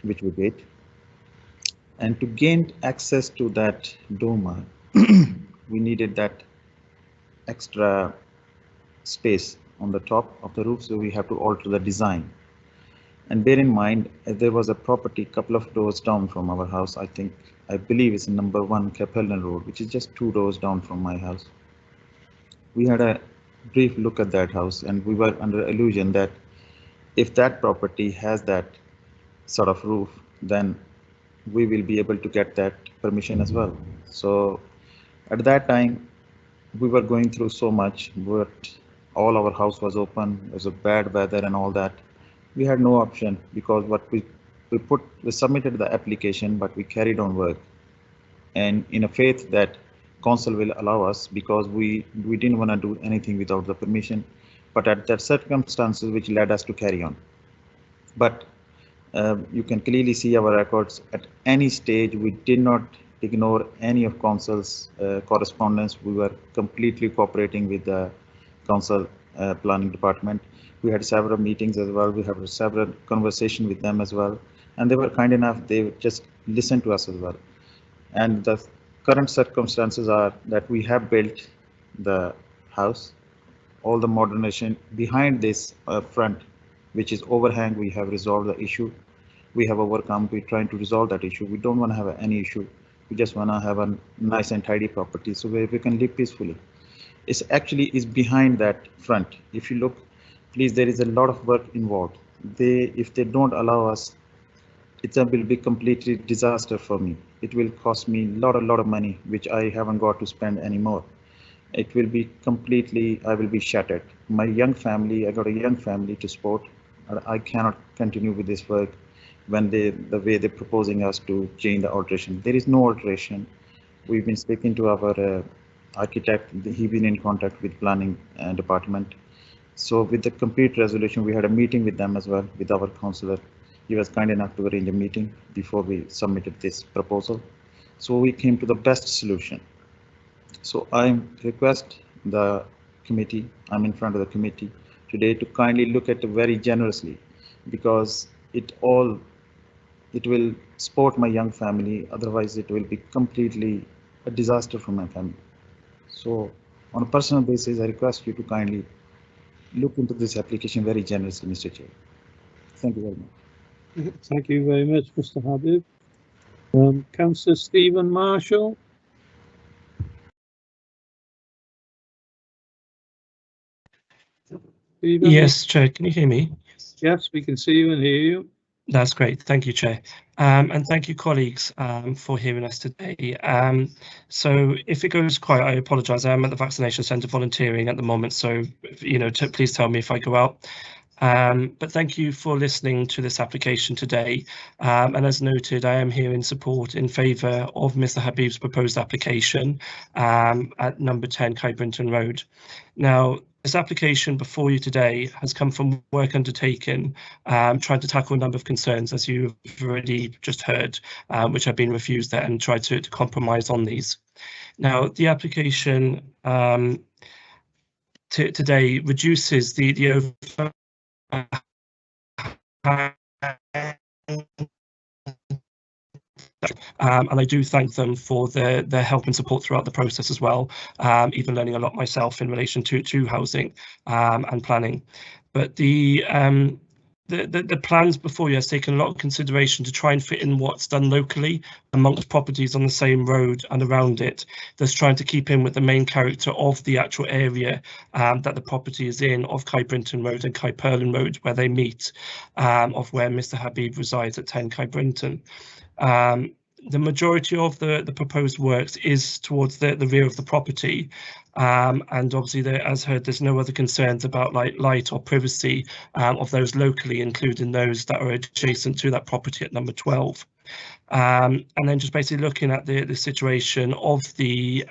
which we did. And to gain access to that dormer, we needed that extra space on the top of the roof, so we have to alter the design. And bear in mind, there was a property couple of doors down from our house. I believe it's number 1 Capellan Road, which is just 2 doors down from my house. We had a brief look at that house, and we were under illusion that if that property has that sort of roof, then we will be able to get that permission as well. So at that time, we were going through so much, but all our house was open. There was a bad weather and all that. We had no option, because what we submitted the application, but we carried on work, and in a faith that council will allow us, because we didn't want to do anything without the permission, but at that circumstances which led us to carry on. But you can clearly see our records. At any stage, we did not ignore any of council's correspondence. We were completely cooperating with the council planning department. We had several meetings as well. We had several conversations with them as well, and they were kind enough. They just listened to us as well. And the current circumstances are that we have built the house, all the modernization behind this front, which is overhang. We have resolved the issue. We have overcome. We're trying to resolve that issue. We don't want to have any issue. We just want to have a nice and tidy property, so where we can live peacefully. It's actually is behind that front. If you look, please, there is a lot of work involved. If they don't allow us, it will be completely disaster for me. It will cost me a lot of money, which I haven't got to spend anymore. It will be completely, I will be shattered. My young family, I got a young family to support. I cannot continue with this work when the way they're proposing us to change the alteration. There is no alteration. We've been speaking to our architect. He's been in contact with planning department. So with the complete resolution, we had a meeting with them as well, with our councillor. He was kind enough to arrange a meeting before we submitted this proposal. So we came to the best solution. So I request the committee, I'm in front of the committee today, to kindly look at it very generously, because it will support my young family. Otherwise it will be completely a disaster for my family. So on a personal basis, I request you to kindly look into this application very generously, Mr. Chair. Thank you very much. Thank you very much, Mr. Habib. Councillor Stephen Marshall. Stephen? Yes, Chair, can you hear me? Yes, we can see you and hear you. That's great. Thank you, Chair. And thank you, colleagues, for hearing us today. So if it goes quiet, I apologise. I am at the vaccination centre volunteering at the moment, so please tell me if I go out. But thank you for listening to this application today. And as noted, I am here in support in favour of Mr. Habib's proposed application at number 10 Kai Brinton Road. Now, this application before you today has come from work undertaken trying to tackle a number of concerns, as you've already just heard, which have been refused there, and tried to compromise on these. Now, the application today reduces the over and I do thank them for their help and support throughout the process as well, even learning a lot myself in relation to housing and planning. But the plans before you has taken a lot of consideration to try and fit in what's done locally amongst properties on the same road and around it. That's trying to keep in with the main character of the actual area that the property is in, of Kai Brinton Road and Kai Perlin Road, where they meet, of where Mr. Habib resides at 10 Kai Brinton. The majority of the proposed works is towards the rear of the property, and obviously, as heard, there's no other concerns about light or privacy of those locally, including those that are adjacent to that property at number 12. And then just basically looking at the situation of the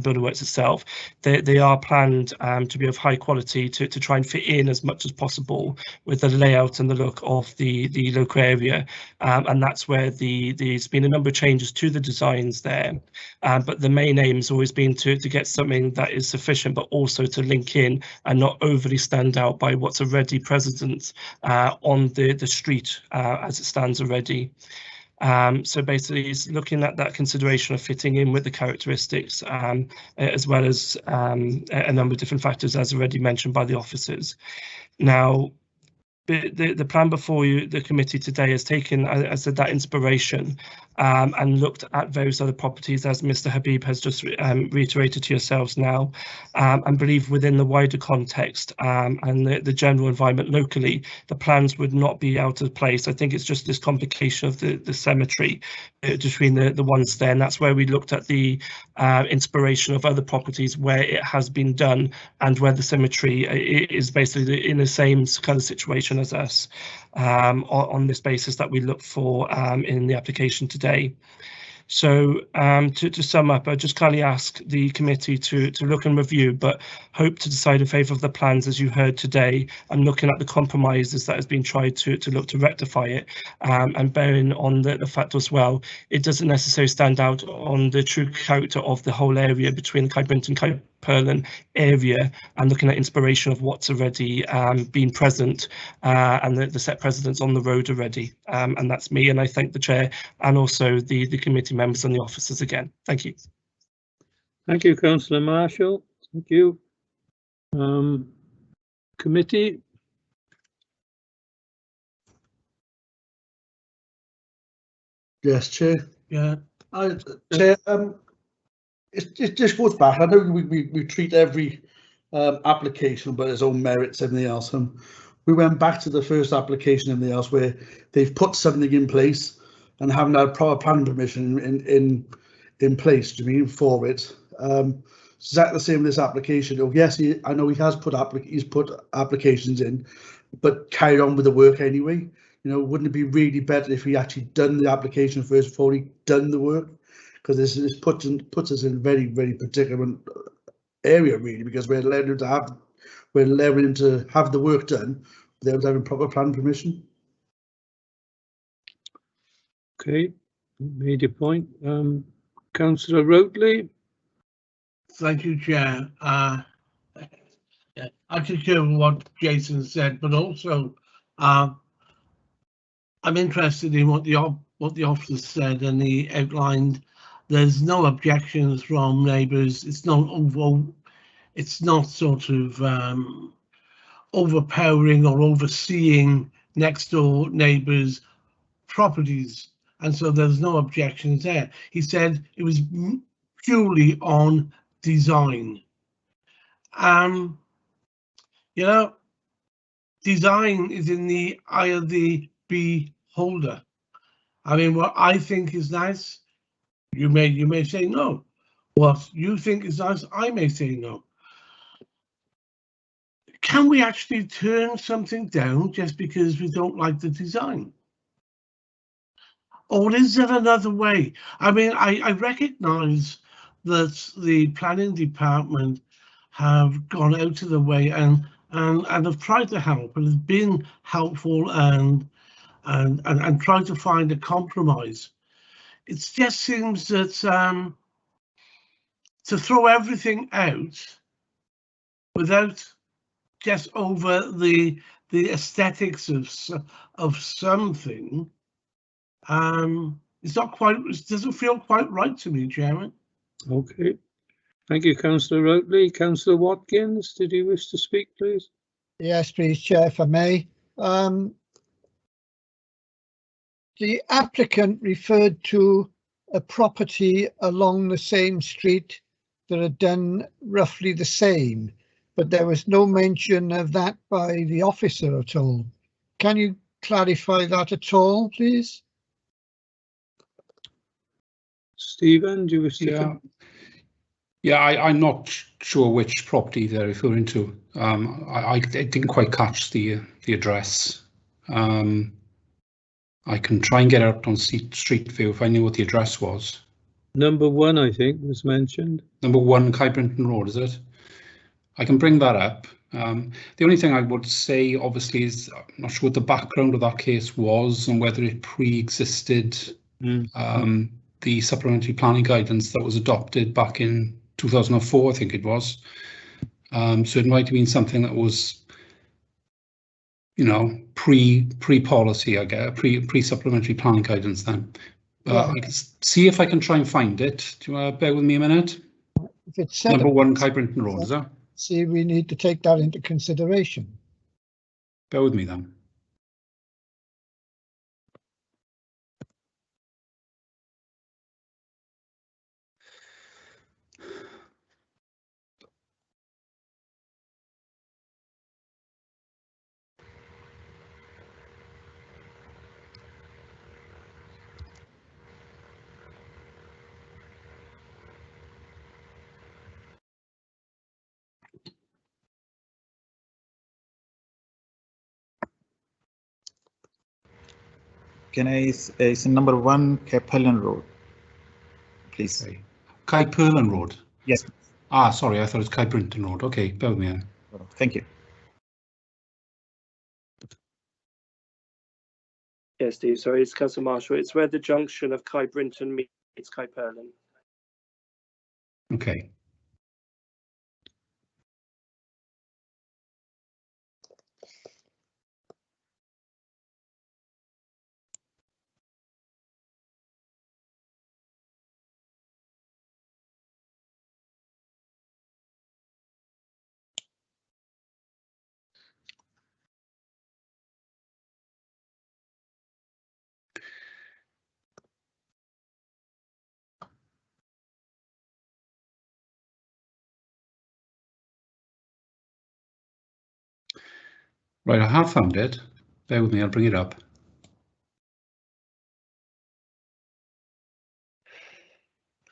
building works itself, they are planned to be of high quality to try and fit in as much as possible with the layout and the look of the local area, and that's where there's been a number of changes to the designs there, but the main aim has always been to get something that is sufficient, but also to link in and not overly stand out by what's already present on the street as it stands already. So basically it's looking at that consideration of fitting in with the characteristics, as well as a number of different factors as already mentioned by the officers. Now, the plan before you, the committee today, has taken, as I said, that inspiration and looked at various other properties, as Mr. Habib has just reiterated to yourselves now, and believe within the wider context and the general environment locally, the plans would not be out of place. I think it's just this complication of the symmetry between the ones there, and that's where we looked at the inspiration of other properties where it has been done and where the symmetry is basically in the same kind of situation as us, on this basis that we look for in the application today. So to sum up, I just kindly ask the committee to look and review, but hope to decide in favour of the plans as you heard today, and looking at the compromises that has been tried to look to rectify it, and bearing on the fact as well, it doesn't necessarily stand out on the true character of the whole area between Caerbrint and Caerpurlen area, and looking at inspiration of what's already been present and the set precedents on the road already. And that's me, and I thank the chair and also the committee members and the officers again. Thank you. Thank you, Councillor Marshall. Thank you. Committee. Yes, Chair. Yeah. Chair, it just goes back. I know we treat every application by its own merits, everything else. We went back to the first application and everything else where they've put something in place and haven't had proper planning permission in place. Do you mean for it? It's exactly the same with this application. Oh, yes, I know he has put applications in, but carried on with the work anyway. You know, wouldn't it be really better if he actually done the application first before he done the work? Because this puts us in a very, very particular area really, because we're allowed to have the work done without having proper planning permission. Okay, made your point. Councillor Rotley. Thank you, Chair. I concur with what Jason said, but also I'm interested in what the officer said, and he outlined there's no objections from neighbours. It's not sort of overpowering or overseeing next door neighbours' properties, and so there's no objections there. He said it was purely on design. You know, design is in the eye of the beholder. I mean, what I think is nice, you may say no. What you think is nice, I may say no. Can we actually turn something down just because we don't like the design? Or is there another way? I mean, I recognise that the planning department have gone out of the way and have tried to help and have been helpful and tried to find a compromise. It just seems that to throw everything out without just over the aesthetics of something, it's not quite. It doesn't feel quite right to me, Chairman. Okay, thank you, Councillor Rotley. Councillor Watkins, did you wish to speak, please? Yes, please, Chair, if I may. The applicant referred to a property along the same street that had done roughly the same, but there was no mention of that by the officer at all. Can you clarify that at all, please? Stephen, do you wish to? Yeah, I'm not sure which property they're referring to. I didn't quite catch the address. I can try and get out on Street View if I knew what the address was. Number 1, I think, was mentioned. Number 1, Kai Brinton Road, is it? I can bring that up. The only thing I would say, obviously, is I'm not sure what the background of that case was and whether it pre-existed the supplementary planning guidance that was adopted back in 2004, I think it was. So it might have been something that was, you know, pre-policy, I guess, pre-supplementary planning guidance then. I can see if I can try and find it. Do you bear with me a minute? If it's Number 1, Kai Brinton Road, is that? See, we need to take that into consideration. Bear with me then. Can I say number 1, Capellan Road, please? Okay. Kai Perlan Road? Yes. Ah, sorry, I thought it was Kai Brinton Road. Okay, bear with me then. Thank you. Yes, Steve, sorry, it's Councillor Marshall. It's where the junction of Kai Brinton meets Kai Perlan. Okay. Right, I have found it. Bear with me, I'll bring it up.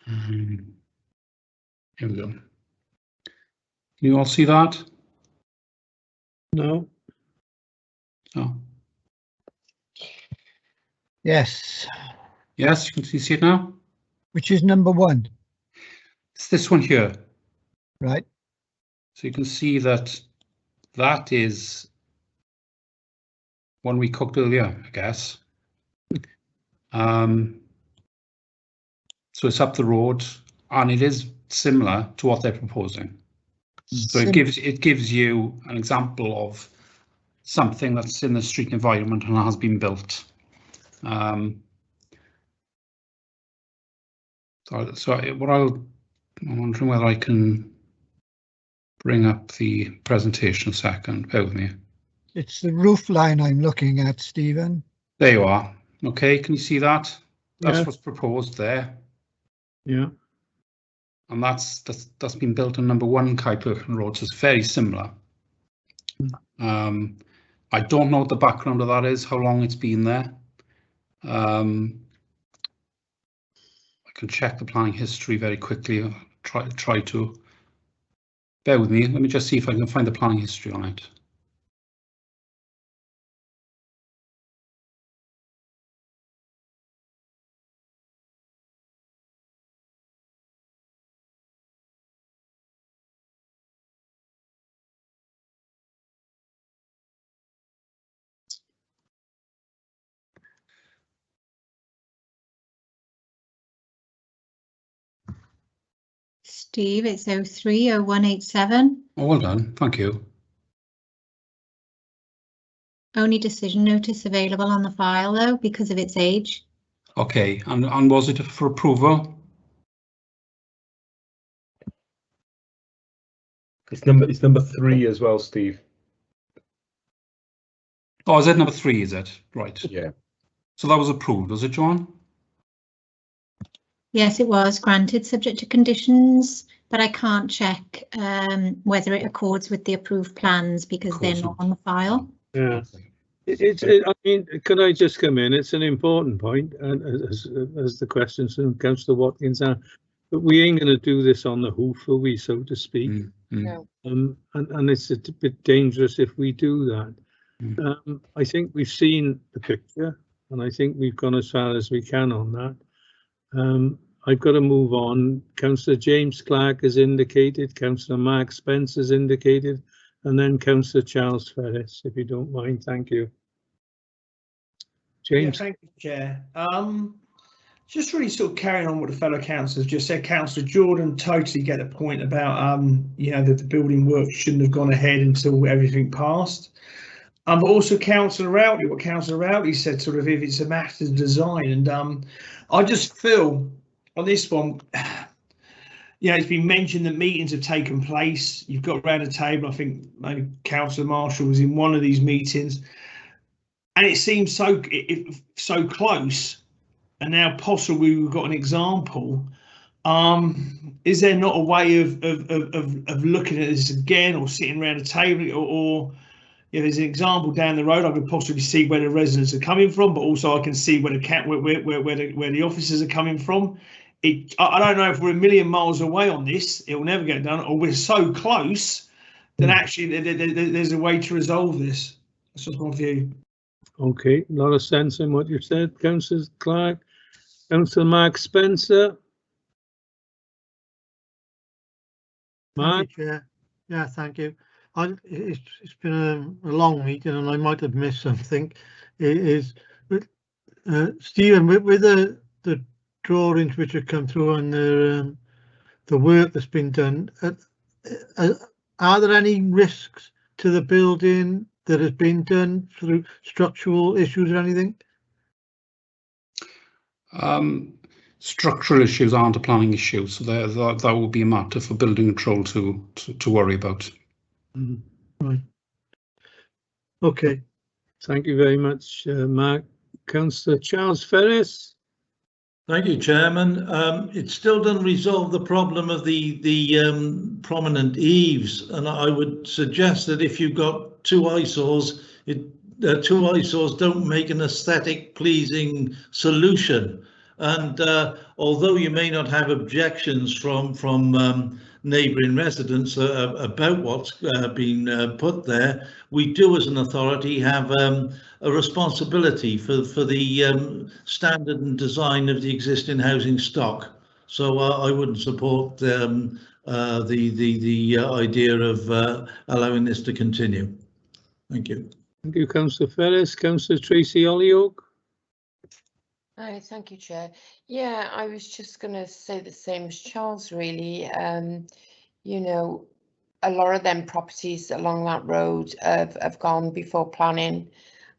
Here we go. Can you all see that? No. No. Yes. Yes, you can see it now? Which is number 1? It's this one here. Right. So you can see that that is one we cooked earlier, I guess. So it's up the road and it is similar to what they're proposing. So it gives you an example of something that's in the street environment and has been built. I'm wondering whether I can bring up the presentation a second. Bear with me. It's the roof line I'm looking at, Stephen. There you are. Okay, can you see that? That's Yeah. what's proposed there. Yeah. And that's been built on number 1 Kai Perkin Road, so it's very similar. I don't know what the background of that is, how long it's been there. I can check the planning history very quickly. I'll try to. Bear with me. Let me just see if I can find the planning history on it. Steve, it's 030187. Oh, well done. Thank you. Only decision notice available on the file though because of its age. Okay, and was it for approval? It's number 3 as well, Steve. Oh, is that number 3, is it? Right. Yeah. So that was approved, was it, John? Yes, it was granted subject to conditions, but I can't check whether it accords with the approved plans because they're not on the file. Yeah. I mean, can I just come in? It's an important point, and as the questions from Councillor Watkins are, but we ain't going to do this on the hoof, are we, so to speak? No. And it's a bit dangerous if we do that. I think we've seen the picture. and I think we've gone as far as we can on that. I've got to move on. Councillor James Clark has indicated, Councillor Mark Spence has indicated, and then Councillor Charles Ferris, if you don't mind. Thank you. James. Yeah, thank you, Chair. Just really sort of carrying on what the fellow councillors just said. Councillor Jordan, totally get the point about you know, that the building work shouldn't have gone ahead until everything passed. But also Councillor Routley, what Councillor Routley said, sort of if it's a matter of design, and I just feel on this one, you know, it's been mentioned that meetings have taken place. You've got around a table. I think maybe Councillor Marshall was in one of these meetings, and it seems so close. And now possibly we've got an example. Is there not a way of looking at this again, or sitting around a table, or if there's an example down the road, I could possibly see where the residents are coming from, but also I can see where the officers are coming from. I don't know if we're a million miles away on this, it will never get done, or we're so close that actually there's a way to resolve this. That's just my view. Okay, a lot of sense in what you said, Councillor Clark. Councillor Mark Spencer. Mark? Thank you, Chair. Yeah, thank you. It's been a long meeting and I might have missed something. Stephen, with the drawings which have come through and the work that's been done, are there any risks to the building that has been done through structural issues or anything? Structural issues aren't a planning issue, so that will be a matter for building control to worry about. Right. Okay. Thank you very much, Mark. Councillor Charles Ferris. Thank you, Chairman. It still doesn't resolve the problem of the prominent eaves, and I would suggest that if you've got two eyesores, two eyesores don't make an aesthetic pleasing solution. And although you may not have objections from neighbouring residents about what's been put there, we do as an authority have a responsibility for the standard and design of the existing housing stock. So I wouldn't support the idea of allowing this to continue. Thank you. Thank you, Councillor Ferris. Councillor Tracy Hollyoak. Hi, thank you, Chair. Yeah, I was just going to say the same as Charles, really. You know, a lot of them properties along that road have gone before planning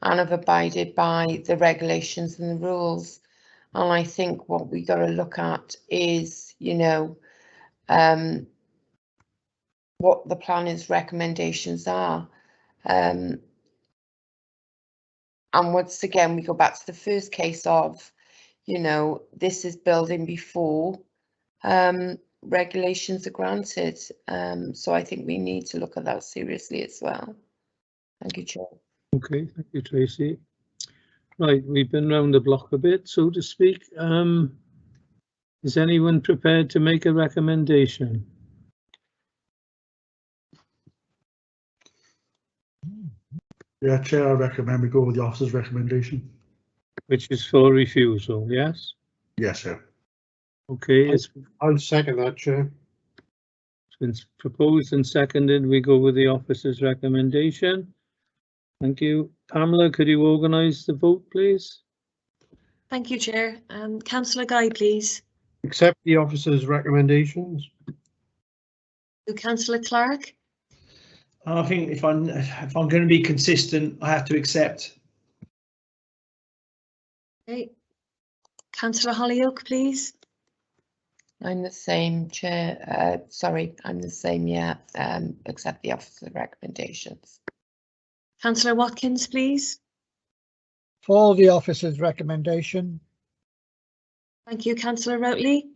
and have abided by the regulations and the rules. And I think what we got to look at is, you know, what the planner's recommendations are. And once again, we go back to the first case of, you know, this is building before regulations are granted. So I think we need to look at that seriously as well. Thank you, Chair. Okay, thank you, Tracy. Right, we've been round the block a bit, so to speak. Is anyone prepared to make a recommendation? Yeah, Chair, I recommend we go with the officer's recommendation. Which is for refusal, yes? Yes, sir. Okay, I'll second that, Chair. It's been proposed and seconded. We go with the officer's recommendation. Thank you. Pamela, could you organise the vote, please? Thank you, Chair. Councillor Guy, please. Accept the officer's recommendations. Councillor Clark. I think if I'm going to be consistent, I have to accept. Okay. Councillor Hollyoak, please. I'm the same, Chair. Sorry, I'm the same, yeah. Accept the officer's recommendations. Councillor Watkins, please. For the officer's recommendation. Thank you, Councillor Routley.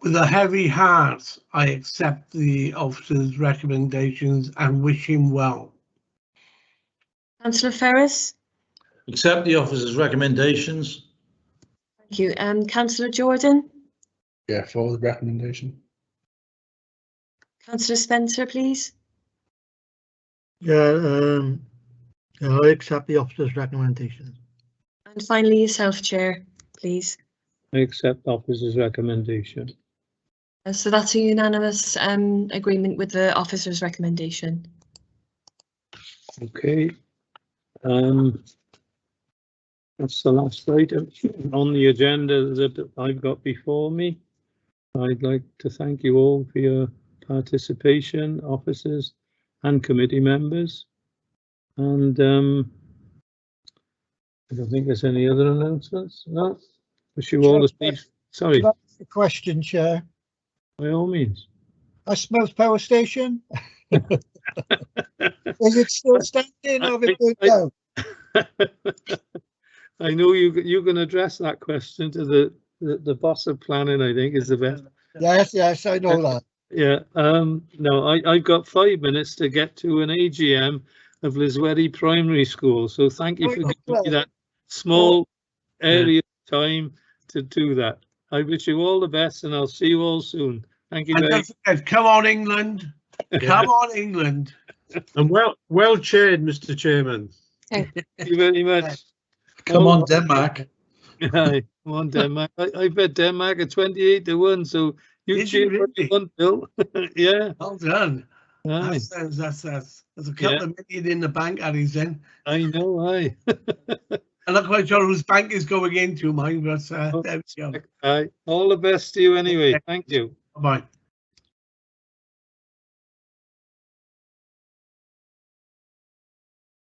With a heavy heart, I accept the officer's recommendations and wish him well. Councillor Ferris. Accept the officer's recommendations. Thank you. Councillor Jordan. Yeah, for the recommendation. Councillor Spencer, please. Yeah, I accept the officer's recommendations. And finally, yourself, Chair, please. I accept officer's recommendation. So that's a unanimous agreement with the officer's recommendation. Okay. That's the last item on the agenda that I've got before me. I'd like to thank you all for your participation, officers and committee members. And I don't think there's any other announcements. No. Wish you all a safe. Sorry. Can I ask a question, Chair? By all means. Ashmouth Power Station? Is it still standing or have it burnt down? I know you can address that question to the boss of planning, I think, is the best. Yes, I know that. Yeah, no, I've got 5 minutes to get to an AGM of Lisweri Primary School, so thank you for giving me that small area of time to do that. I wish you all the best and I'll see you all soon. Thank you And very don't forget, come on, England. Come on, England. And well chaired, Mr. Chairman. Thank you very much. Come on, Denmark. Aye, come on, Denmark. I bet Denmark at 28-1, so you cheer what you want, Bill. Yeah. Well done. Aye. That's a couple of million in the bank, Addy's then. I know, aye. I'm not quite sure whose bank is going into mine, but there we go. Aye. All the best to you anyway. Thank you. Bye-bye.